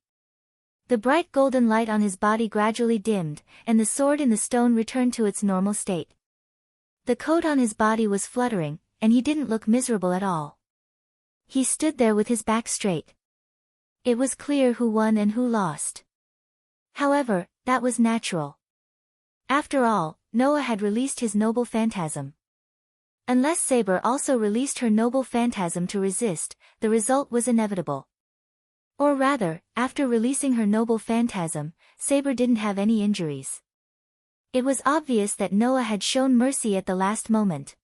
The bright golden light on his body gradually dimmed, and the sword in the stone returned to its normal state. The coat on his body was fluttering, and he didn't look miserable at all. He stood there with his back straight. It was clear who won and who lost. However, that was natural. After all, Noah had released his noble phantasm. Unless Saber also released her noble phantasm to resist, the result was inevitable. Or rather, after releasing her noble phantasm, Saber didn't have any injuries. It was obvious that Noah had shown mercy at the last moment.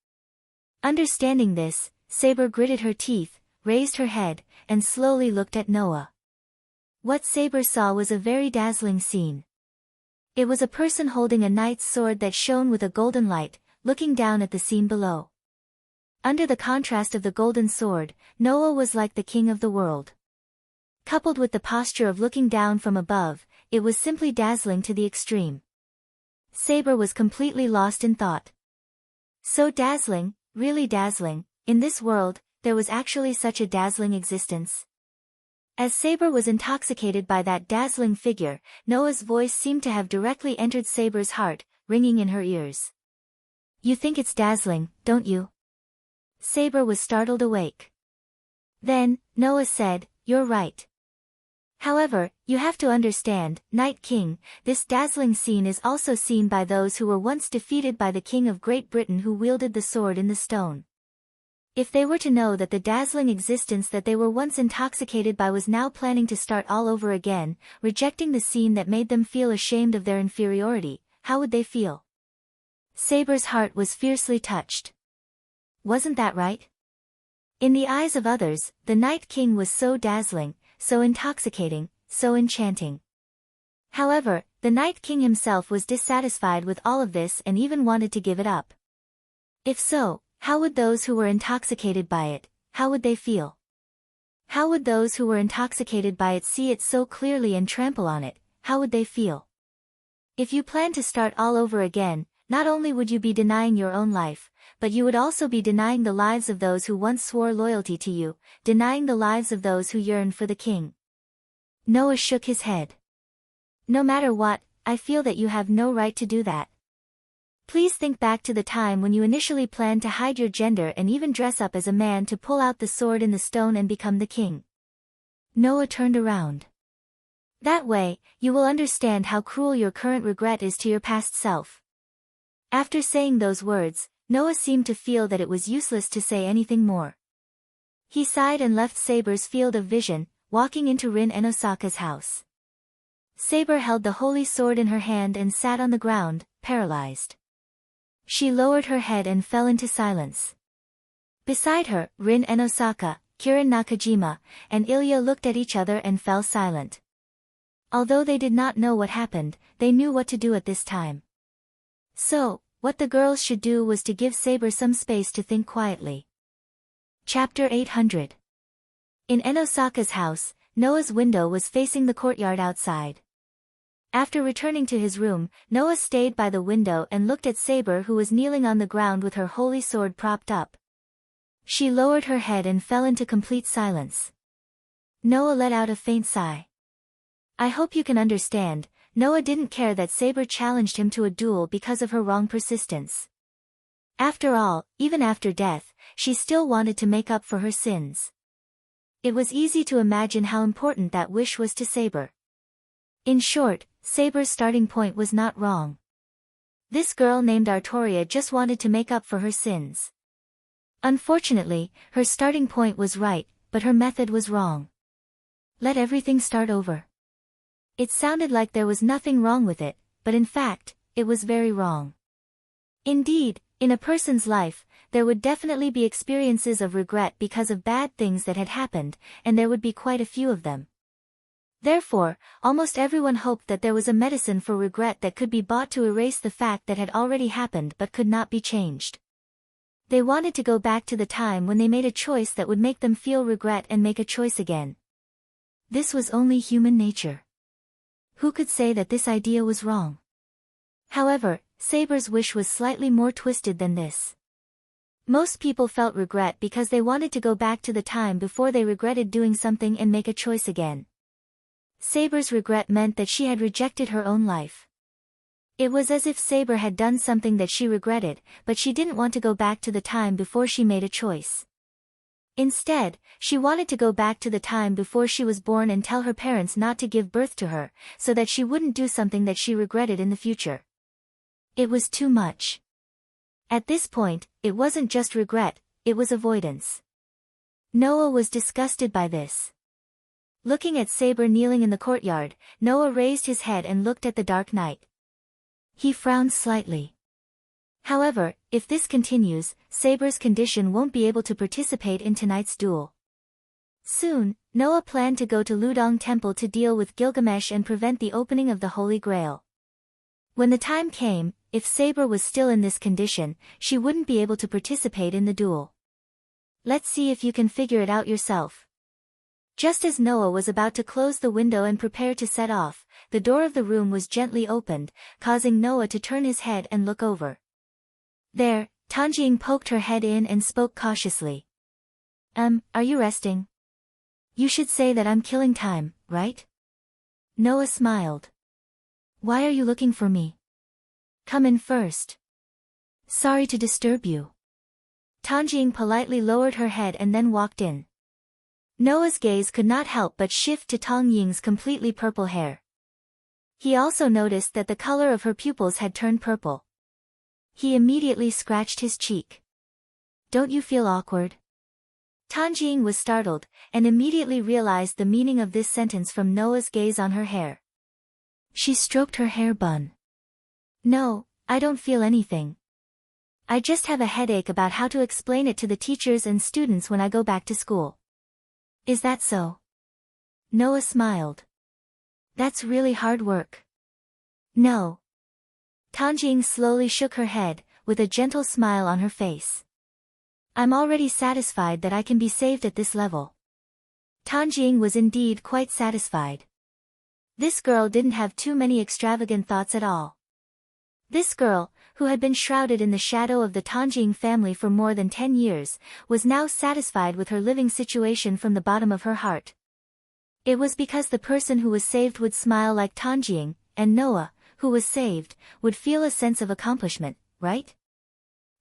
Understanding this, Saber gritted her teeth, raised her head, and slowly looked at Noah. What Saber saw was a very dazzling scene. It was a person holding a knight's sword that shone with a golden light, looking down at the scene below. Under the contrast of the golden sword, Noah was like the king of the world. Coupled with the posture of looking down from above, it was simply dazzling to the extreme. Saber was completely lost in thought. So dazzling, really dazzling, in this world, there was actually such a dazzling existence. As Saber was intoxicated by that dazzling figure, Noah's voice seemed to have directly entered Saber's heart, ringing in her ears. You think it's dazzling, don't you? Saber was startled awake. Then, Noah said, You're right. However, you have to understand, Night King, this dazzling scene is also seen by those who were once defeated by the King of Great Britain who wielded the sword in the stone. If they were to know that the dazzling existence that they were once intoxicated by was now planning to start all over again, rejecting the scene that made them feel ashamed of their inferiority, how would they feel? Saber's heart was fiercely touched. Wasn't that right? In the eyes of others, the Night King was so dazzling, so intoxicating, so enchanting. However, the Night King himself was dissatisfied with all of this and even wanted to give it up. If so, how would those who were intoxicated by it, how would they feel? How would those who were intoxicated by it see it so clearly and trample on it, how would they feel? If you plan to start all over again, not only would you be denying your own life, but you would also be denying the lives of those who once swore loyalty to you, denying the lives of those who yearned for the king. Noah shook his head. No matter what, I feel that you have no right to do that. Please think back to the time when you initially planned to hide your gender and even dress up as a man to pull out the sword in the stone and become the king. Noah turned around. That way, you will understand how cruel your current regret is to your past self. After saying those words, Noah seemed to feel that it was useless to say anything more. He sighed and left Saber's field of vision, walking into Rin and Osaka's house. Saber held the holy sword in her hand and sat on the ground, paralyzed. She lowered her head and fell into silence. Beside her, Rin and Osaka, Kirin Nakajima, and Ilya looked at each other and fell silent. Although they did not know what happened, they knew what to do at this time. So, what the girls should do was to give Saber some space to think quietly. Chapter 800. In Osaka's house, Noah's window was facing the courtyard outside. After returning to his room, Noah stayed by the window and looked at Saber who was kneeling on the ground with her holy sword propped up. She lowered her head and fell into complete silence. Noah let out a faint sigh. I hope you can understand, Noah didn't care that Saber challenged him to a duel because of her wrong persistence. After all, even after death, she still wanted to make up for her sins. It was easy to imagine how important that wish was to Saber. In short, Saber's starting point was not wrong. This girl named Artoria just wanted to make up for her sins. Unfortunately, her starting point was right, but her method was wrong. Let everything start over. It sounded like there was nothing wrong with it, but in fact, it was very wrong. Indeed, in a person's life, there would definitely be experiences of regret because of bad things that had happened, and there would be quite a few of them. Therefore, almost everyone hoped that there was a medicine for regret that could be bought to erase the fact that had already happened but could not be changed. They wanted to go back to the time when they made a choice that would make them feel regret and make a choice again. This was only human nature. Who could say that this idea was wrong? However, Saber's wish was slightly more twisted than this. Most people felt regret because they wanted to go back to the time before they regretted doing something and make a choice again. Saber's regret meant that she had rejected her own life. It was as if Saber had done something that she regretted, but she didn't want to go back to the time before she made a choice. Instead, she wanted to go back to the time before she was born and tell her parents not to give birth to her, so that she wouldn't do something that she regretted in the future. It was too much. At this point, it wasn't just regret, it was avoidance. Noah was disgusted by this. Looking at Saber kneeling in the courtyard, Noah raised his head and looked at the dark night. He frowned slightly. However, if this continues, Saber's condition won't be able to participate in tonight's duel. Soon, Noah planned to go to Ludong Temple to deal with Gilgamesh and prevent the opening of the Holy Grail. When the time came, if Saber was still in this condition, she wouldn't be able to participate in the duel. Let's see if you can figure it out yourself. Just as Noah was about to close the window and prepare to set off, the door of the room was gently opened, causing Noah to turn his head and look over. There, Tanjing poked her head in and spoke cautiously. Are you resting? You should say that I'm killing time, right? Noah smiled. Why are you looking for me? Come in first. Sorry to disturb you. Tanjing politely lowered her head and then walked in. Noah's gaze could not help but shift to Tong Ying's completely purple hair. He also noticed that the color of her pupils had turned purple. He immediately scratched his cheek. Don't you feel awkward? Tanjing was startled, and immediately realized the meaning of this sentence from Noah's gaze on her hair. She stroked her hair bun. No, I don't feel anything. I just have a headache about how to explain it to the teachers and students when I go back to school. Is that so? Noah smiled. That's really hard work. No. Tanjing slowly shook her head, with a gentle smile on her face. I'm already satisfied that I can be saved at this level. Tanjing was indeed quite satisfied. This girl didn't have too many extravagant thoughts at all. This girl, who had been shrouded in the shadow of the Tanjing family for more than 10 years, was now satisfied with her living situation from the bottom of her heart. It was because the person who was saved would smile like Tanjing, and Noah, who was saved, would feel a sense of accomplishment, right?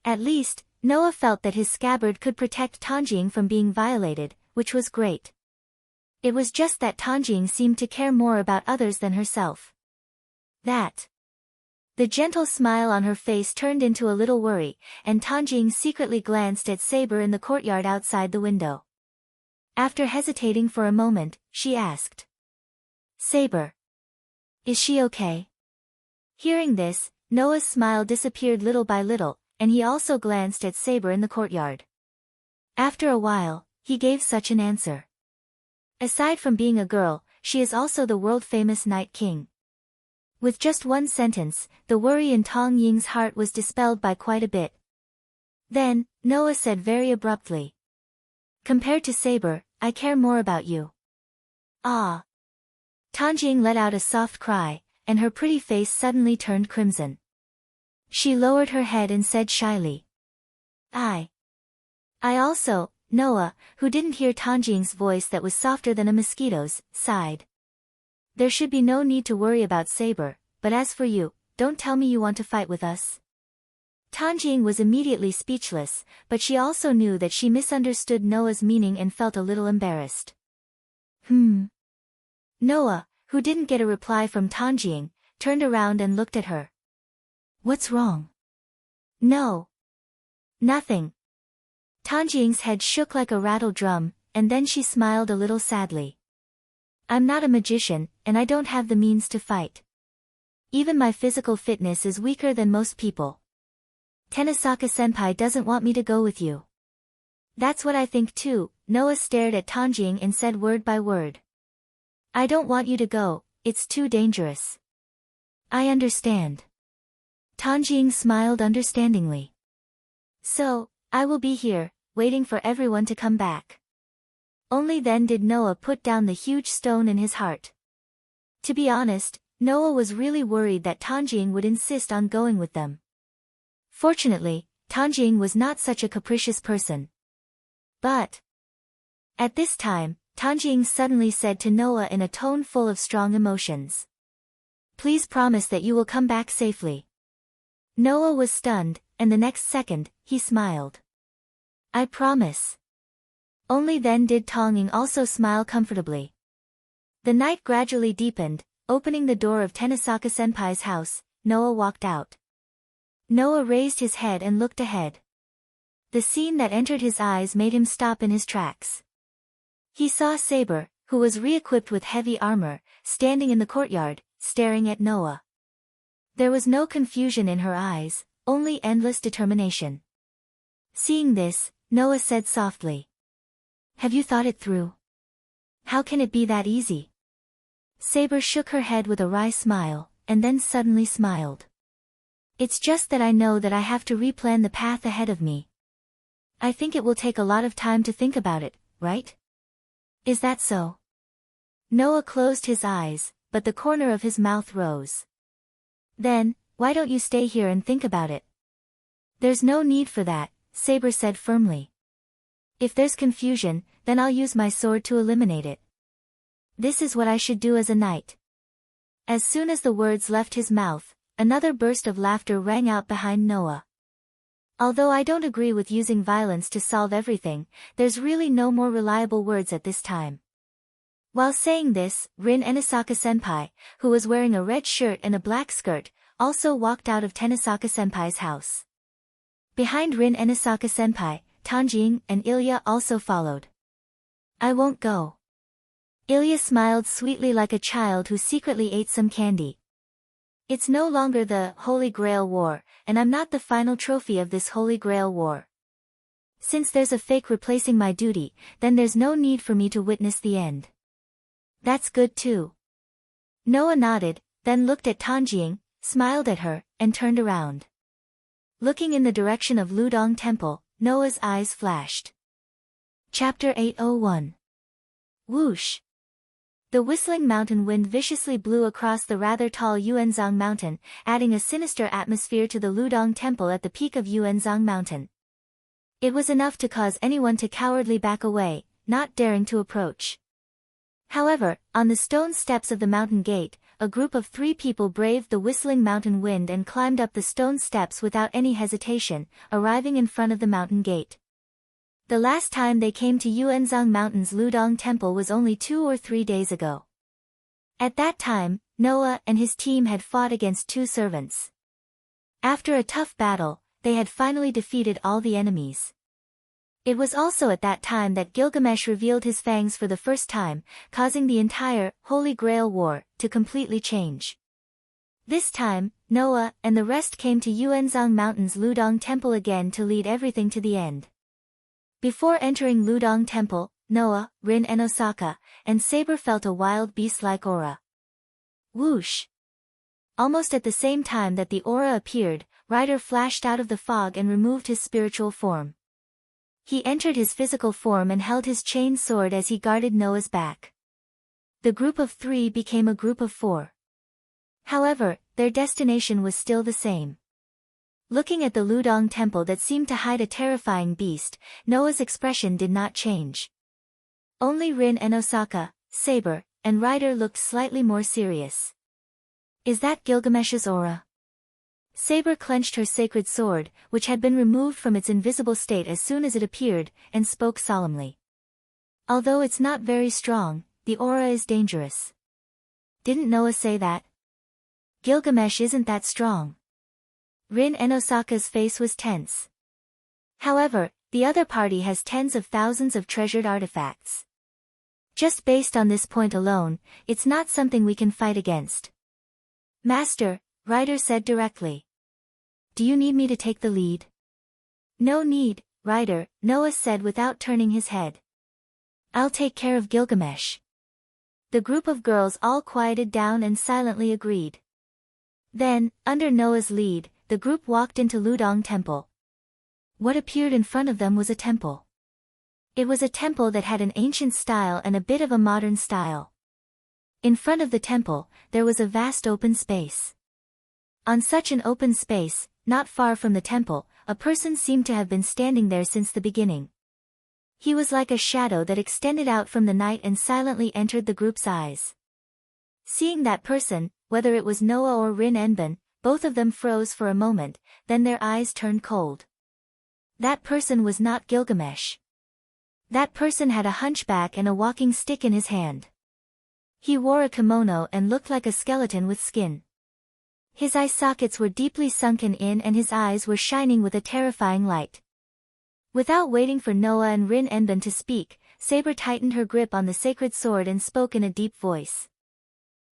At least, Noah felt that his scabbard could protect Tanjing from being violated, which was great. It was just that Tanjing seemed to care more about others than herself. The gentle smile on her face turned into a little worry, and Tanjing secretly glanced at Saber in the courtyard outside the window. After hesitating for a moment, she asked. Saber. Is she okay? Hearing this, Noah's smile disappeared little by little, and he also glanced at Saber in the courtyard. After a while, he gave such an answer. Aside from being a girl, she is also the world-famous Night King. With just one sentence, the worry in Tong Ying's heart was dispelled by quite a bit. Then, Noah said very abruptly. Compared to Saber, I care more about you. Ah. Tanjing let out a soft cry, and her pretty face suddenly turned crimson. She lowered her head and said shyly. I also, Noah, who didn't hear Tanjing's voice that was softer than a mosquito's, sighed. There should be no need to worry about Saber, but as for you, don't tell me you want to fight with us. Tanjing was immediately speechless, but she also knew that she misunderstood Noah's meaning and felt a little embarrassed. Noah, who didn't get a reply from Tanjing, turned around and looked at her. What's wrong? No. Nothing. Tanjing's head shook like a rattle drum, and then she smiled a little sadly. I'm not a magician, and I don't have the means to fight. Even my physical fitness is weaker than most people. Tenisaka-senpai doesn't want me to go with you. That's what I think too. Noah stared at Tanjing and said word by word. I don't want you to go, it's too dangerous. I understand. Tanjing smiled understandingly. So, I will be here, waiting for everyone to come back. Only then did Noah put down the huge stone in his heart. To be honest, Noah was really worried that Tanjing would insist on going with them. Fortunately, Tanjing was not such a capricious person. But at this time, Tanjing suddenly said to Noah in a tone full of strong emotions. Please promise that you will come back safely. Noah was stunned, and the next second, he smiled. I promise. Only then did Tanjing also smile comfortably. The night gradually deepened, opening the door of Tenisaka-senpai's house. Noah walked out. Noah raised his head and looked ahead. The scene that entered his eyes made him stop in his tracks. He saw Saber, who was re-equipped with heavy armor, standing in the courtyard, staring at Noah. There was no confusion in her eyes, only endless determination. Seeing this, Noah said softly. Have you thought it through? How can it be that easy? Saber shook her head with a wry smile, and then suddenly smiled. It's just that I know that I have to replan the path ahead of me. I think it will take a lot of time to think about it, right? Is that so? Noah closed his eyes, but the corner of his mouth rose. Then, why don't you stay here and think about it? There's no need for that, Saber said firmly. If there's confusion, then I'll use my sword to eliminate it. This is what I should do as a knight. As soon as the words left his mouth, another burst of laughter rang out behind Noah. Although I don't agree with using violence to solve everything, there's really no more reliable words at this time. While saying this, Rin Enosaka-senpai, who was wearing a red shirt and a black skirt, also walked out of Tenosaka-senpai's house. Behind Rin Enosaka-senpai, Tanjing and Ilya also followed. I won't go. Ilya smiled sweetly like a child who secretly ate some candy. It's no longer the Holy Grail War, and I'm not the final trophy of this Holy Grail War. Since there's a fake replacing my duty, then there's no need for me to witness the end. That's good too. Noah nodded, then looked at Tanjing, smiled at her, and turned around. Looking in the direction of Ludong Temple, Noah's eyes flashed. Chapter 801. Whoosh! The whistling mountain wind viciously blew across the rather tall Yuanzhang mountain, adding a sinister atmosphere to the Ludong Temple at the peak of Yuanzhang mountain. It was enough to cause anyone to cowardly back away, not daring to approach. However, on the stone steps of the mountain gate, a group of 3 people braved the whistling mountain wind and climbed up the stone steps without any hesitation, arriving in front of the mountain gate. The last time they came to Yuanzhang Mountain's Ludong Temple was only 2 or 3 days ago. At that time, Noah and his team had fought against 2 servants. After a tough battle, they had finally defeated all the enemies. It was also at that time that Gilgamesh revealed his fangs for the first time, causing the entire Holy Grail War to completely change. This time, Noah and the rest came to Yuanzhang Mountain's Ludong Temple again to lead everything to the end. Before entering Ludong Temple, Noah, Rin Enosaka, and Saber felt a wild beast-like aura. Whoosh! Almost at the same time that the aura appeared, Ryder flashed out of the fog and removed his spiritual form. He entered his physical form and held his chained sword as he guarded Noah's back. The group of 3 became a group of 4. However, their destination was still the same. Looking at the Ludong Temple that seemed to hide a terrifying beast, Noah's expression did not change. Only Rin Enosaka, Saber, and Ryder looked slightly more serious. Is that Gilgamesh's aura? Saber clenched her sacred sword, which had been removed from its invisible state as soon as it appeared, and spoke solemnly. Although it's not very strong, the aura is dangerous. Didn't Noah say that? Gilgamesh isn't that strong. Rin Enosaka's face was tense. However, the other party has tens of thousands of treasured artifacts. Just based on this point alone, it's not something we can fight against. Master, Ryder said directly. Do you need me to take the lead? No need, Ryder, Noah said without turning his head. I'll take care of Gilgamesh. The group of girls all quieted down and silently agreed. Then, under Noah's lead, the group walked into Ludong Temple. What appeared in front of them was a temple. It was a temple that had an ancient style and a bit of a modern style. In front of the temple, there was a vast open space. On such an open space, not far from the temple, a person seemed to have been standing there since the beginning. He was like a shadow that extended out from the night and silently entered the group's eyes. Seeing that person, whether it was Noah or Rin Enban, both of them froze for a moment, then their eyes turned cold. That person was not Gilgamesh. That person had a hunchback and a walking stick in his hand. He wore a kimono and looked like a skeleton with skin. His eye sockets were deeply sunken in and his eyes were shining with a terrifying light. Without waiting for Noah and Rin Enban to speak, Saber tightened her grip on the sacred sword and spoke in a deep voice.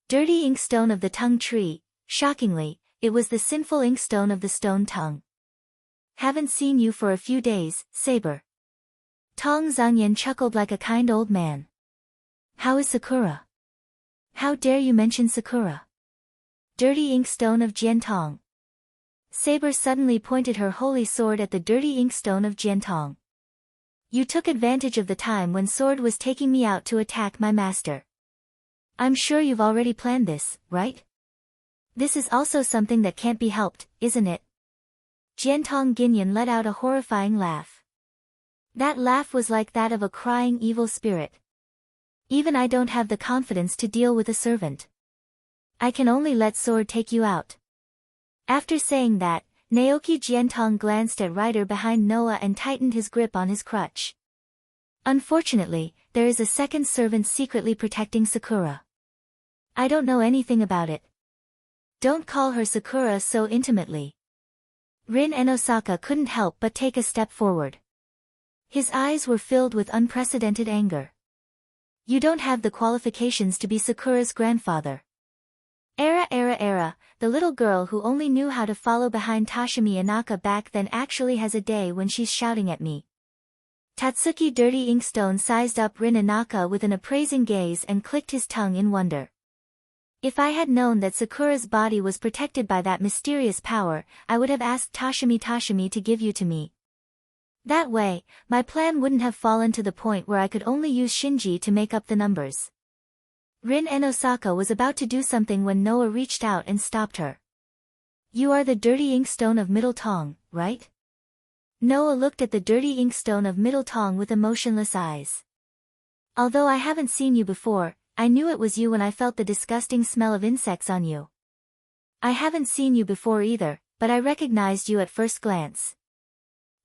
Dirty inkstone of the tongue tree, shockingly, it was the sinful inkstone of the stone tongue. Haven't seen you for a few days, Saber. Tong Zhangyan chuckled like a kind old man. How is Sakura? How dare you mention Sakura? Dirty inkstone of Jiantong. Saber suddenly pointed her holy sword at the dirty inkstone of Jiantong. You took advantage of the time when Sword was taking me out to attack my master. I'm sure you've already planned this, right? This is also something that can't be helped, isn't it? Jiantong Ginyan let out a horrifying laugh. That laugh was like that of a crying evil spirit. Even I don't have the confidence to deal with a servant. I can only let Sword take you out. After saying that, Naoki Jiantong glanced at Ryder behind Noah and tightened his grip on his crutch. Unfortunately, there is a second servant secretly protecting Sakura. I don't know anything about it. Don't call her Sakura so intimately. Rin Enosaka couldn't help but take a step forward. His eyes were filled with unprecedented anger. You don't have the qualifications to be Sakura's grandfather. Era, the little girl who only knew how to follow behind Tashimi Inaka back then actually has a day when she's shouting at me. Tatsuki Dirty Inkstone sized up Rin Inaka with an appraising gaze and clicked his tongue in wonder. If I had known that Sakura's body was protected by that mysterious power, I would have asked Tashimi to give you to me. That way, my plan wouldn't have fallen to the point where I could only use Shinji to make up the numbers. Rin Enosaka was about to do something when Noah reached out and stopped her. You are the Dirty Inkstone of Middle Tong, right? Noah looked at the Dirty Inkstone of Middle Tong with emotionless eyes. Although I haven't seen you before, I knew it was you when I felt the disgusting smell of insects on you. I haven't seen you before either, but I recognized you at first glance.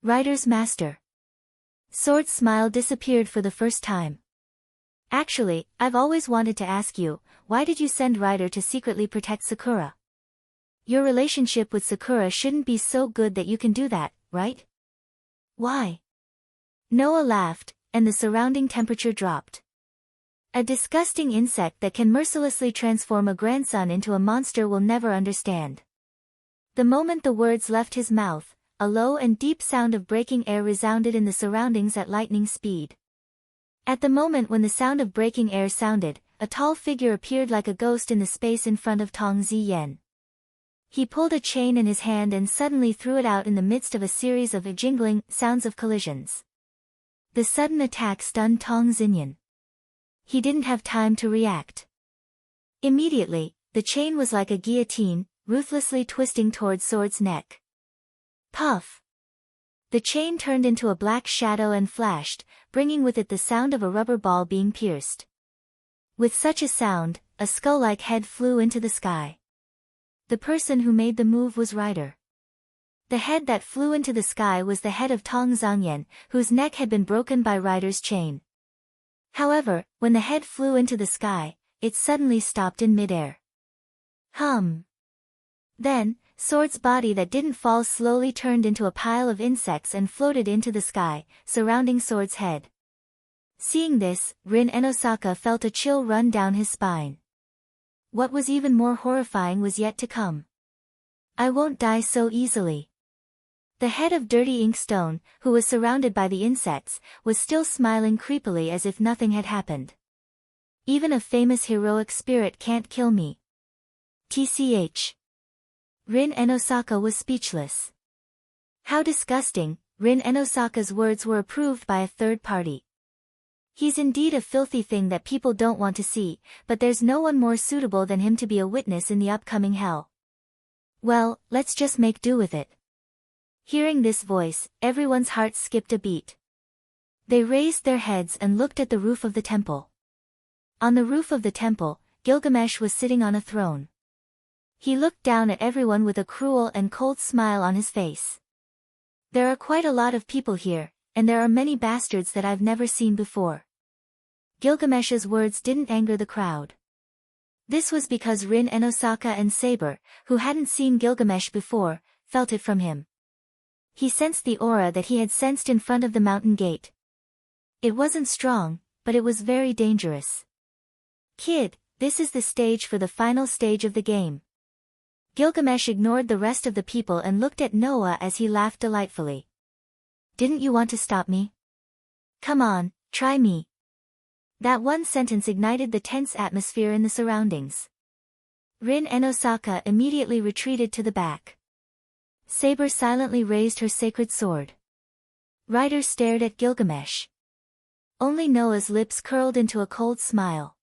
Ryder's master. Sword's smile disappeared for the first time. Actually, I've always wanted to ask you, why did you send Ryder to secretly protect Sakura? Your relationship with Sakura shouldn't be so good that you can do that, right? Why? Noah laughed, and the surrounding temperature dropped. A disgusting insect that can mercilessly transform a grandson into a monster will never understand. The moment the words left his mouth, a low and deep sound of breaking air resounded in the surroundings at lightning speed. At the moment when the sound of breaking air sounded, a tall figure appeared like a ghost in the space in front of Tong Ziyen. He pulled a chain in his hand and suddenly threw it out in the midst of a series of jingling sounds of collisions. The sudden attack stunned Tong Ziyen. He didn't have time to react. Immediately, the chain was like a guillotine, ruthlessly twisting towards Sword's neck. Puff! The chain turned into a black shadow and flashed, bringing with it the sound of a rubber ball being pierced. With such a sound, a skull-like head flew into the sky. The person who made the move was Ryder. The head that flew into the sky was the head of Tong Zhangyan, whose neck had been broken by Ryder's chain. However, when the head flew into the sky, it suddenly stopped in midair. Then, Sword's body that didn't fall slowly turned into a pile of insects and floated into the sky, surrounding Sword's head. Seeing this, Rin Enosaka felt a chill run down his spine. What was even more horrifying was yet to come. I won't die so easily. The head of Dirty Inkstone, who was surrounded by the insects, was still smiling creepily as if nothing had happened. Even a famous heroic spirit can't kill me. TCH. Rin Enosaka was speechless. How disgusting, Rin Enosaka's words were approved by a third party. He's indeed a filthy thing that people don't want to see, but there's no one more suitable than him to be a witness in the upcoming hell. Well, let's just make do with it. Hearing this voice, everyone's heart skipped a beat. They raised their heads and looked at the roof of the temple. On the roof of the temple, Gilgamesh was sitting on a throne. He looked down at everyone with a cruel and cold smile on his face. There are quite a lot of people here, and there are many bastards that I've never seen before. Gilgamesh's words didn't anger the crowd. This was because Rin Enosaka and Saber, who hadn't seen Gilgamesh before, felt it from him. He sensed the aura that he had sensed in front of the mountain gate. It wasn't strong, but it was very dangerous. Kid, this is the stage for the final stage of the game. Gilgamesh ignored the rest of the people and looked at Noah as he laughed delightfully. Didn't you want to stop me? Come on, try me. That one sentence ignited the tense atmosphere in the surroundings. Rin and Osaka immediately retreated to the back. Saber silently raised her sacred sword. Ryder stared at Gilgamesh. Only Noah's lips curled into a cold smile.